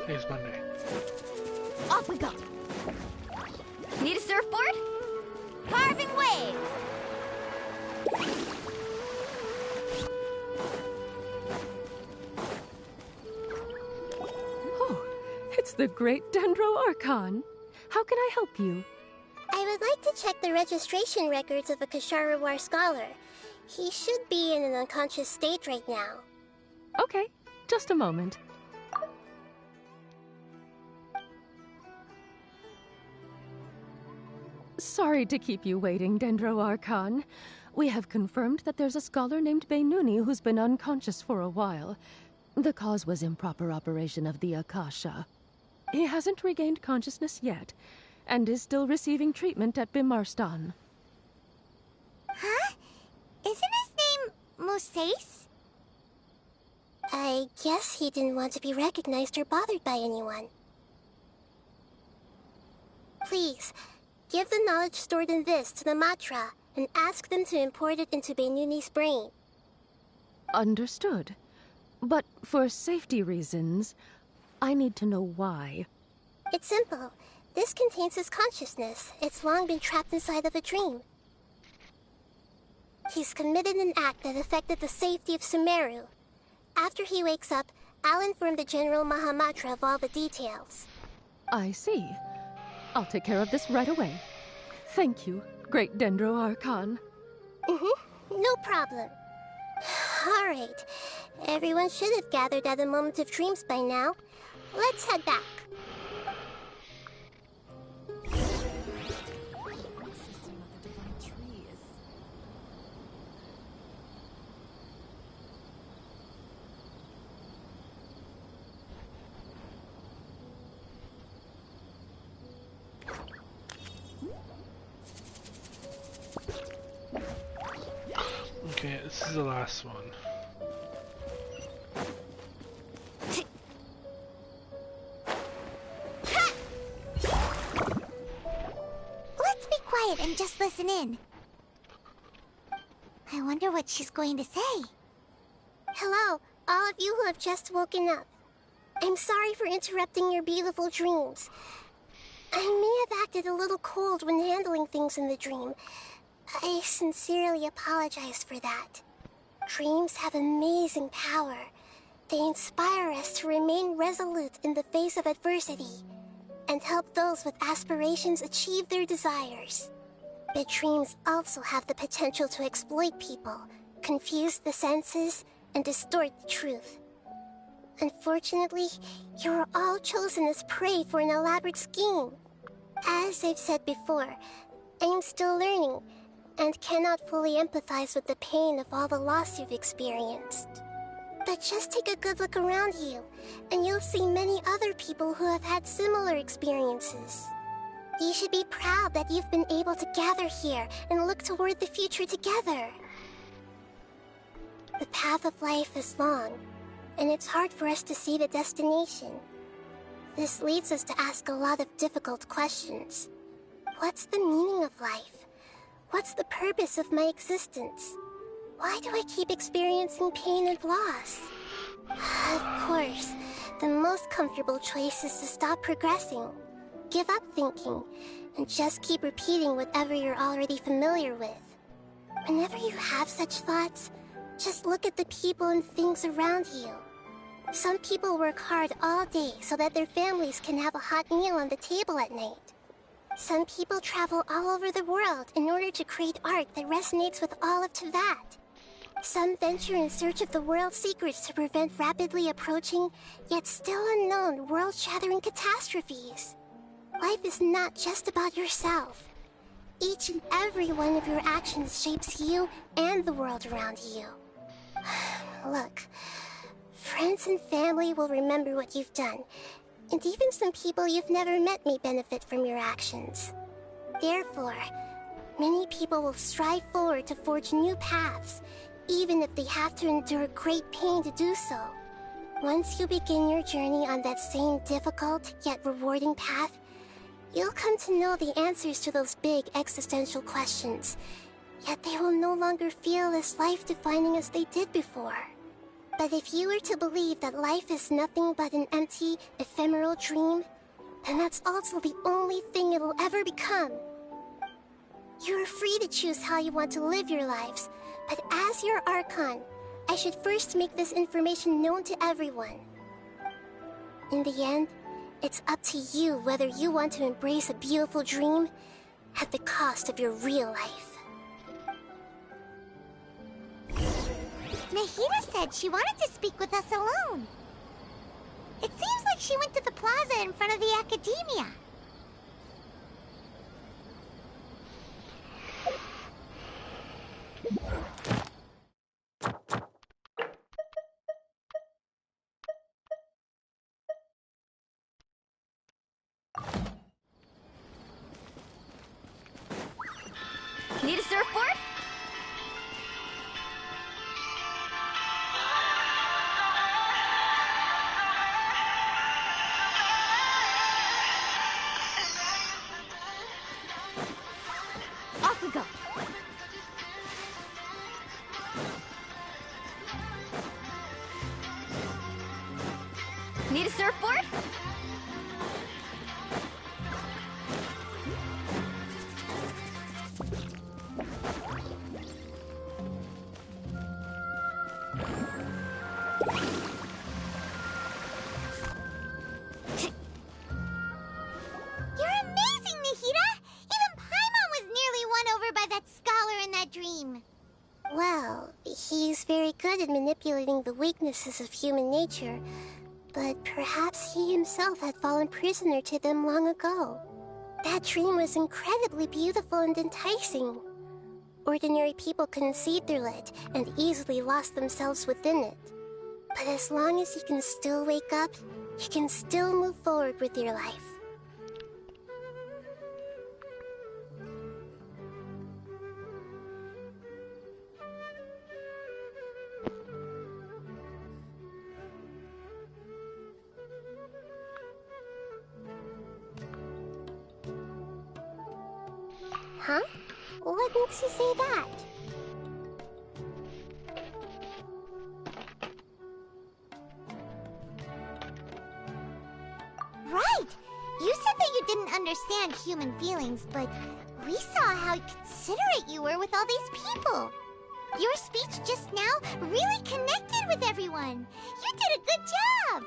Today's Monday. Off we go. Need a surfboard? Carving waves. Oh, it's the great Dendro Archon. How can I help you? I would like to check the registration records of a Kashara War scholar. He should be in an unconscious state right now. Okay, just a moment. Sorry to keep you waiting, Dendro Archon. We have confirmed that there's a scholar named Beinuni who's been unconscious for a while. The cause was improper operation of the Akasha. He hasn't regained consciousness yet, and is still receiving treatment at Bimarstan. Huh? Isn't his name Mosace? I guess he didn't want to be recognized or bothered by anyone. Please, give the knowledge stored in this to the Matra and ask them to import it into Beinuni's brain. Understood. But for safety reasons, I need to know why. It's simple. This contains his consciousness. It's long been trapped inside of a dream. He's committed an act that affected the safety of Sumeru. After he wakes up, I'll inform the General Mahamatra of all the details. I see. I'll take care of this right away. Thank you, great Dendro Archon. No problem. Alright. Everyone should have gathered at a moment of dreams by now. Let's head back. Okay, this is the last one. Let's be quiet and just listen in. I wonder what she's going to say. Hello, all of you who have just woken up. I'm sorry for interrupting your beautiful dreams. I may have acted a little cold when handling things in the dream. I sincerely apologize for that. Dreams have amazing power. They inspire us to remain resolute in the face of adversity and help those with aspirations achieve their desires. But dreams also have the potential to exploit people, confuse the senses, and distort the truth. Unfortunately, you are all chosen as prey for an elaborate scheme. As I've said before, I am still learning and cannot fully empathize with the pain of all the loss you've experienced. But just take a good look around you, and you'll see many other people who have had similar experiences. You should be proud that you've been able to gather here and look toward the future together. The path of life is long, and it's hard for us to see the destination. This leads us to ask a lot of difficult questions. What's the meaning of life? What's the purpose of my existence? Why do I keep experiencing pain and loss? Of course, the most comfortable choice is to stop progressing. Give up thinking, and just keep repeating whatever you're already familiar with. Whenever you have such thoughts, just look at the people and things around you. Some people work hard all day so that their families can have a hot meal on the table at night. Some people travel all over the world in order to create art that resonates with all of Teyvat. Some venture in search of the world's secrets to prevent rapidly approaching, yet still unknown, world-shattering catastrophes. Life is not just about yourself. Each and every one of your actions shapes you and the world around you. Look, Friends and family will remember what you've done, and even some people you've never met may benefit from your actions. Therefore, many people will strive forward to forge new paths, even if they have to endure great pain to do so. Once you begin your journey on that same difficult yet rewarding path, you'll come to know the answers to those big existential questions, yet they will no longer feel as life-defining as they did before. But if you were to believe that life is nothing but an empty, ephemeral dream, then that's also the only thing it'll ever become. You are free to choose how you want to live your lives, but as your Archon, I should first make this information known to everyone. In the end, it's up to you whether you want to embrace a beautiful dream at the cost of your real life. Nahida said she wanted to speak with us alone. It seems like she went to the plaza in front of the academia. Need a surfboard? Off we go. Need a surfboard? Well, he's very good at manipulating the weaknesses of human nature, but perhaps he himself had fallen prisoner to them long ago. That dream was incredibly beautiful and enticing. Ordinary people couldn't see through it and easily lost themselves within it. But as long as you can still wake up, you can still move forward with your life. Huh? What makes you say that? Right! You said that you didn't understand human feelings, but we saw how considerate you were with all these people. Your speech just now really connected with everyone. You did a good job!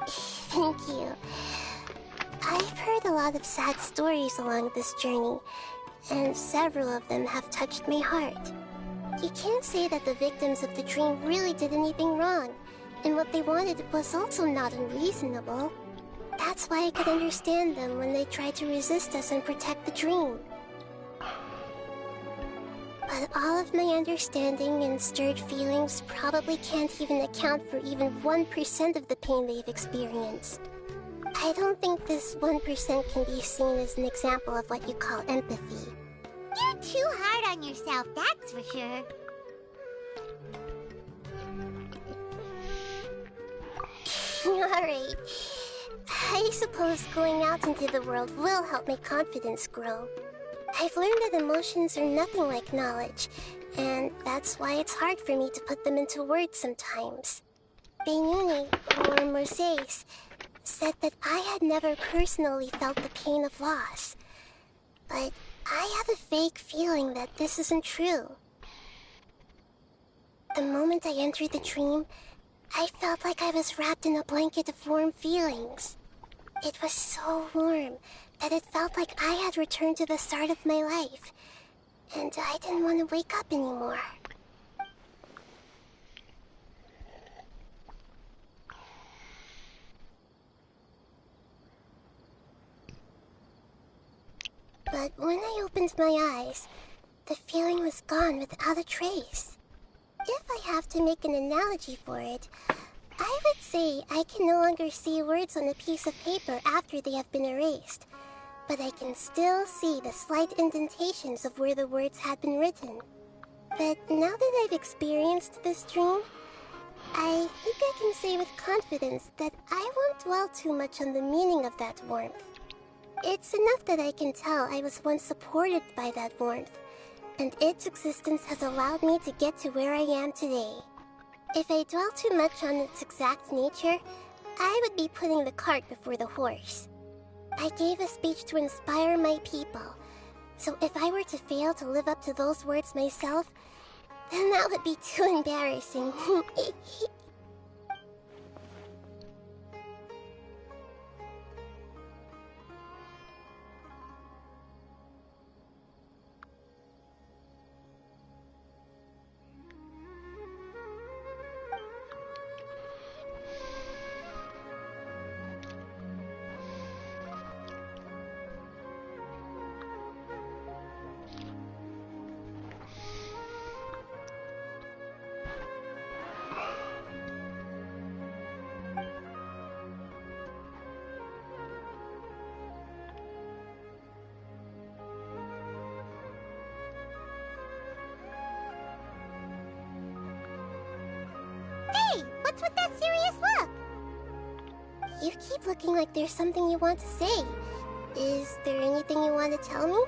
Thank you. I've heard a lot of sad stories along this journey, and several of them have touched my heart. You can't say that the victims of the dream really did anything wrong, and what they wanted was also not unreasonable. That's why I could understand them when they tried to resist us and protect the dream. But all of my understanding and stirred feelings probably can't even account for even 1% of the pain they've experienced. I don't think this 1% can be seen as an example of what you call empathy. You're too hard on yourself, that's for sure. Alright. I suppose going out into the world will help my confidence grow. I've learned that emotions are nothing like knowledge, and that's why it's hard for me to put them into words sometimes. Benuni, or Mercedes, said that I had never personally felt the pain of loss. But I have a vague feeling that this isn't true. The moment I entered the dream, I felt like I was wrapped in a blanket of warm feelings. It was so warm that it felt like I had returned to the start of my life, and I didn't want to wake up anymore. But when I opened my eyes, the feeling was gone without a trace. If I have to make an analogy for it, I would say I can no longer see words on a piece of paper after they have been erased, but I can still see the slight indentations of where the words had been written. But now that I've experienced this dream, I think I can say with confidence that I won't dwell too much on the meaning of that warmth. It's enough that I can tell I was once supported by that warmth, and its existence has allowed me to get to where I am today. If I dwell too much on its exact nature, I would be putting the cart before the horse. I gave a speech to inspire my people, so if I were to fail to live up to those words myself, then that would be too embarrassing. Hey, what's with that serious look? You keep looking like there's something you want to say. Is there anything you want to tell me?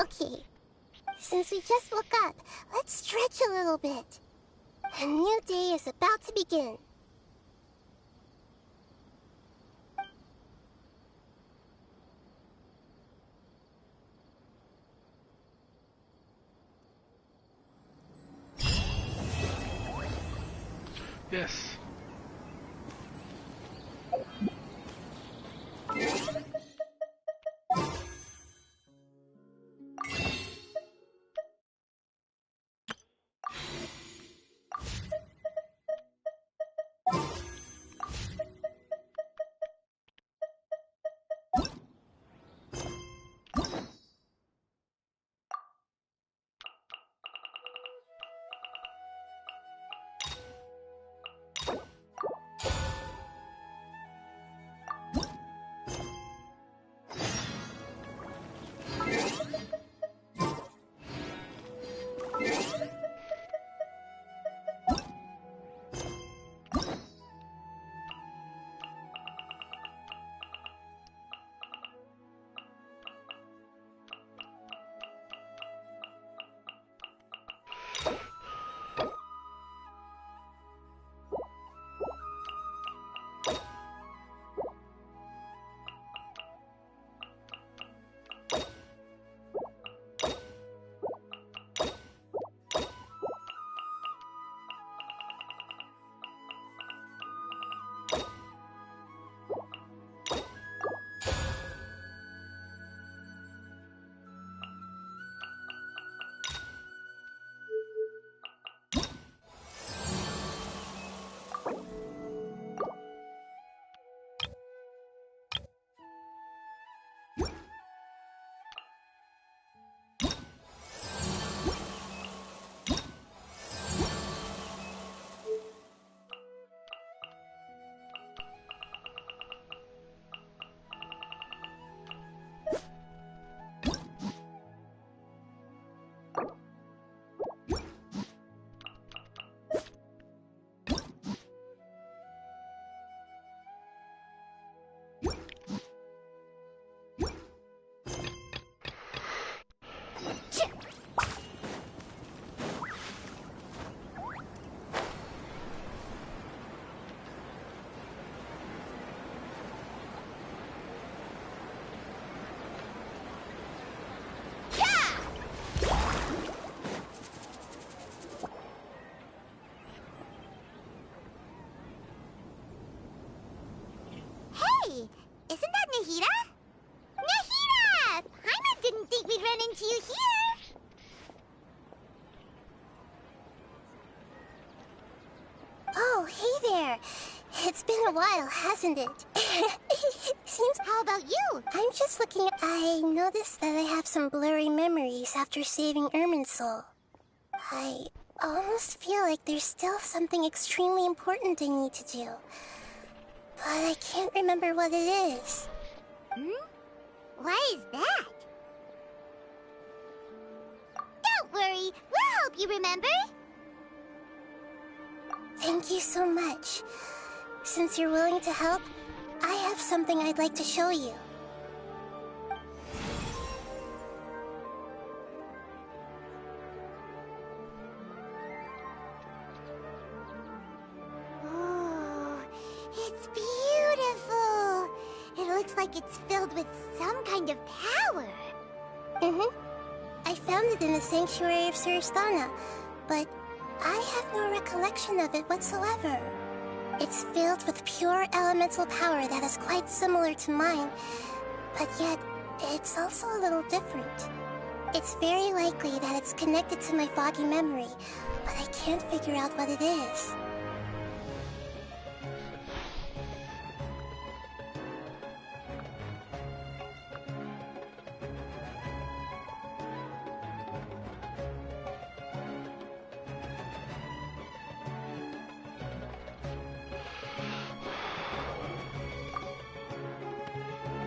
Okay. Since we just woke up, let's stretch a little bit. A new day is about to begin. Yes. a while, hasn't it? Seems... How about you? I'm just looking... I noticed that I have some blurry memories after saving Irminsul. I almost feel like there's still something extremely important I need to do. But I can't remember what it is. What is that? Don't worry, we'll help you remember. Thank you so much. Since you're willing to help, I have something I'd like to show you. Oh, it's beautiful. It looks like it's filled with some kind of power. I found it in the sanctuary of Suristana, but I have no recollection of it whatsoever. It's filled with pure elemental power that is quite similar to mine, but yet it's also a little different. It's very likely that it's connected to my foggy memory, but I can't figure out what it is.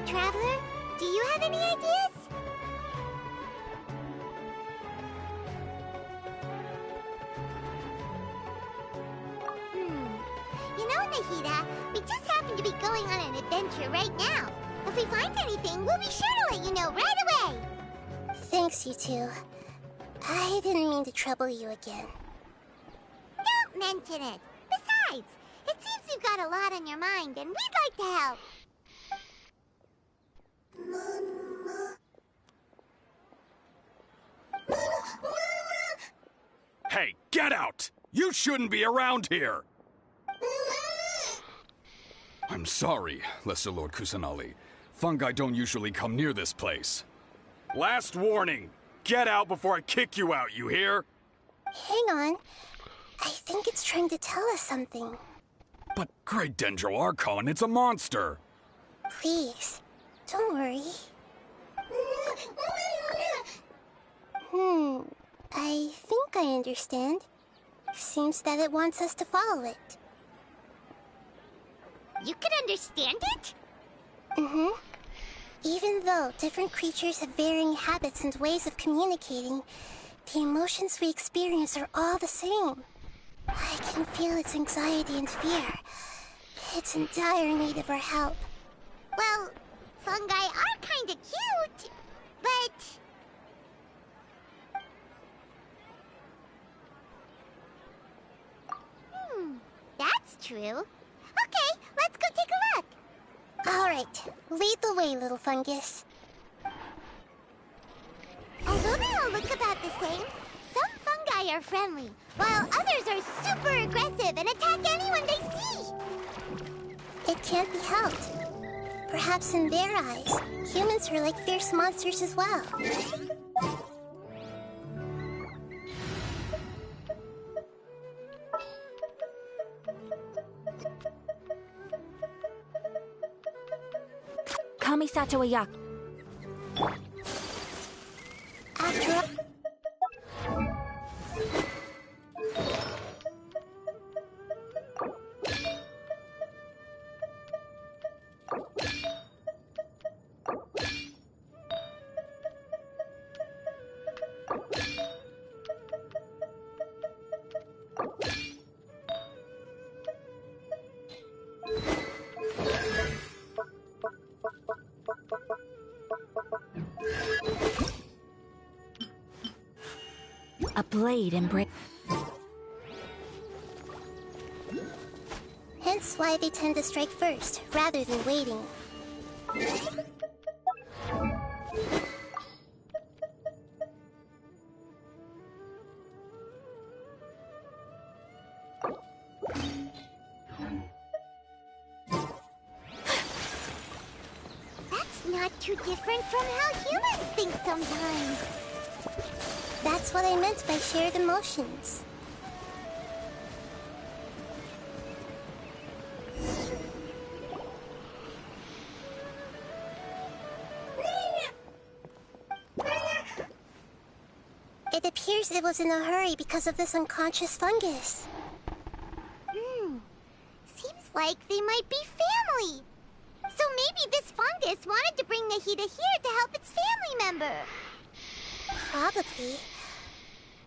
Traveler, do you have any ideas? You know, Nahida, we just happen to be going on an adventure right now. If we find anything, we'll be sure to let you know right away. Thanks, you two. I didn't mean to trouble you again. Don't mention it. Besides, it seems you've got a lot on your mind, and we'd like to help. Hey, get out! You shouldn't be around here! I'm sorry, Lesser Lord Kusanali. Fungi don't usually come near this place. Last warning! Get out before I kick you out, you hear? Hang on. I think it's trying to tell us something. But Great Dendro Archon, it's a monster! Please, don't worry. I think I understand. Seems that it wants us to follow it. You can understand it? Even though different creatures have varying habits and ways of communicating, the emotions we experience are all the same. I can feel its anxiety and fear. It's in dire need of our help. Well, fungi are kinda cute, but... that's true. Okay, let's go take a look. Alright, lead the way, little fungus. Although they all look about the same, some fungi are friendly, while others are super aggressive and attack anyone they see. It can't be helped. Perhaps in their eyes, humans are like fierce monsters as well. Kamisato wa yak. After all... A blade and break. Hence why they tend to strike first, rather than waiting. That's not too different from how humans think sometimes. That's what I meant by shared emotions. It appears it was in a hurry because of this unconscious fungus. Seems like they might be family. So maybe this fungus wanted to bring Nahida here to help its family member. Probably.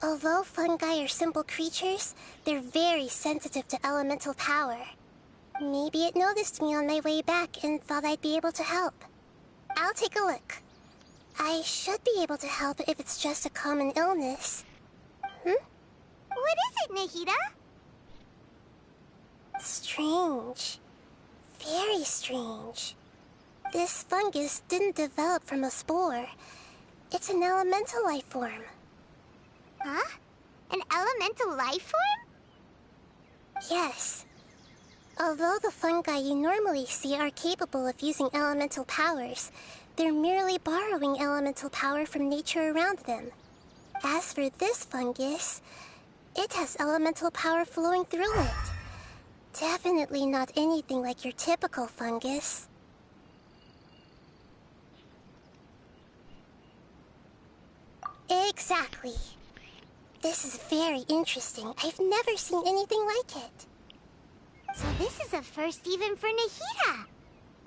Although fungi are simple creatures, they're very sensitive to elemental power. Maybe it noticed me on my way back and thought I'd be able to help. I'll take a look. I should be able to help if it's just a common illness. What is it, Nahida? Strange. Very strange. This fungus didn't develop from a spore. It's an elemental life form. Huh? An elemental life form? Yes. Although the fungi you normally see are capable of using elemental powers, they're merely borrowing elemental power from nature around them. As for this fungus, it has elemental power flowing through it. Definitely not anything like your typical fungus. Exactly. This is very interesting. I've never seen anything like it. So this is a first even for Nahida.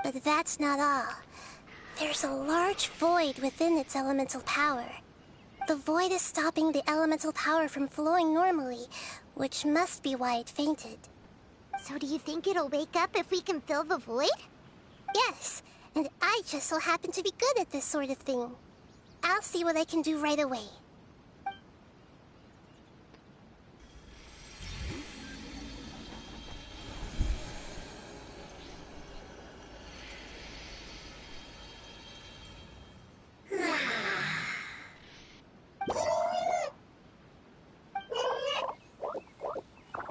But that's not all. There's a large void within its elemental power. The void is stopping the elemental power from flowing normally, which must be why it fainted. So do you think it'll wake up if we can fill the void? Yes, and I just so happen to be good at this sort of thing. I'll see what I can do right away.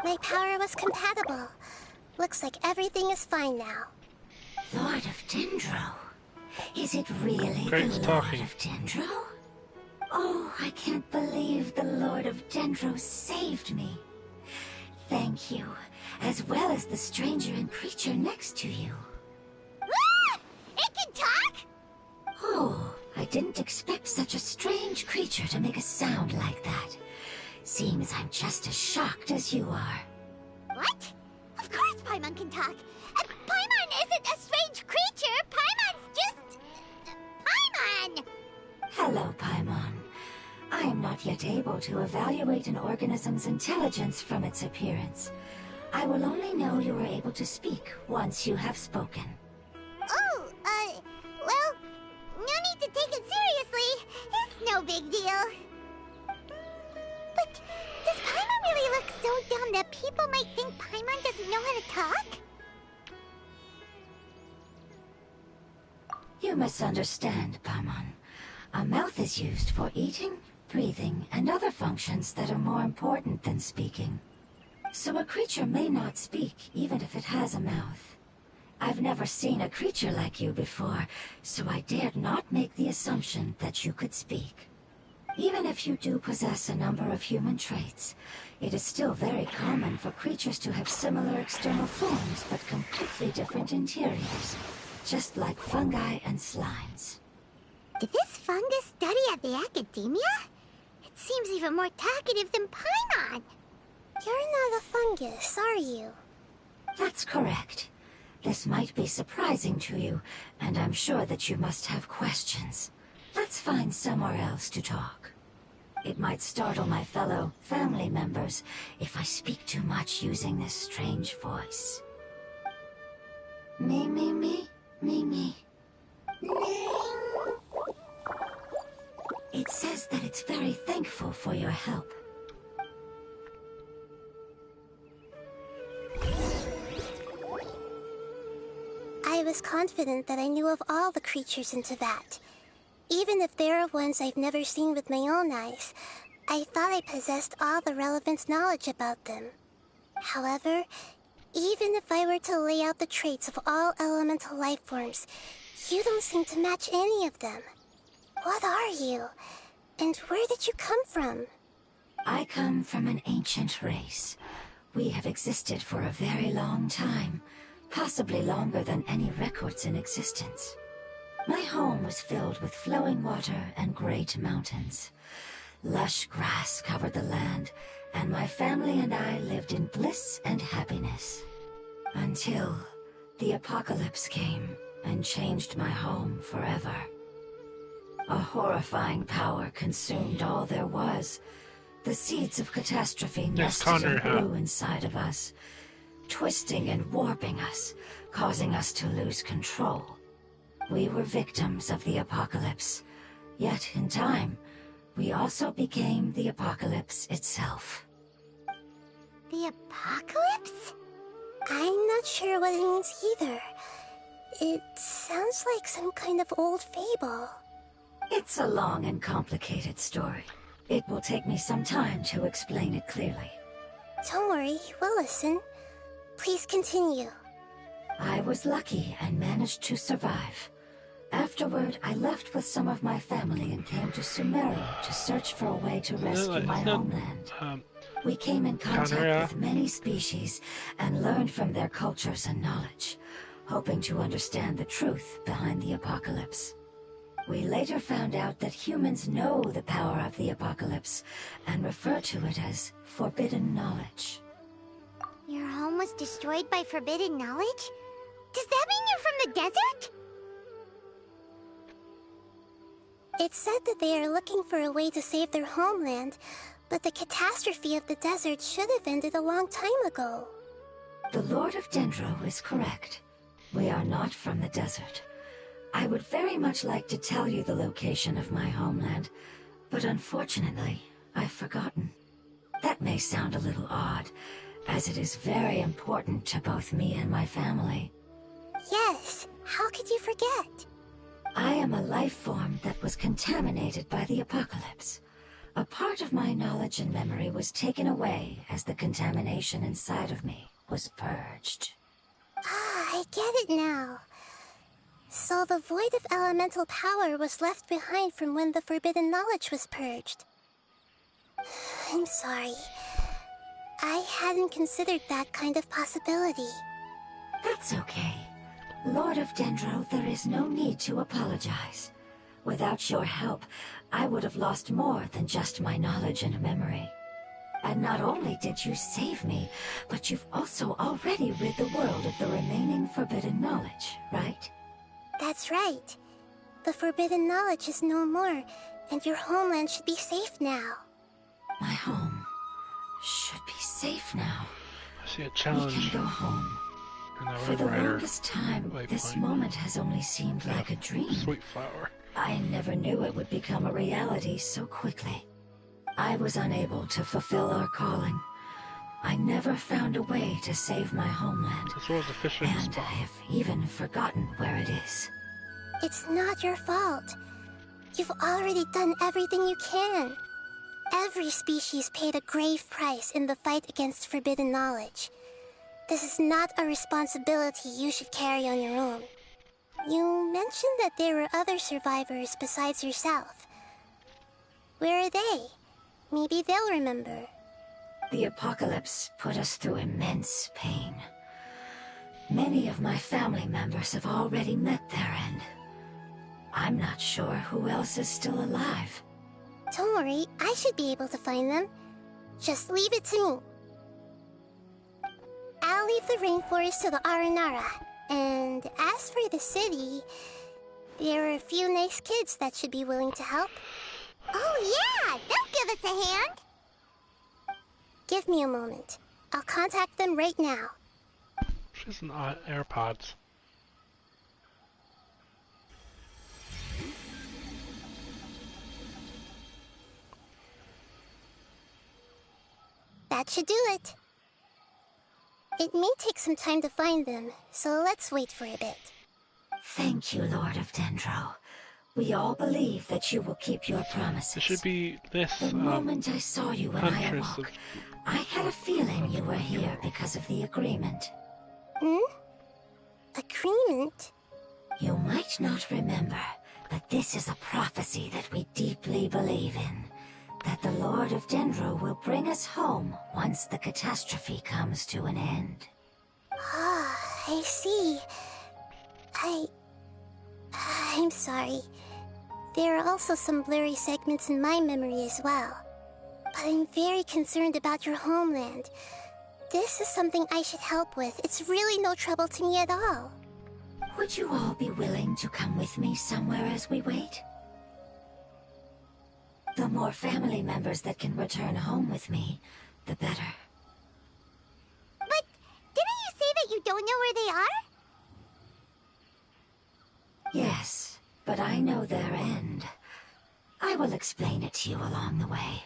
My power was compatible. Looks like everything is fine now. Lord of Dendro? Is it really Great the talking. Lord of Dendro? Oh, I can't believe the Lord of Dendro saved me. Thank you, as well as the stranger and creature next to you. Ah! It can talk? Oh, I didn't expect such a strange creature to make a sound like that. Seems I'm just as shocked as you are. What? Of course Paimon can talk. Paimon isn't a strange creature. Paimon's just... Paimon! Hello, Paimon. I am not yet able to evaluate an organism's intelligence from its appearance. I will only know you are able to speak once you have spoken. Oh, well, no need to take it seriously. It's no big deal. But does Paimon really look so dumb that people might think Paimon doesn't know how to talk? You misunderstand, Paimon. A mouth is used for eating, breathing, and other functions that are more important than speaking. So a creature may not speak, even if it has a mouth. I've never seen a creature like you before, so I dared not make the assumption that you could speak. Even if you do possess a number of human traits, it is still very common for creatures to have similar external forms but completely different interiors, just like fungi and slimes. Did this fungus study at the academia? It seems even more talkative than Paimon. You're not a fungus, are you? That's correct. This might be surprising to you, and I'm sure that you must have questions. Let's find somewhere else to talk. It might startle my fellow family members if I speak too much using this strange voice. Me, me, me, me, me. It says that it's very thankful for your help. I was confident that I knew of all the creatures in Teyvat. Even if there are ones I've never seen with my own eyes, I thought I possessed all the relevant knowledge about them. However, even if I were to lay out the traits of all elemental life forms, you don't seem to match any of them. What are you? And where did you come from? I come from an ancient race. We have existed for a very long time, possibly longer than any records in existence. My home was filled with flowing water and great mountains. Lush grass covered the land, and my family and I lived in bliss and happiness. Until the apocalypse came and changed my home forever. A horrifying power consumed all there was. The seeds of catastrophe nested and grew inside of us, twisting and warping us, causing us to lose control. We were victims of the apocalypse, yet in time, we also became the apocalypse itself. The apocalypse? I'm not sure what it means either. It sounds like some kind of old fable. It's a long and complicated story. It will take me some time to explain it clearly. Don't worry, we'll listen. Please continue. I was lucky and managed to survive. Afterward, I left with some of my family and came to Sumeria to search for a way to rescue my homeland. We came in contact with many species and learned from their cultures and knowledge, hoping to understand the truth behind the apocalypse. We later found out that humans know the power of the apocalypse and refer to it as forbidden knowledge. Your home was destroyed by forbidden knowledge? Does that mean you're from the desert? It's said that they are looking for a way to save their homeland, but the catastrophe of the desert should have ended a long time ago. The Lord of Dendro is correct. We are not from the desert. I would very much like to tell you the location of my homeland, but unfortunately, I've forgotten. That may sound a little odd, as it is very important to both me and my family. Yes, how could you forget? I am a life form that was contaminated by the apocalypse. A part of my knowledge and memory was taken away as the contamination inside of me was purged. Ah, I get it now. So the void of elemental power was left behind from when the forbidden knowledge was purged. I'm sorry. I hadn't considered that kind of possibility. That's okay. Lord of Dendro, there is no need to apologize. Without your help, I would have lost more than just my knowledge and memory. And not only did you save me, but you've also already rid the world of the remaining forbidden knowledge, right? That's right. The forbidden knowledge is no more, and your homeland should be safe now. My home should be safe now. I see a challenge. We can go home. For the longest time, this moment has only seemed like a dream. Sweet flower. I never knew it would become a reality so quickly. I was unable to fulfill our calling. I never found a way to save my homeland. And I have even forgotten where it is. It's not your fault. You've already done everything you can. Every species paid a grave price in the fight against forbidden knowledge. This is not a responsibility you should carry on your own. You mentioned that there were other survivors besides yourself. Where are they? Maybe they'll remember. The apocalypse put us through immense pain. Many of my family members have already met their end. I'm not sure who else is still alive. Don't worry, I should be able to find them. Just leave it to me. I'll leave the rainforest to the Aranara. And as for the city, there are a few nice kids that should be willing to help. Oh yeah, they'll give us a hand. Give me a moment. I'll contact them right now. She's an AirPods. That should do it. It may take some time to find them, so let's wait for a bit. Thank you, Lord of Dendro. We all believe that you will keep your promises. It should be this. The moment I saw you when I awoke, I had a feeling you were here because of the agreement. Agreement? You might not remember, but this is a prophecy that we deeply believe in. That the Lord of Dendro will bring us home once the catastrophe comes to an end. Ah, I see. I'm sorry. There are also some blurry segments in my memory as well. But I'm very concerned about your homeland. This is something I should help with. It's really no trouble to me at all. Would you all be willing to come with me somewhere as we wait? The more family members that can return home with me, the better. But didn't you say that you don't know where they are? Yes, but I know their end. I will explain it to you along the way.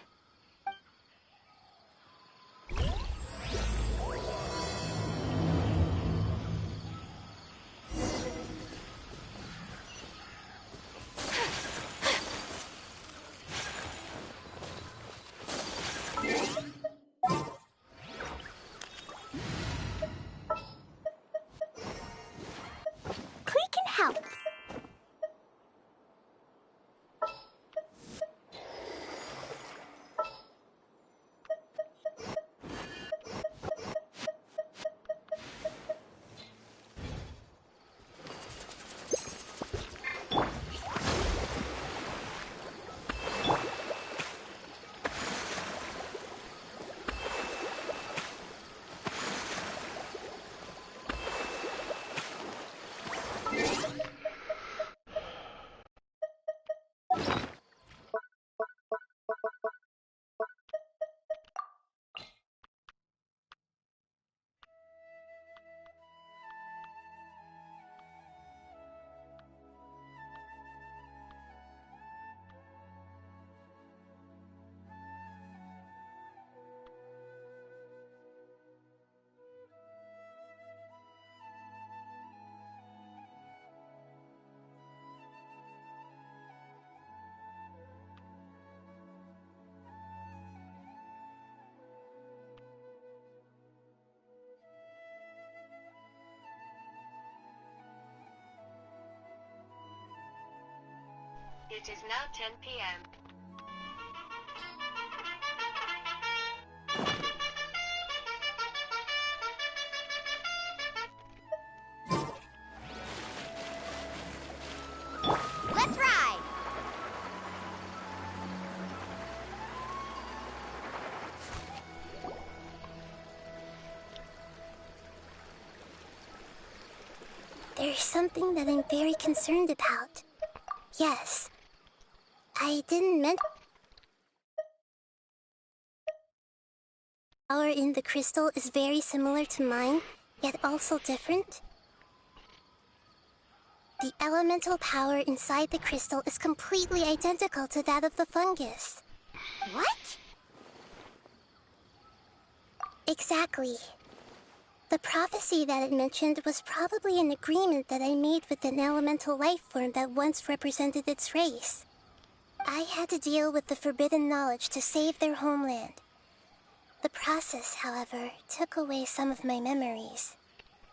Klee can help. It is now 10 p.m. Let's ride! There's something that I'm very concerned about. Yes. I didn't mention power in the crystal is very similar to mine, yet also different. The elemental power inside the crystal is completely identical to that of the fungus. What? Exactly. The prophecy that it mentioned was probably an agreement that I made with an elemental life form that once represented its race. I had to deal with the forbidden knowledge to save their homeland. The process, however, took away some of my memories.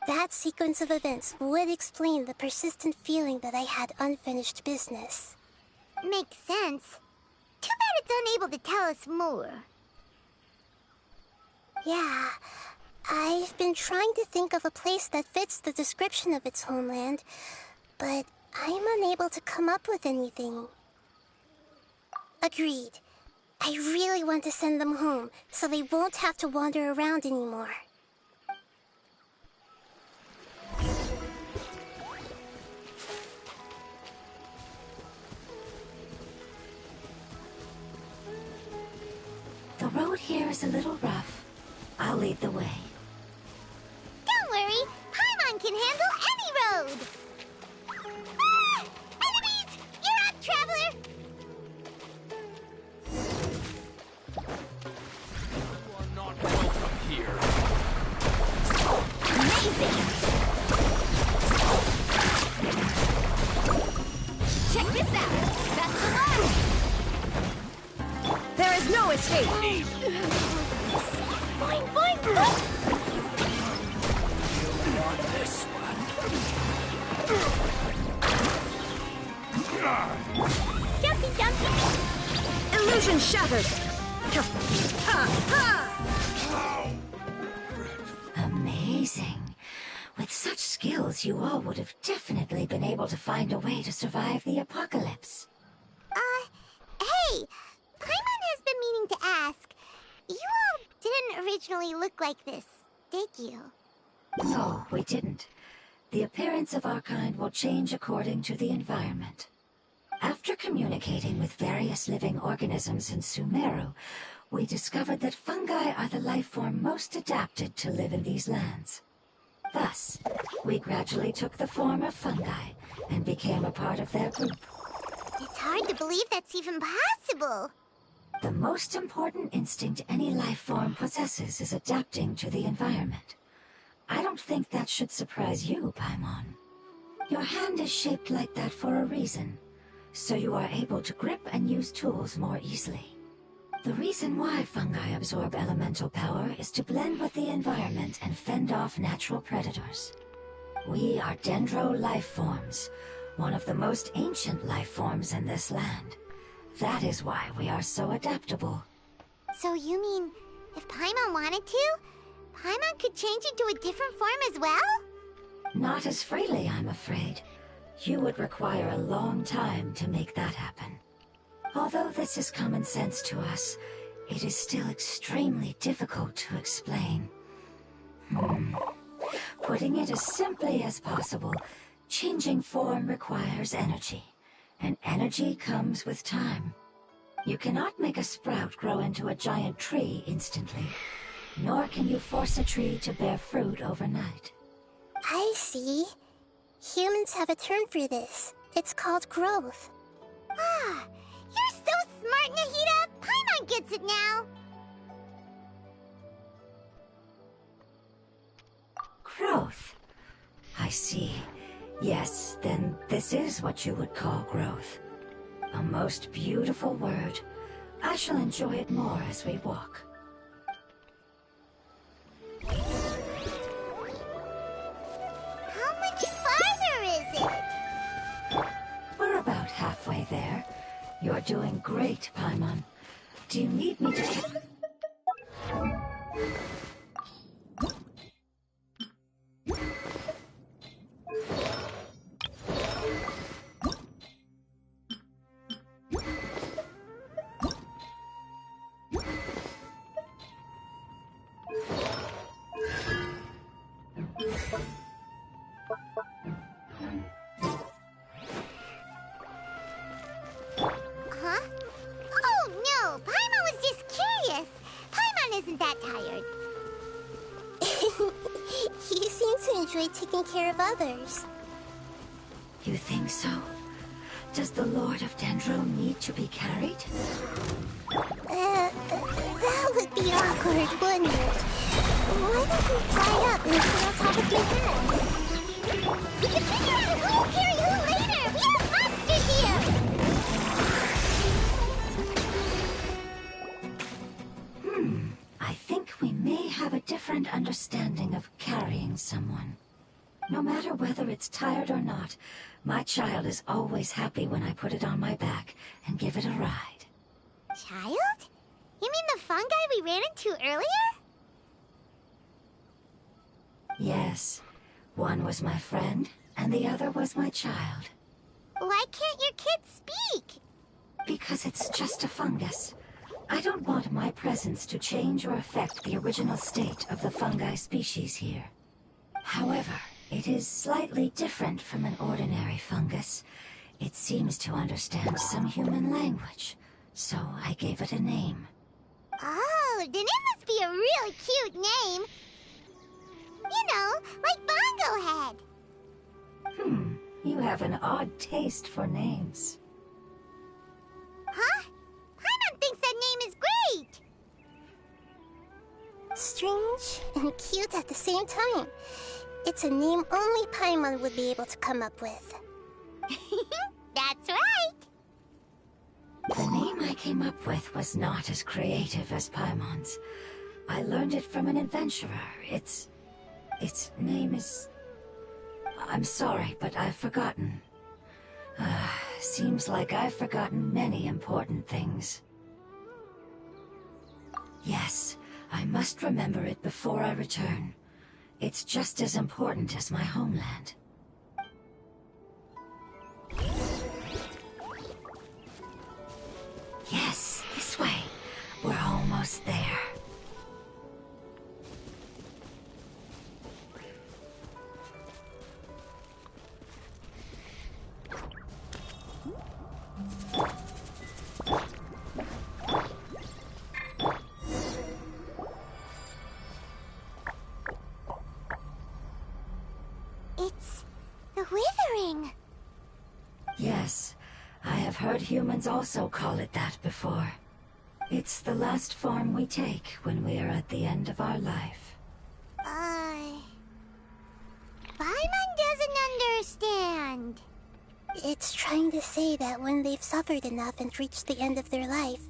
That sequence of events would explain the persistent feeling that I had unfinished business. Makes sense. Too bad it's unable to tell us more. Yeah, I've been trying to think of a place that fits the description of its homeland, but I'm unable to come up with anything. Agreed. I really want to send them home, so they won't have to wander around anymore. The road here is a little rough. I'll lead the way. Don't worry, Paimon can handle any road! Ah! Enemies! You're up, traveler! You are not welcome here. Amazing! Check this out! That's the one! There is no escape! Boing, boing! This Jumpy, jumpy! Illusion shattered! Ha! Ha! Amazing. With such skills, you all would have definitely been able to find a way to survive the apocalypse. Hey, Paimon has been meaning to ask. You all didn't originally look like this, did you? No, we didn't. The appearance of our kind will change according to the environment. After communicating with various living organisms in Sumeru, we discovered that fungi are the life form most adapted to live in these lands. Thus, we gradually took the form of fungi and became a part of their group. It's hard to believe that's even possible. The most important instinct any life form possesses is adapting to the environment. I don't think that should surprise you, Paimon. Your hand is shaped like that for a reason, so you are able to grip and use tools more easily. The reason why fungi absorb elemental power is to blend with the environment and fend off natural predators. We are dendro life forms, one of the most ancient life forms in this land. That is why we are so adaptable. So you mean, if Paimon wanted to, Paimon could change into a different form as well? Not as freely, I'm afraid. You would require a long time to make that happen. Although this is common sense to us, it is still extremely difficult to explain. Putting it as simply as possible, changing form requires energy, and energy comes with time. You cannot make a sprout grow into a giant tree instantly, nor can you force a tree to bear fruit overnight. I see. Humans have a term for this. It's called growth. Ah, you're so smart, Nahida! Paimon gets it now! Growth. I see. Yes, then this is what you would call growth. A most beautiful word. I shall enjoy it more as we walk. How much farther is it? We're about halfway there. You're doing great, Paimon. Do you need me to... Huh? Oh no, Paimon was just curious. Paimon isn't that tired. You seem to enjoy taking care of others. You think so? Does the Lord of Dendro need to be carried? That would be awkward, wouldn't it? Why don't you fly up and sit on top of your head? We can figure out who will carry who later! We have monsters here! I think we may have a different understanding of carrying someone. No matter whether it's tired or not, my child is always happy when I put it on my back and give it a ride. Child? You mean the fungi we ran into earlier? Yes, one was my friend, and the other was my child. Why can't your kid speak? Because it's just a fungus. I don't want my presence to change or affect the original state of the fungi species here. However, it is slightly different from an ordinary fungus. It seems to understand some human language, so I gave it a name. Oh, then it must be a really cute name. You know, like Bongo Head. You have an odd taste for names. Huh? Paimon thinks that name is great. Strange and cute at the same time. It's a name only Paimon would be able to come up with. That's right. The name I came up with was not as creative as Paimon's. I learned it from an adventurer. Its name is... I'm sorry, but I've forgotten. Seems like I've forgotten many important things. Yes, I must remember it before I return. It's just as important as my homeland. Yes. humans also call it that before. It's the last form we take when we are at the end of our life. Paimon doesn't understand. It's trying to say that when they've suffered enough and reached the end of their life,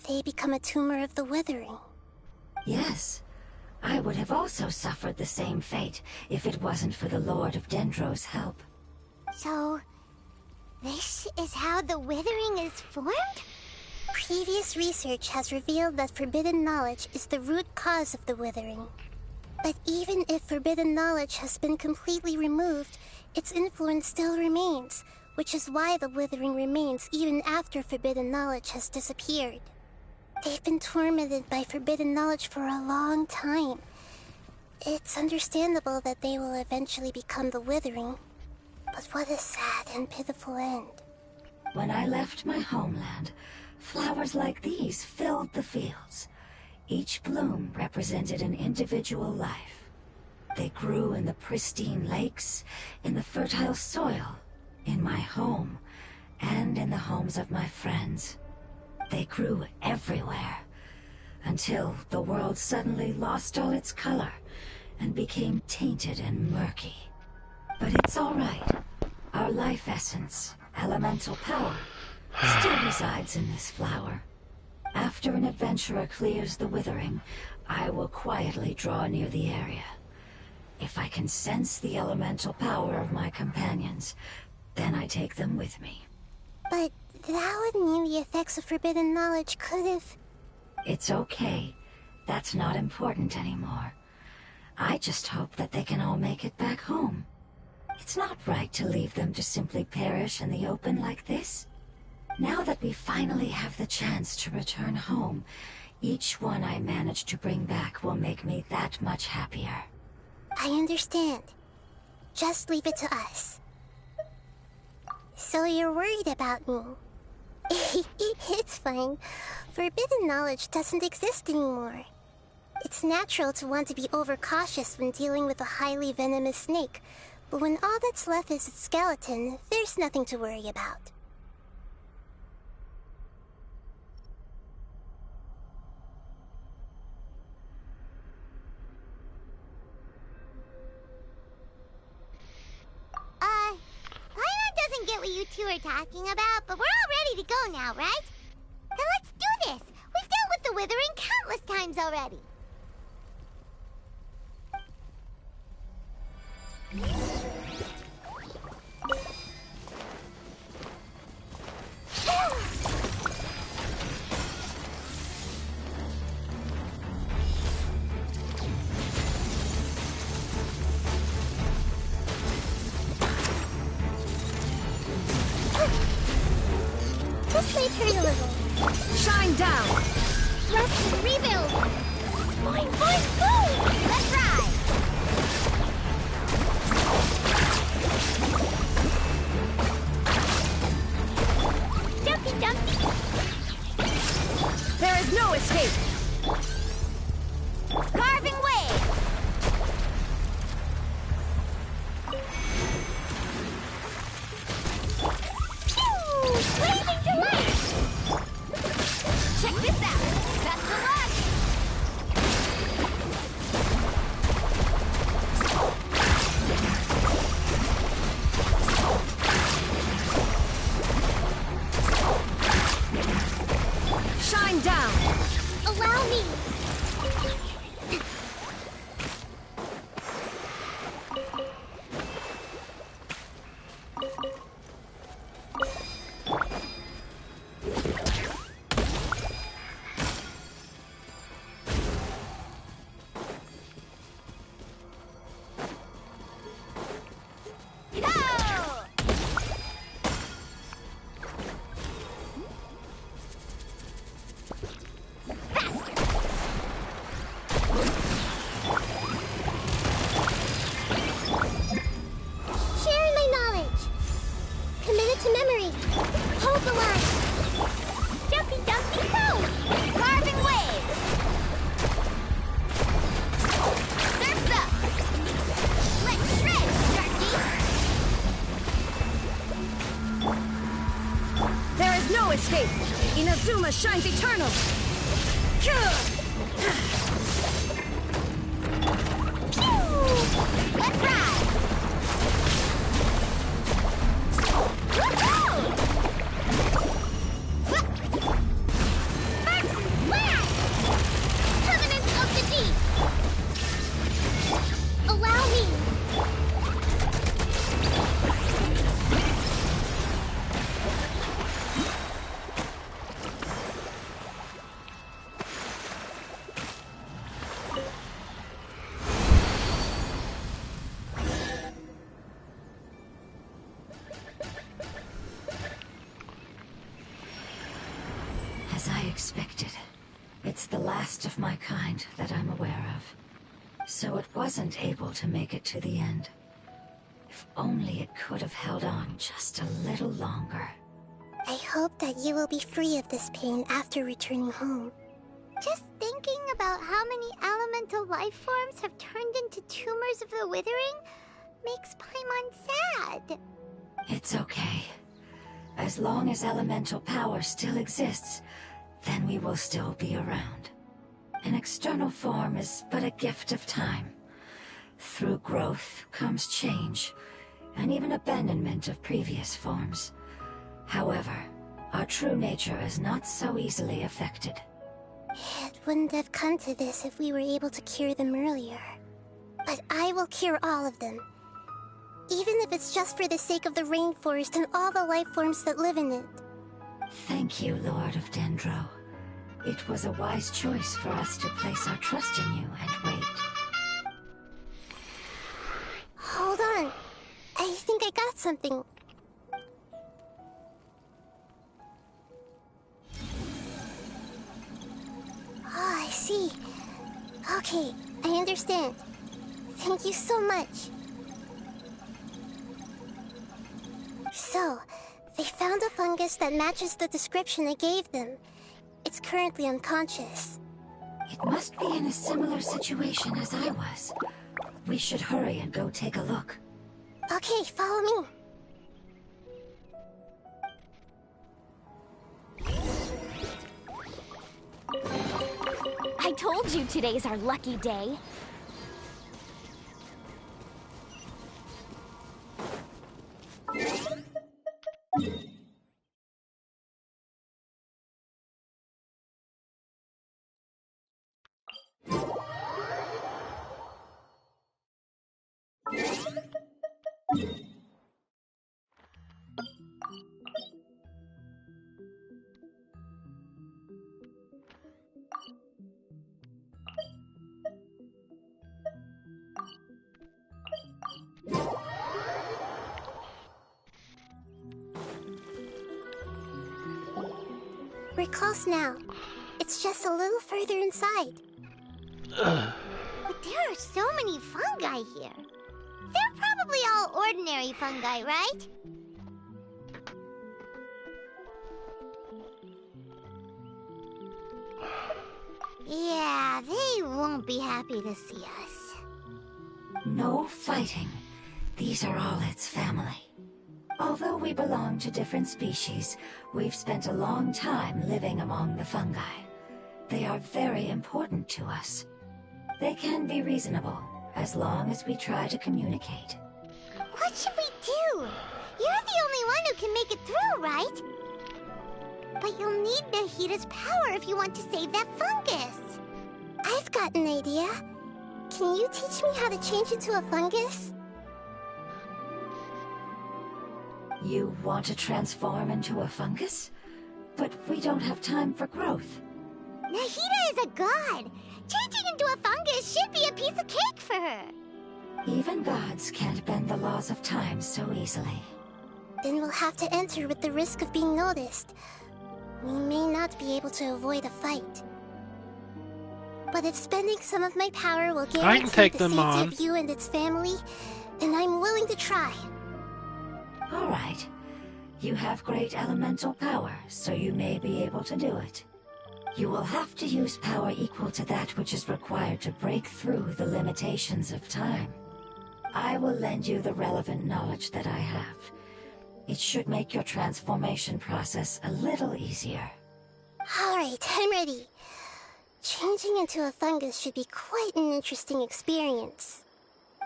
they become a tumor of the withering. Yes. I would have also suffered the same fate if it wasn't for the Lord of Dendro's help. So, this is how the withering is formed? Previous research has revealed that forbidden knowledge is the root cause of the withering. But even if forbidden knowledge has been completely removed, its influence still remains, which is why the withering remains even after forbidden knowledge has disappeared. They've been tormented by forbidden knowledge for a long time. It's understandable that they will eventually become the withering. But what a sad and pitiful end. When I left my homeland, flowers like these filled the fields. Each bloom represented an individual life. They grew in the pristine lakes, in the fertile soil, in my home, and in the homes of my friends. They grew everywhere, until the world suddenly lost all its color and became tainted and murky. But it's all right. Our life essence, elemental power, still resides in this flower. After an adventurer clears the withering, I will quietly draw near the area. If I can sense the elemental power of my companions, then I take them with me. But that would mean the effects of forbidden knowledge could have... It's okay. That's not important anymore. I just hope that they can all make it back home. It's not right to leave them to simply perish in the open like this. Now that we finally have the chance to return home, each one I manage to bring back will make me that much happier. I understand. Just leave it to us. So you're worried about me? It's fine. Forbidden knowledge doesn't exist anymore. It's natural to want to be overcautious when dealing with a highly venomous snake, but when all that's left is its skeleton, there's nothing to worry about. Paimon doesn't get what you two are talking about, but we're all ready to go now, right? Then let's do this! We've dealt with the withering countless times already! This may hurt a little. Shine down! Rest and rebuild! Boing, boing, boom! Let's ride! Dumpty, dumpty! There is no escape! Carving waves! Blazing delight! Check this out! Best of luck! Shine down! Allow me! no escape! Inazuma shines eternal! Let's ride! First blast! Permanence of the deep! Allow me! As I expected, it's the last of my kind that I'm aware of. So it wasn't able to make it to the end. If only it could have held on just a little longer. I hope that you will be free of this pain after returning home. Just thinking about how many elemental life forms have turned into tumors of the withering makes Paimon sad. It's okay. As long as elemental power still exists, then we will still be around. An external form is but a gift of time. Through growth comes change, and even abandonment of previous forms. However, our true nature is not so easily affected. It wouldn't have come to this if we were able to cure them earlier. But I will cure all of them. Even if it's just for the sake of the rainforest and all the life forms that live in it. Thank you, Lord of Dendro. It was a wise choice for us to place our trust in you and wait. Hold on. I think I got something. Oh, I see. Okay, I understand. Thank you so much. So, they found a fungus that matches the description I gave them. It's currently unconscious. It must be in a similar situation as I was. We should hurry and go take a look. Okay, follow me. I told you today's our lucky day. We're close now. It's just a little further inside. But there are so many fungi here. They're probably all ordinary fungi, right? Yeah, they won't be happy to see us. No fighting. These are all its family. Although we belong to different species, we've spent a long time living among the fungi. They are very important to us. They can be reasonable, as long as we try to communicate. What should we do? You're the only one who can make it through, right? But you'll need Nahita's power if you want to save that fungus. I've got an idea. Can you teach me how to change into a fungus? You want to transform into a fungus? But we don't have time for growth. Nahita is a god. Changing into a fungus should be a piece of cake for her. Even gods can't bend the laws of time so easily. Then we'll have to enter with the risk of being noticed. We may not be able to avoid a fight. But if spending some of my power will guarantee the safety of you and its family, then I'm willing to try. All right. You have great elemental power, so you may be able to do it. You will have to use power equal to that which is required to break through the limitations of time. I will lend you the relevant knowledge that I have. It should make your transformation process a little easier. Alright, I'm ready. Changing into a fungus should be quite an interesting experience.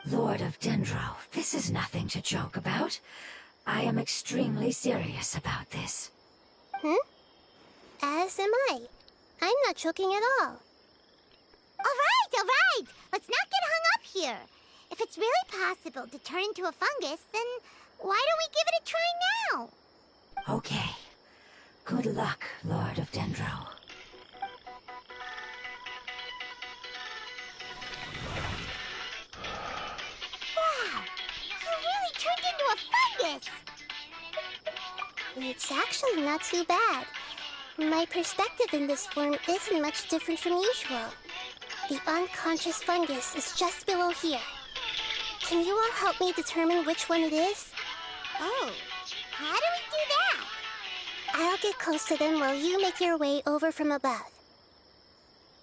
Lord of Dendro, this is nothing to joke about. I am extremely serious about this. As am I. I'm not joking at all. Alright! Let's not get hung up here. If it's really possible to turn into a fungus, then why don't we give it a try now? Okay. Good luck, Lord of Dendro. Wow! You really turned into a fungus! It's actually not too bad. My perspective in this form isn't much different from usual. The unconscious fungus is just below here. Can you all help me determine which one it is? Oh, how do we do that? I'll get close to them while you make your way over from above.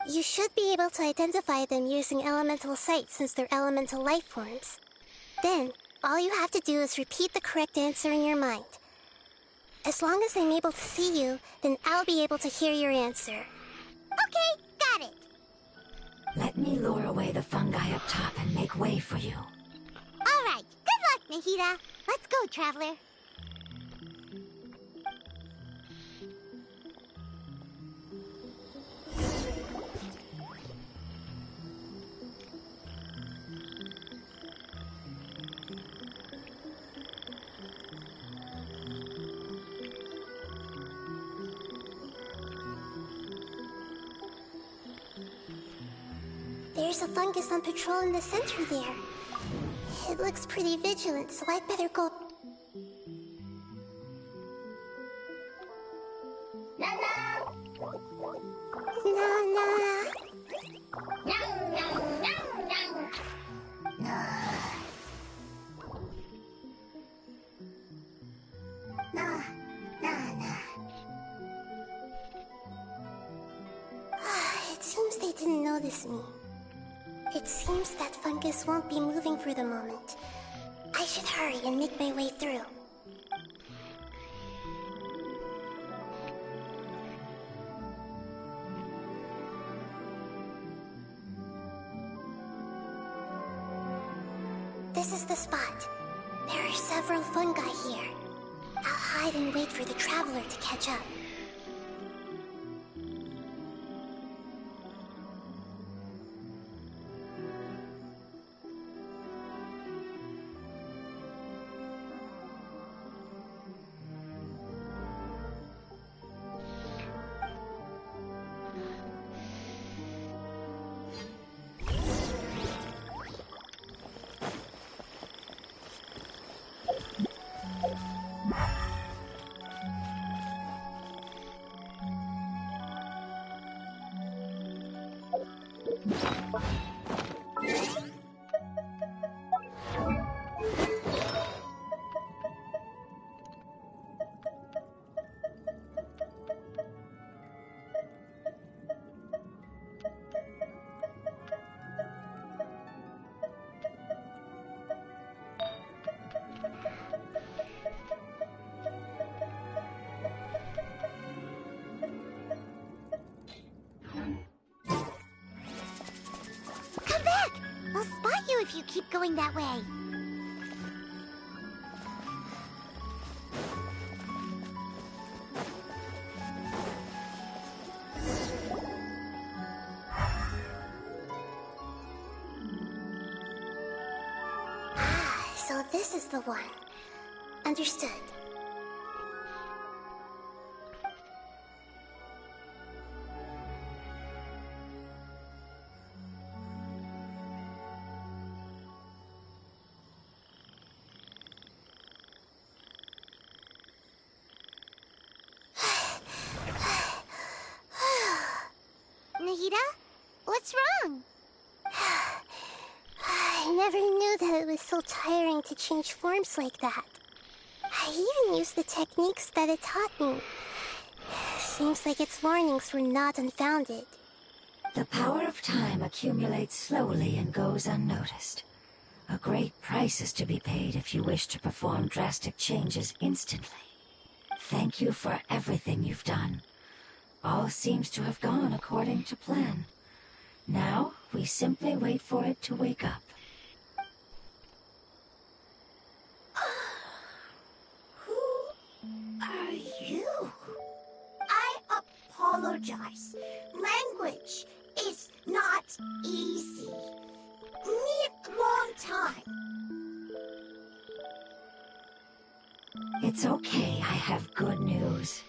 You should be able to identify them using elemental sight since they're elemental life forms. Then, all you have to do is repeat the correct answer in your mind. As long as I'm able to see you, then I'll be able to hear your answer. Okay, got it. Let me lure away the fungi up top and make way for you. Alright, good luck, Nahida. Let's go, Traveler. There's a fungus on patrol in the center there. It looks pretty vigilant, so I'd better go. It seems they didn't notice me. It seems that fungus won't be moving for the moment. I should hurry and make my way through. This is the spot. There are several fungi here. I'll hide and wait for the traveler to catch up. If you keep going that way. So this is the one. Understood. Nahida? What's wrong? I never knew that it was so tiring to change forms like that. I even used the techniques that it taught me. Seems like its warnings were not unfounded. The power of time accumulates slowly and goes unnoticed. A great price is to be paid if you wish to perform drastic changes instantly. Thank you for everything you've done. All seems to have gone according to plan. Now, we simply wait for it to wake up. Who are you? I apologize. Language is not easy. Need long time. It's okay, I have good news.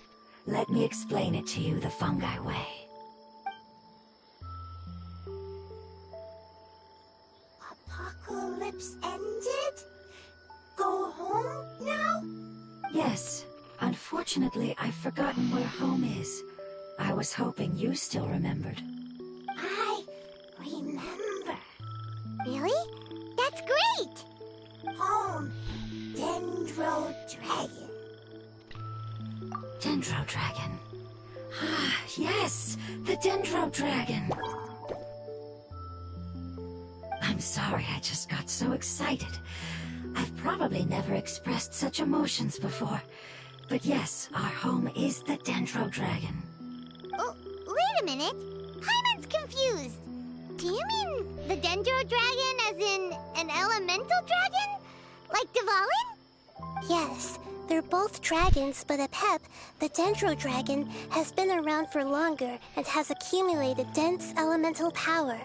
Let me explain it to you the fungi way. Apocalypse ended? Go home now? Yes. Unfortunately, I've forgotten where home is. I was hoping you still remembered. I remember. Really? That's great! Home. Dendro Dragon. Dendro Dragon. Ah, yes! The Dendro Dragon! I'm sorry, I just got so excited. I've probably never expressed such emotions before. But yes, our home is the Dendro Dragon. Oh, wait a minute. Paimon's confused. Do you mean the Dendro Dragon as in an elemental dragon? Like Dvalin? Yes, they're both dragons, but Apep, the Dendro Dragon, has been around for longer and has accumulated dense elemental power.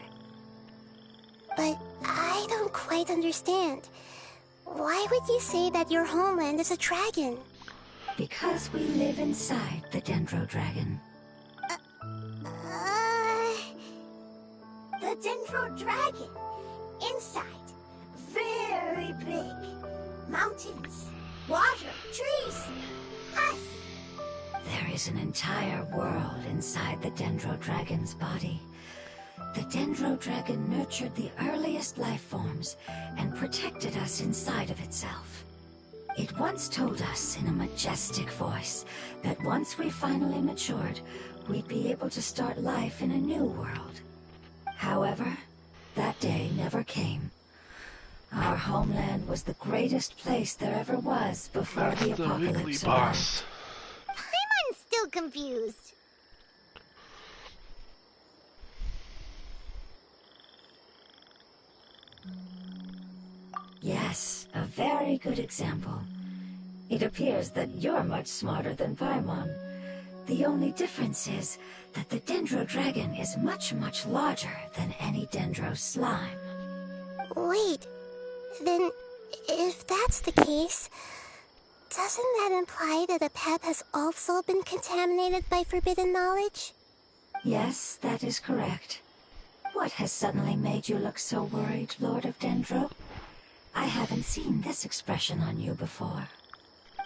But I don't quite understand. Why would you say that your homeland is a dragon? Because we live inside the Dendro Dragon. The Dendro Dragon. Inside. Very big. Mountains. Water. Trees. Us. There is an entire world inside the Dendro Dragon's body. The Dendro Dragon nurtured the earliest life forms and protected us inside of itself. It once told us in a majestic voice that once we finally matured, we'd be able to start life in a new world. However, that day never came. Our homeland was the greatest place there ever was before the apocalypse arrived. Paimon's still confused. Yes, a very good example. It appears that you're much smarter than Paimon. The only difference is that the Dendro Dragon is much, much larger than any Dendro slime. Wait, then if that's the case, doesn't that imply that Apep has also been contaminated by forbidden knowledge? Yes, that is correct. What has suddenly made you look so worried, Lord of Dendro? I haven't seen this expression on you before.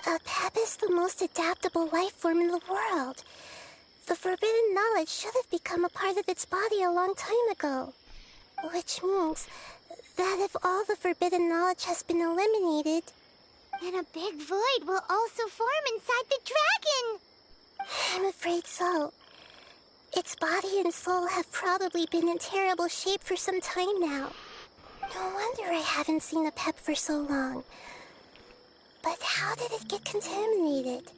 Apep is the most adaptable life form in the world. The forbidden knowledge should have become a part of its body a long time ago. Which means that if all the forbidden knowledge has been eliminated, then a big void will also form inside the dragon! I'm afraid so. Its body and soul have probably been in terrible shape for some time now. No wonder I haven't seen Apep for so long. But how did it get contaminated?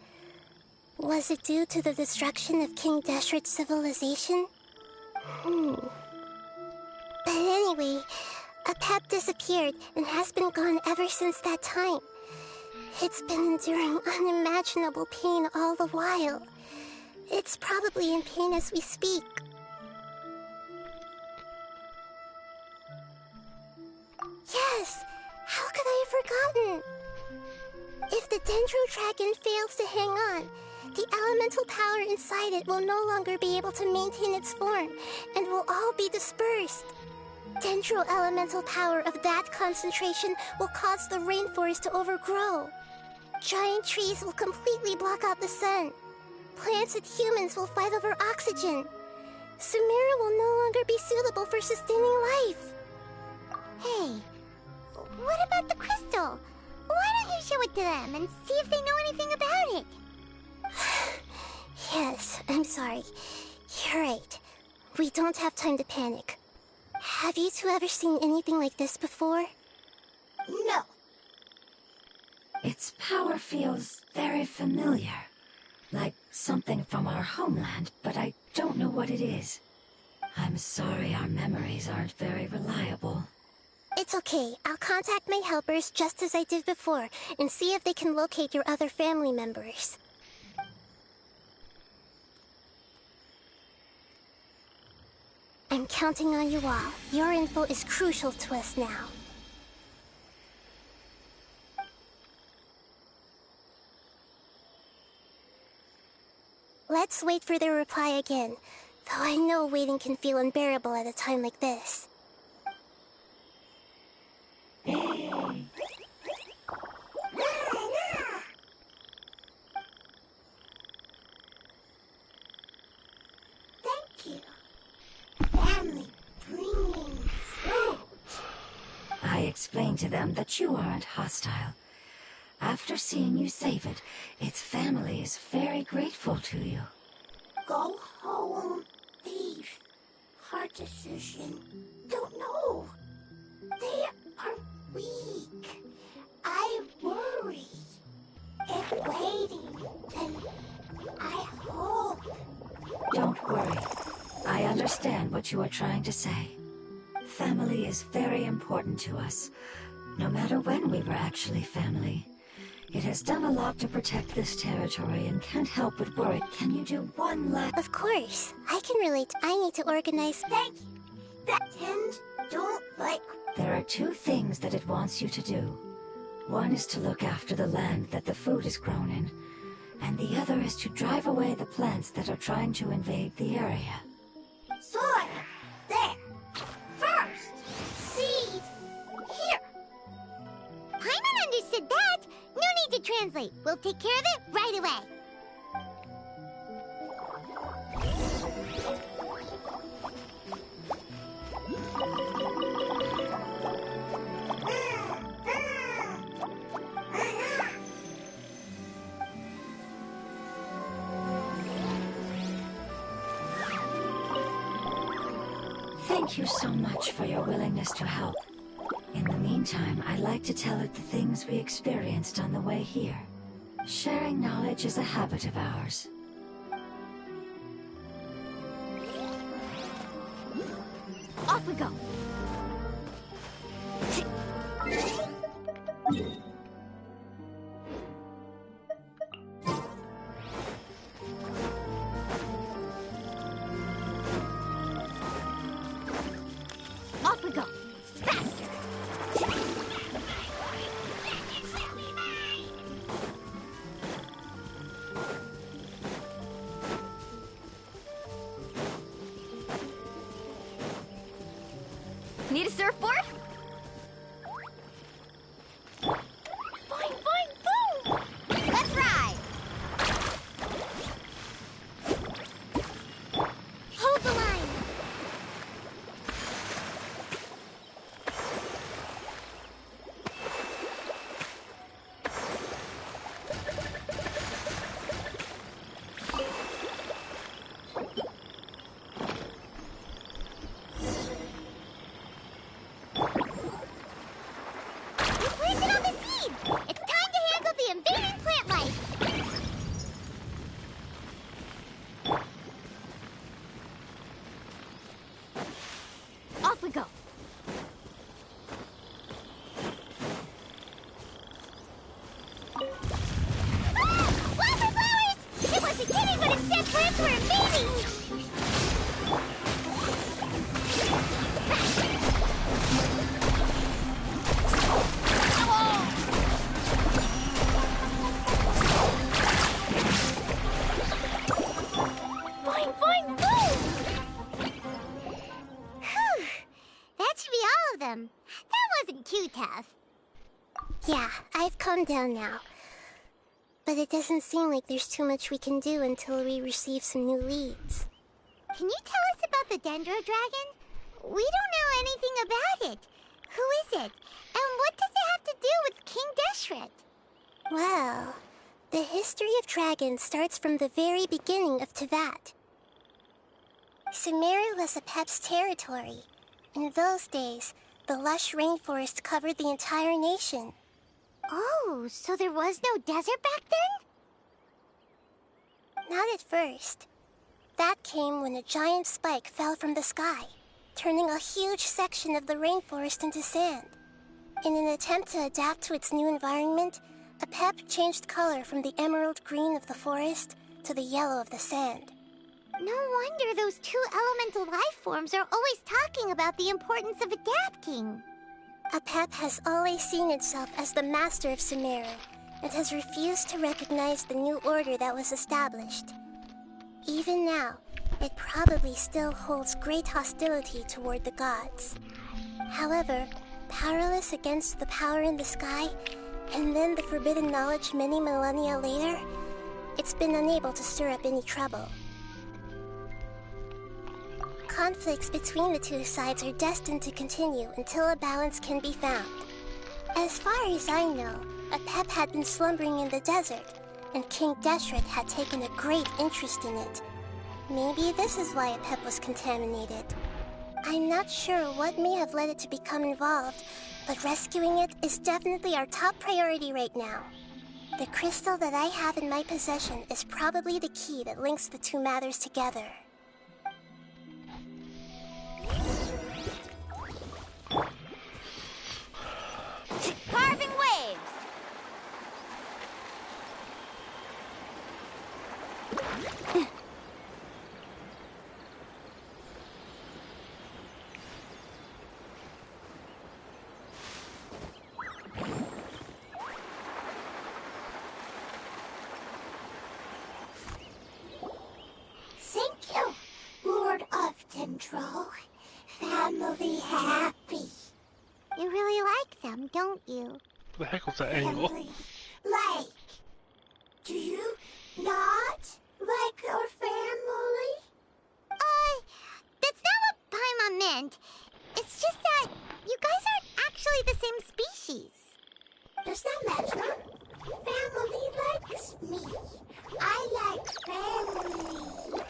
Was it due to the destruction of King Deshret's civilization? But anyway, Apep disappeared and has been gone ever since that time. It's been enduring unimaginable pain all the while. It's probably in pain as we speak. Yes! How could I have forgotten? If the Dendro Dragon fails to hang on, the elemental power inside it will no longer be able to maintain its form and will all be dispersed. Dendro elemental power of that concentration will cause the rainforest to overgrow. Giant trees will completely block out the sun. Plants and humans will fight over oxygen. Sumeru will no longer be suitable for sustaining life. Hey, what about the crystal? Why don't you show it to them and see if they know anything about it? Yes, I'm sorry. You're right. We don't have time to panic. Have you two ever seen anything like this before? No. Its power feels very familiar. Like something from our homeland, but I don't know what it is. I'm sorry our memories aren't very reliable. It's okay. I'll contact my helpers just as I did before and see if they can locate your other family members. I'm counting on you all. Your info is crucial to us now. Let's wait for their reply again, though I know waiting can feel unbearable at a time like this. Thank you. Family bringing fruit. I explained to them that you aren't hostile. After seeing you save it, its family is very grateful to you. Go home, leave. Hard decision. Don't know. They are weak. I worry. If waiting, then I hope. Don't worry. I understand what you are trying to say. Family is very important to us, no matter when we were actually family. It has done a lot to protect this territory and can't help but worry. Can you do one last... Of course. I can relate. I need to organize... Thank you. That tend don't like... There are two things that it wants you to do. One is to look after the land that the food is grown in, and the other is to drive away the plants that are trying to invade the area. Soil! There! First! Seed! Here! Paimon understood that! No need to translate. We'll take care of it right away. Thank you so much for your willingness to help. In the meantime, I'd like to tell it the things we experienced on the way here. Sharing knowledge is a habit of ours. Off we go! Off we go! Faster! Need a surfboard? Boing, boing, boom! Let's ride! Hold the line! You planted all the seeds! It's time to handle the invading plant life! Off we go! Ah! Wildflowers! It wasn't kidding when it said plants were invading! Boing, boing, boom! Whew! That should be all of them. That wasn't too tough. Yeah, I've calmed down now. But it doesn't seem like there's too much we can do until we receive some new leads. Can you tell us about the Dendro Dragon? We don't know anything about it. Who is it? And what does it have to do with King Deshret? Well, the history of dragons starts from the very beginning of Tevat. Sumeru was a Pep's territory. In those days, The lush rainforest covered the entire nation. Oh, so there was no desert back then? Not at first. That came when a giant spike fell from the sky, turning a huge section of the rainforest into sand. In an attempt to adapt to its new environment, Apep changed color from the emerald green of the forest to the yellow of the sand. No wonder those two elemental life forms are always talking about the importance of adapting. Apep has always seen itself as the master of Sumeru, and has refused to recognize the new order that was established. Even now, it probably still holds great hostility toward the gods. However, powerless against the power in the sky, and then the forbidden knowledge many millennia later, it's been unable to stir up any trouble. Conflicts between the two sides are destined to continue until a balance can be found. As far as I know, Apep had been slumbering in the desert, and King Deshret had taken a great interest in it. Maybe this is why Apep was contaminated. I'm not sure what may have led it to become involved, but rescuing it is definitely our top priority right now. The crystal that I have in my possession is probably the key that links the two matters together. Carving waves! Thank you, Lord of Dendro. Family happy. You really like them, don't you? The heck was that angle? Family. Like. Do you not like your family? That's not what Paimon meant. It's just that you guys aren't actually the same species. Does that matter? Family likes me. I like family.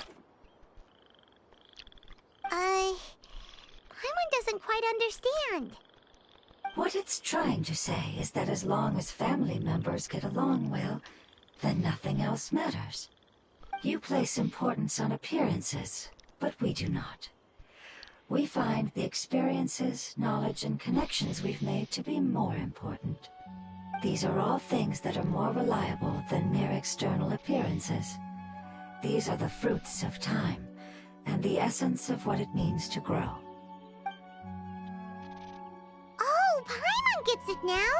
Paimon doesn't quite understand. What it's trying to say is that as long as family members get along well, then nothing else matters. You place importance on appearances, but we do not. We find the experiences, knowledge, and connections we've made to be more important. These are all things that are more reliable than mere external appearances. These are the fruits of time, and the essence of what it means to grow. Oh, Paimon gets it now.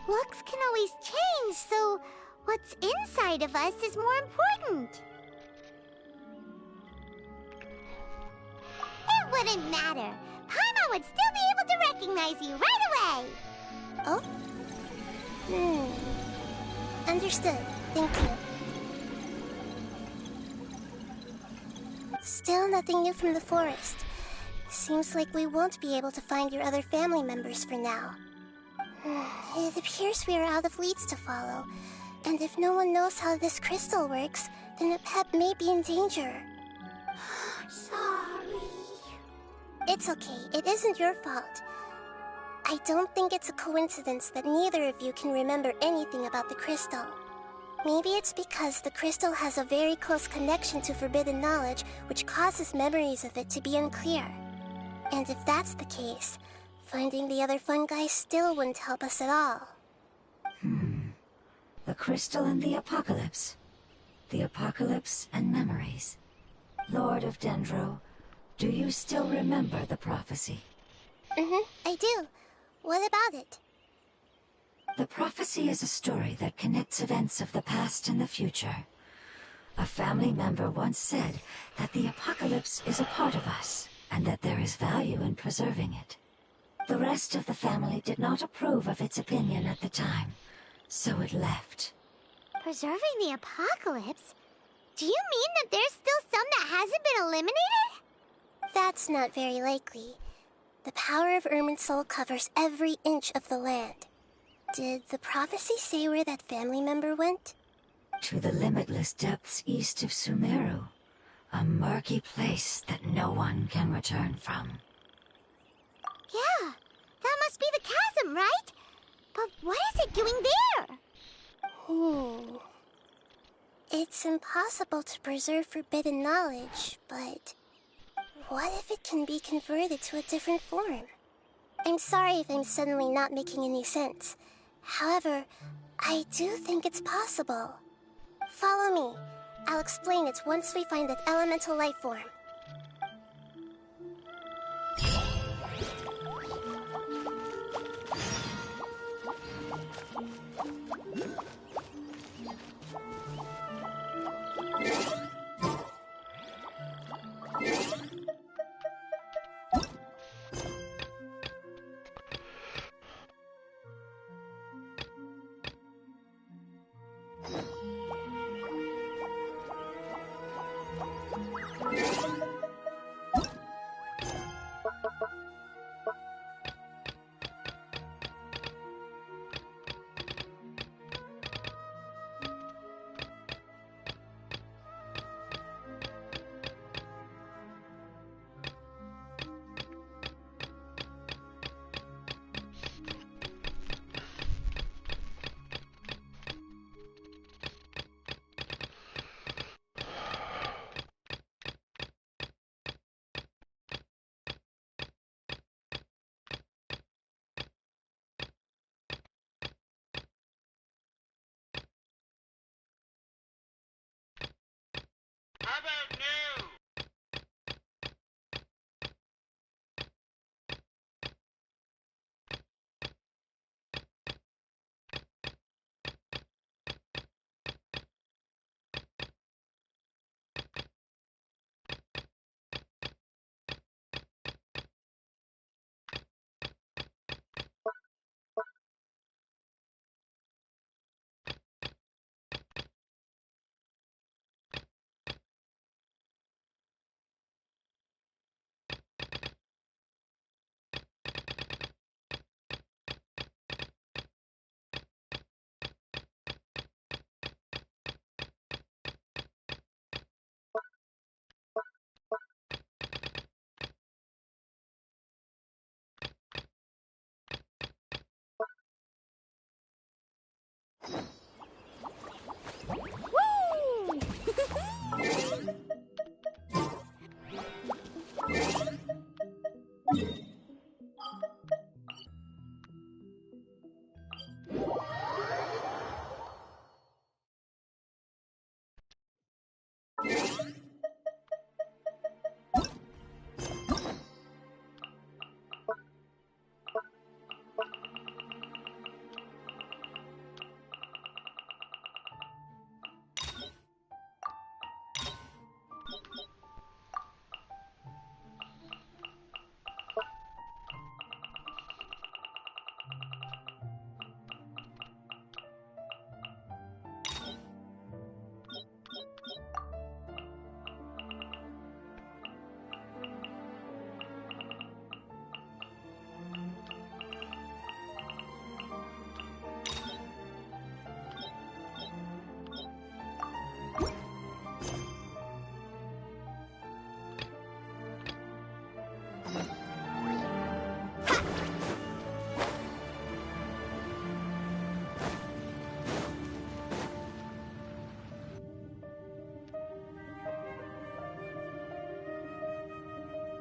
Looks can always change, so what's inside of us is more important. It wouldn't matter. Paimon would still be able to recognize you right away. Oh? Understood. Thank you. Still nothing new from the forest. Seems like we won't be able to find your other family members for now. It appears we are out of leads to follow, and if no one knows how this crystal works, then Apep may be in danger. Sorry. It's okay. It isn't your fault. I don't think it's a coincidence that neither of you can remember anything about the crystal. Maybe it's because the crystal has a very close connection to forbidden knowledge, which causes memories of it to be unclear. And if that's the case, finding the other fungi still wouldn't help us at all. The crystal and the apocalypse. The apocalypse and memories. Lord of Dendro, do you still remember the prophecy? I do. What about it? The prophecy is a story that connects events of the past and the future. A family member once said that the apocalypse is a part of us, and that there is value in preserving it. The rest of the family did not approve of its opinion at the time, so it left. Preserving the apocalypse? Do you mean that there's still some that hasn't been eliminated? That's not very likely. The power of Irminsul covers every inch of the land. Did the prophecy say where that family member went? To the limitless depths east of Sumeru. A murky place that no one can return from. Yeah, That must be the chasm, right? But what is it doing there? It's impossible to preserve forbidden knowledge, but what if it can be converted to a different form? I'm sorry if I'm suddenly not making any sense. However, I do think it's possible. Follow me. I'll explain it once we find that elemental life form.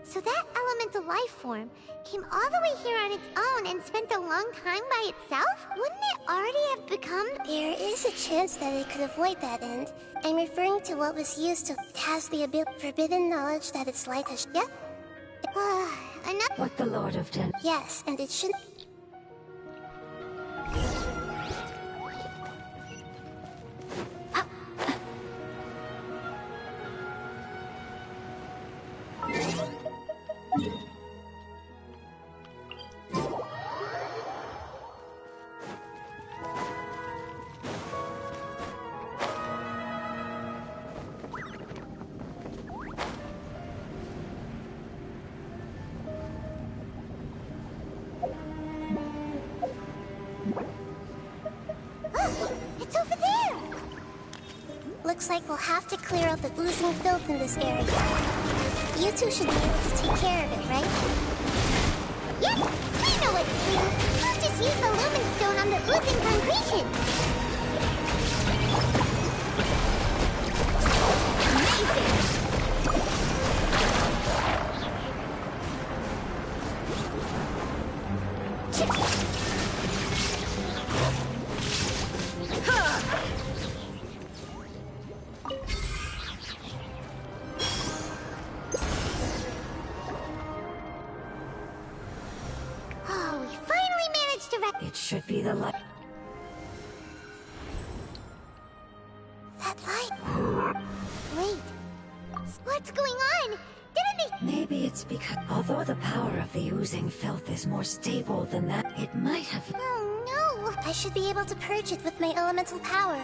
So that elemental life form came all the way here on its own and spent a long time by itself? Wouldn't it already have become... There is a chance that it could avoid that end. I'm referring to what was used to... It has the forbidden knowledge that its light has... Yep. Enough... What the Lord of Den... Yes, and it should... It's over there! Looks like we'll have to clear out the oozing filth in this area. You two should be able to take care of it, right? Yep, I know what to do. I'll just use the lumen stone on the oozing concretion. Oh, we finally managed to It should be the light. that light. Wait, what's going on? Didn't they? Maybe it's because, although the power of the oozing filth is more stable than that, it might have. Oh no! I should be able to purge it with my elemental power.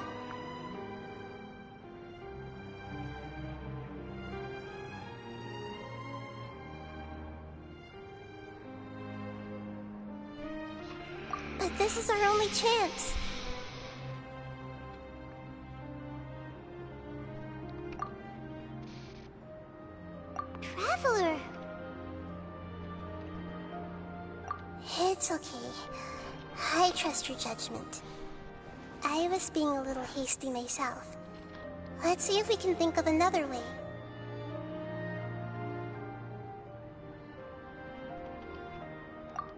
But this is our only chance. Traveler. It's okay. I trust your judgment. I was being a little hasty myself. Let's see if we can think of another way.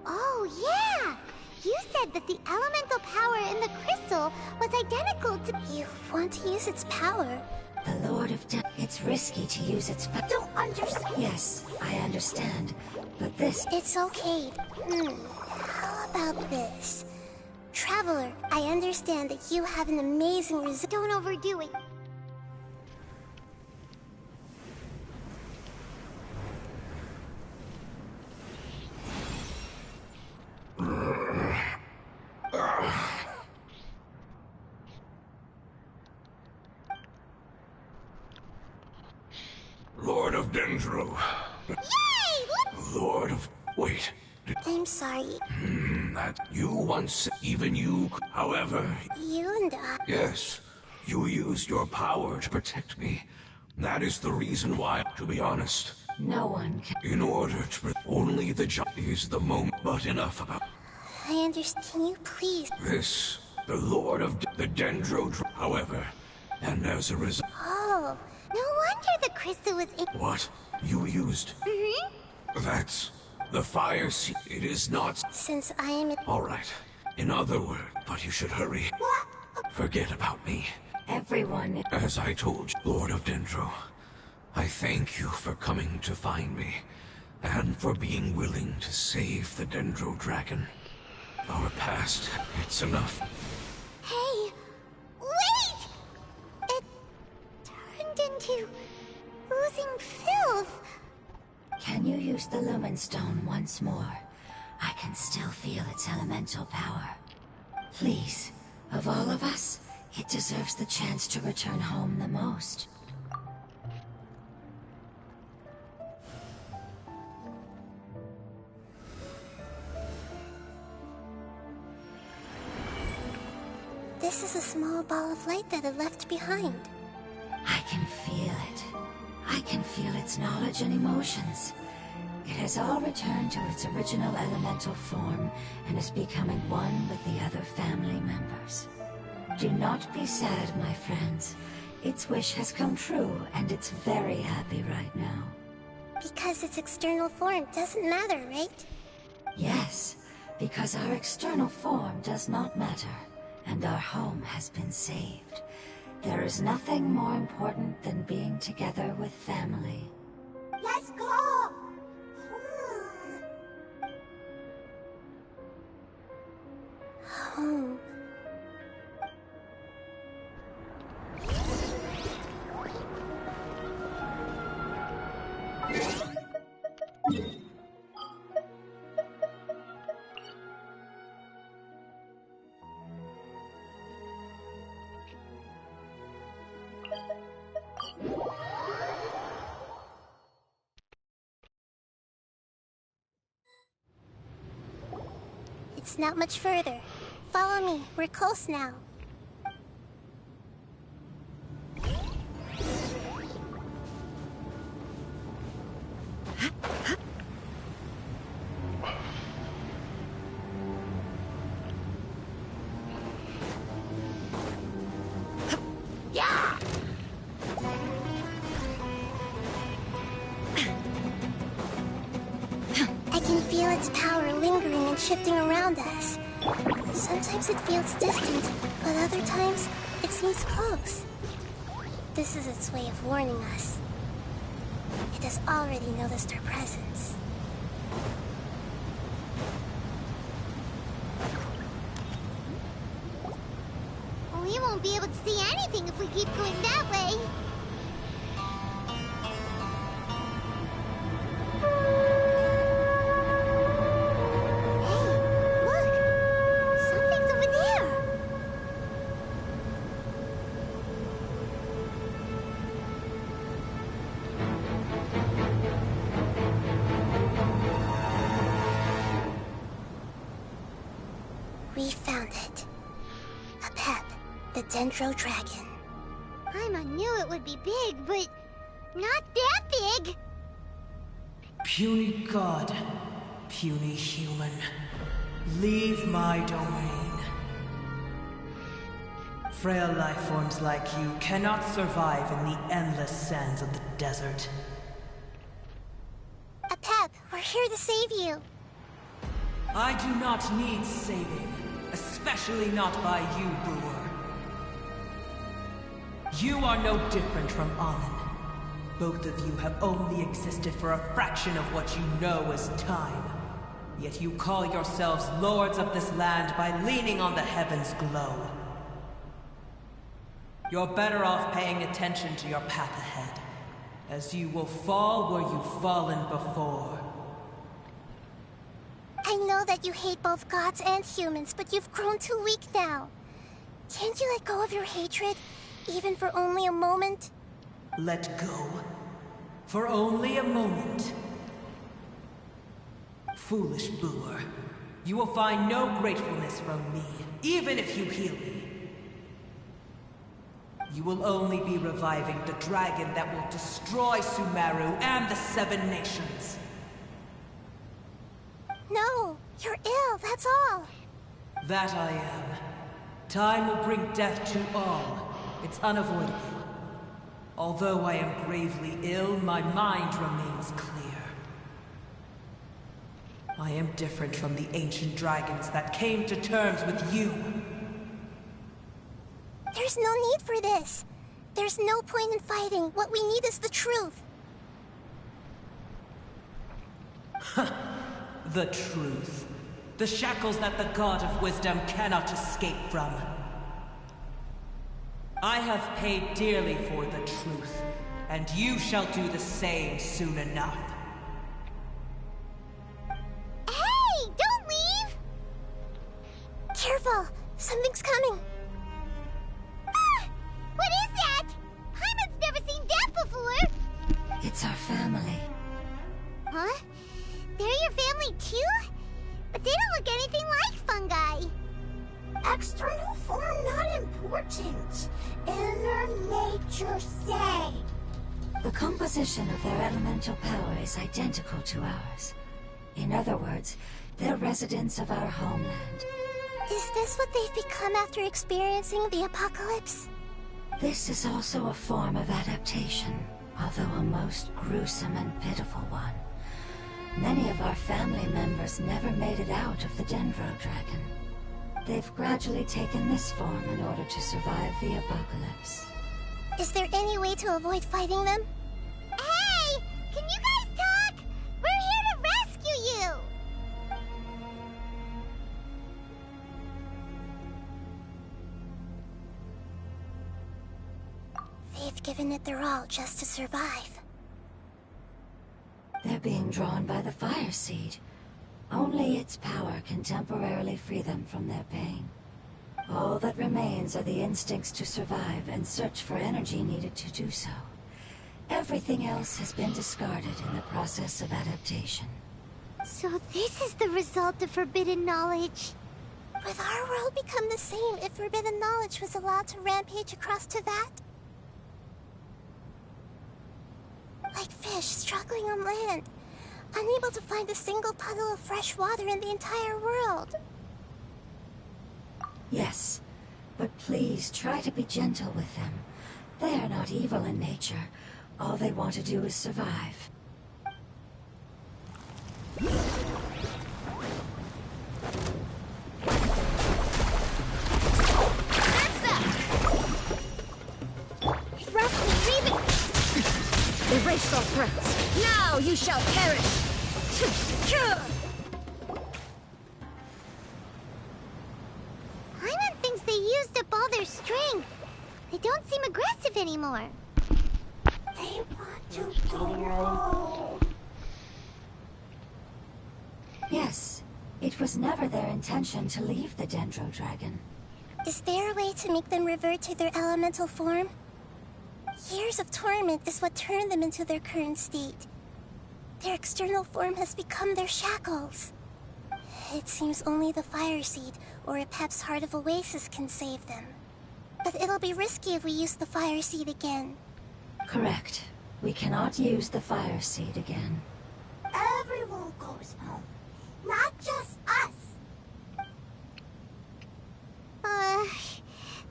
Oh, yeah! You said that the elemental power in the crystal was identical to... You want to use its power? The Lord of Death. It's risky to use its. Don't understand. Yes, I understand. But this. It's okay. How about this? Traveler, I understand that you have an amazing Don't overdo it. Lord of Dendro. Yay! Lord of... Wait. I'm sorry. That you once... Even you... However... You and I... Yes. You used your power to protect me. That is the reason why, to be honest. No one can... In order to... Only the job is the moment, but enough about... I understand. Can you please... This... The Lord of the Dendro... However... And as a result... Oh, no wonder the crystal was in... What? You used... That's... The fire sea... It is not... Since I am... Alright. In other words... But you should hurry. Forget about me. Everyone... As I told you, Lord of Dendro, I thank you for coming to find me, and for being willing to save the Dendro Dragon. Our past, it's enough. Hey! Wait! It turned into... oozing filth. Can you use the lumen stone once more? I can still feel its elemental power. Please, of all of us, it deserves the chance to return home the most. This is a small ball of light that it left behind. I can feel it. I can feel its knowledge and emotions. It has all returned to its original elemental form and is becoming one with the other family members. Do not be sad, my friends. Its wish has come true, and it's very happy right now. Because its external form doesn't matter, right? Yes, because our external form does not matter, and our home has been saved. There is nothing more important than being together with family. Let's go! Home. It's not much further. Follow me. We're close now. can feel its power lingering and shifting around us. Sometimes it feels distant, but other times it seems close. This is its way of warning us. It has already noticed our presence. We won't be able to see anything if we keep going that way. Hey, look! Something's over there! We found it. A pet. The Dendro Dragon. Paimon knew it would be big, but not that big. Puny god, puny human, leave my domain. Frail life forms like you cannot survive in the endless sands of the desert. Apep, we're here to save you. I do not need saving, especially not by you, Brewer. You are no different from Amun. Both of you have only existed for a fraction of what you know as time. Yet you call yourselves lords of this land by leaning on the heavens' glow. You're better off paying attention to your path ahead, as you will fall where you've fallen before. I know that you hate both gods and humans, but you've grown too weak now. Can't you let go of your hatred? Even for only a moment? Let go. For only a moment. Foolish Brewer. You will find no gratefulness from me, even if you heal me. You will only be reviving the dragon that will destroy Sumeru and the Seven Nations. No, you're ill, that's all. That I am. Time will bring death to all. It's unavoidable. Although I am gravely ill, my mind remains clear. I am different from the ancient dragons that came to terms with you. There's no need for this. There's no point in fighting. What we need is the truth. The truth. The shackles that the God of Wisdom cannot escape from. I have paid dearly for the truth, and you shall do the same soon enough. Hey! Don't leave! Careful! Something's coming! Ah! What is that? Paimon's never seen that before! It's our family. Huh? They're your family too? But they don't look anything like fungi. External form not important. Inner nature say. The composition of their elemental power is identical to ours. In other words, they're residents of our homeland. Is this what they've become after experiencing the apocalypse? This is also a form of adaptation, although a most gruesome and pitiful one. Many of our family members never made it out of the Dendro Dragon. They've gradually taken this form in order to survive the apocalypse. Is there any way to avoid fighting them? Hey! Can you guys talk? We're here to rescue you! They've given it their all just to survive. They're being drawn by the Fire Seed. Only its power can temporarily free them from their pain. All that remains are the instincts to survive and search for energy needed to do so. Everything else has been discarded in the process of adaptation. So this is the result of forbidden knowledge. Would our world become the same if forbidden knowledge was allowed to rampage across Teyvat? Like fish struggling on land, unable to find a single puddle of fresh water in the entire world. Yes, but please try to be gentle with them. They are not evil in nature. All they want to do is survive. Erase all threats. Now you shall perish. Paimon thinks they used up all their strength. They don't seem aggressive anymore. They want to go home. Yes, it was never their intention to leave the Dendro Dragon. Is there a way to make them revert to their elemental form? Years of torment is what turned them into their current state. Their external form has become their shackles. It seems only the Fire Seed or Apep's Heart of Oasis can save them. But it'll be risky if we use the Fire Seed again. Correct. We cannot use the Fire Seed again. Everyone goes home, not just us.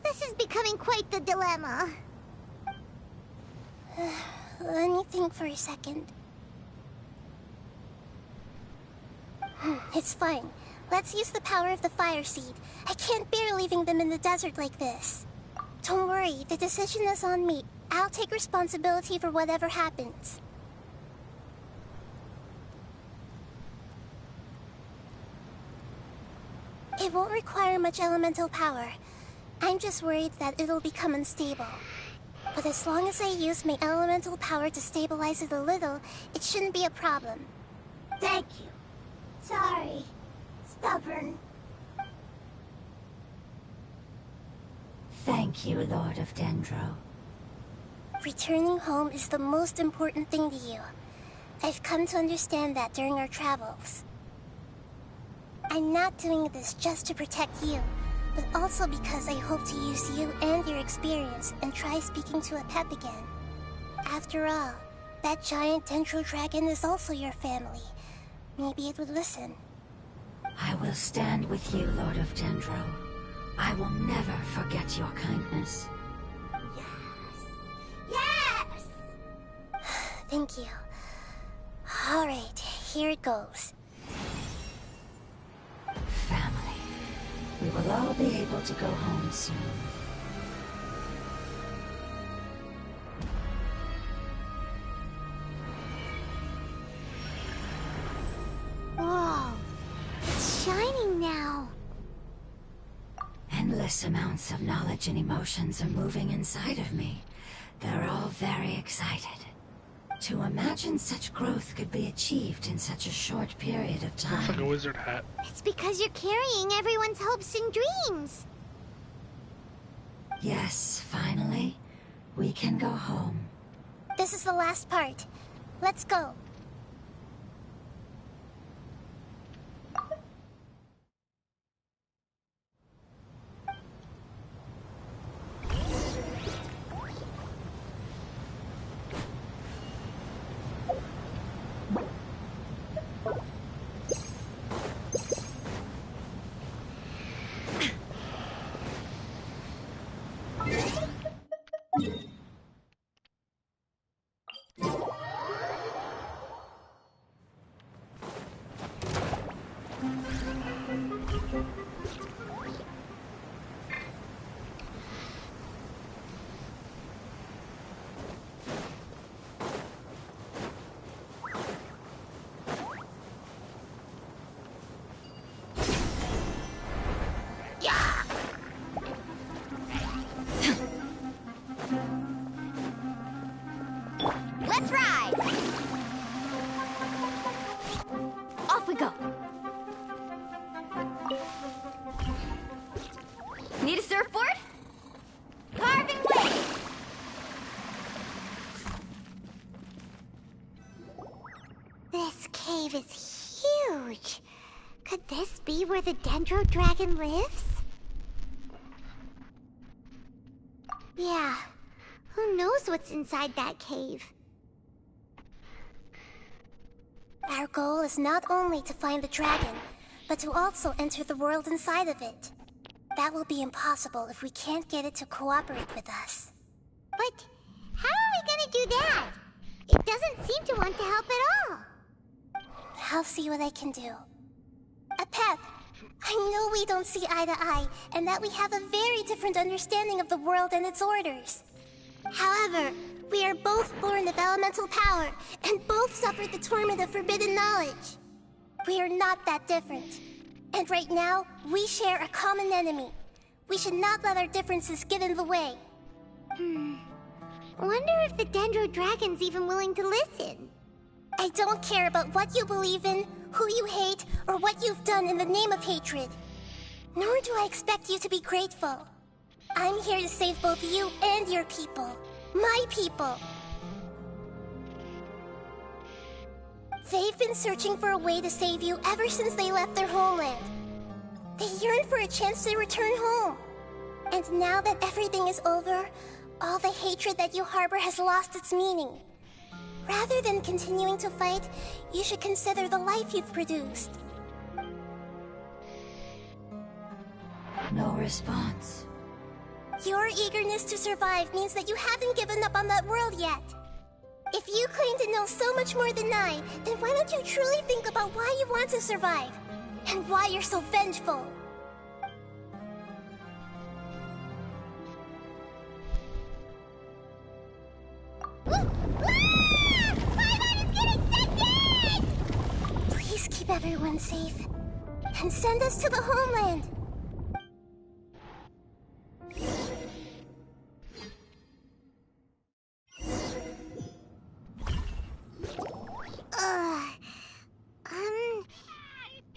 This is becoming quite the dilemma. Let me think for a second. It's fine. Let's use the power of the Fire Seed. I can't bear leaving them in the desert like this. Don't worry, the decision is on me. I'll take responsibility for whatever happens. It won't require much elemental power. I'm just worried that it'll become unstable. But as long as I use my elemental power to stabilize it a little, it shouldn't be a problem. Thank you. Sorry. Stubborn. Thank you, Lord of Dendro. Returning home is the most important thing to you. I've come to understand that during our travels. I'm not doing this just to protect you, but also because I hope to use you and your experience and try speaking to Apep again. After all, that giant Dendro Dragon is also your family. Maybe it would listen. I will stand with you, Lord of Dendro. I will never forget your kindness. Yes! Thank you. Alright, here it goes. Family. We will all be able to go home soon. Whoa. It's shining now. Endless amounts of knowledge and emotions are moving inside of me. They're all very excited. To imagine such growth could be achieved in such a short period of time. Looks like a wizard hat. It's because you're carrying everyone's hopes and dreams. Yes, finally, we can go home. This is the last part. Let's go. Let's ride! Off we go. Need a surfboard? Carving waves! This cave is huge. Could this be where the Dendro Dragon lives? Yeah. Who knows what's inside that cave? Our goal is not only to find the dragon, but to also enter the world inside of it. That will be impossible if we can't get it to cooperate with us. But how are we gonna do that? It doesn't seem to want to help at all. I'll see what I can do. Apep, I know we don't see eye to eye, and that we have a very different understanding of the world and its orders. However, We are both born of elemental power, and both suffered the torment of forbidden knowledge. We are not that different. And right now, we share a common enemy. We should not let our differences get in the way. Wonder if the Dendro Dragon's even willing to listen. I don't care about what you believe in, who you hate, or what you've done in the name of hatred. Nor do I expect you to be grateful. I'm here to save both you and your people. My people. They've been searching for a way to save you ever since they left their homeland. They yearn for a chance to return home. And now that everything is over, all the hatred that you harbor has lost its meaning. Rather than continuing to fight, you should consider the life you've produced. No response. Your eagerness to survive means that you haven't given up on that world yet. If you claim to know so much more than I, then why don't you truly think about why you want to survive? And why you're so vengeful? Please keep everyone safe. And send us to the homeland.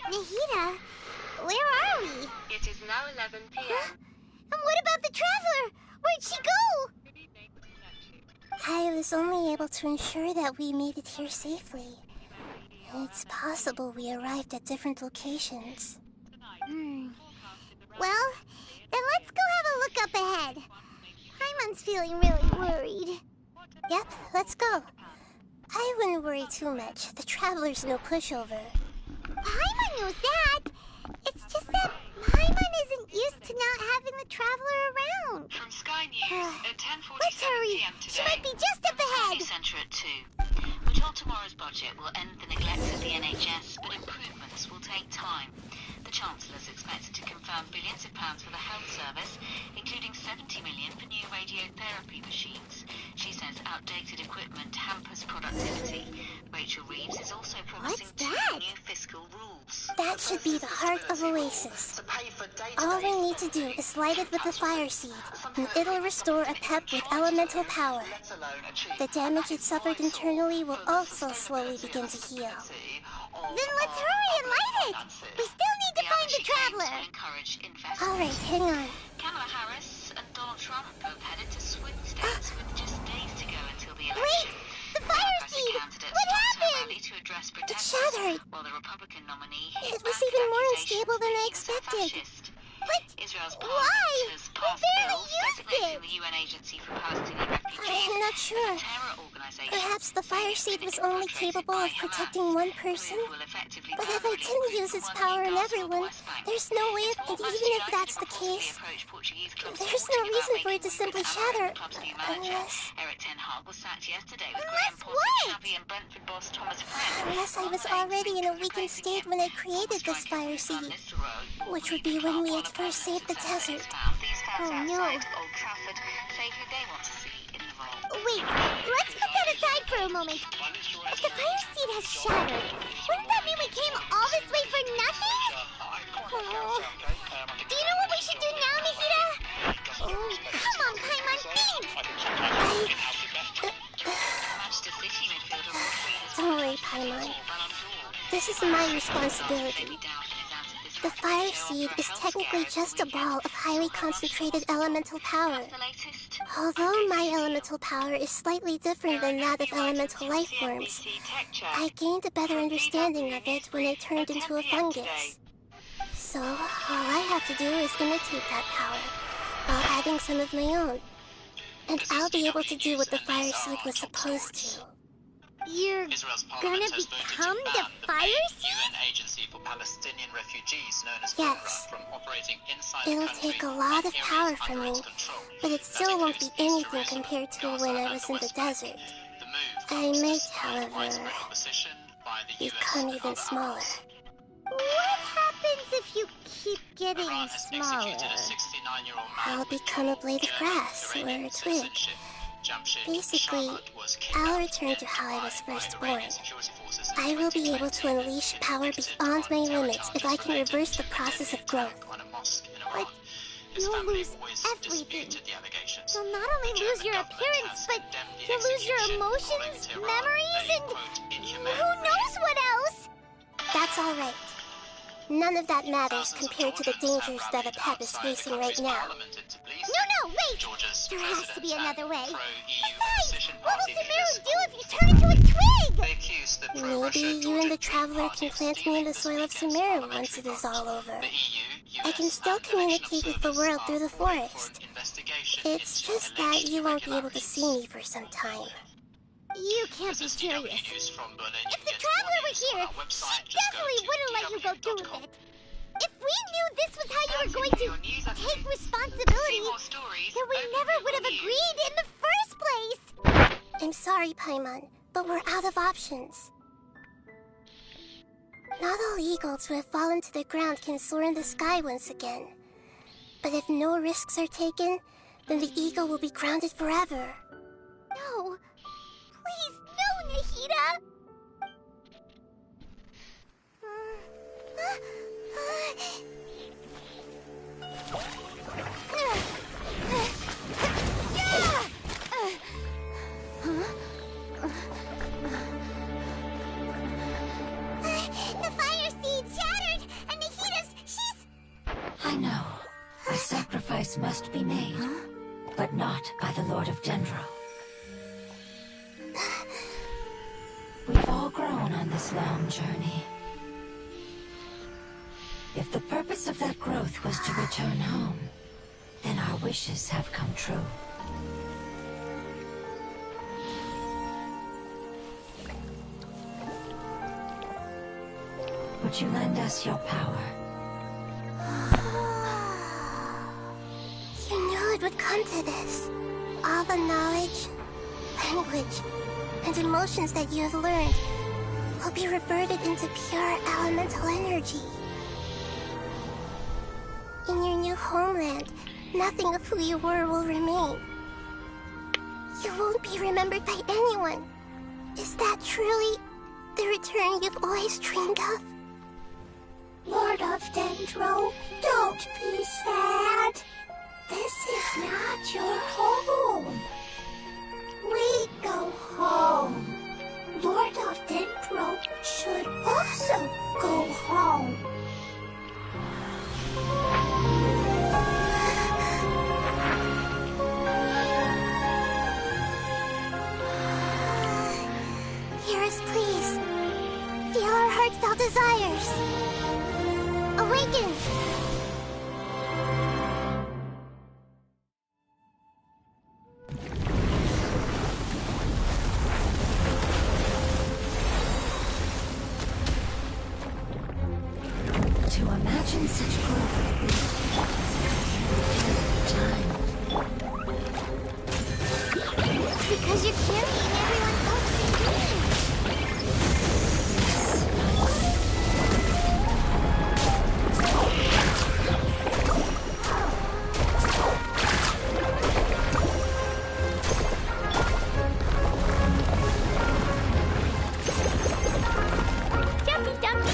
Nahida, where are we? It is now 11 p.m. Huh? And what about the Traveler? Where'd she go? I was only able to ensure that we made it here safely. It's possible we arrived at different locations. Well, then let's go have a look up ahead. Paimon's feeling really worried. Yep, let's go. I wouldn't worry too much. The Traveler's no pushover. Paimon knows that. It's just that Paimon isn't used to not having the Traveler around. From Sky News at 10:47 Let's hurry. p.m. today. She might be just up ahead. Centre at 2. We're told tomorrow's budget will end the neglect of the NHS, but improvements will take time. The Chancellor is expected to confirm billions of pounds for the health service, including 70 million for new radiotherapy machines. She says outdated equipment hampers productivity. Rachel Reeves is also promising 2 new fiscal rules. That should be the heart of Oasis. All we need to do is light it with the fire seed, and it'll restore a pep with elemental power. The damage it suffered internally will also slowly begin to heal. Then let's hurry and light it! We still need to find the Traveler! Alright, hang on. Kamala Harris and Donald Trump have headed to swing states with just days to go until the election. Wait! The fire seed! What happened? To address It shattered! while the Republican nominee It was even more unstable than I expected. But Israel's why? has We passed barely bills used designating it! the UN Agency for Palestinian Refugees. I am not sure. Terror organization Perhaps the fire seed was only capable of protecting one person. But if I didn't use its power on everyone, there's no way, and even if that's the case, there's no reason for it to simply shatter, unless... Eric Ten Hag was sacked yesterday with Unless Graham what? Potter and Brentford boss Thomas Friend. Unless I was already in a weakened state when I created this fire seed, which would be when we had first saved the desert. Oh no. Old Trafford say who they want to see in the role. Wait, let's put that aside for a moment. If the fire seed has shattered, wouldn't that mean we came all this way for nothing? Oh. Do you know what we should do now, Nahida? Oh, come on, Paimon, think! Don't worry, Paimon. This is my responsibility. The fire seed is technically just a ball of highly concentrated elemental power. Although my elemental power is slightly different than that of elemental life forms, I gained a better understanding of it when it turned into a fungus. So, all I have to do is imitate that power, while adding some of my own. And I'll be able to do what the fire seed was supposed to. You're gonna become the fire seed? UN agency for Palestinian refugees known as Yes. from operating inside It'll take a lot of power from me, but it still won't be anything compared to when I was in the desert. I might, however, become even smaller. What happens if you keep getting smaller? I'll become a blade of grass or a twig. Basically, I'll return to how I was first born. I will be able to unleash power beyond my limits if I can reverse the process of growth. But you'll lose everything. You'll not only lose your appearance, but you'll lose your emotions, memories, and who knows what else? That's alright. None of that matters compared to the dangers that a pep is facing right now. No, wait! There has to be another way. Besides, what will Sumeru do if you turn into a twig? Maybe you and the Traveler can plant me in the soil of Sumeru once it is all over. I can still communicate with the world through the forest. It's just that you won't be able to see me for some time. You can't be serious. If the Traveler were here, she definitely wouldn't let you go through with it. If we knew this was how you were going to take responsibility, then we never would have agreed in the first place. I'm sorry, Paimon, but we're out of options. Not all eagles who have fallen to the ground can soar in the sky once again. But if no risks are taken, then the eagle will be grounded forever. No. Please, no, Nahida! The fire seed shattered, and she's... I know. A sacrifice must be made, but not by the Lord of Dendro. We've all grown on this long journey. If the purpose of that growth was to return home, then our wishes have come true. Would you lend us your power? You knew it would come to this. All the knowledge, language, and emotions that you have learned will be reverted into pure elemental energy. In your new homeland, nothing of who you were will remain. You won't be remembered by anyone. Is that truly the return you've always dreamed of? Lord of Dendro, don't be sad. This is not your home. We go home. Lord of Dendro should also go home. Hear us, please. Feel our heartfelt desires. Awaken! To imagine such growth It's because you're carrying everyone else's dreams. Jumpy, jumpy, jumpy.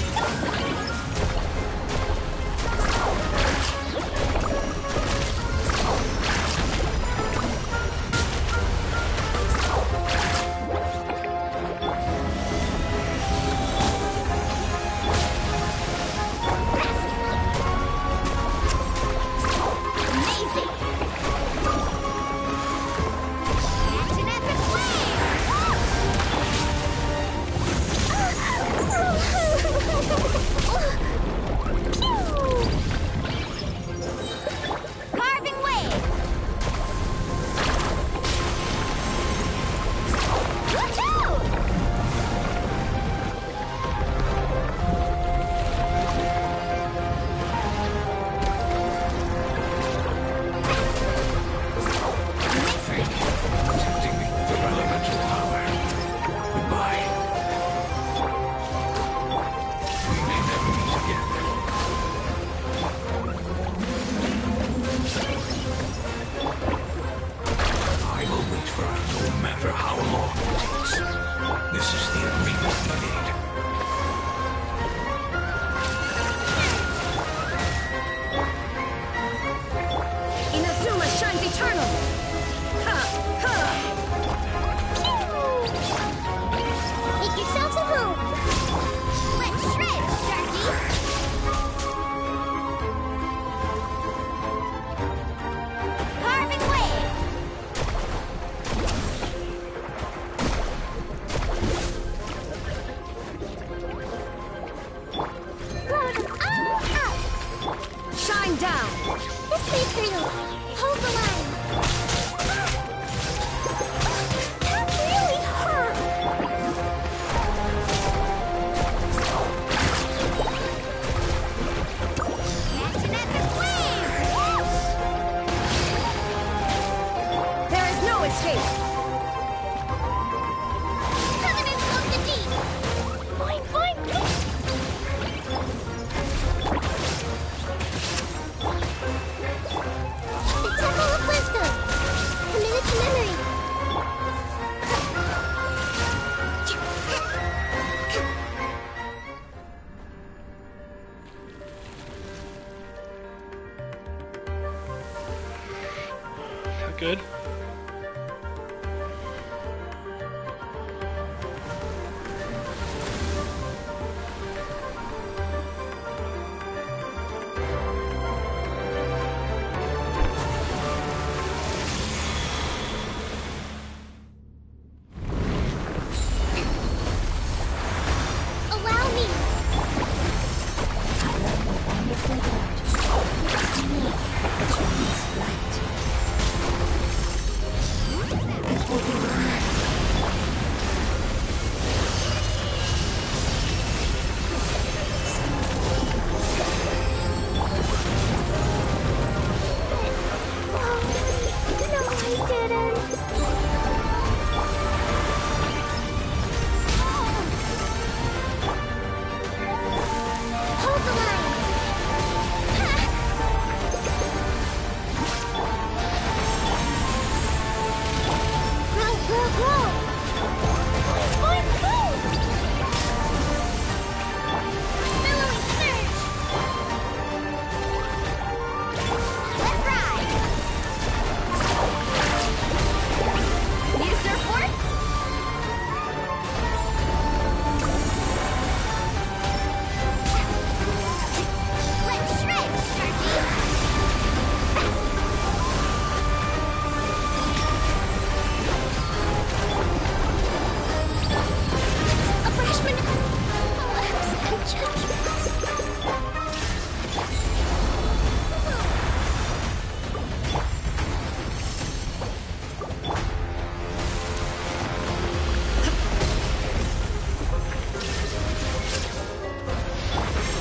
is the agreement we made. Inazuma shines eternal! Ha! Ha! Make yourselves at home! Let's shred, Sharky! Carving waves! Blow them all up! Shine down! This way, Colonel! Hold the line! That really hurt! Catch an epic wave! There is no escape! Covenant of the deep! Boing, boing, boing! The Temple of Wisdom! Committed to memory! Good. Allow me! Wonderful word. To me, which means light. It will be mine. No, I didn't. Hold the line. Grow, grow, grow. Boing, boing, billowing surge. Let's ride. Need a surfboard? Let's shred, Sharky! A freshman!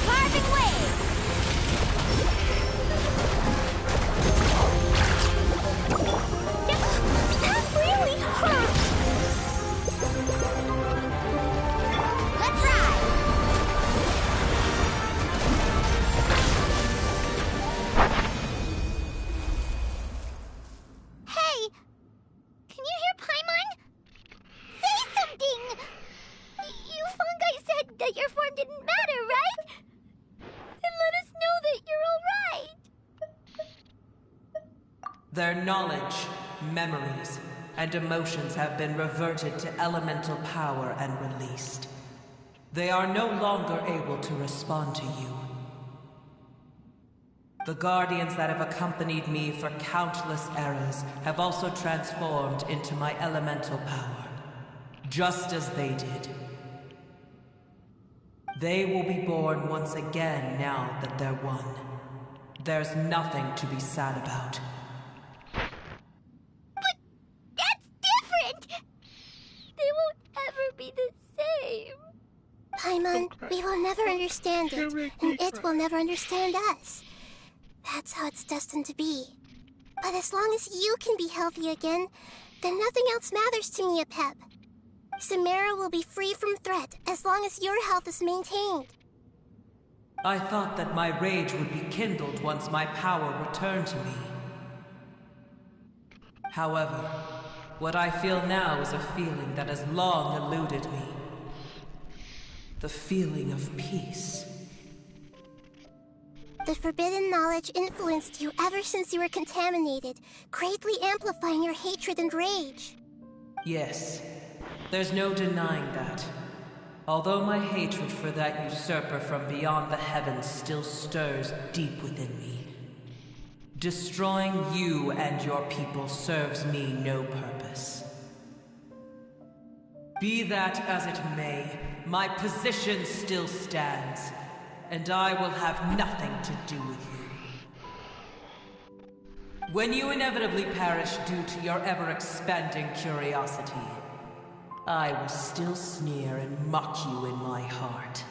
Carving waves! That really hurt! Let's ride! Hey! Can you hear Paimon? Say something! You fungi said that your form didn't matter, right? Then let us know that you're alright! Their knowledge, memories, and emotions have been reverted to elemental power and released. They are no longer able to respond to you. The guardians that have accompanied me for countless eras have also transformed into my elemental power, just as they did. They will be born once again now that they're one. There's nothing to be sad about. That's different! They won't ever be the same. Paimon, we will never understand it, and it will never understand us. That's how it's destined to be. But as long as you can be healthy again, then nothing else matters to me, Apep. Samara will be free from threat as long as your health is maintained. I thought that my rage would be kindled once my power returned to me. However, what I feel now is a feeling that has long eluded me. the feeling of peace. The forbidden knowledge influenced you ever since you were contaminated, greatly amplifying your hatred and rage. Yes, there's no denying that. Although my hatred for that usurper from beyond the heavens still stirs deep within me, destroying you and your people serves me no purpose. Be that as it may, my position still stands, and I will have nothing to do with you. When you inevitably perish due to your ever-expanding curiosity, I will still sneer and mock you in my heart.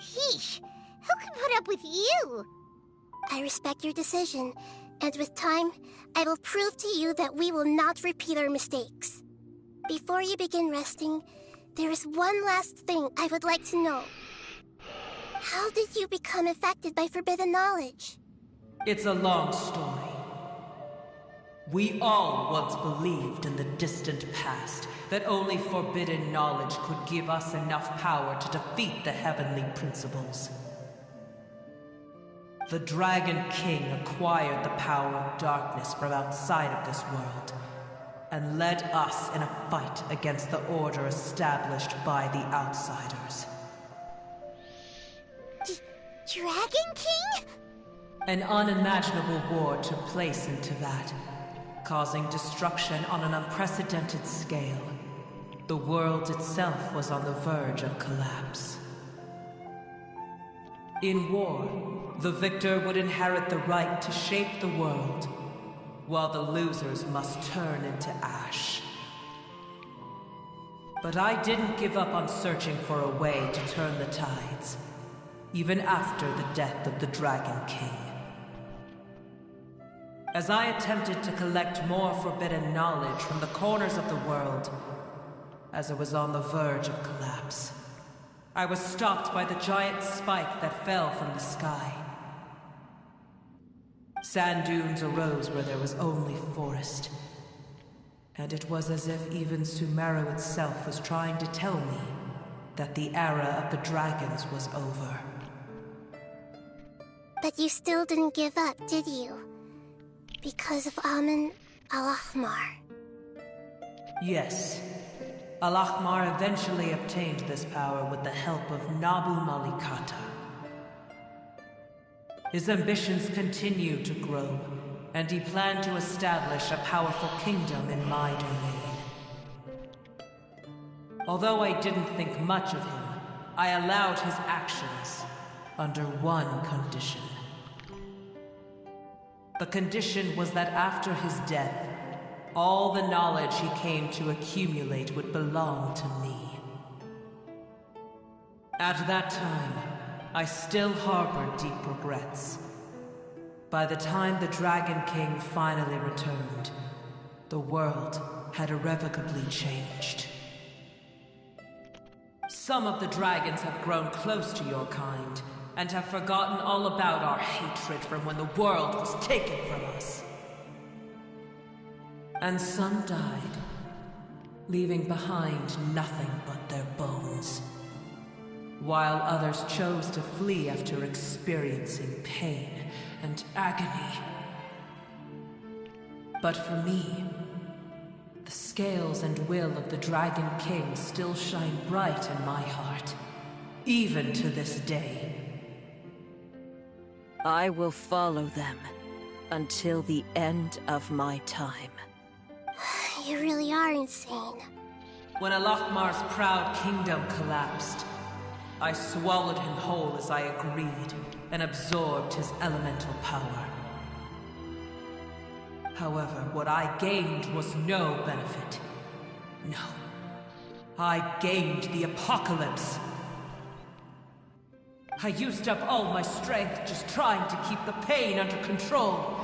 Sheesh, who can put up with you? I respect your decision, and with time, I will prove to you that we will not repeat our mistakes. Before you begin resting, there is one last thing I would like to know. How did you become affected by forbidden knowledge? It's a long story. We all once believed in the distant past that only forbidden knowledge could give us enough power to defeat the heavenly principles. The Dragon King acquired the power of darkness from outside of this world, and led us in a fight against the order established by the outsiders. Dragon King? An unimaginable war took place into that, causing destruction on an unprecedented scale. The world itself was on the verge of collapse. In war, the victor would inherit the right to shape the world, while the losers must turn into ash. But I didn't give up on searching for a way to turn the tides, even after the death of the Dragon King. As I attempted to collect more forbidden knowledge from the corners of the world, as it was on the verge of collapse, I was stopped by the giant spike that fell from the sky. Sand dunes arose where there was only forest, and it was as if even Sumeru itself was trying to tell me that the era of the dragons was over. But you still didn't give up, did you? Because of Amun Al-Ahmar. Yes. Al-Ahmar eventually obtained this power with the help of Nabu Malikata. His ambitions continued to grow, and he planned to establish a powerful kingdom in my domain. Although I didn't think much of him, I allowed his actions under one condition. The condition was that after his death, all the knowledge he came to accumulate would belong to me. At that time, I still harbored deep regrets. By the time the Dragon King finally returned, the world had irrevocably changed. Some of the dragons have grown close to your kind, and have forgotten all about our hatred from when the world was taken from us. And some died, leaving behind nothing but their bones, while others chose to flee after experiencing pain and agony. But for me, the scales and will of the Dragon King still shine bright in my heart, even to this day. I will follow them until the end of my time. You really are insane. When Al-Ahmar's proud kingdom collapsed, I swallowed him whole as I agreed, and absorbed his elemental power. However, what I gained was no benefit. No. I gained the apocalypse. I used up all my strength just trying to keep the pain under control.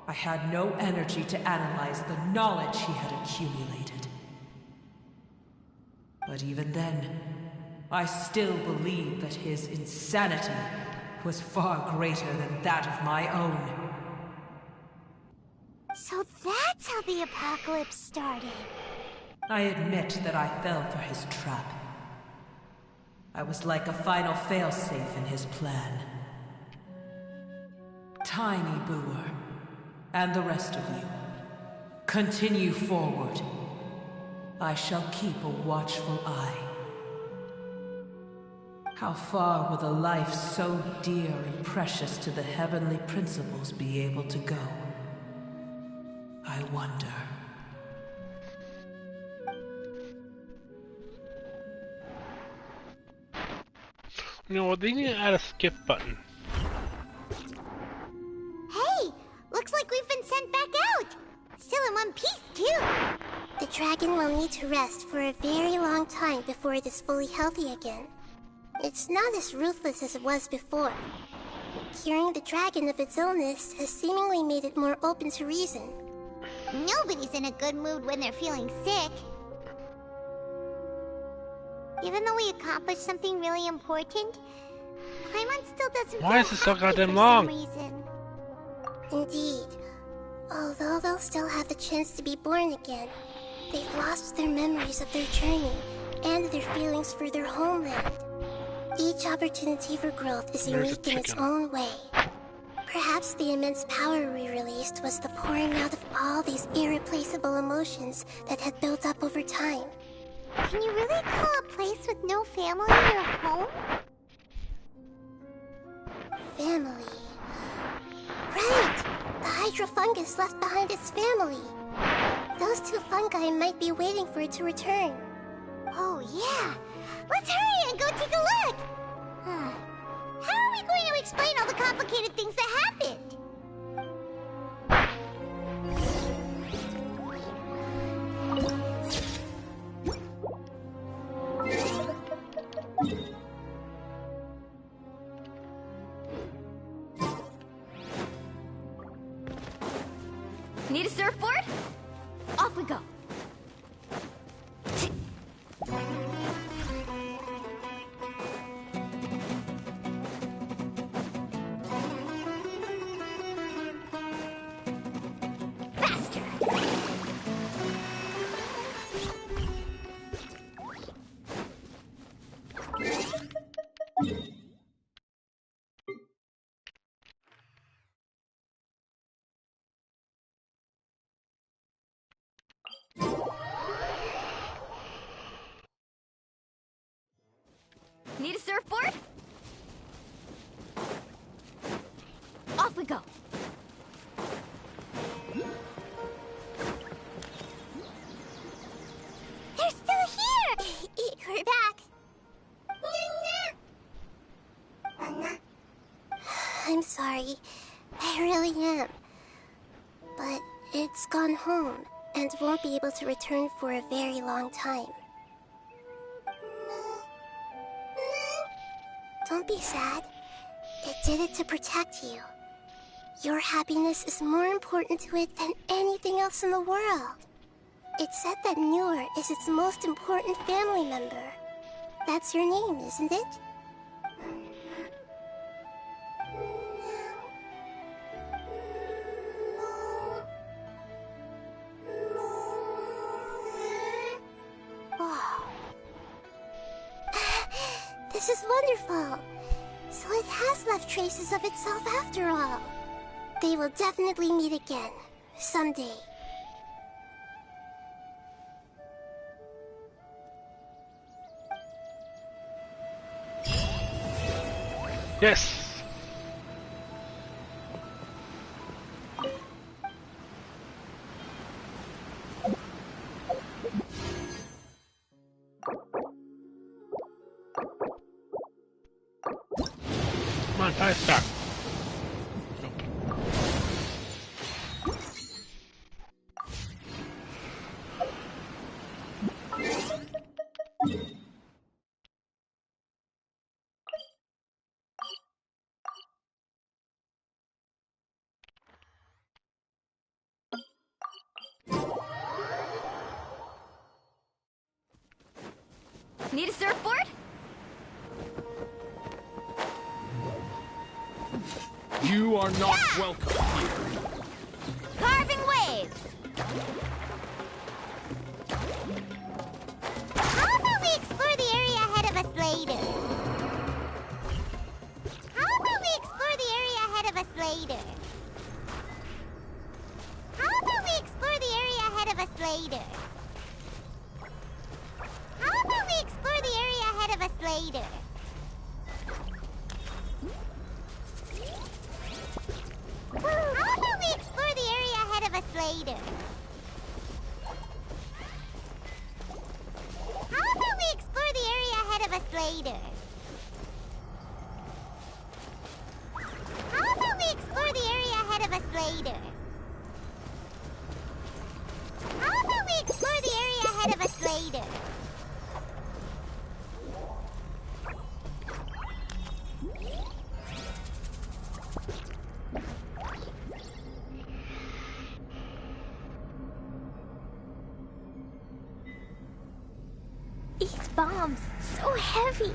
I had no energy to analyze the knowledge he had accumulated. But even then, I still believed that his insanity was far greater than that of my own. So that's how the apocalypse started. I admit that I fell for his trap, I was like a final failsafe in his plan. Tiny Booer, and the rest of you, continue forward. I shall keep a watchful eye. How far will a life so dear and precious to the heavenly principles be able to go? I wonder. You know what? They need to add a skip button. Hey! Looks like we've been sent back out! Still in one piece, too! The dragon will need to rest for a very long time before it is fully healthy again. It's not as ruthless as it was before. Curing the dragon of its illness has seemingly made it more open to reason. Nobody's in a good mood when they're feeling sick. Even though we accomplished something really important, Paimon still doesn't Why is it so goddamn long? Indeed. Although they'll still have the chance to be born again, they've lost their memories of their journey and their feelings for their homeland. Each opportunity for growth is unique in its own way. Perhaps the immense power we released was the pouring out of all these irreplaceable emotions that had built up over time. Can you really call a place with no family your home? Family. Right! The Hydra fungus left behind its family. Those two fungi might be waiting for it to return. Oh yeah! Let's hurry and go take a look! How are we going to explain all the complicated things that happened? Need a surfboard? Off we go. Faster! Need a surfboard? Off we go. They're still here! We're back. I'm sorry. I really am. But it's gone home and won't be able to return for a very long time. Don't be sad. It did it to protect you. Your happiness is more important to it than anything else in the world. It's said that Newer is its most important family member. That's your name, isn't it? Wow. This is wonderful. So it has left traces of itself after all. They will definitely meet again, someday. Yes! Come on, 5-star. Need a surfboard? You are not welcome here. Carving waves! How about we explore the area ahead of us later? later. How about we explore the area ahead of us later? How about we explore the area ahead of us later? How about we explore the area ahead of us later? How about we explore the area ahead of us later? These bombs, so heavy.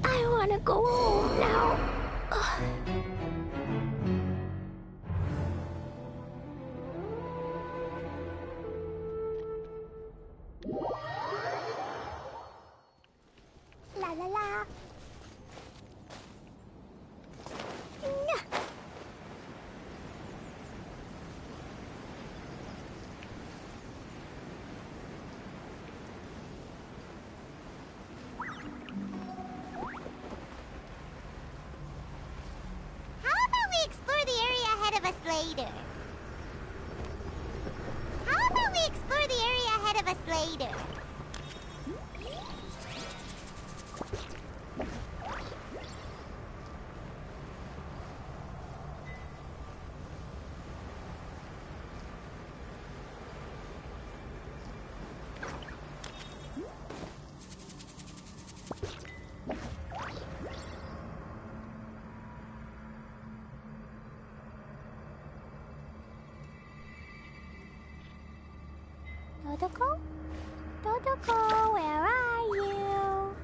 I wanna go home now. La la la. Later. How about we explore the area ahead of us later? Dodoko? Dodoko, where are you?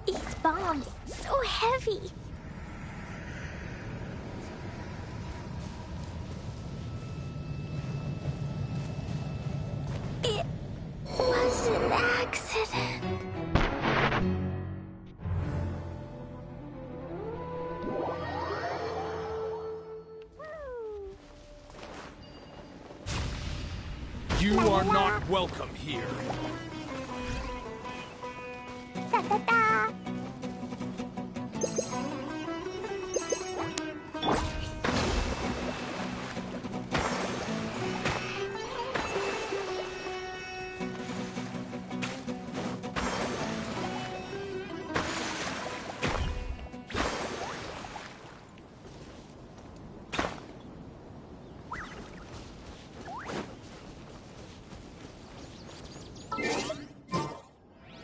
These bombs, so heavy. It was an accident. You are not welcome here. Da da da.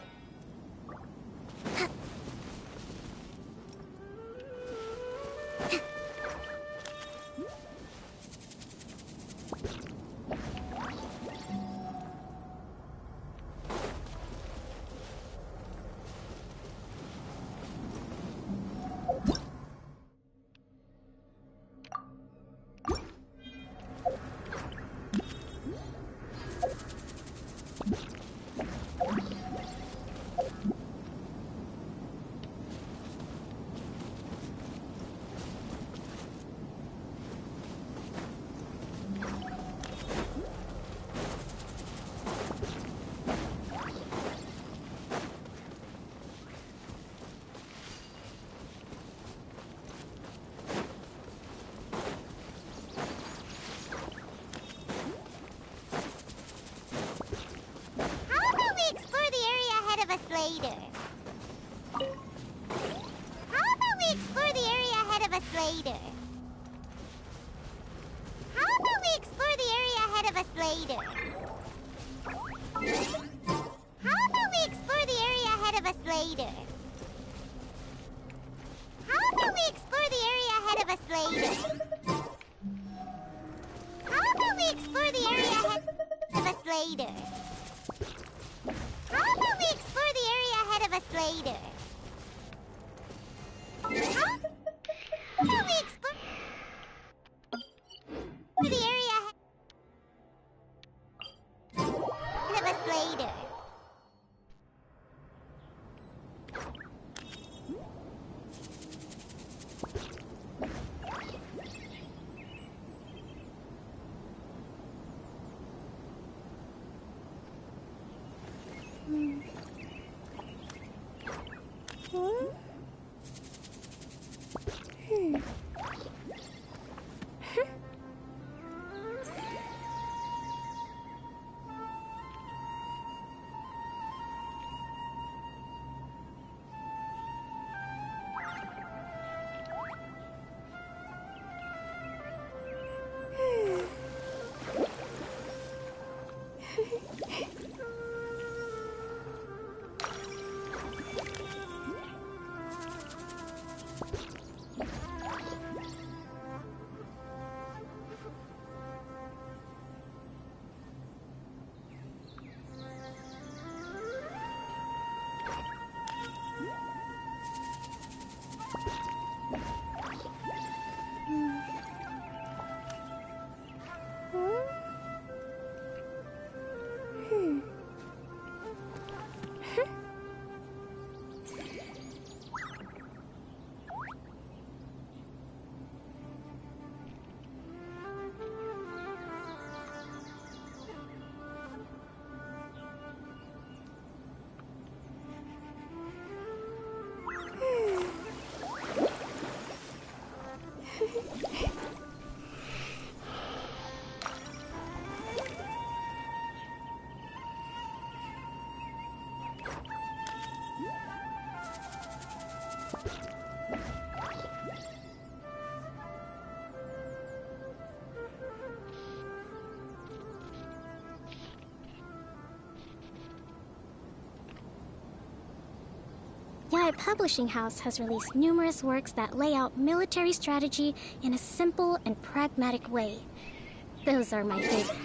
Later. How about we explore the area ahead of us later? How about we explore the area ahead of us later? How about we explore the area ahead of us later? How about we explore the area ahead of us later? How about we explore the area ahead of us later? How about we explore the area ahead of us later? How about we explore the area ahead? later. Yai Publishing House has released numerous works that lay out military strategy in a simple and pragmatic way. Those are my favorite.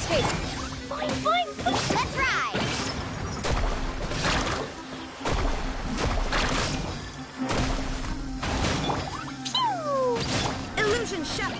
Hey, fine, fine. Let's ride! Pew! Illusion shut.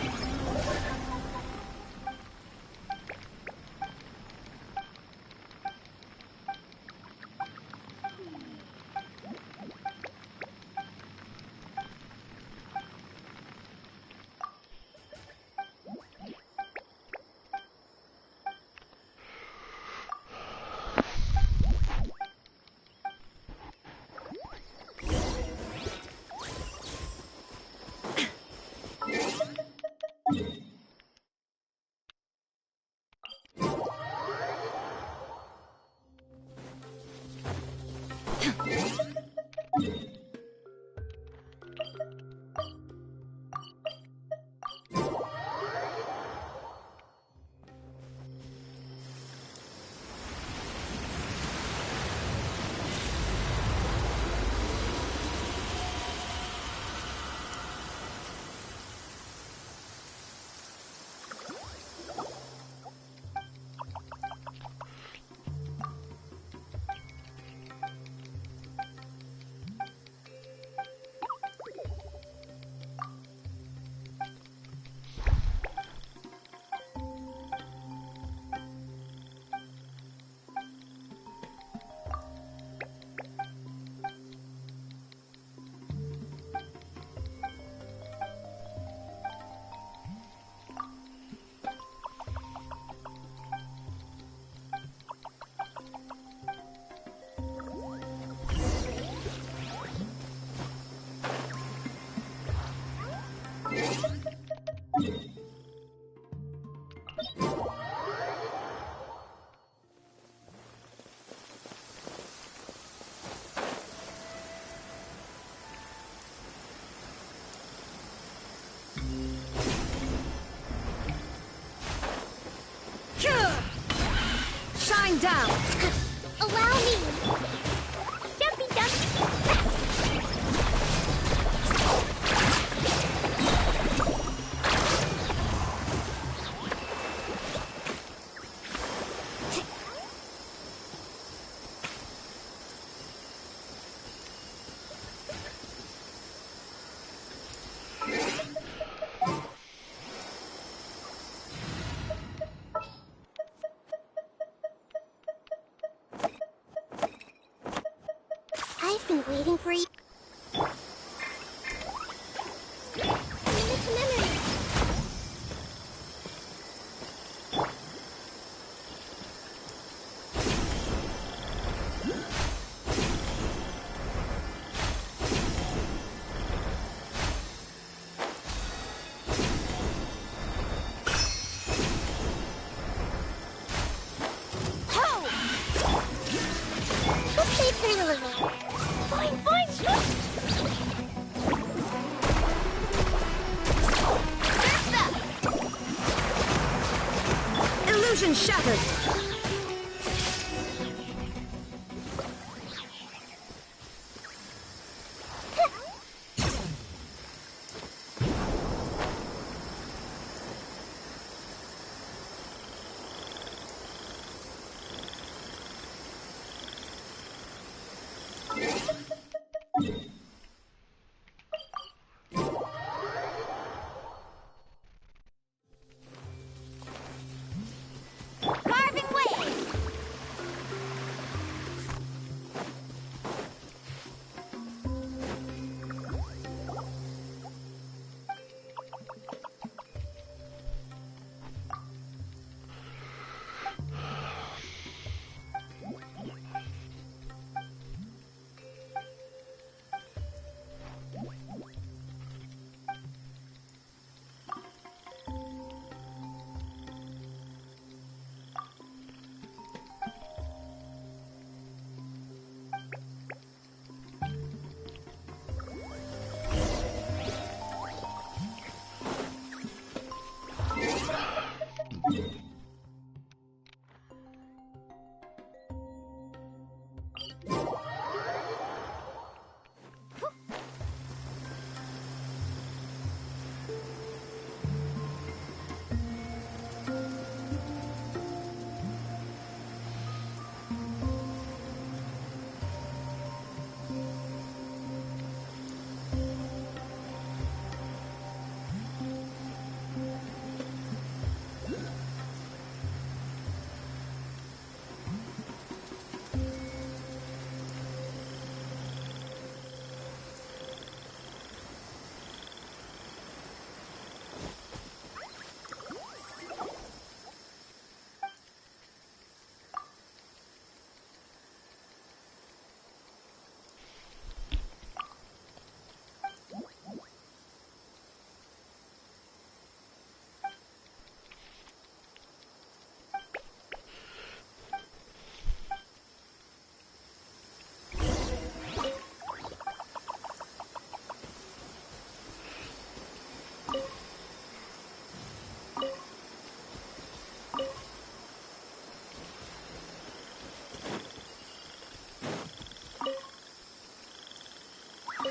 Shine down! Allow me! Jumpy dumpy! I've been waiting for you. It's memory. Let's stay for a little bit. Fine, fine, Illusion shattered! Carving waves! Off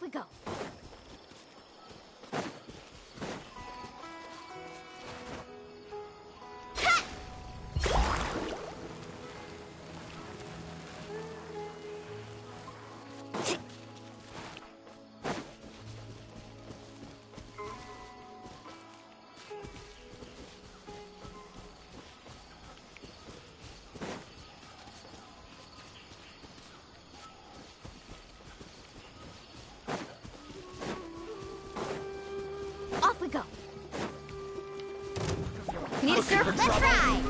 we go. Off we go. Need a surf? Let's ride.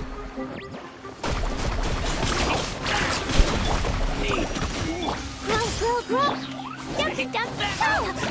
Grow. Don't.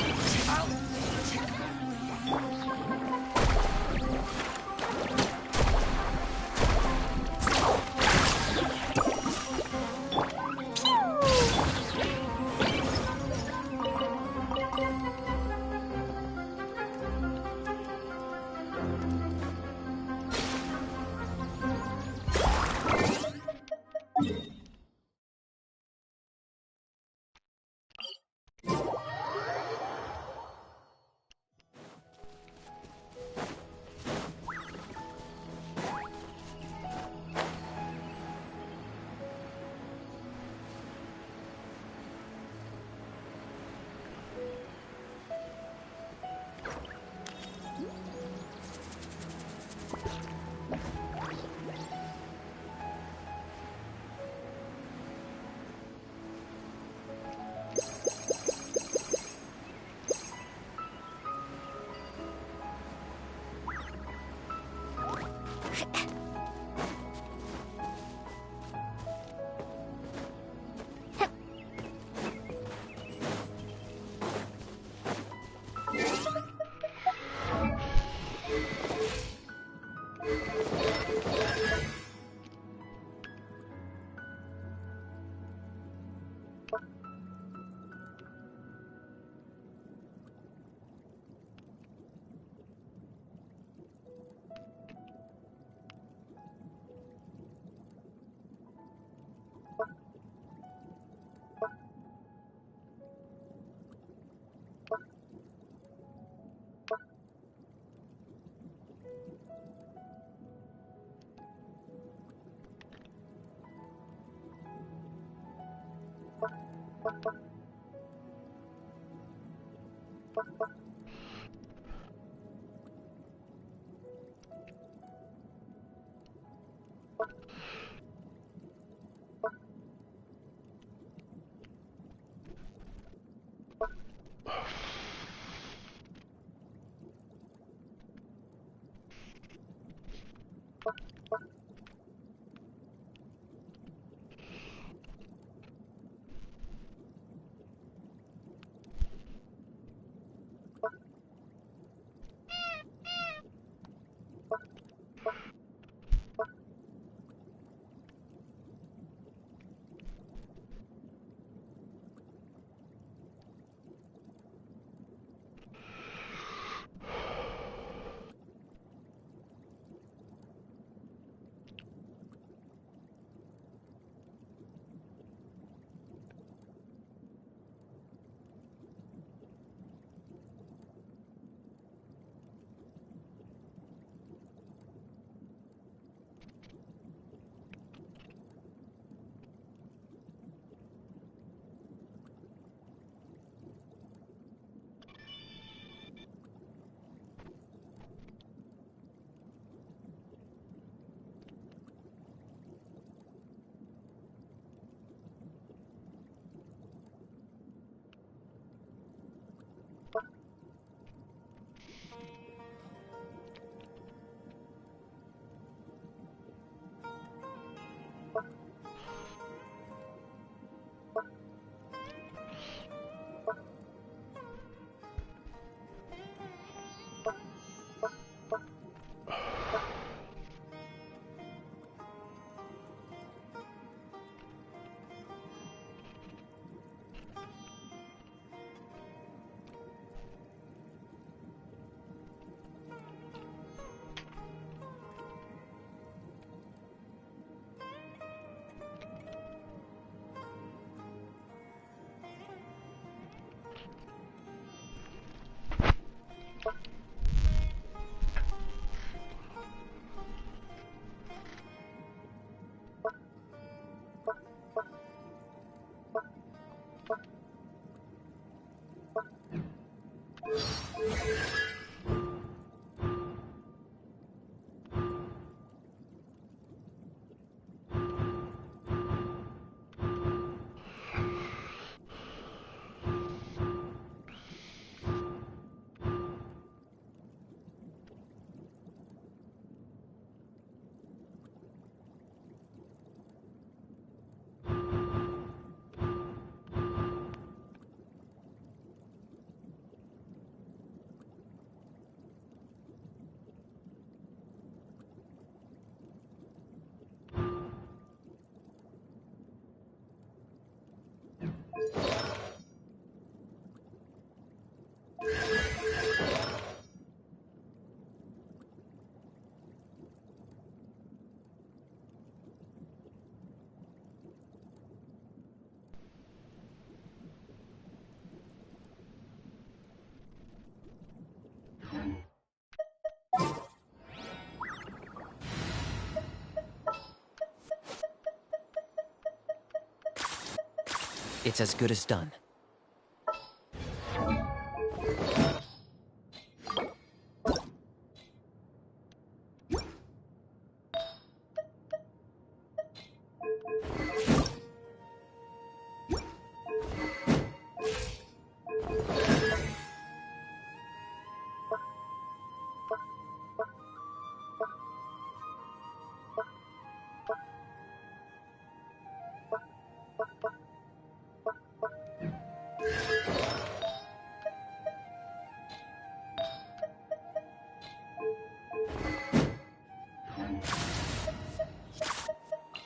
it's as good as done.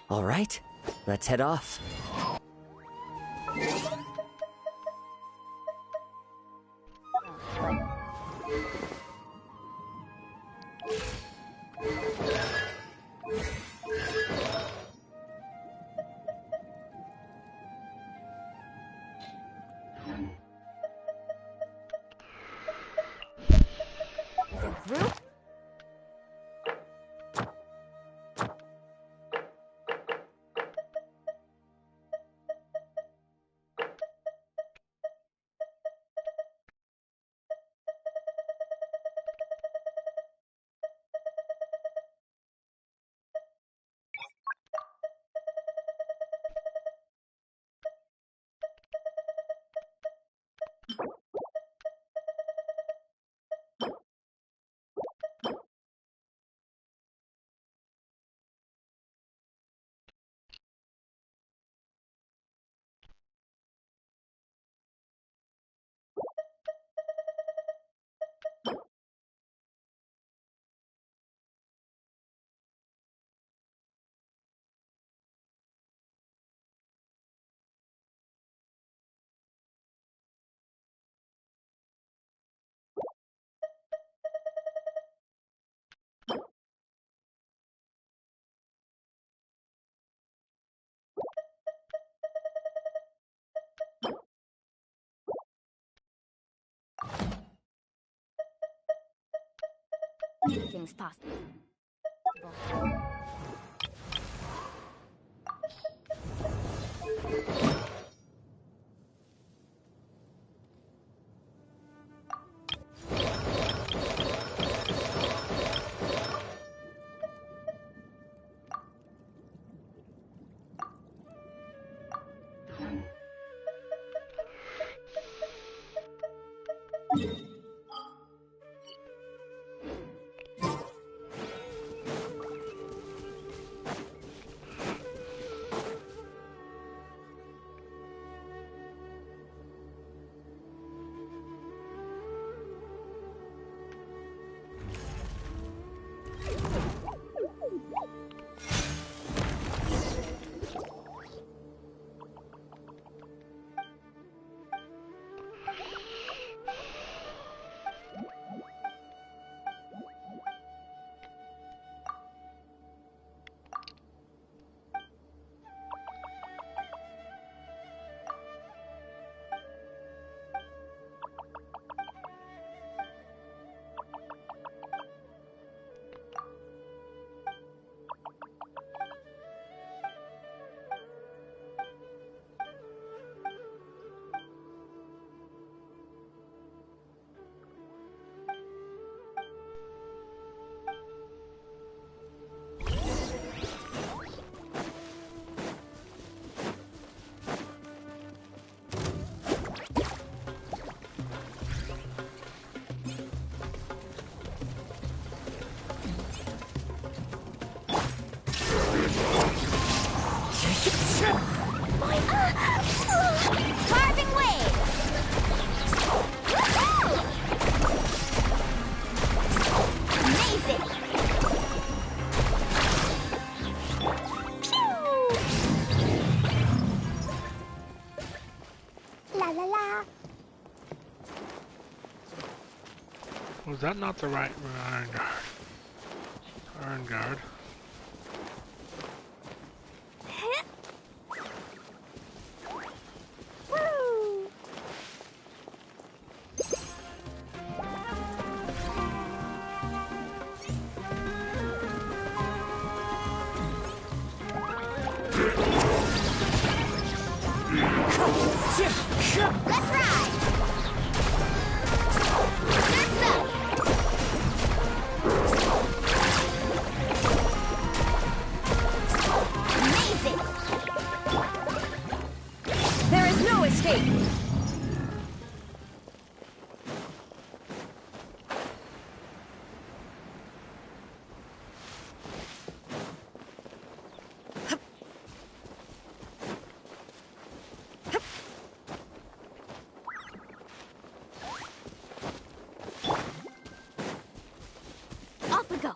All right, let's head off. Things possible. Carving waves! Amazing! La la la! Was that not the right iron guard? Iron guard. Woo! Let's ride! Surf's up! Amazing! There is no escape! Off we go.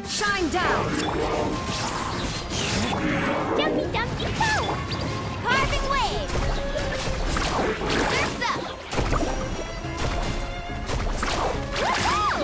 Shine down! Jumpy Dumpty Go! Carving waves! Surf's up! Woohoo!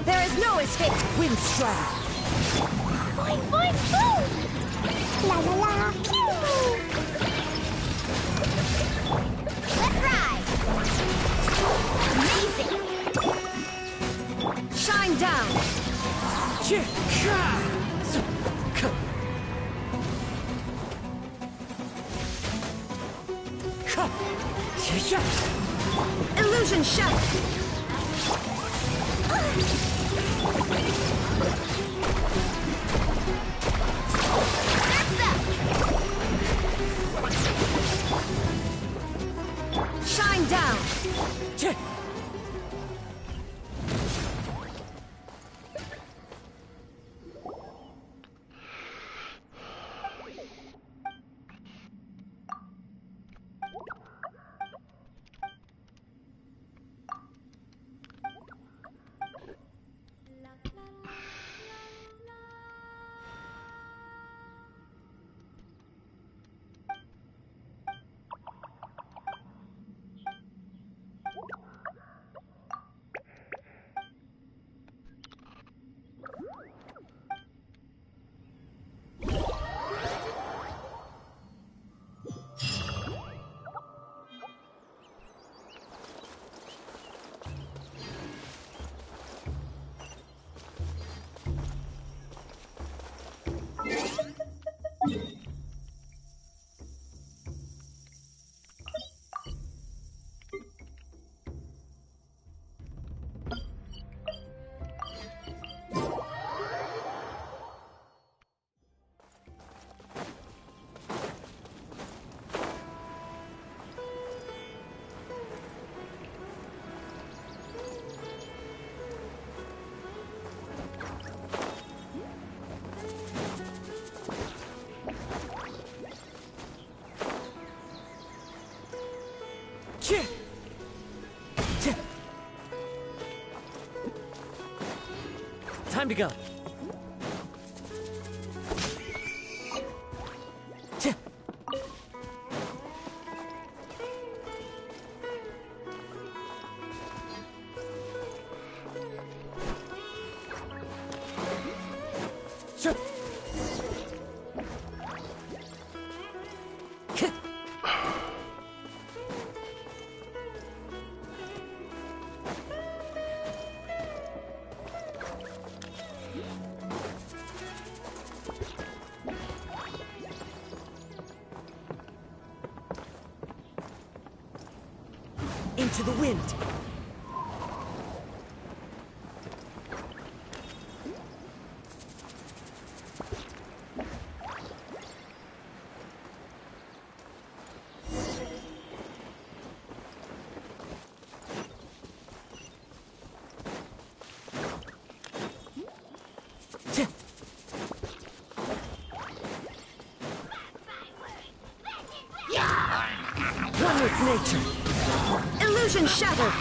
There is no escape! Windstrike! Boing, boing, boom! La la la, pew! Let's ride! Amazing! Shine down! Illusion shot! Shine down! Time to go. Into the wind. One with nature. Illusion shattered!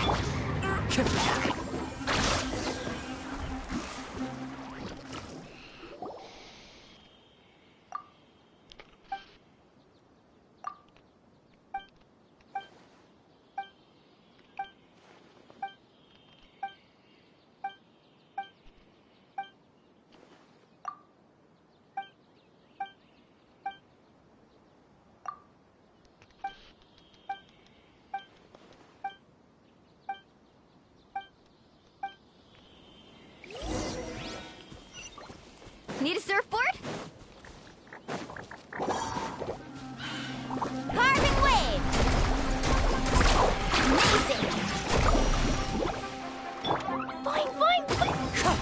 Need a surfboard? Carving wave! Amazing! Fine, fine, fine!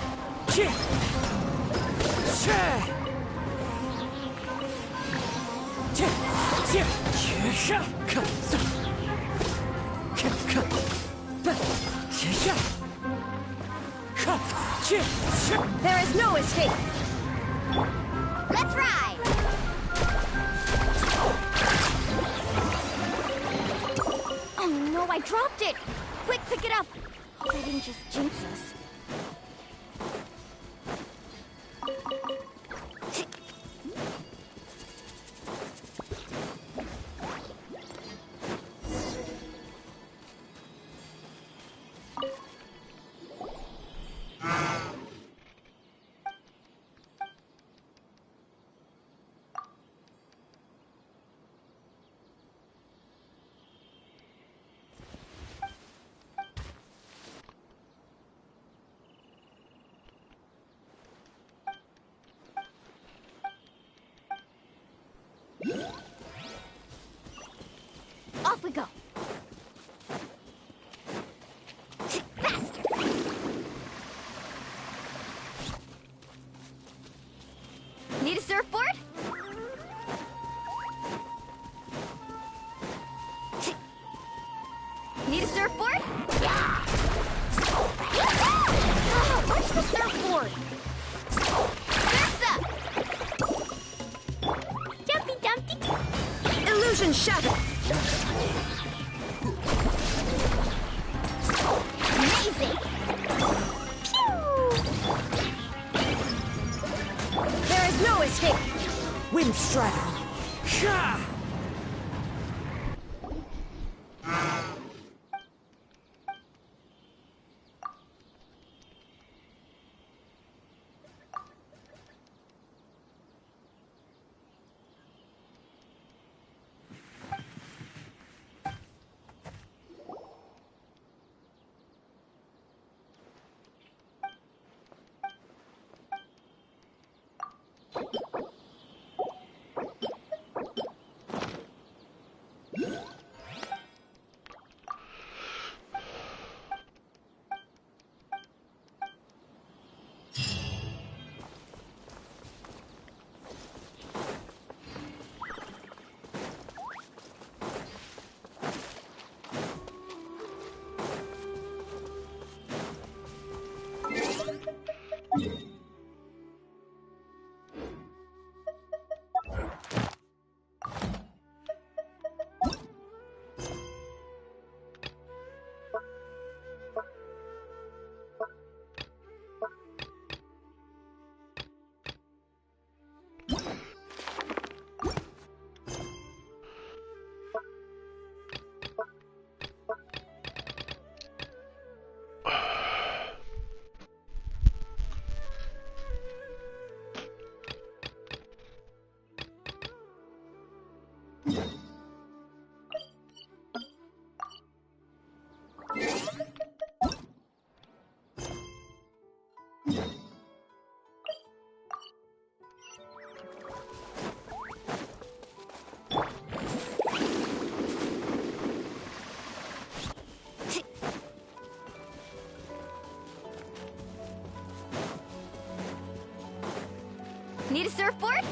There is no escape! Let's ride! Oh no, I dropped it! Quick, pick it up! Hope I didn't just jinx us. Off we go! Faster! Need a surfboard? Need a surfboard? Oh, where's the surfboard? Surf's up! Jumpy Dumpty! Illusion shattered! Amazing! There is no escape! Wind strider! Need a surfboard?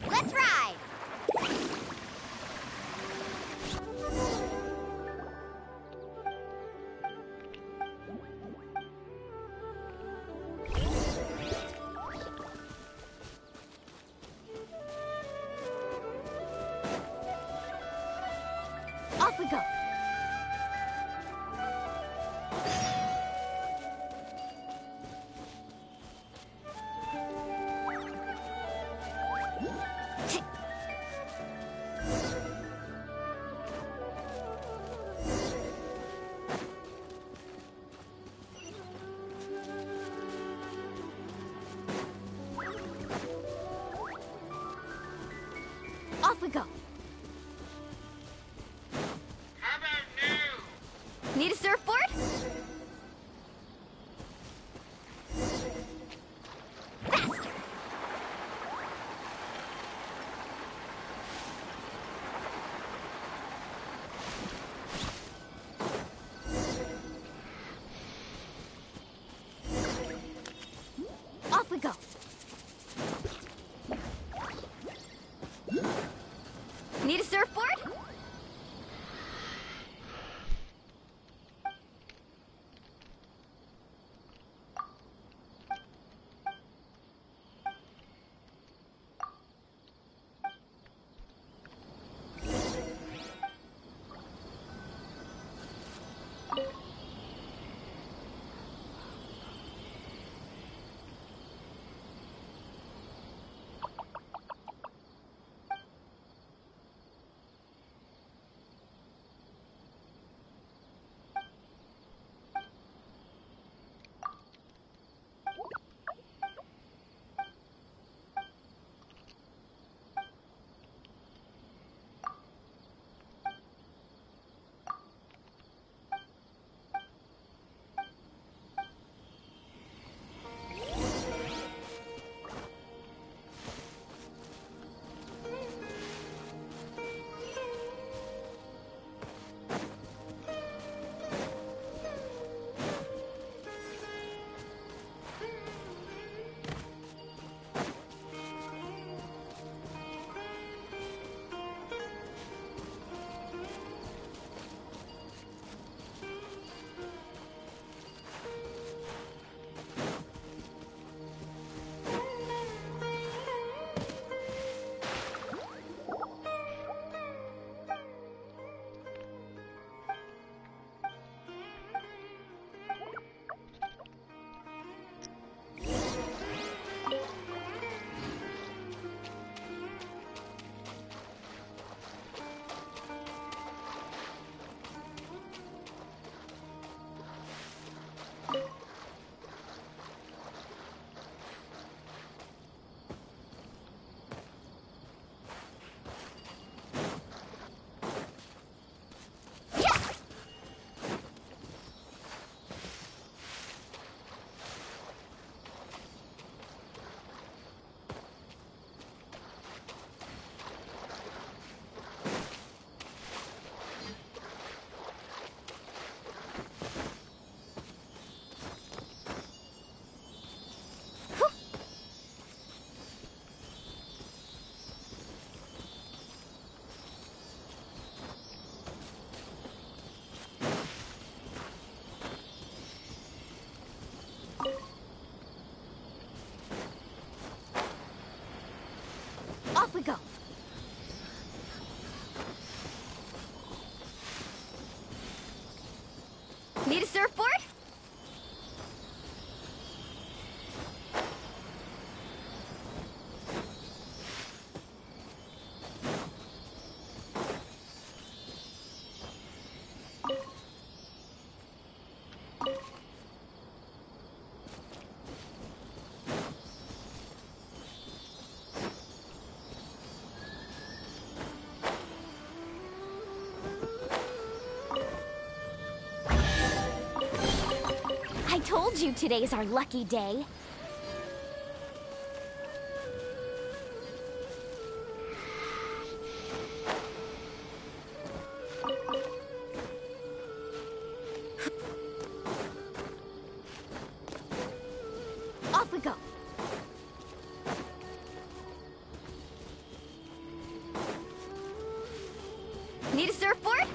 Let's ride! Off we go! Off we go! How about new? Need a surfboard? Faster! Off we go! Need a surfboard? told you today's our lucky day. Off we go. Need a surfboard?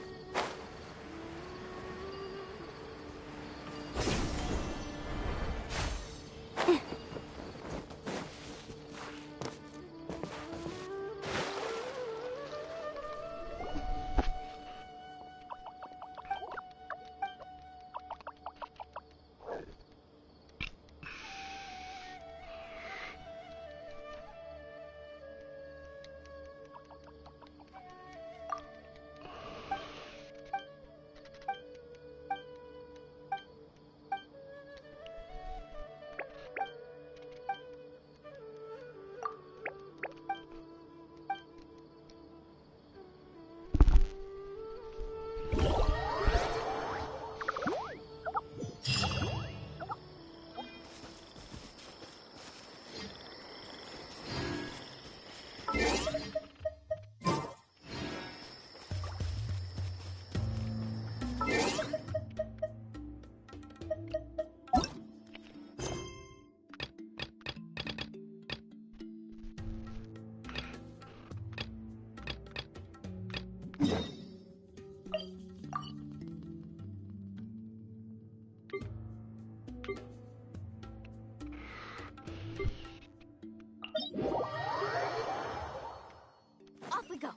Off we go.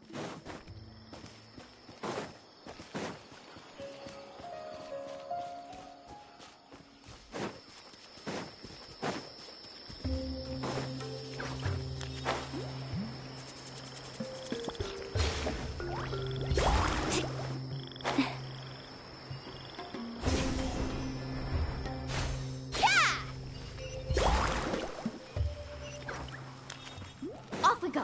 Off we go.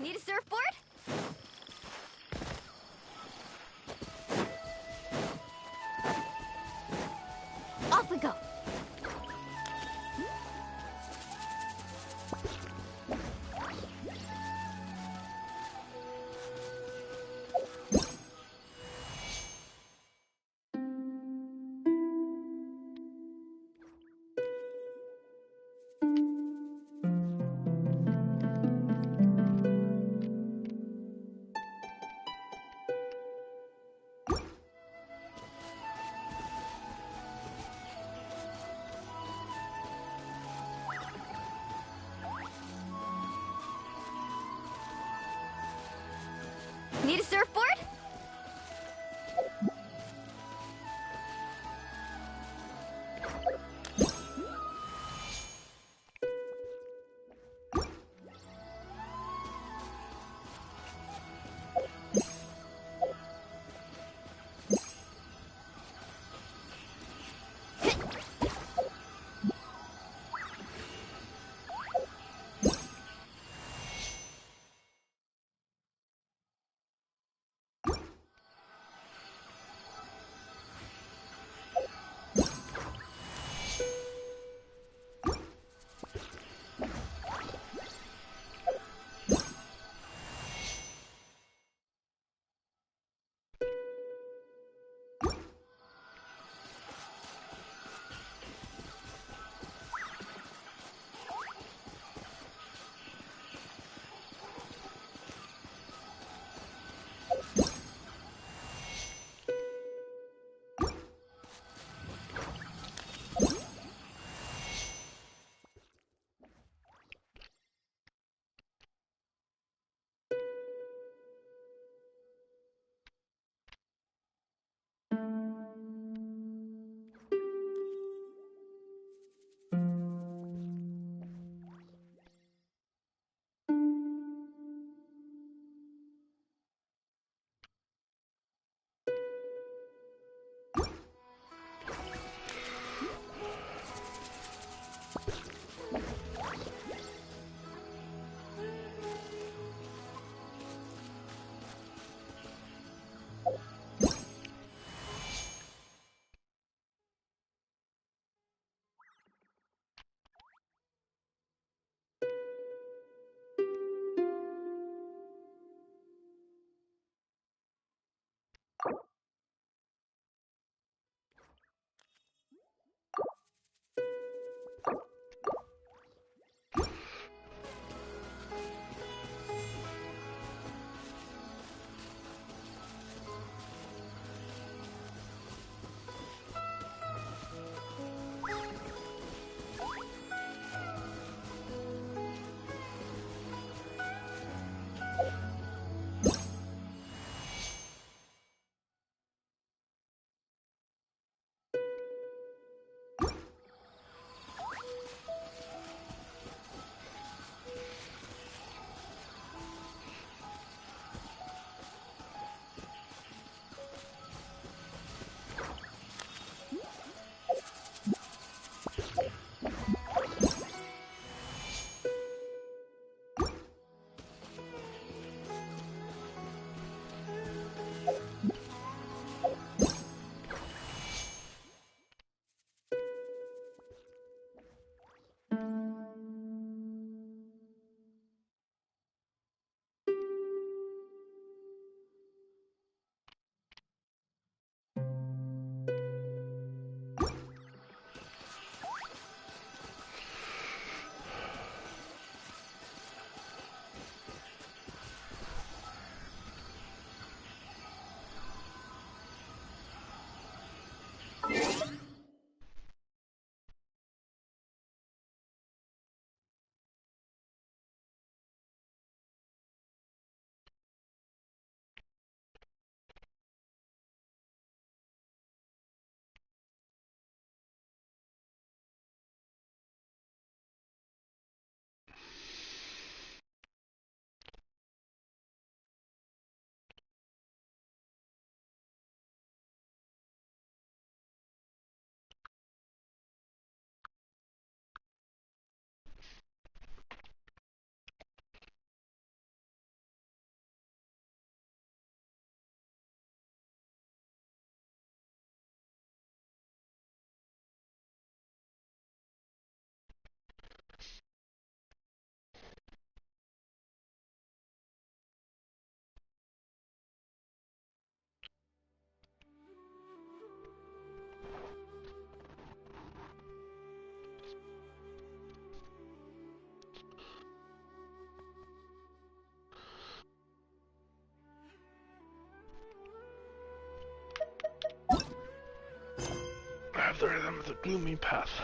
Need a surfboard? Off we go. Need a surfboard? gloomy path.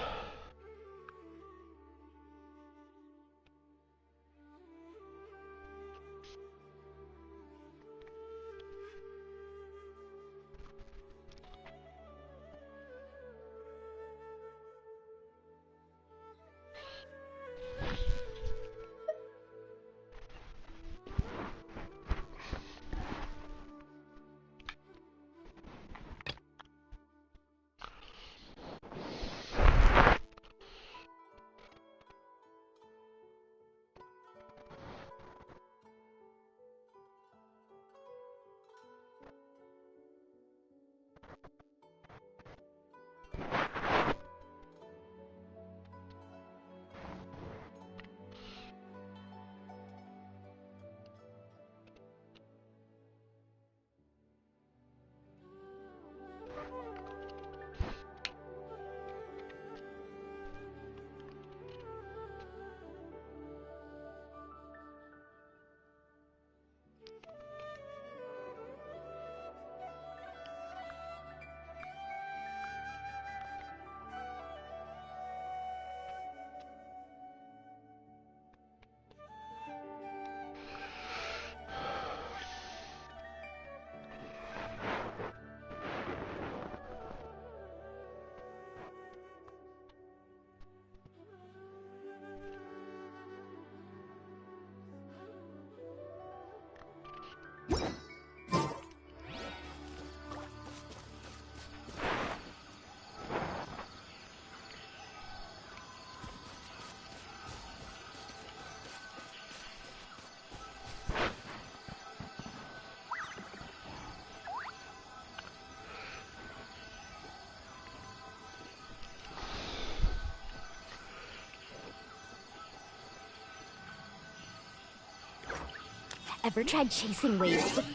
Ever tried chasing waves with...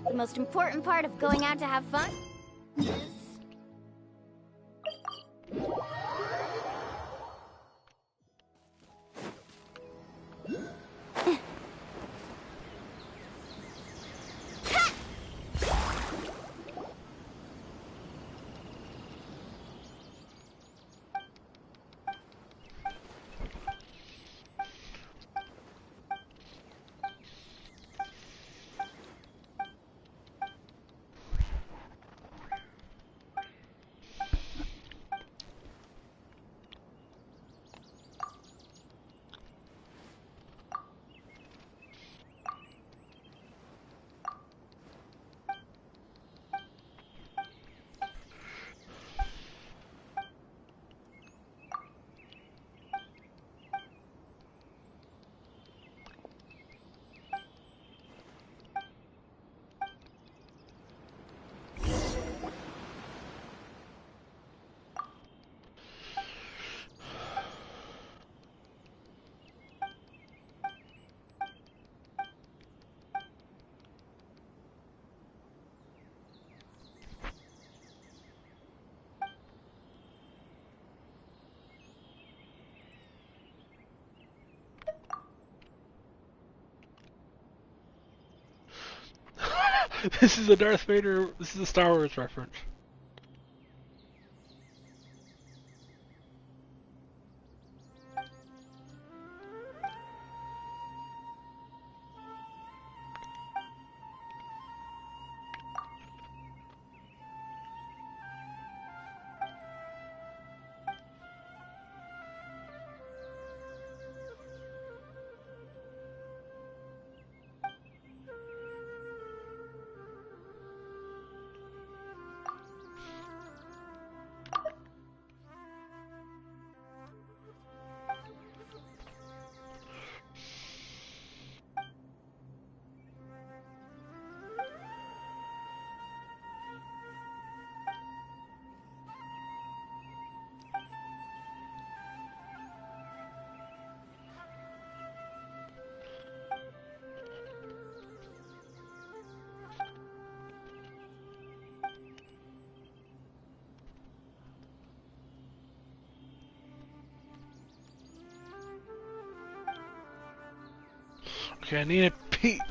The most important part of going out to have fun is... This is a Darth Vader. This is a Star Wars reference. Okay, I need a pee.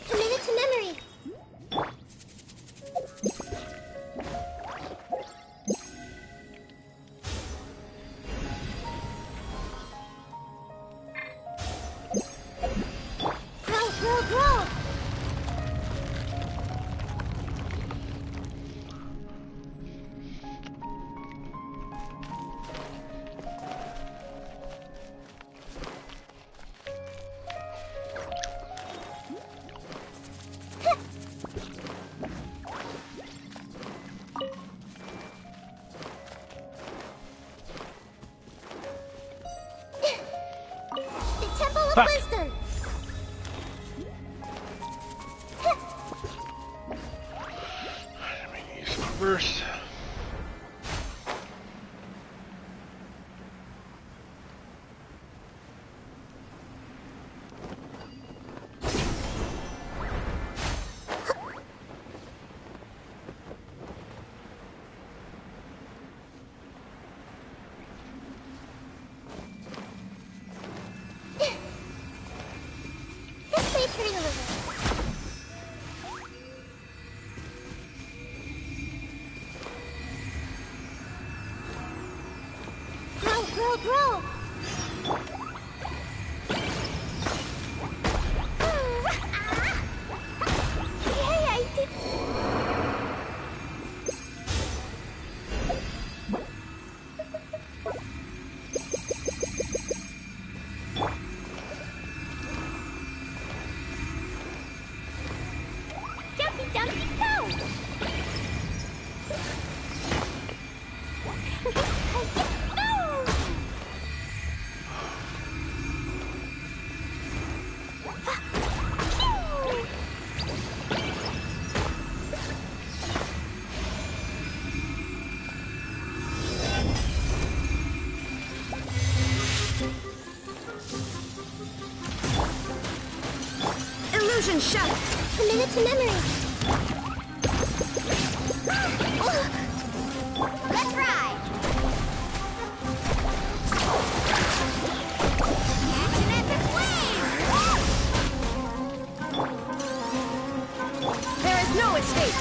Committed to memory. Grow. The Temple of Wisdom. First. This way pretty little. Grow. Yay, I did. Jumpy, go! Illusion shut! Committed to memory. Let's ride! Action at the flame! There is no escape!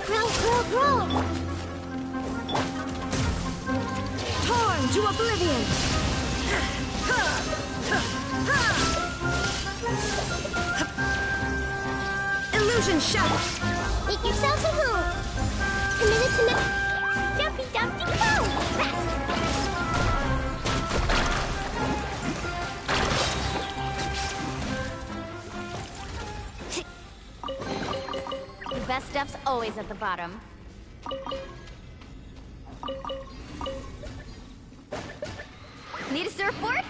Grow. Torn to oblivion! Illusion shut! Make yourselves at home. Committed to memory. Jumpy, go! Fast! The best stuff's always at the bottom. Need a surfboard?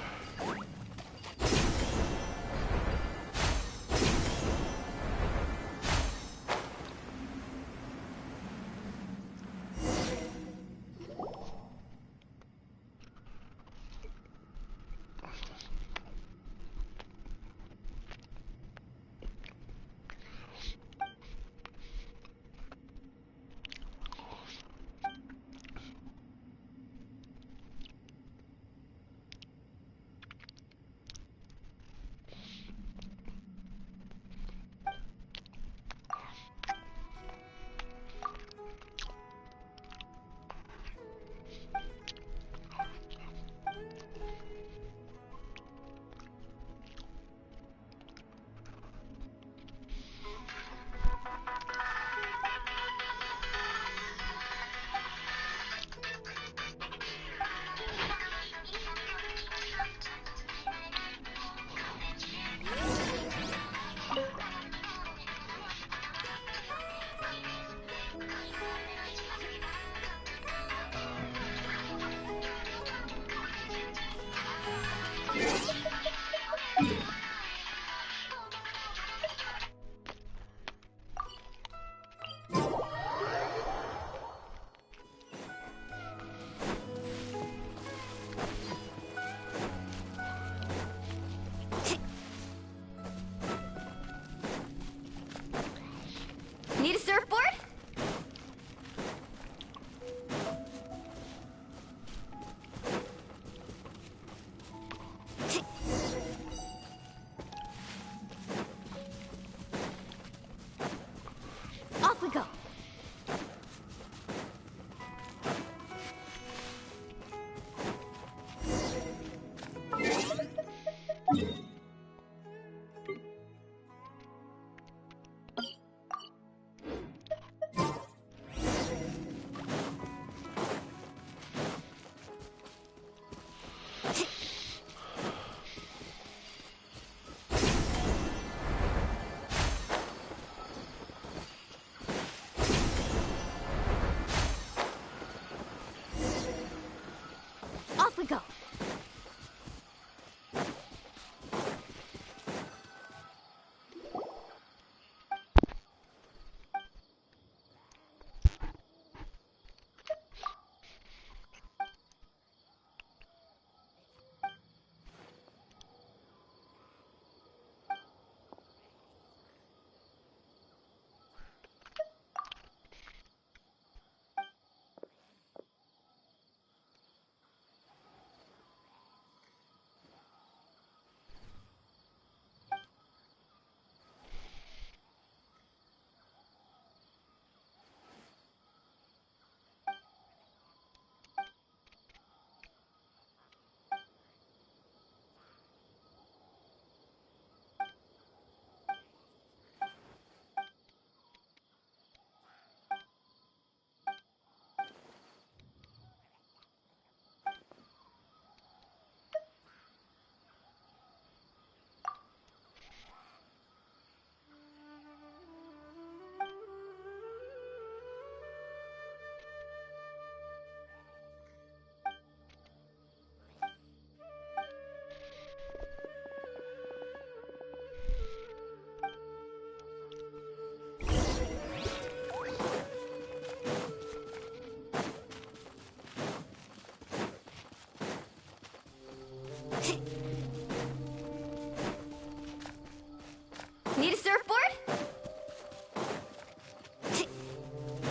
Need a surfboard?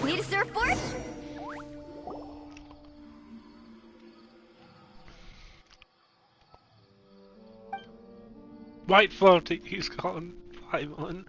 Need a surfboard? White floaty, he's calling 5-1.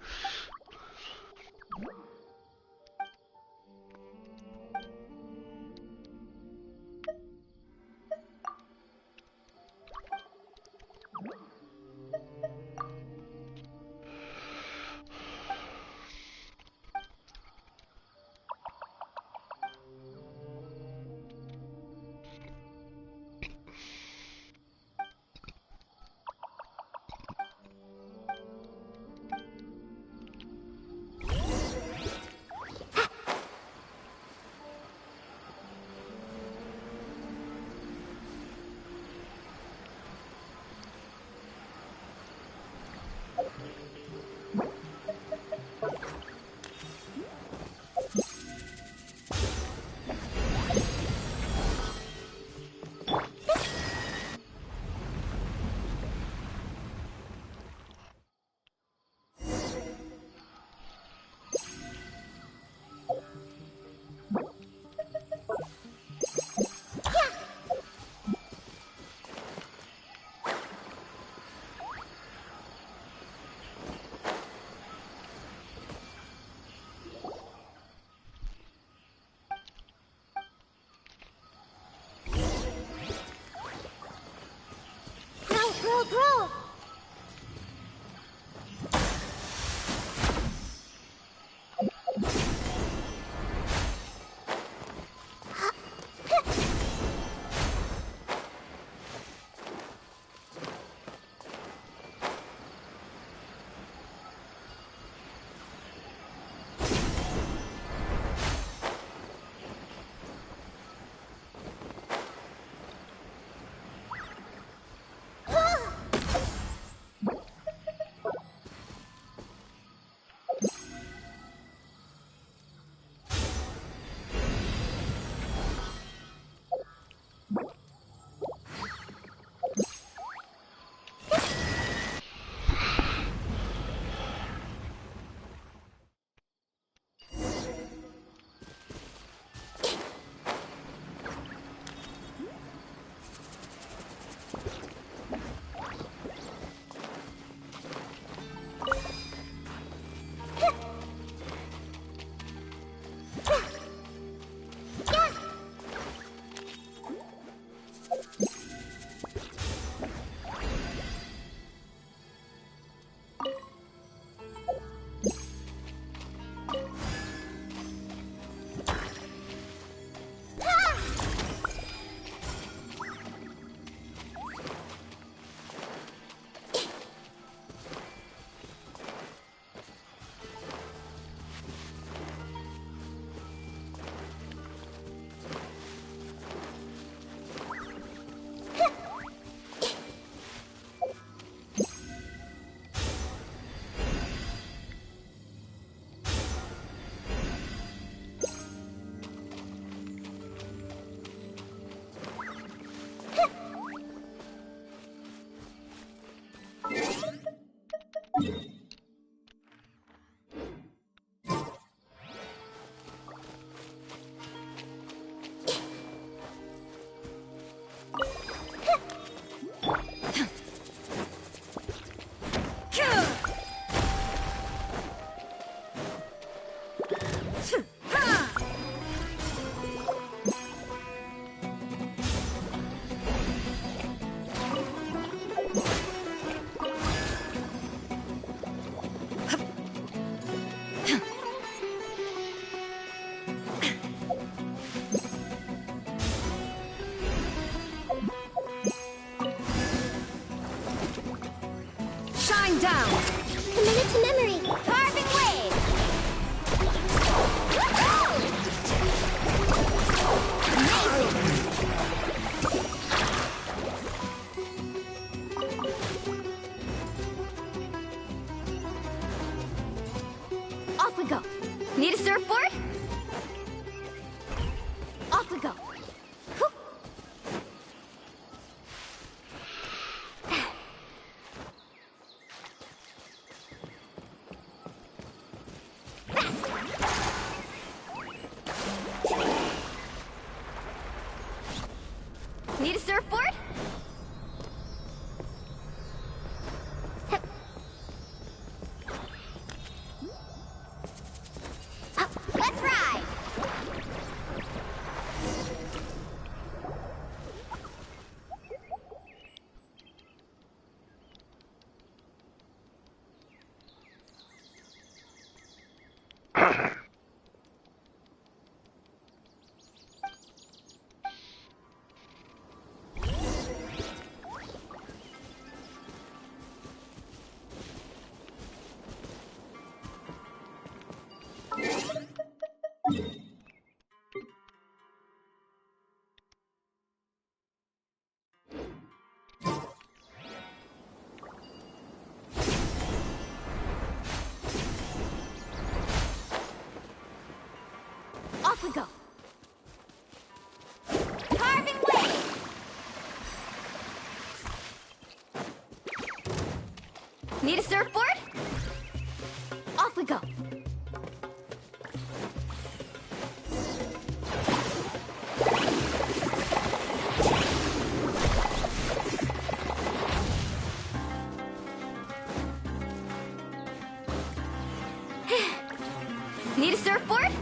Bro! Shine down! Commit to memory! Carving wave! Off we go. Need a surfboard? Off we go. Whew. Off we go. Carving waves! Need a surfboard? Off we go. Need a surfboard?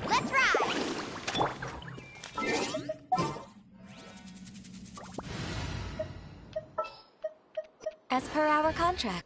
Let's ride! As per our contract.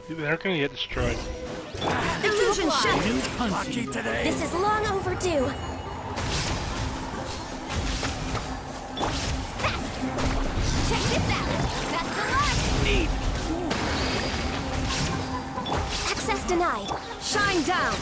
They're gonna get destroyed. Illusion shattered! Lucky today. This is long overdue. Check this out! That's the line! Neat. Access denied. Shine down.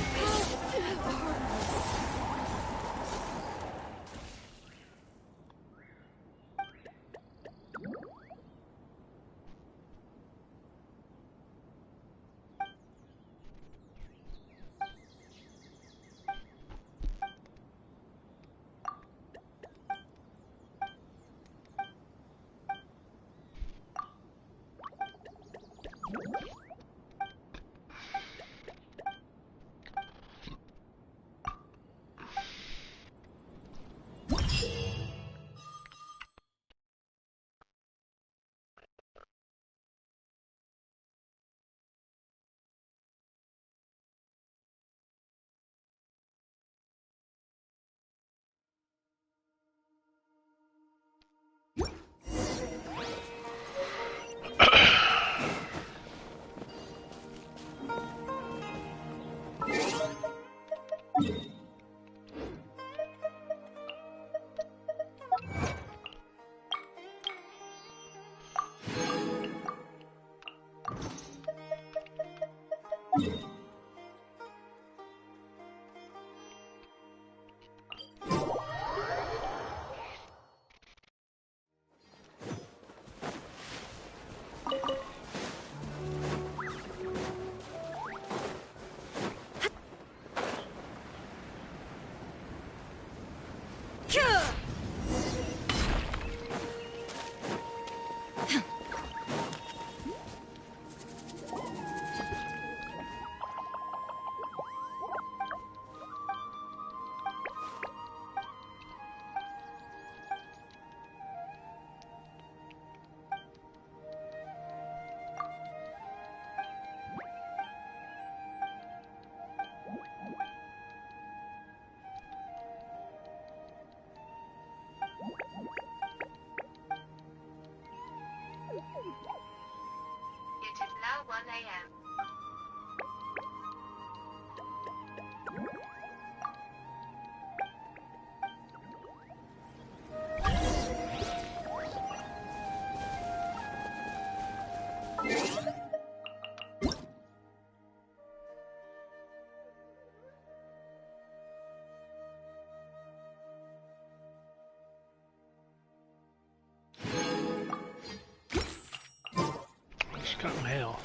1 a.m. Just got mail.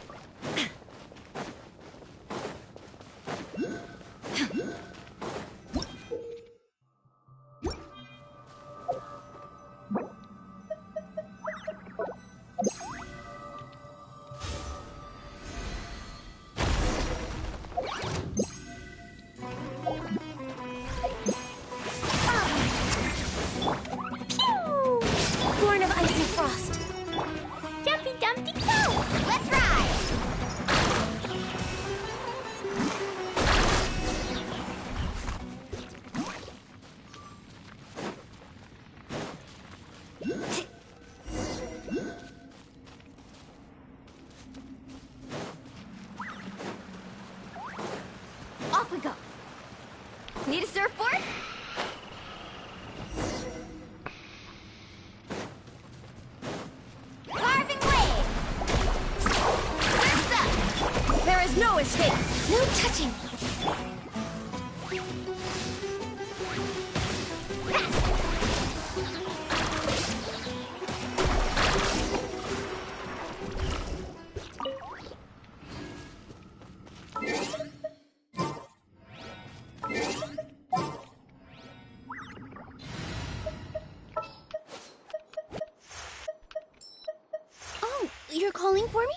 Born of ice and frost. Jumpy Dumpty go! Let's ride! Off we go. Need a surfboard? Carving waves! Surf's up! There is no escape. No touching. Oh, you're calling for me?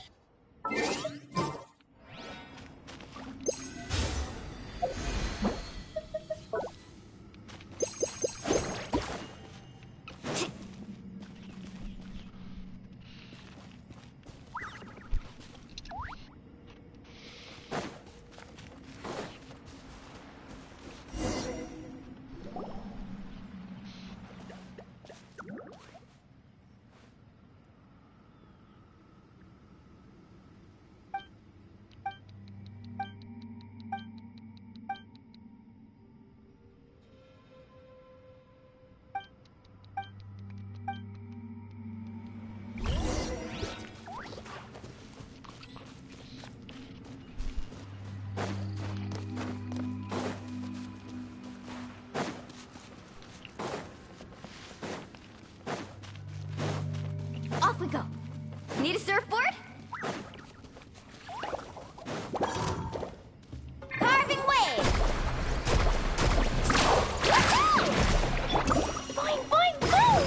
Off we go. Need a surfboard? Carving waves! Woohoo! Boing, boing, boom!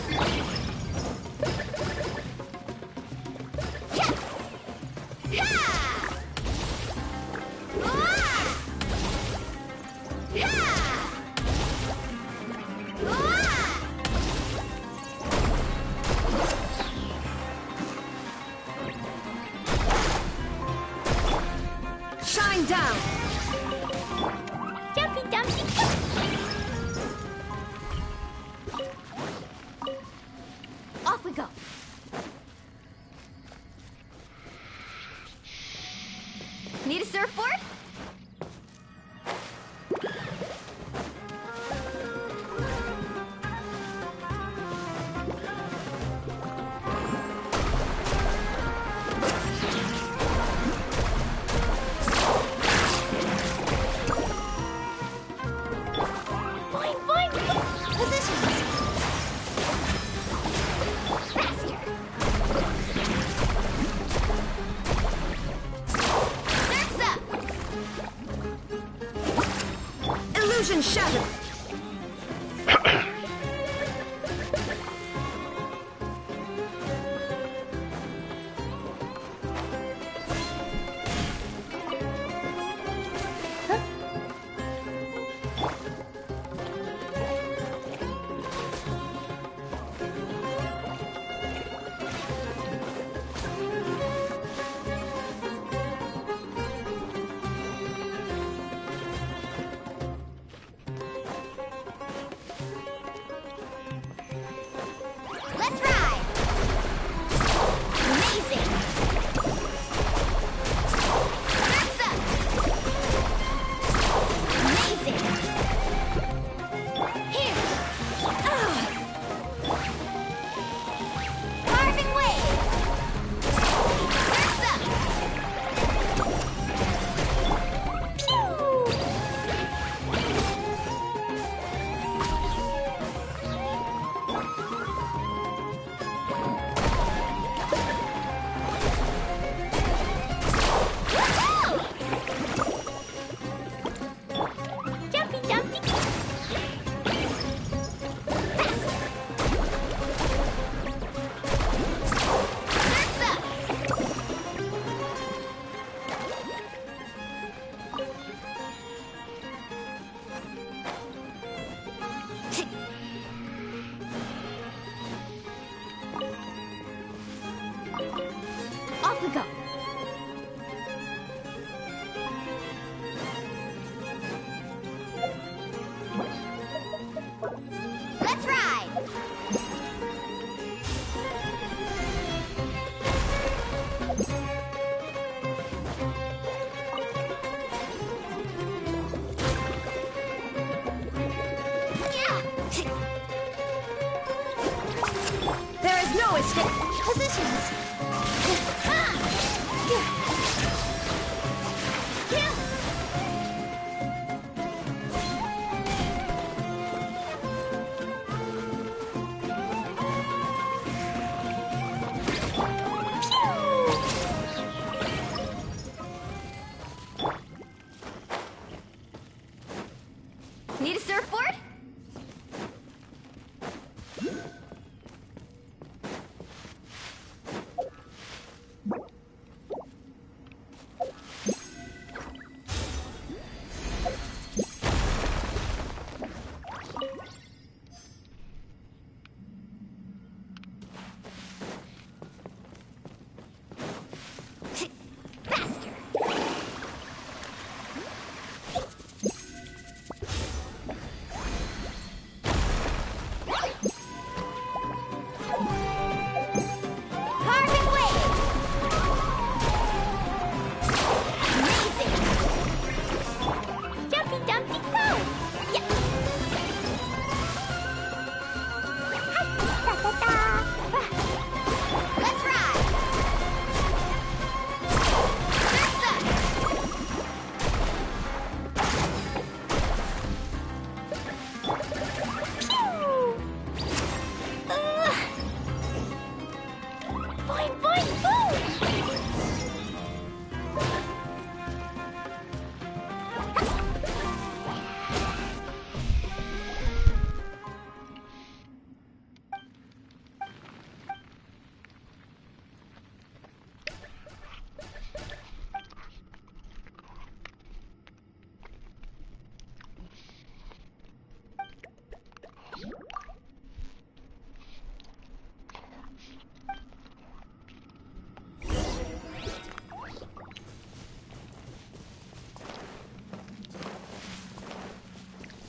Yeah! Ha! Wah! Yeah! Wah! Shine down. Jumpy Dumpty go! Off we go. Need a surfboard? Boing, boing, boing! Positions. Faster. Surf's up. Illusion shattered. Let's ride. Amazing. directions. Need a surfboard?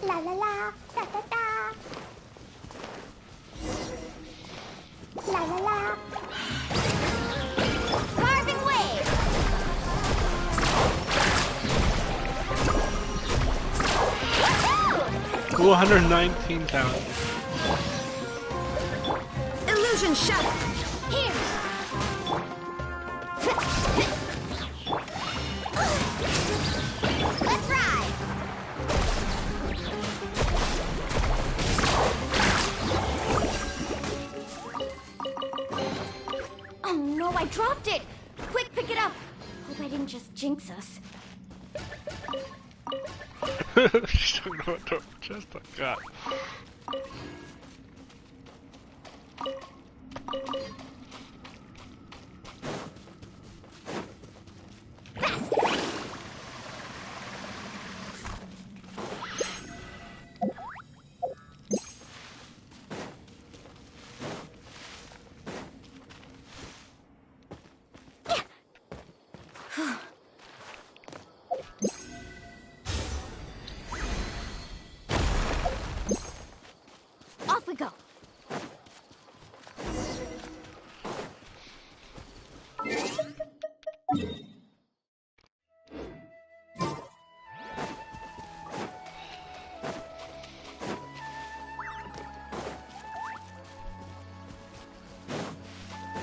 La la la, da da da. La la la. Carving wave. Ooh, 119,000. Illusion shout! Here! Let's ride. Oh no, I dropped it! Quick, pick it up! Hope I didn't just jinx us. She's talking about the chest I got. Off we go!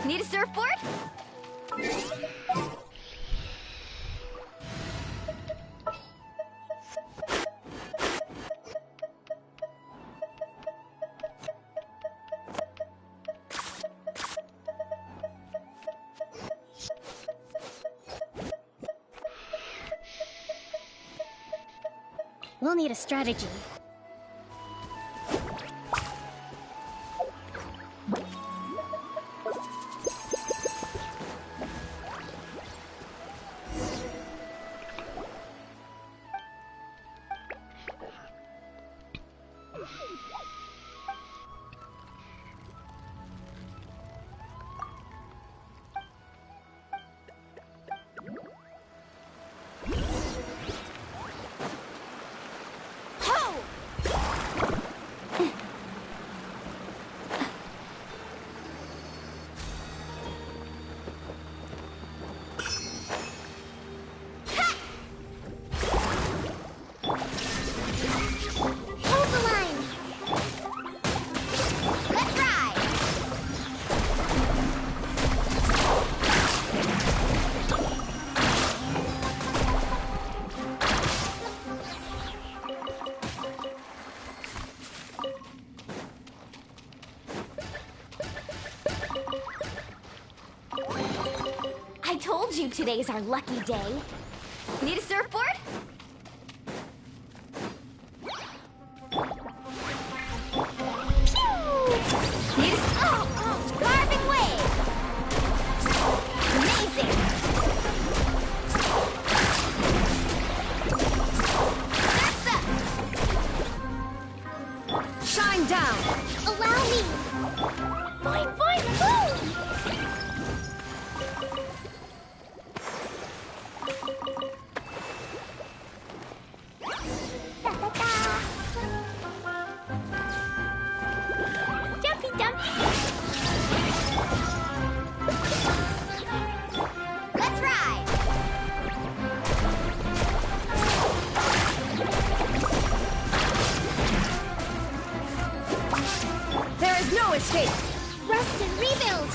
Need a surfboard? We'll need a strategy. Ho! you today's our lucky day. Need a surfboard? Need a... carving wave! Amazing! Shine down! Allow me! Fine, fine, Jumpy dumpy! Let's ride! There is no escape! Rest and rebuild!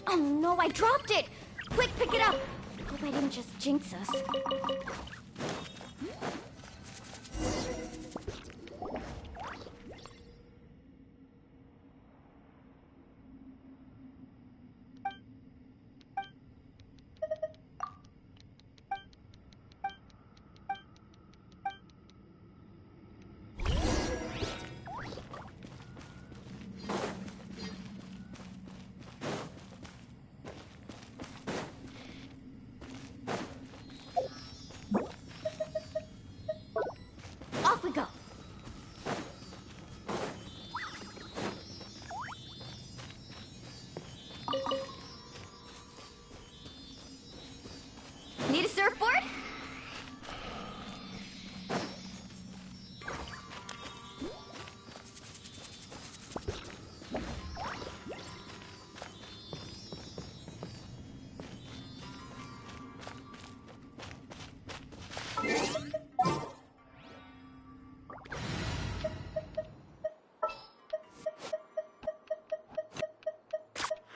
Oh no, I dropped it! Quick, pick it up! Hope I didn't just jinx us. Off we go! Need a surfboard?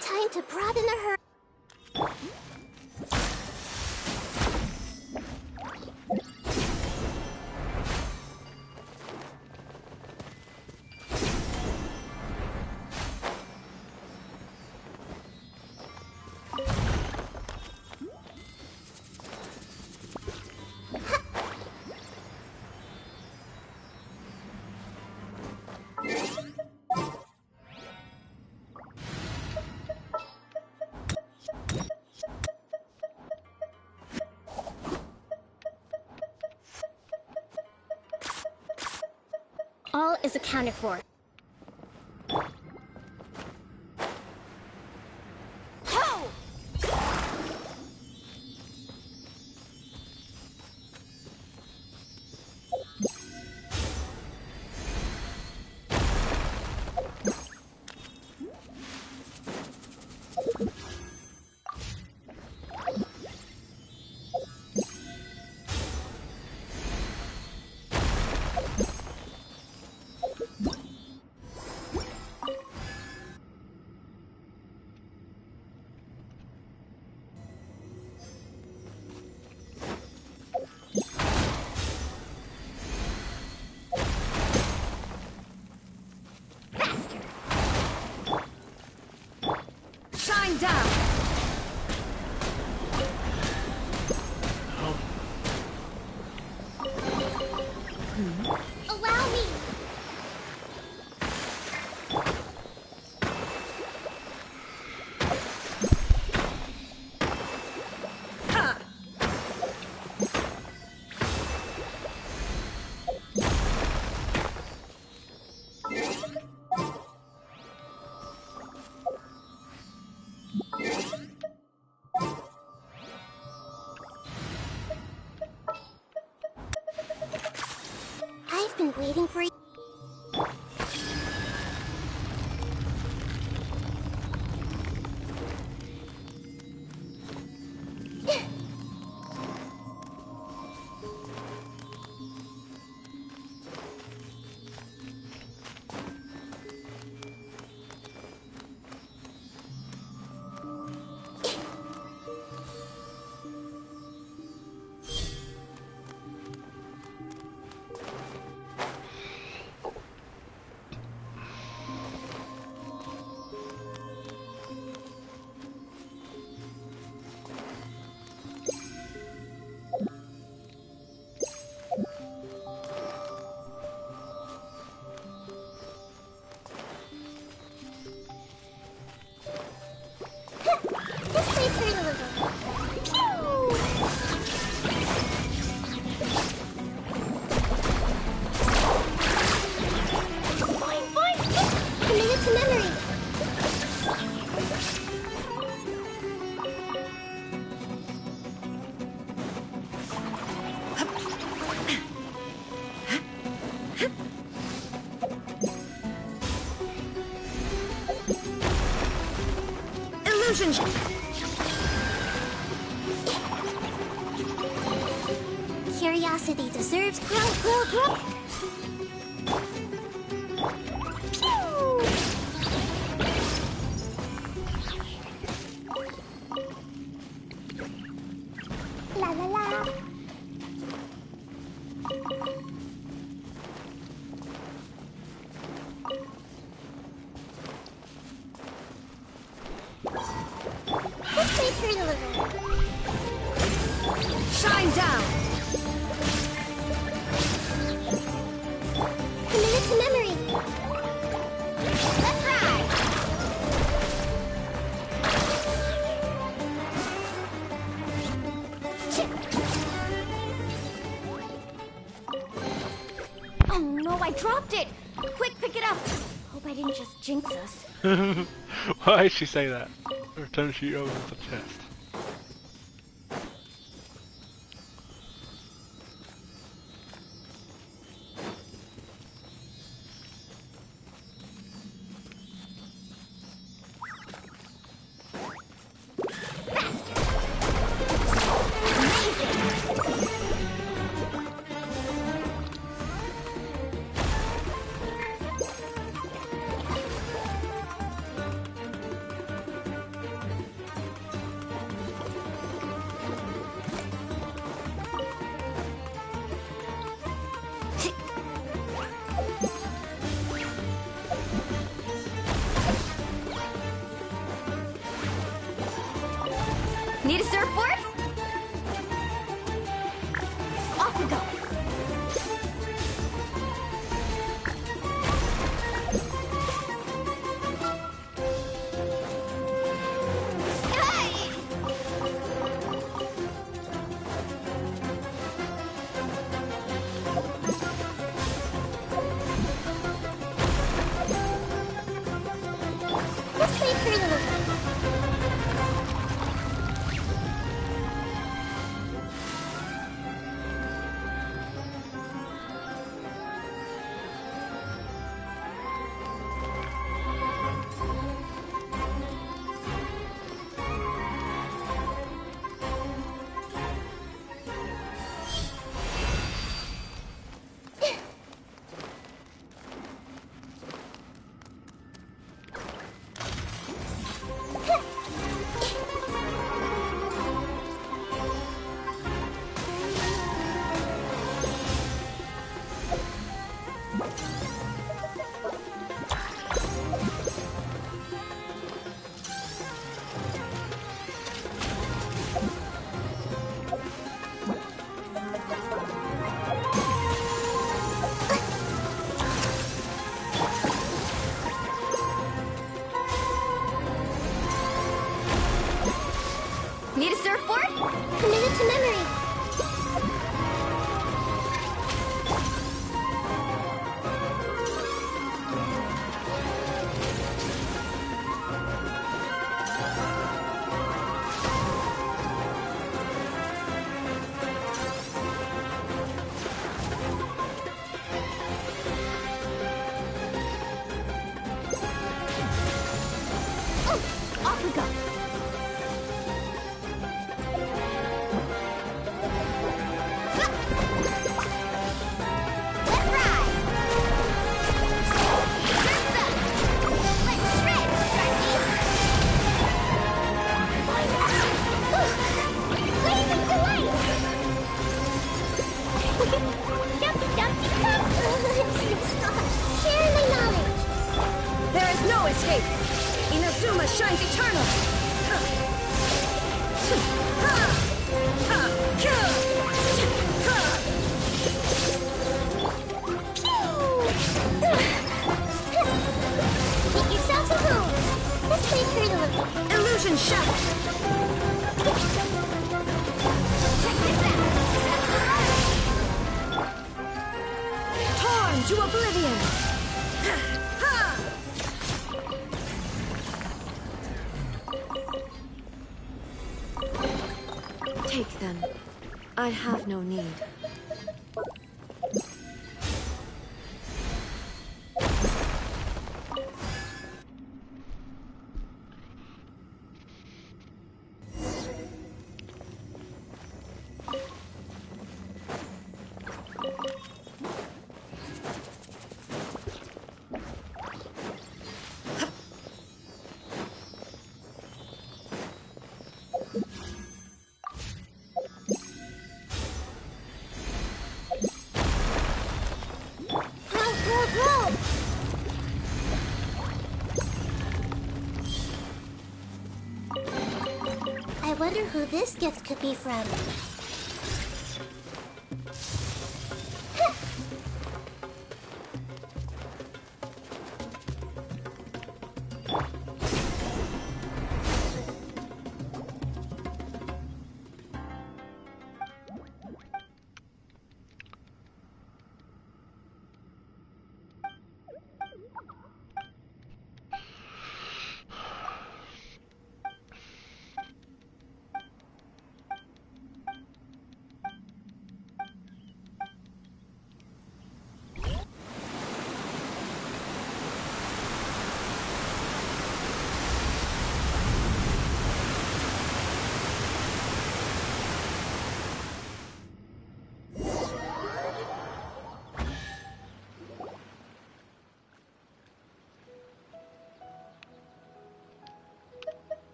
Time to broaden the her. All is accounted for. Ho! Shine down! Allow me! I've been waiting for you. change! Curiosity deserves growth. La la la. Let's wait for it a little. Shine down! Commit to memory. Let's ride! Oh no, I dropped it! Quick, pick it up! Hope I didn't just jinx us. Why did she say that? Every time she opens the chest. Need a surfboard? Off we go! Let's wait for a little. Need a surfboard? Committed to memory. Off we go! Share my knowledge. There is no escape! Inazuma shines eternal! Make yourselves at home. Let's wait for a little. Illusion shout! Torn to oblivion! Take them. I have no need. wonder who this gift could be from.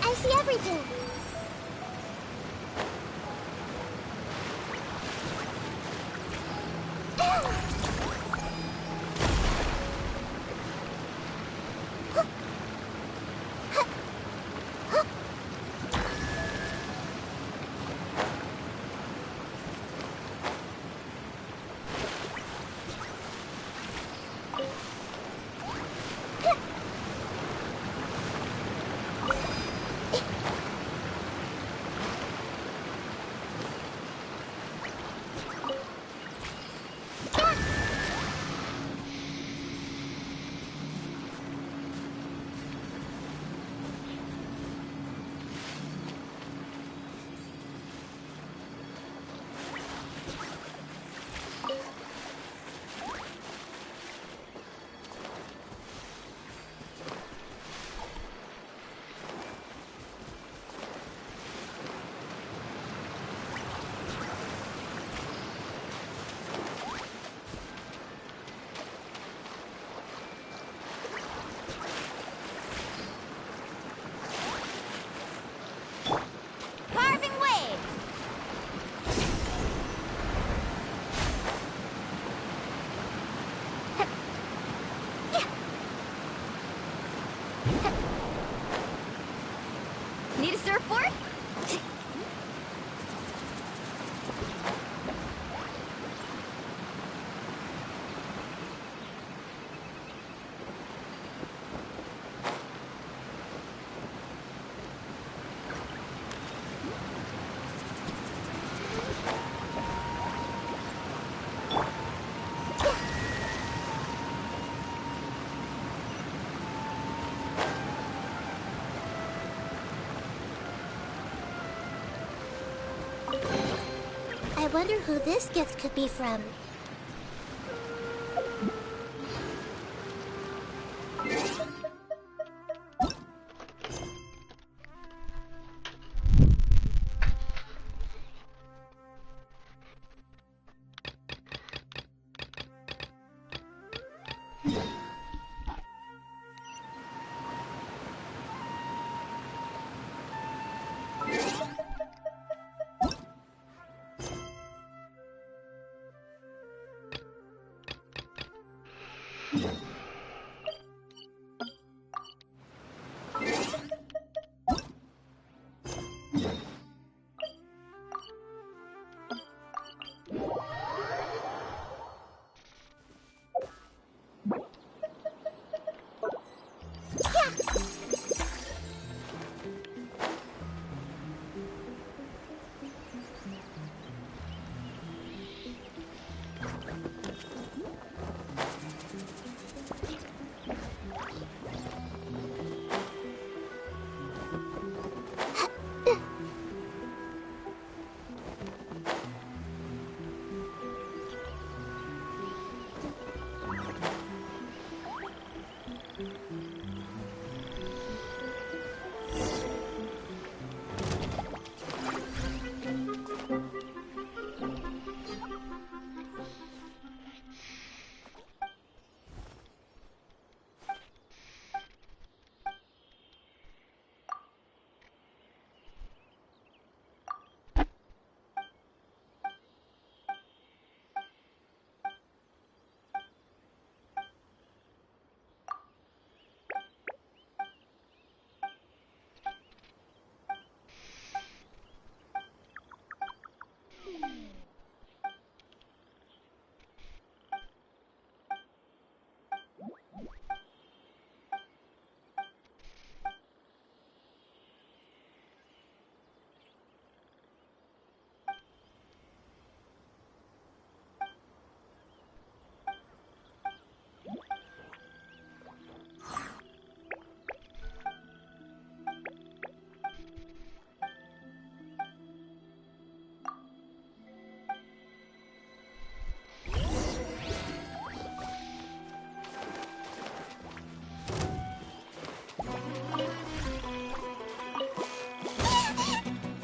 I see everything. Need a surfboard? I wonder who this gift could be from.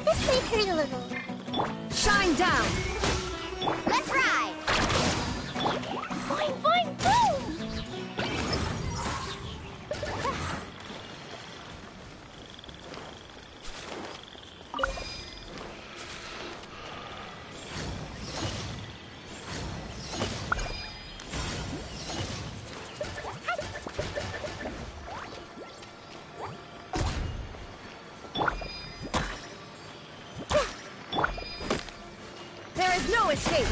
This may hurt a little. Shine down! Let's ride! Boing, boing, boom! There is no escape!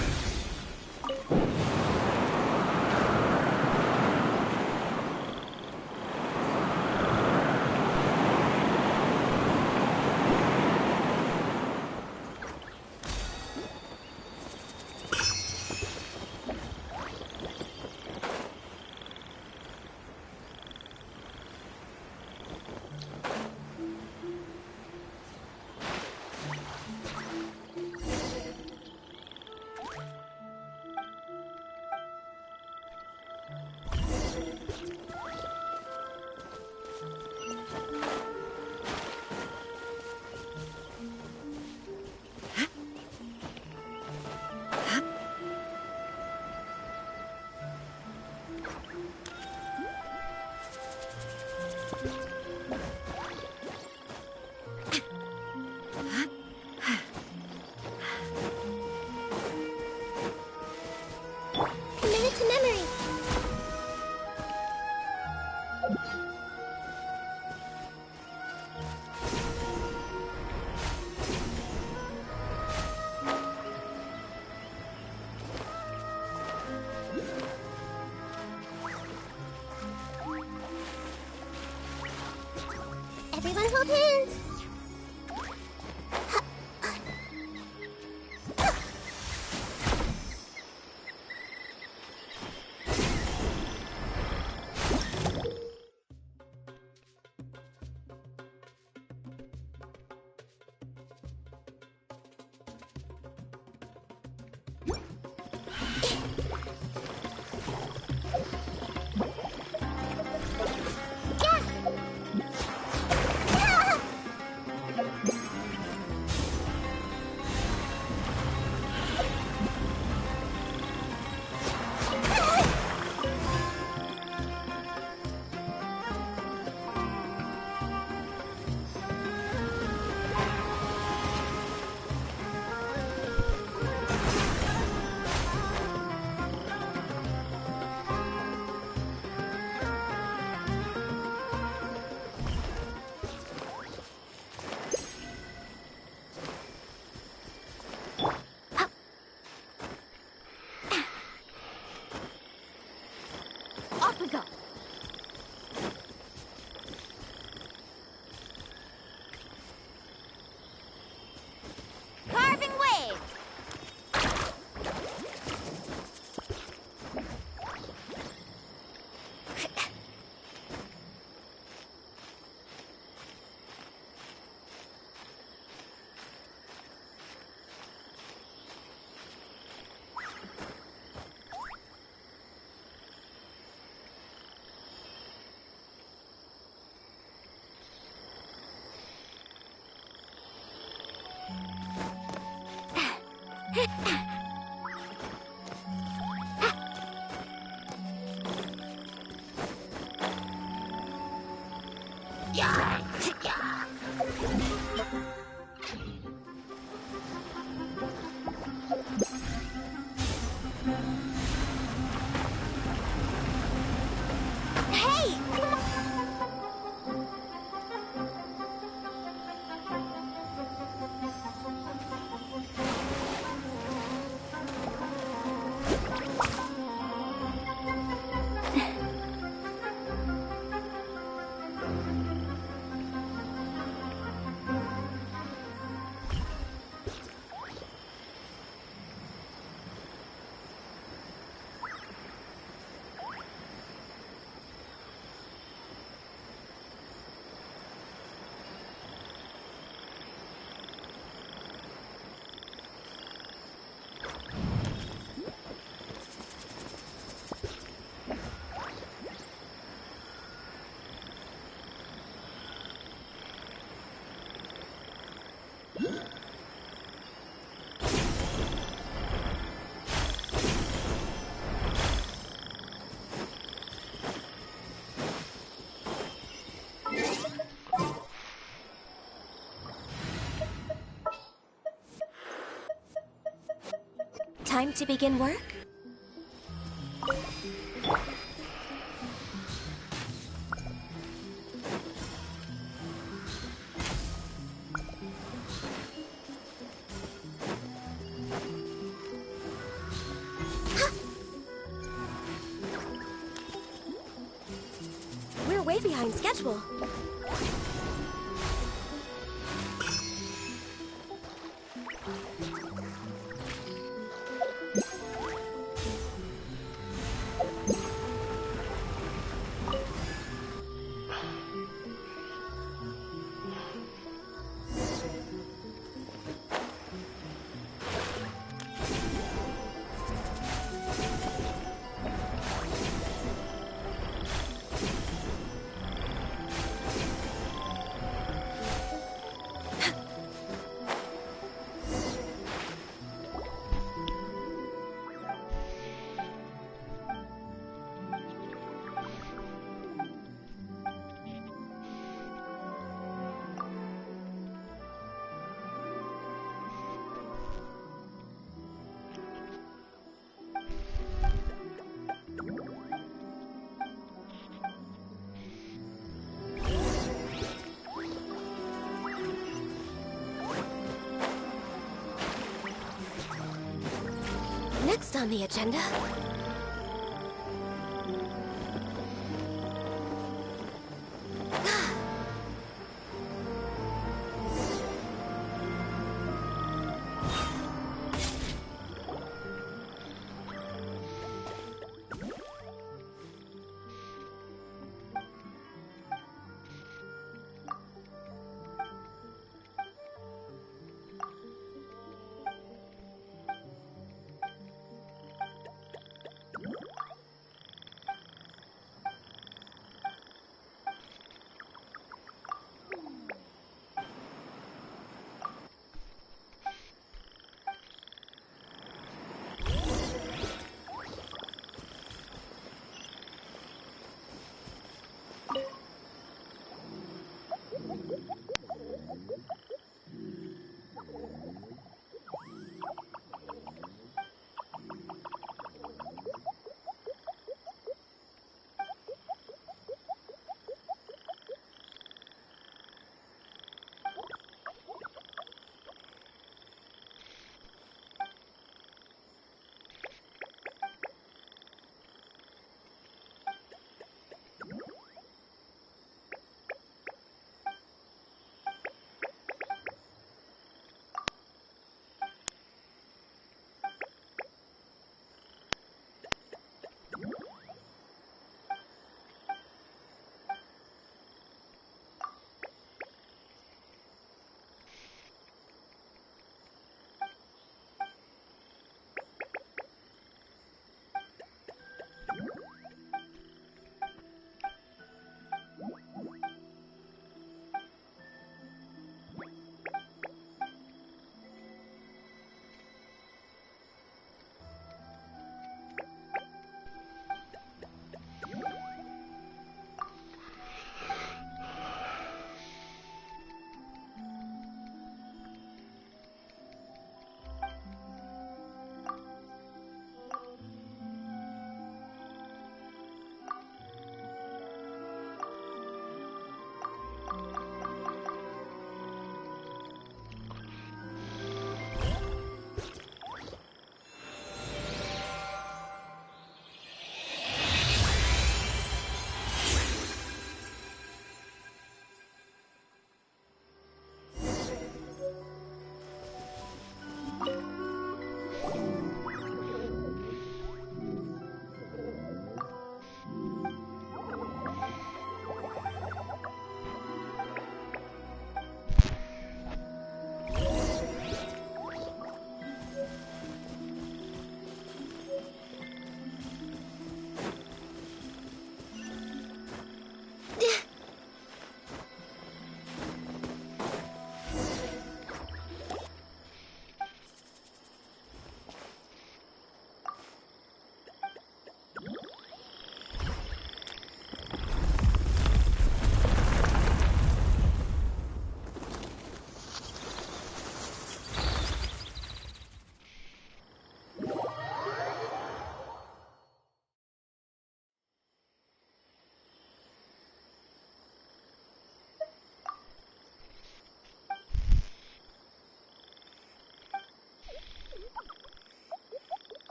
Commit it to memory. Everyone hold hands. Hey! Time to begin work? We're way behind schedule. Next on the agenda...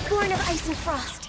Born of ice and frost.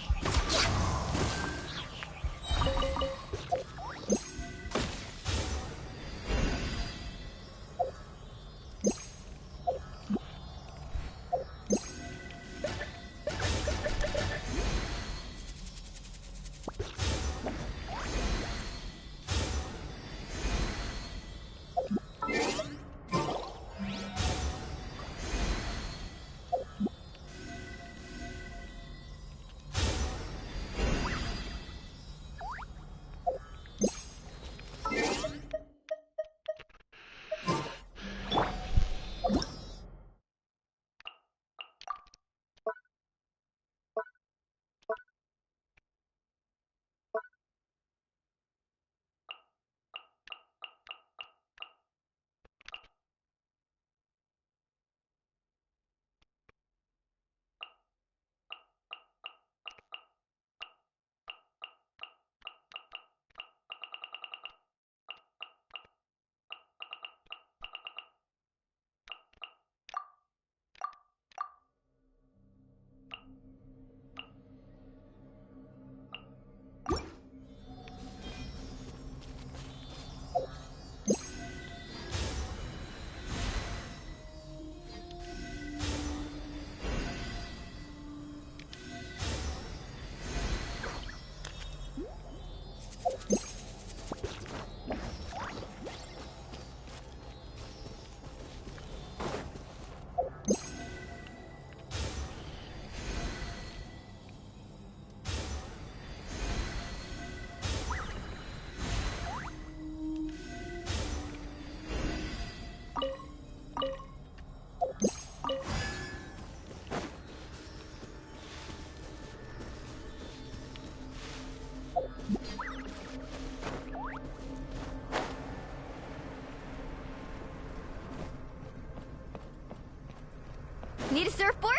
Need a surfboard?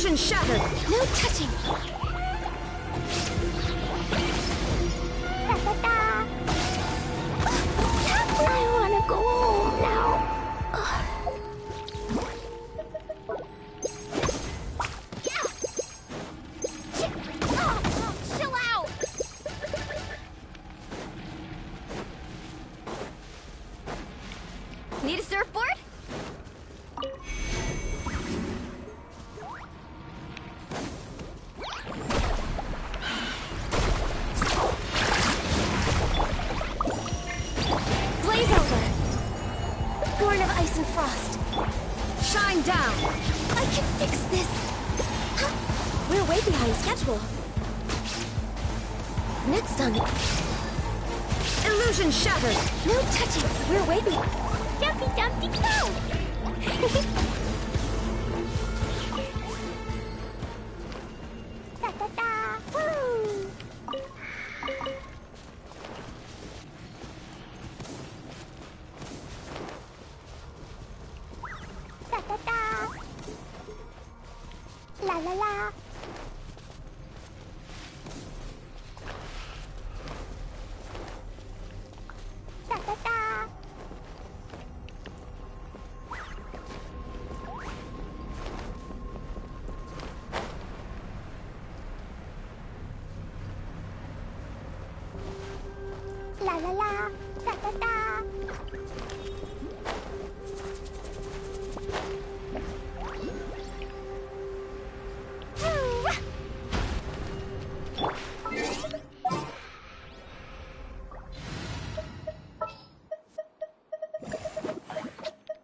Illusion shattered! No touching! I wanna go home now. Chill out! Need a surfboard? Blaze over! Born of ice and frost. Shine down! I can fix this! We're way behind schedule. Next on... Illusion shattered! No touching! We're way behind... Jumpy Dumpty Go! Da-da-da! Woo! Da-da-da! La la la! Da-da-da! La la la, da da da.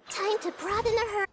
Time to broaden the horizon.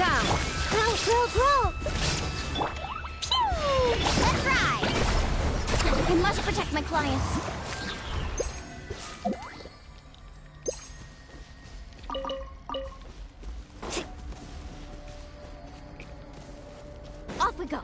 down! Grow, grow, grow! Pew! Let's ride! I must protect my clients. Off we go.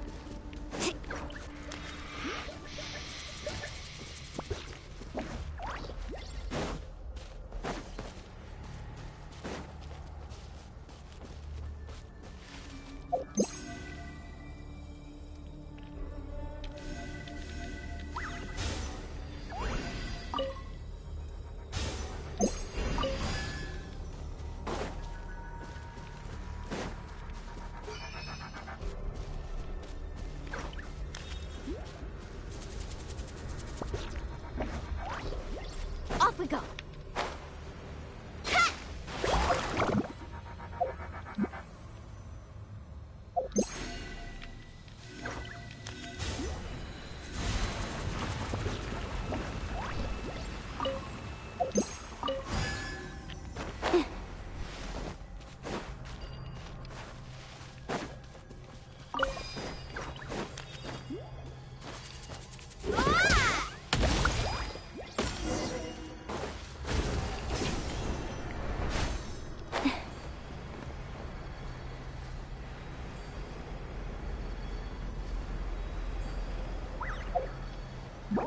Need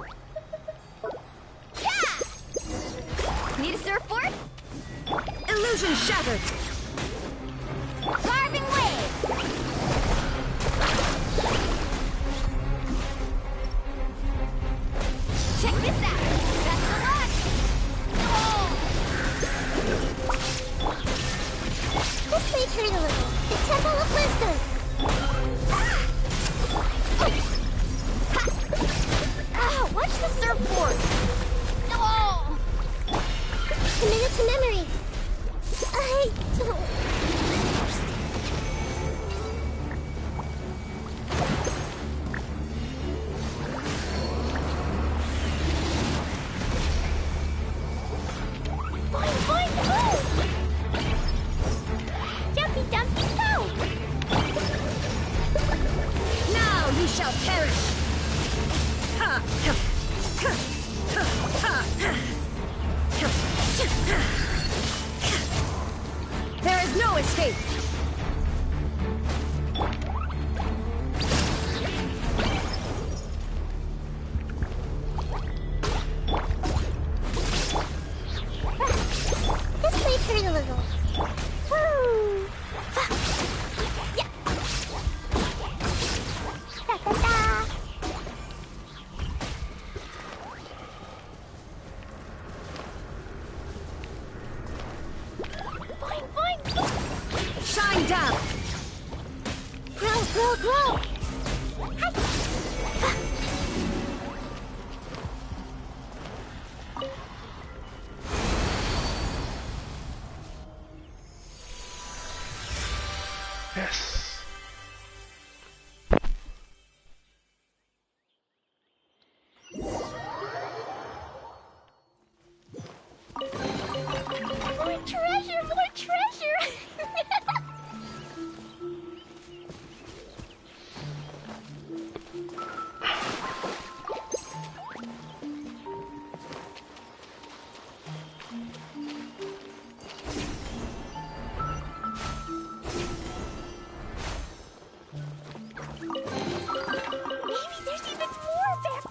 a surfboard? Illusion shattered! Carving wave! Check this out! Best of luck! This may hurt a little. The Temple of Wisdom. Watch the surfboard! Oh! Commit to memory. I don't... Boing, go! Jumpy, dumpy, go! Now ye shall perish! There is no escape! This may hurt a little. Woo! Yeah. Da-da-da. Boing, boing. Shine down! Grow, grow, grow! Yes. More treasure, more treasure! Maybe there's even more back.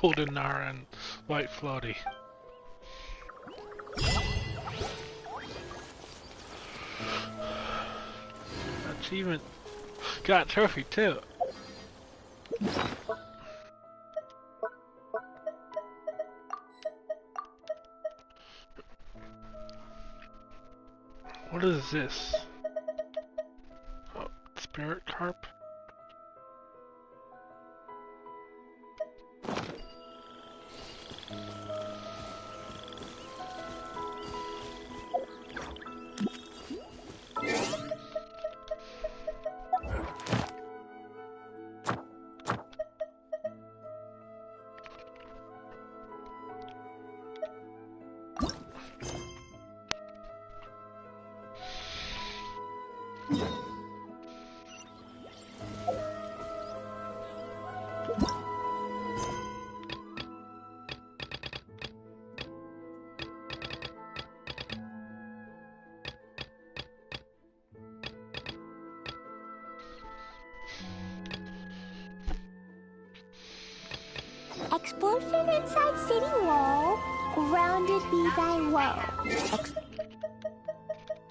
Golden Nara and White Floaty. Achievement. Got a trophy too. What is this? Oh, spirit carp? Explosion inside city wall. Grounded be thy woe.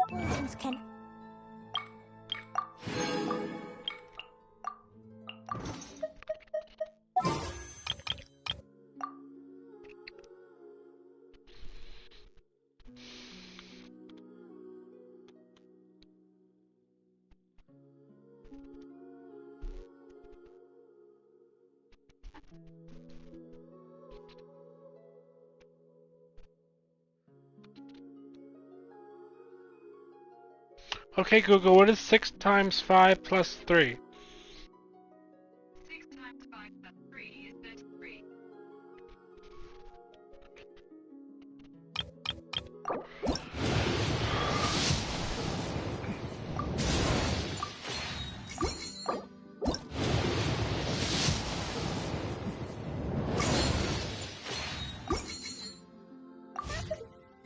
Explosions can... Okay, Google, what is 6 times 5 plus 3? 6 times 5 plus 3 is 33.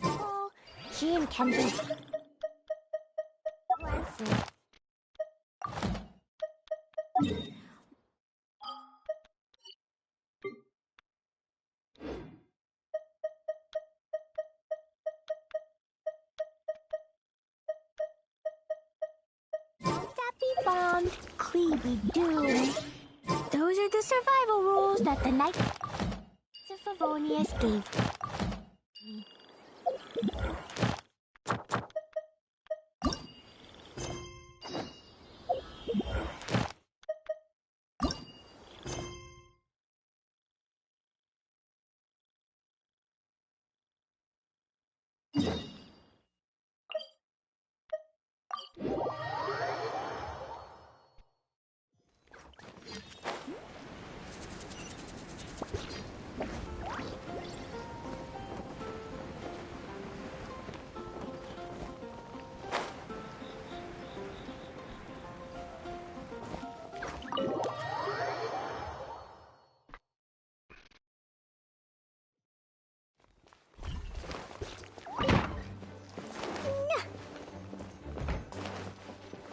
Oh, Jim can be... Be bombed, Clee be doomed. Those are the survival rules that the Knights of Favonius gave me.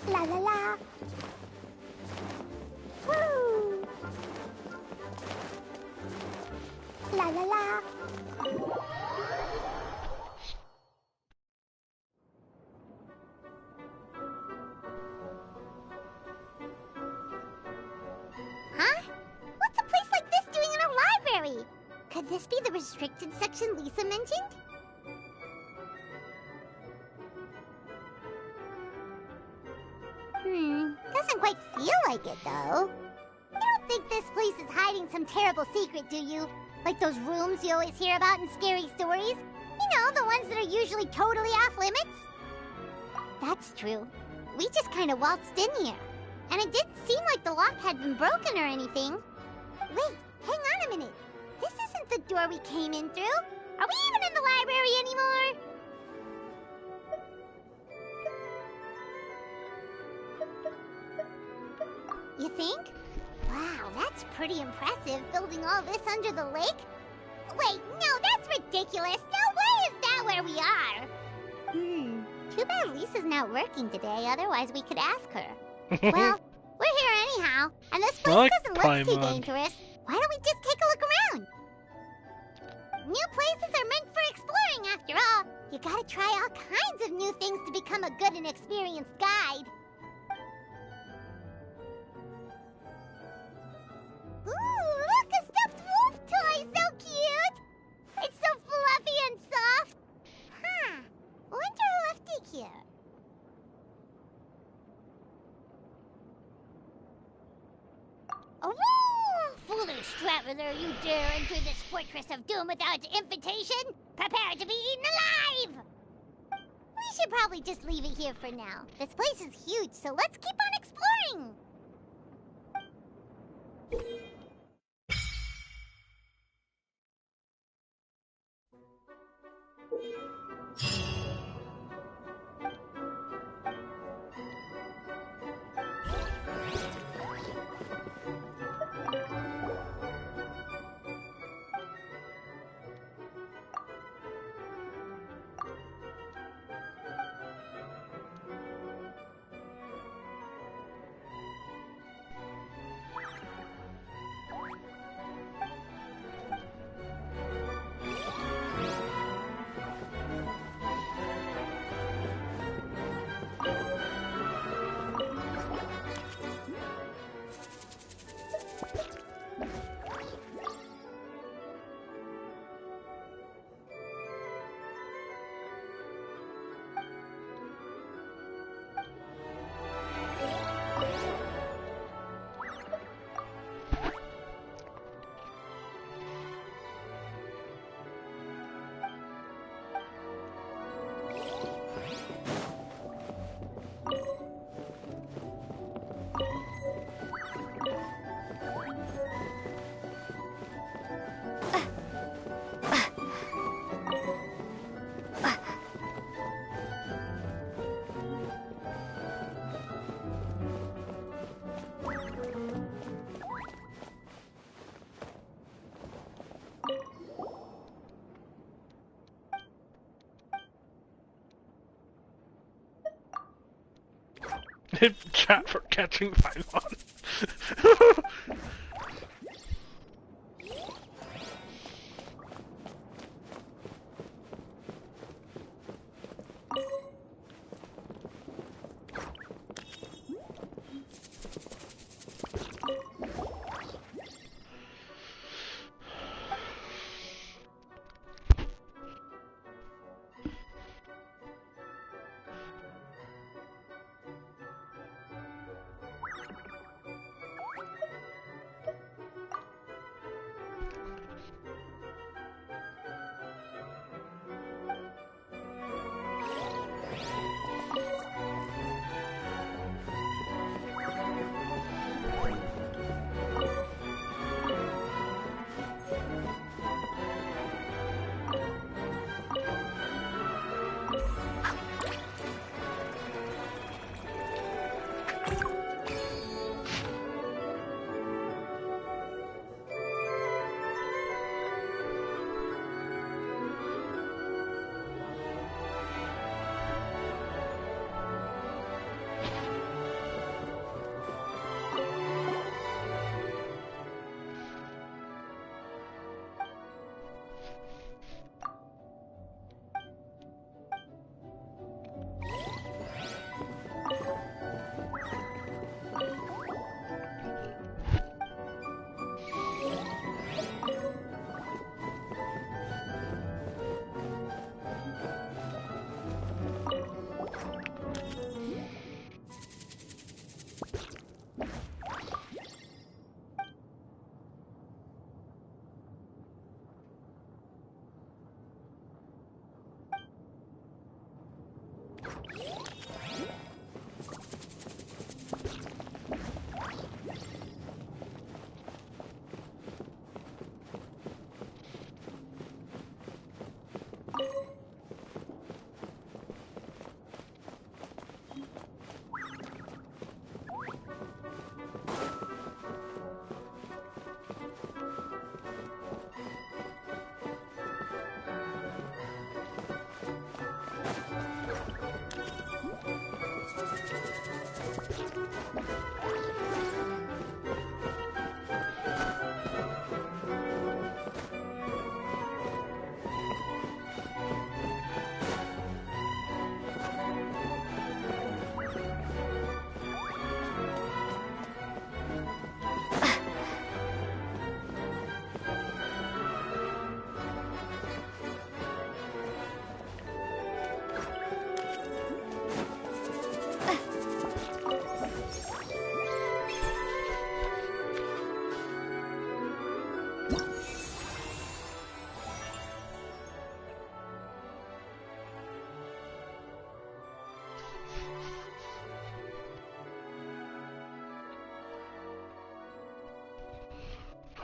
La la la. Woo. La la la. Huh? What's a place like this doing in a library? Could this be the restricted section Lisa mentioned? Doesn't quite feel like it, though. You don't think this place is hiding some terrible secret, do you? Like those rooms you always hear about in scary stories? You know, the ones that are usually totally off limits? That's true. We just kind of waltzed in here. And it didn't seem like the lock had been broken or anything. Wait, hang on a minute. This isn't the door we came in through. Are we even in the library anymore? You think? Wow, that's pretty impressive, building all this under the lake. Wait, no, that's ridiculous. No way is that where we are. Too bad Lisa's not working today, otherwise we could ask her. Well, we're here anyhow, and this place doesn't look too dangerous. Why don't we just take a look around? New places are meant for exploring, after all. You gotta try all kinds of new things to become a good and experienced guide. Ooh, look, a stuffed wolf toy! So cute! It's so fluffy and soft. Huh. Wonder who left it here. Oh, foolish traveler, you dare enter this fortress of doom without invitation? Prepare to be eaten alive! We should probably just leave it here for now. This place is huge, so let's keep on exploring! Chat for catching Paimon.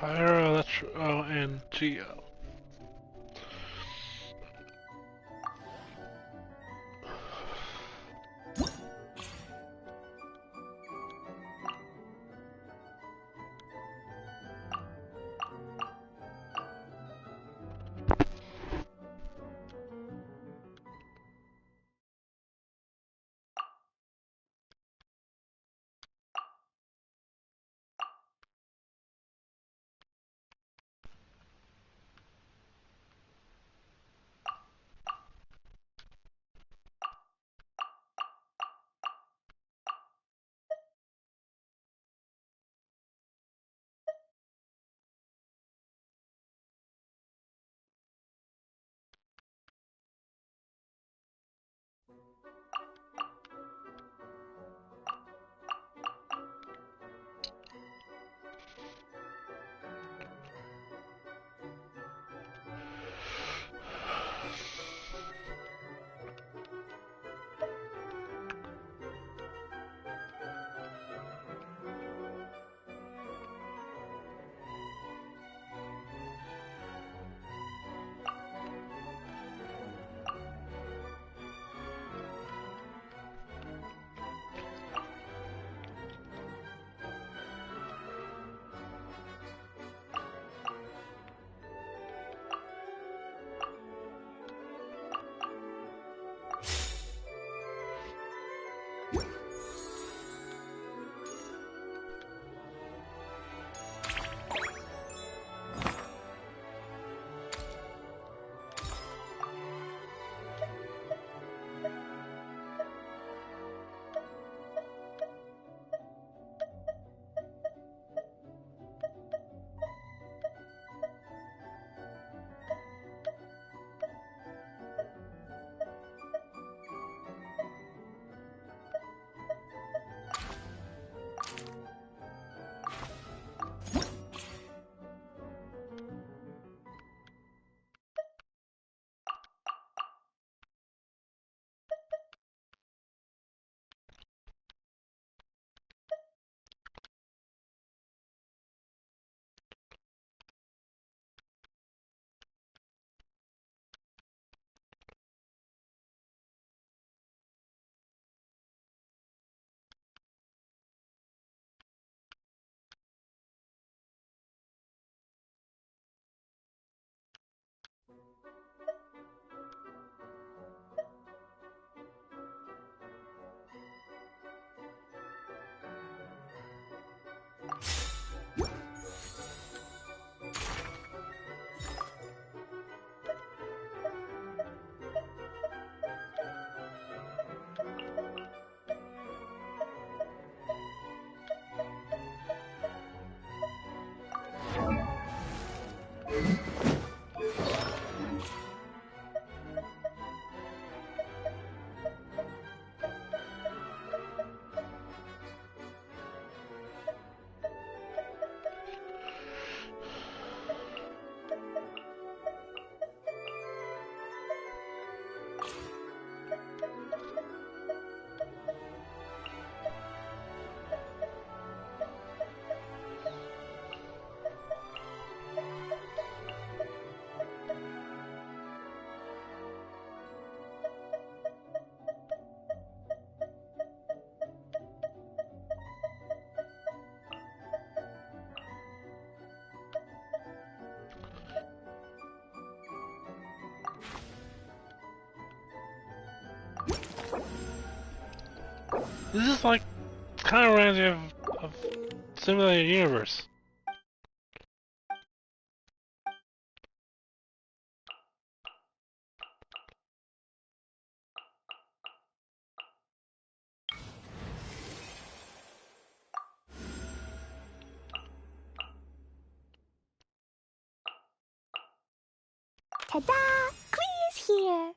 Pyro, Electro, and Geo. This is like kind of reminds me of Simulated Universe. Ta-da! Clee's here!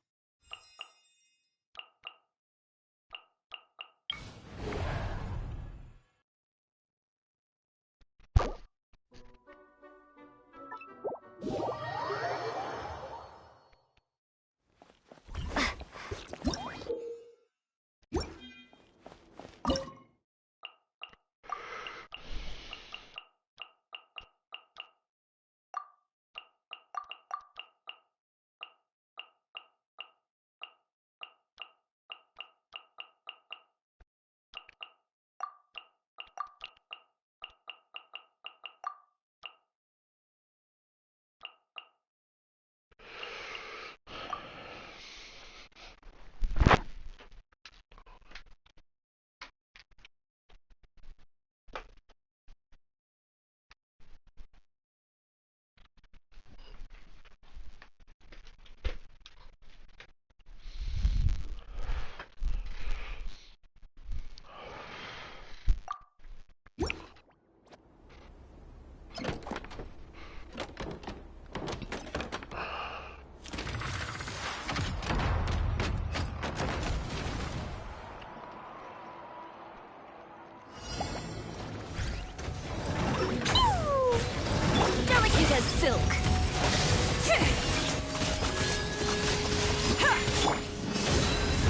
Delicate as silk.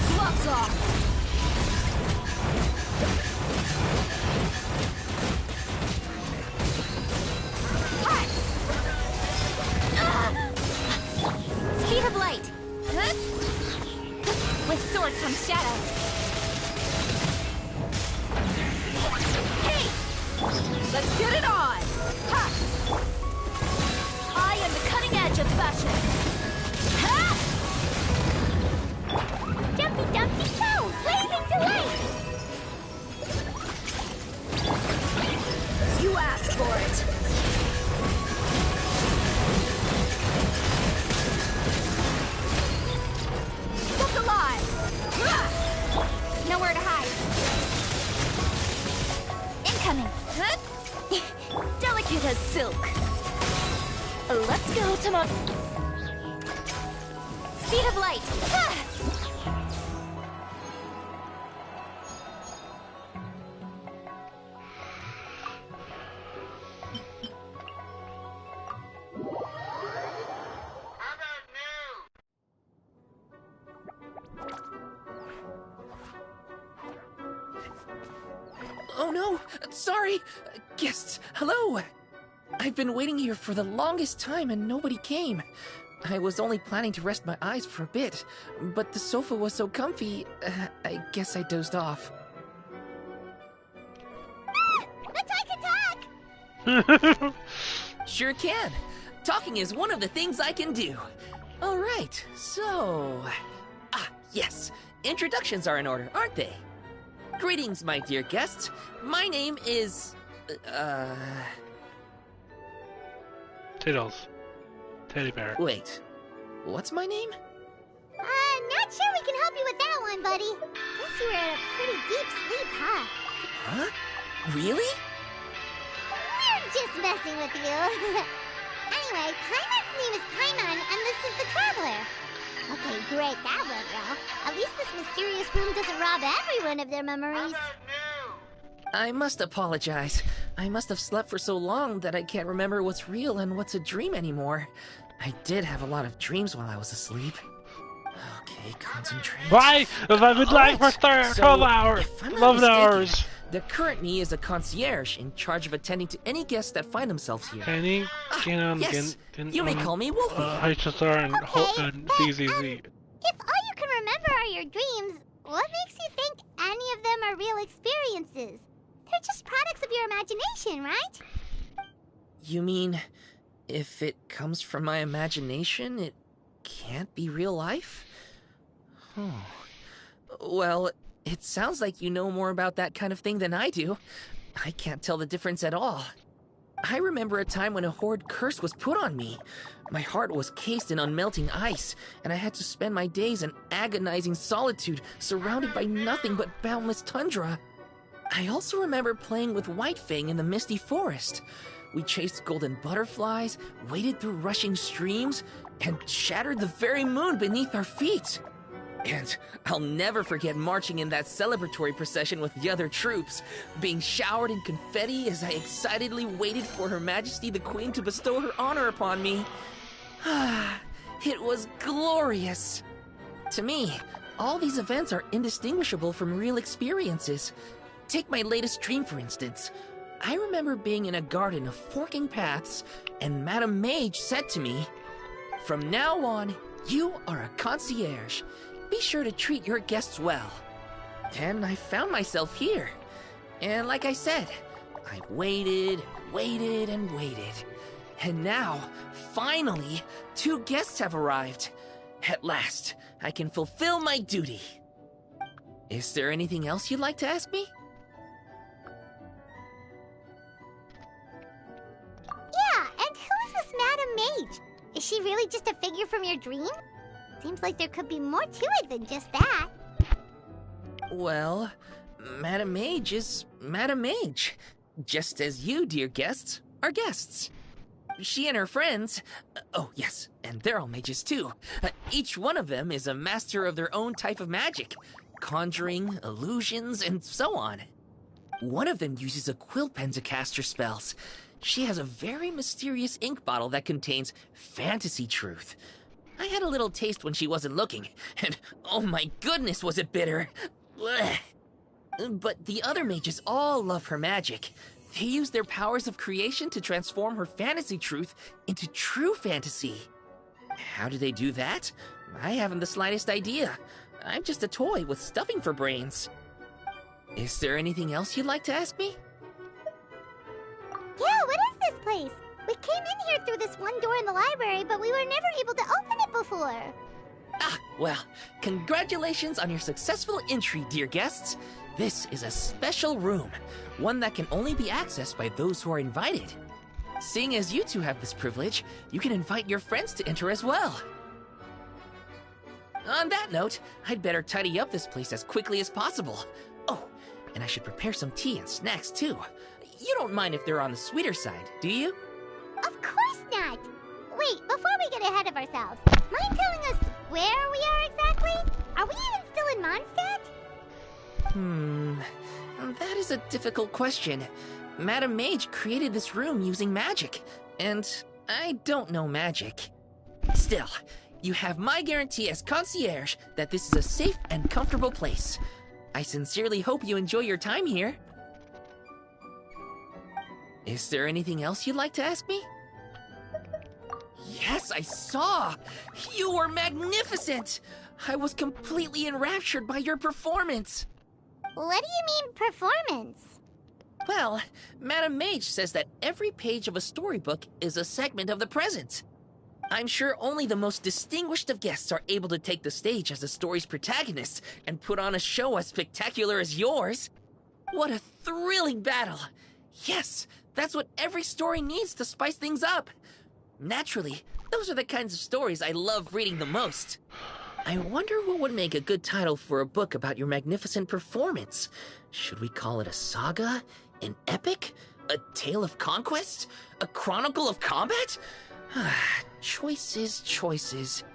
Gloves off. Speed of light. With sword comes shadow. Hey! Let's get it on! Ha! I am the cutting edge of fashion. Ha! Jumpy Dumpty Toe! Blazing delight! You asked for it. Look alive! Nowhere to hide. Incoming. Delicate as silk. Let's go, Tomo. Speed of light. Oh no! Sorry! Guests, hello! I've been waiting here for the longest time and nobody came. I was only planning to rest my eyes for a bit, but the sofa was so comfy, I guess I dozed off. Let's I can talk! Sure can. Talking is one of the things I can do. Alright, so... yes. Introductions are in order, aren't they? Greetings, my dear guests. My name is... Tiddles. Teddy bear. Wait. What's my name? Not sure we can help you with that one, buddy. Guess you were in a pretty deep sleep, huh? Huh? Really? We're just messing with you. Anyway, Paimon's name is Paimon, and this is the Traveler. Okay, great, that went well. At least this mysterious room doesn't rob everyone of their memories. I must apologize. I must have slept for so long that I can't remember what's real and what's a dream anymore. I did have a lot of dreams while I was asleep. Okay, concentrate. Why? If I've been lying for 12 hours, 11 hours. The current me is a concierge in charge of attending to any guests that find themselves here. Yes, you may call me Wolfie. HSR and ZZZ. If all you can remember are your dreams, what makes you think any of them are real experiences? They're just products of your imagination, right? You mean, if it comes from my imagination, it can't be real life? Oh. Well, It sounds like you know more about that kind of thing than I do. I can't tell the difference at all. I remember a time when a Horde curse was put on me. My heart was cased in unmelting ice, and I had to spend my days in agonizing solitude, surrounded by nothing but boundless tundra. I also remember playing with Whitefang in the misty forest. We chased golden butterflies, waded through rushing streams, and shattered the very moon beneath our feet. And I'll never forget marching in that celebratory procession with the other troops, being showered in confetti as I excitedly waited for Her Majesty the Queen to bestow her honor upon me. It was glorious. To me, all these events are indistinguishable from real experiences. Take my latest dream, for instance. I remember being in a garden of forking paths, and Madame Mage said to me, "From now on, you are a concierge. Be sure to treat your guests well." And I found myself here. And like I said, I waited, waited, and waited. And now, finally, 2 guests have arrived. At last, I can fulfill my duty. Is there anything else you'd like to ask me? Yeah, and who is this Madame Mage? Is she really just a figure from your dream? Seems like there could be more to it than just that. Well, Madame Mage is Madame Mage. Just as you, dear guests, are guests. She and her friends, oh yes, and they're all mages too. Each one of them is a master of their own type of magic. Conjuring, illusions, and so on. One of them uses a quill pen to cast her spells. She has a very mysterious ink bottle that contains fantasy truth. I had a little taste when she wasn't looking, and oh my goodness was it bitter! Blech. But the other mages all love her magic. They use their powers of creation to transform her fantasy truth into true fantasy. How do they do that? I haven't the slightest idea. I'm just a toy with stuffing for brains. Is there anything else you'd like to ask me? Yeah, what is this place? We came in here through this one door in the library, but we were never able to open it before. Ah, well, congratulations on your successful entry, dear guests. This is a special room, one that can only be accessed by those who are invited. Seeing as you two have this privilege, you can invite your friends to enter as well. On that note, I'd better tidy up this place as quickly as possible. Oh, and I should prepare some tea and snacks too. You don't mind if they're on the sweeter side, do you? Of course not! Wait, before we get ahead of ourselves, mind telling us where we are exactly? Are we even still in Mondstadt? That is a difficult question. Madame Mage created this room using magic, and I don't know magic. Still, you have my guarantee as concierge that this is a safe and comfortable place. I sincerely hope you enjoy your time here. Is there anything else you'd like to ask me? Yes, I saw! You were magnificent! I was completely enraptured by your performance! What do you mean, performance? Well, Madame Mage says that every page of a storybook is a segment of the present. I'm sure only the most distinguished of guests are able to take the stage as the story's protagonist and put on a show as spectacular as yours. What a thrilling battle! Yes, that's what every story needs to spice things up. Naturally, those are the kinds of stories I love reading the most. I wonder what would make a good title for a book about your magnificent performance. Should we call it a saga? An epic? A tale of conquest? A chronicle of combat? Choices, choices.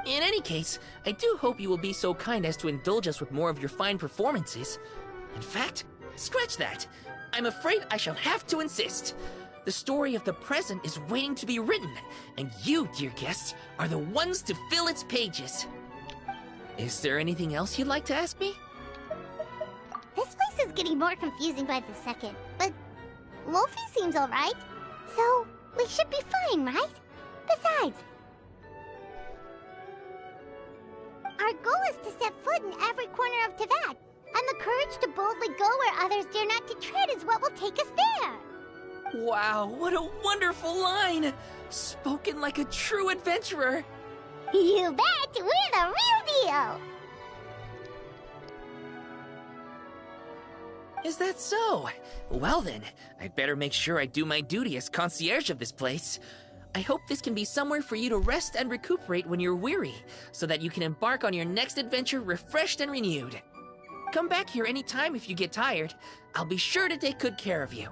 In any case, I do hope you will be so kind as to indulge us with more of your fine performances. In fact, scratch that. I'm afraid I shall have to insist. The story of the present is waiting to be written, and you, dear guests, are the ones to fill its pages. Is there anything else you'd like to ask me? This place is getting more confusing by the second, but Wolfie seems alright, so we should be fine, right? Besides, our goal is to set foot in every corner of Teyvat, and the courage to boldly go where others dare not to tread is what will take us there. Wow, what a wonderful line! Spoken like a true adventurer! You bet! We're the real deal! Is that so? Well then, I'd better make sure I do my duty as concierge of this place. I hope this can be somewhere for you to rest and recuperate when you're weary, so that you can embark on your next adventure refreshed and renewed. Come back here anytime if you get tired. I'll be sure to take good care of you.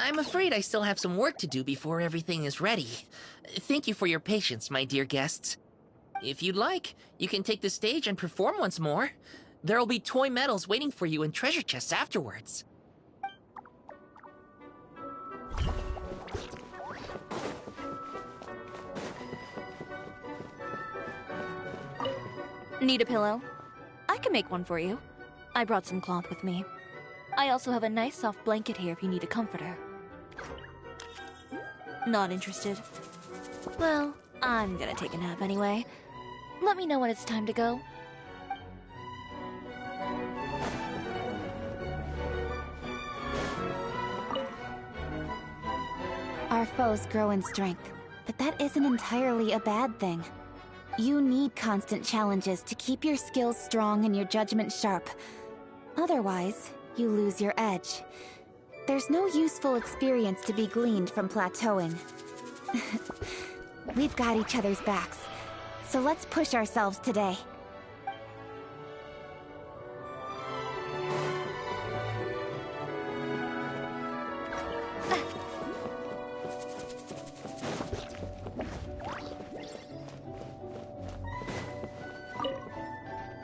I'm afraid I still have some work to do before everything is ready. Thank you for your patience, my dear guests. If you'd like, you can take the stage and perform once more. There'll be toy medals waiting for you in treasure chests afterwards. Need a pillow? I can make one for you. I brought some cloth with me. I also have a nice soft blanket here if you need a comforter. Not interested? Well, I'm gonna take a nap anyway. Let me know when it's time to go. Our foes grow in strength, but that isn't entirely a bad thing. You need constant challenges to keep your skills strong and your judgment sharp. Otherwise, you lose your edge. There's no useful experience to be gleaned from plateauing. We've got each other's backs, so let's push ourselves today.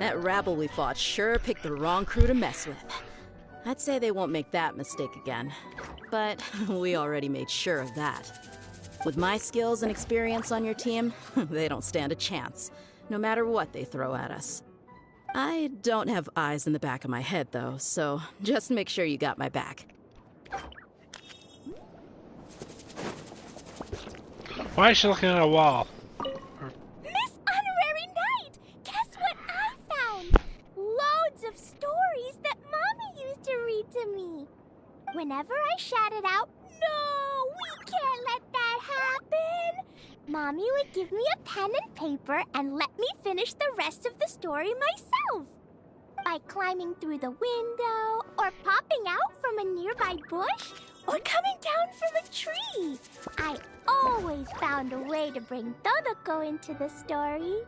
That rabble we fought sure picked the wrong crew to mess with. I'd say they won't make that mistake again. But we already made sure of that. With my skills and experience on your team, they don't stand a chance, no matter what they throw at us. I don't have eyes in the back of my head, though, so just make sure you got my back. Why is she looking at a wall? Miss Honorary Knight! Guess what I found? Loads of stories that Mommy used to read to me. Whenever I shouted out, "No, we can't let that happen!" Mommy would give me a pen and paper and let me finish the rest of the story myself. By climbing through the window, or popping out from a nearby bush, or coming down from a tree. I always found a way to bring Todoko into the story.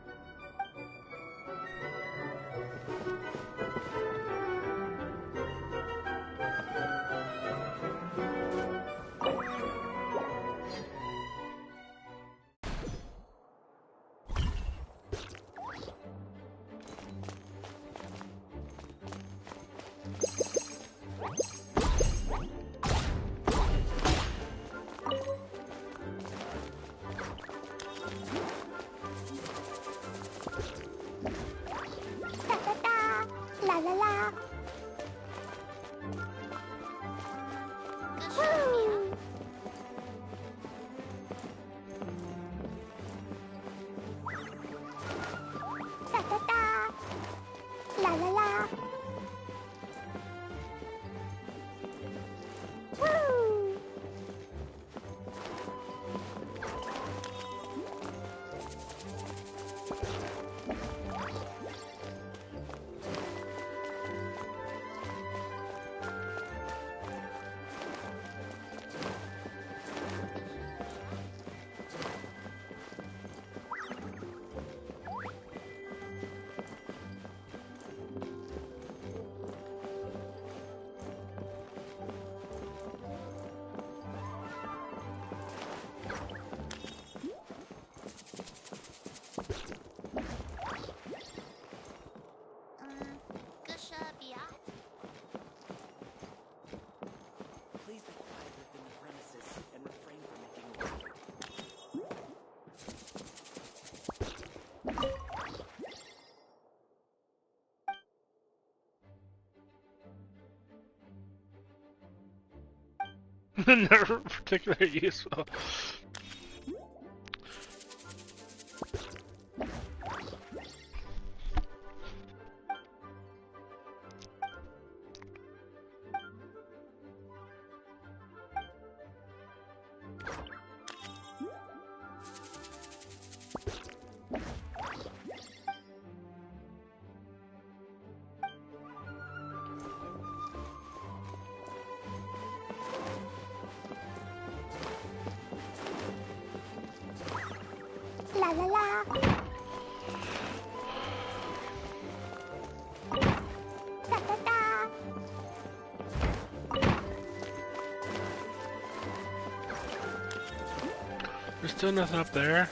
La la la. Woo! Da da da. La la la. Woo! Please be quiet within the premises and refrain from making a racket. Never particularly useful. There's still nothing up there.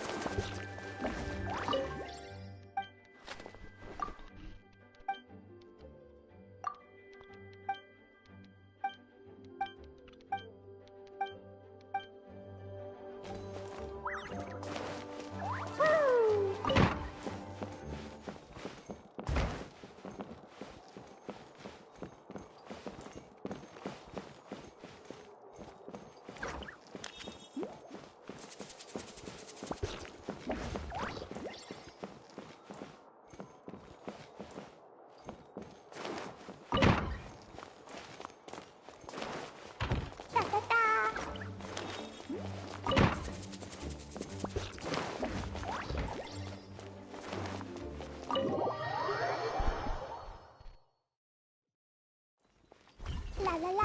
La la la.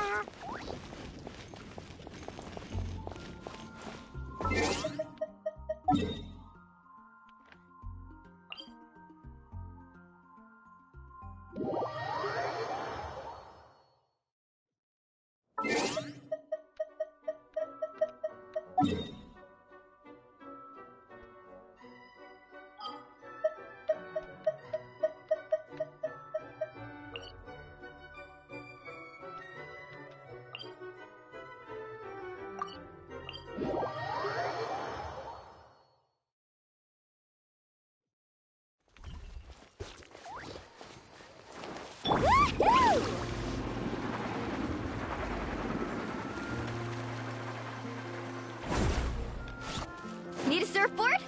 Need a surfboard?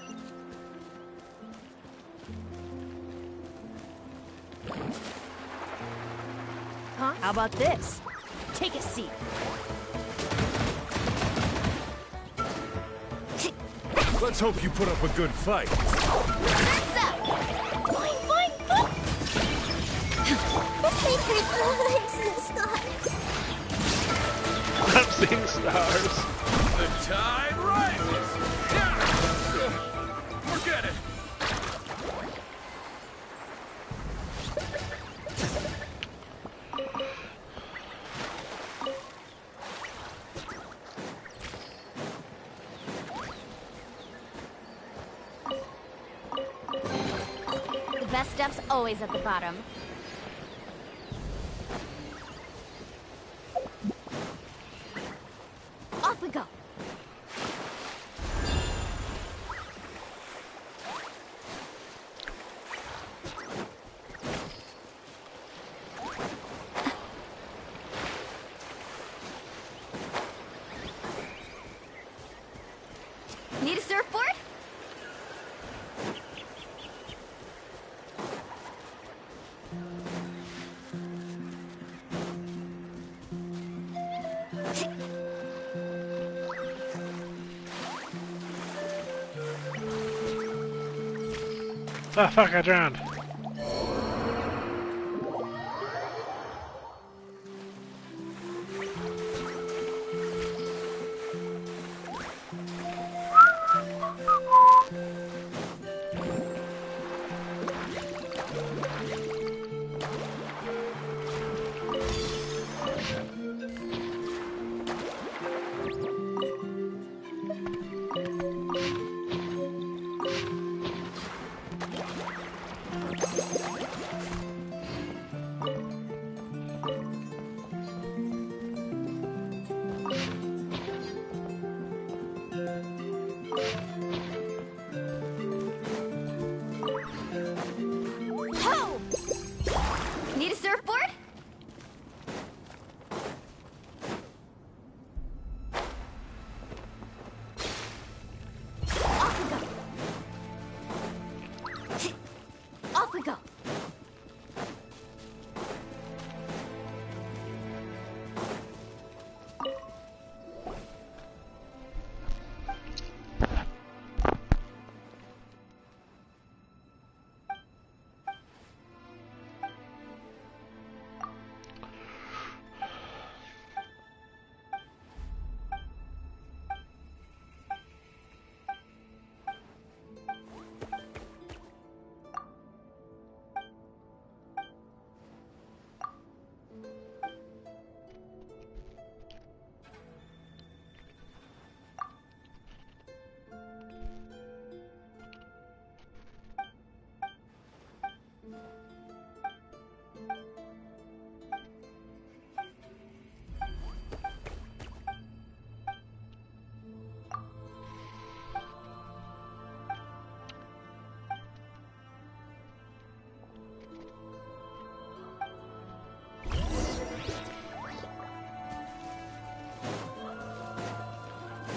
Huh? How about this? Take a seat. Let's hope you put up a good fight. Boing, boing, boing. This makes me I'm seeing stars. The tide rises. Yeah. Forget it. The best stuff's always at the bottom. Off we go. Need a surfboard? Ah, fuck, I drowned.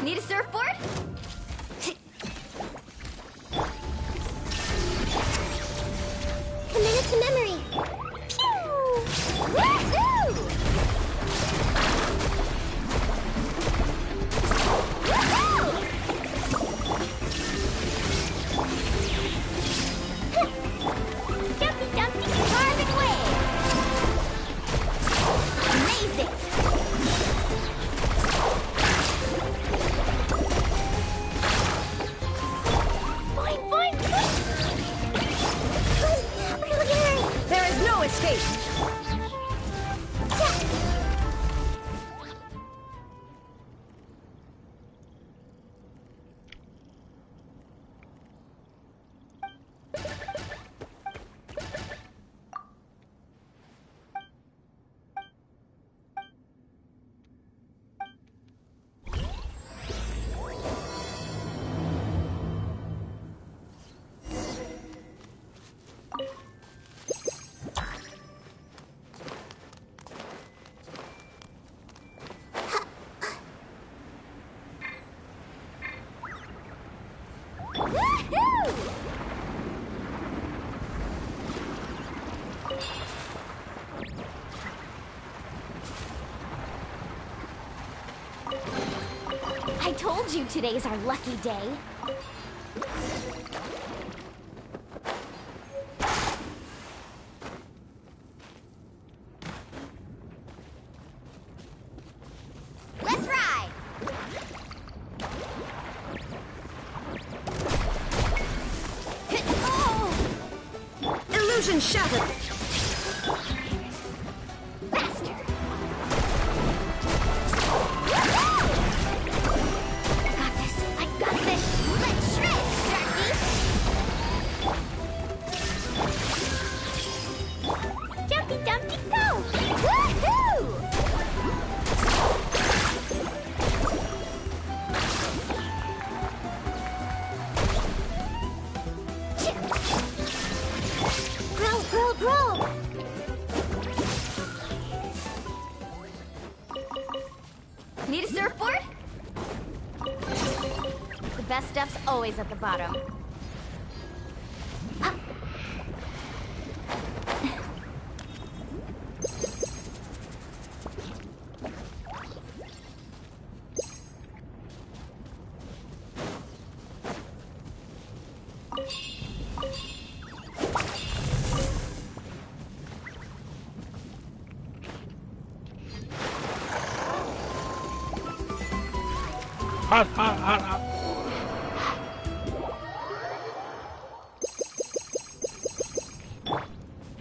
Need a surfboard? Committed to memory. Pew! Woohoo! Dumpty Dumpty carving waves! Amazing! Boing, boing, boing! There is no escape! I told you today's our lucky day. Let's ride! Illusion shattered! Faster! I got this! Let's shred, Darky! Jumpy Dumpty go! Woohoo! Growl, growl, growl! Need a surfboard? The best stuff's always at the bottom. Hot, hot, hot, hot.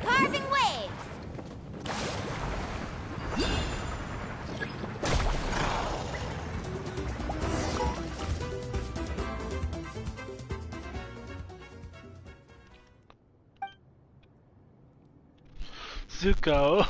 Carving waves! Zuko.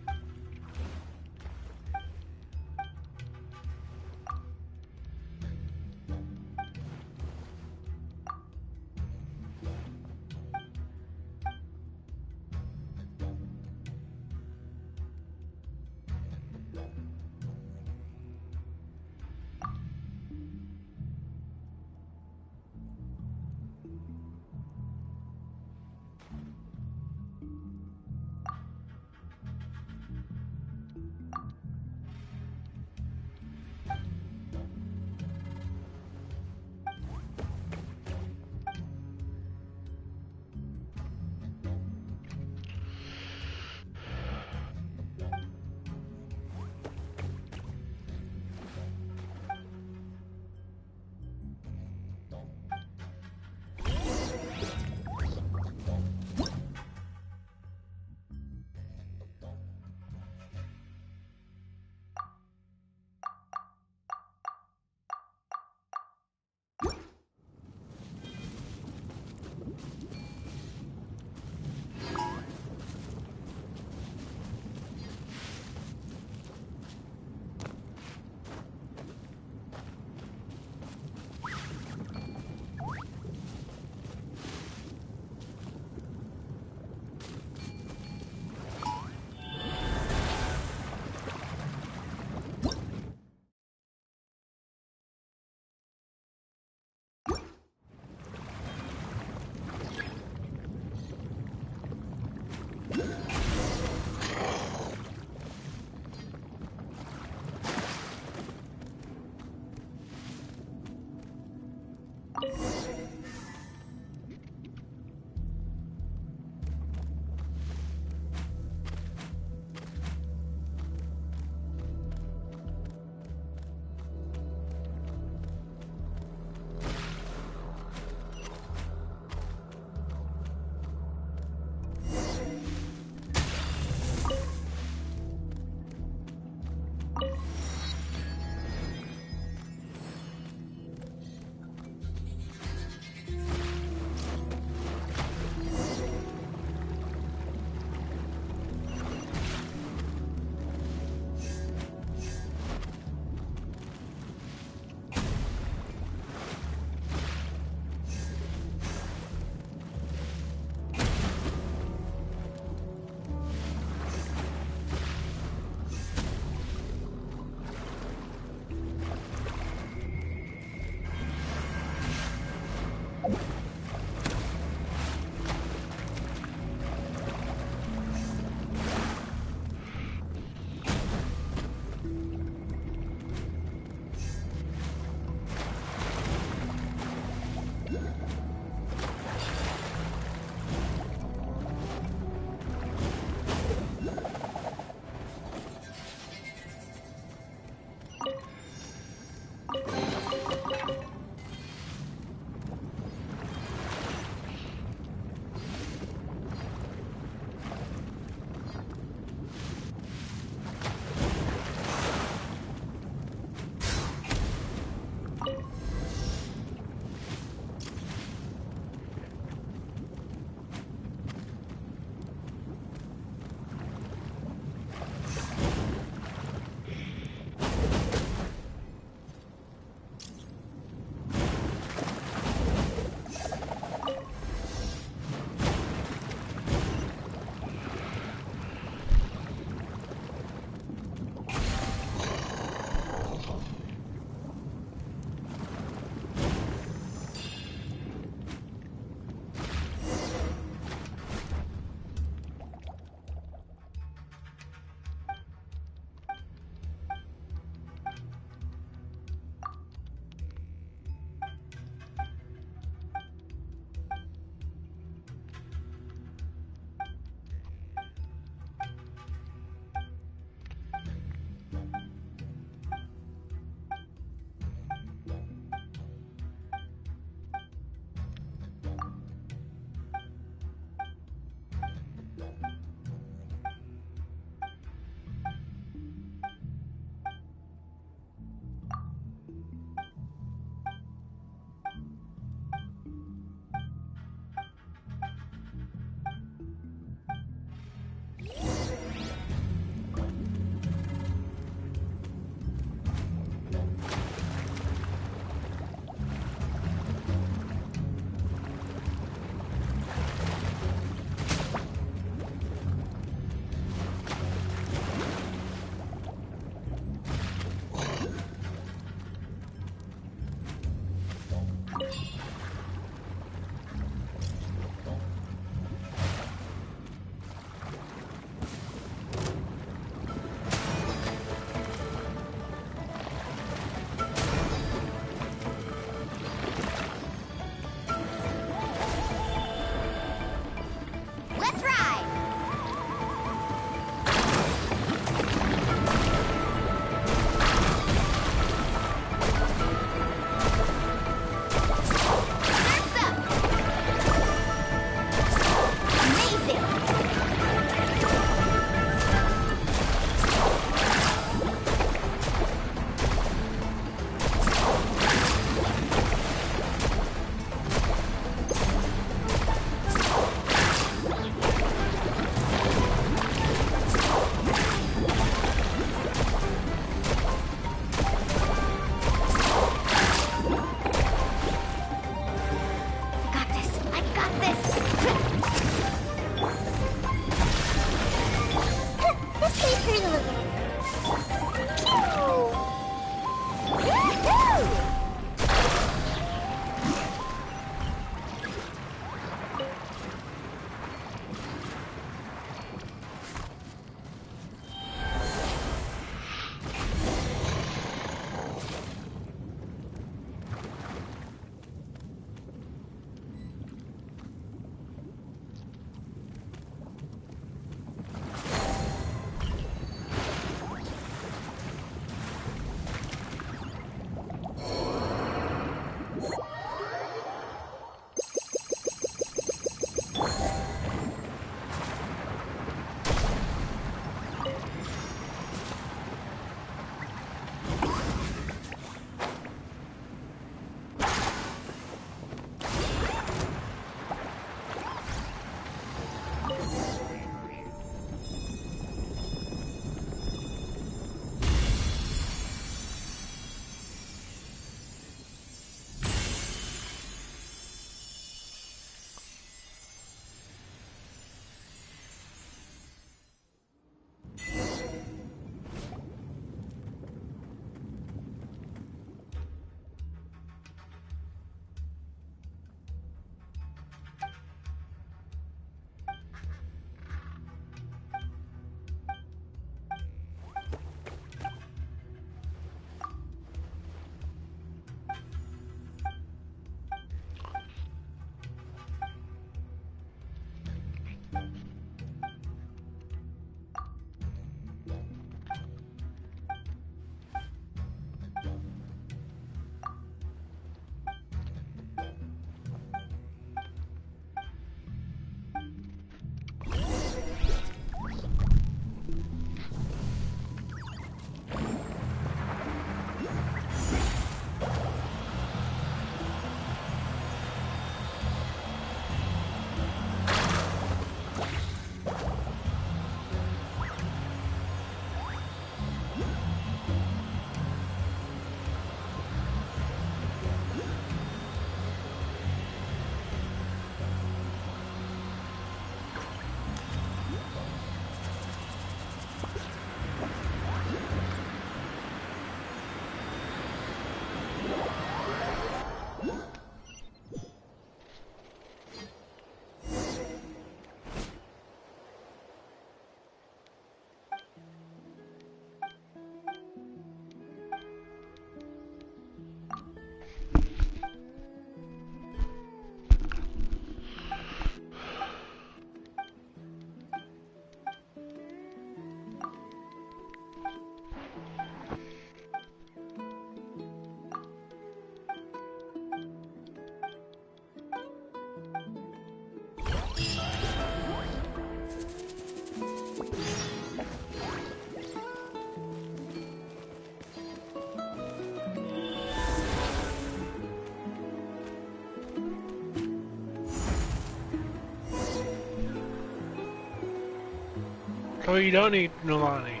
Oh, you don't need Nolani.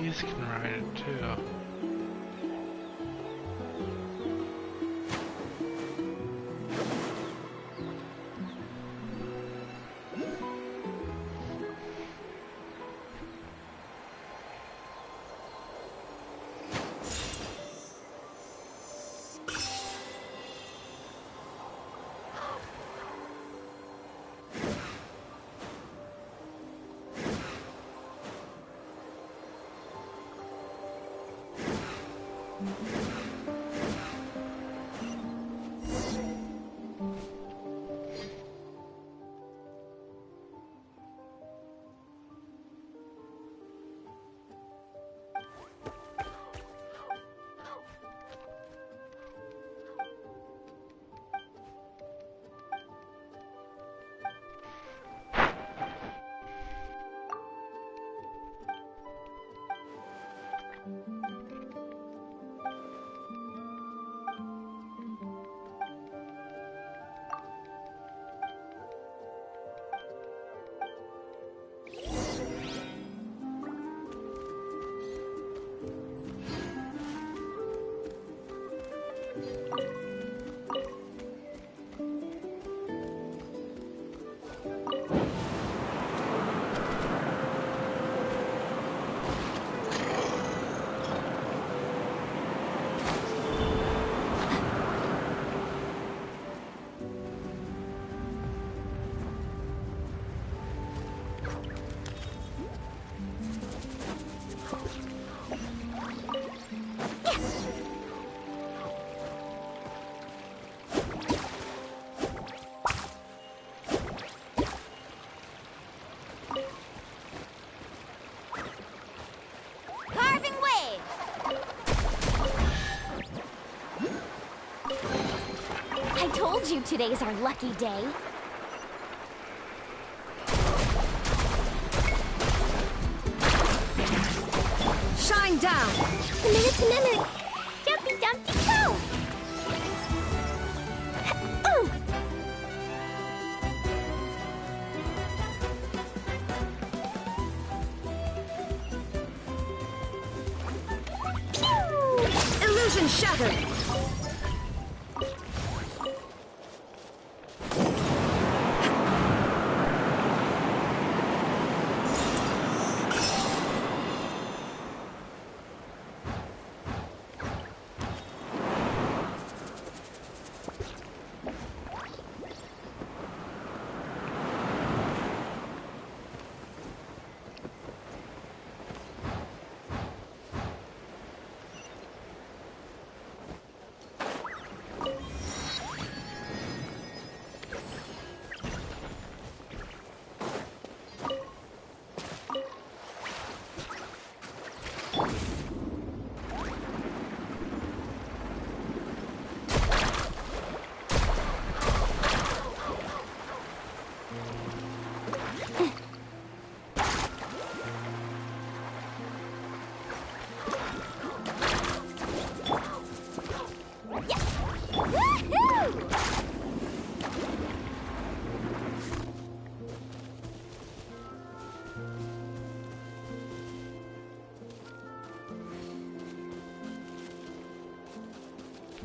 These can ride it too. Carving waves! I told you today's our lucky day. Shine down! Minute. Jumpy Dumpty go! Illusion shattered!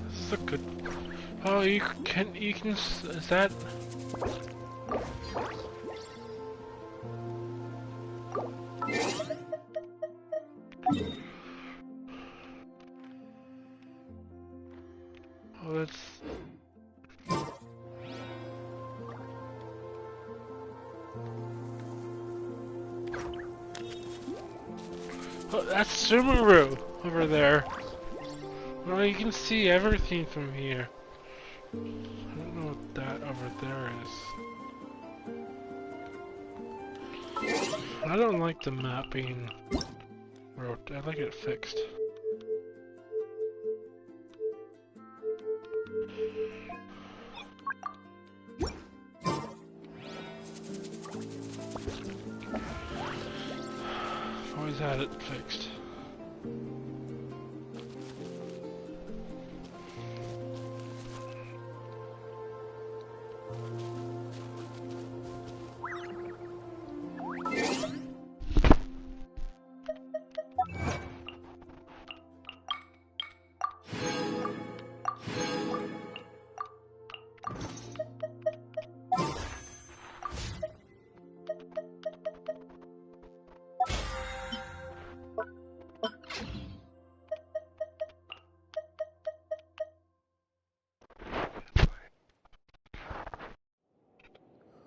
This is a good. Oh, you can. Is that? Oh, that's. Oh, that's Sumeru over there. Well, you can see everything from here. I don't know what that over there is. I don't like the map being wrote. I like it fixed. Always had it fixed.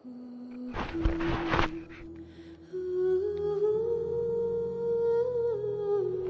Ooh.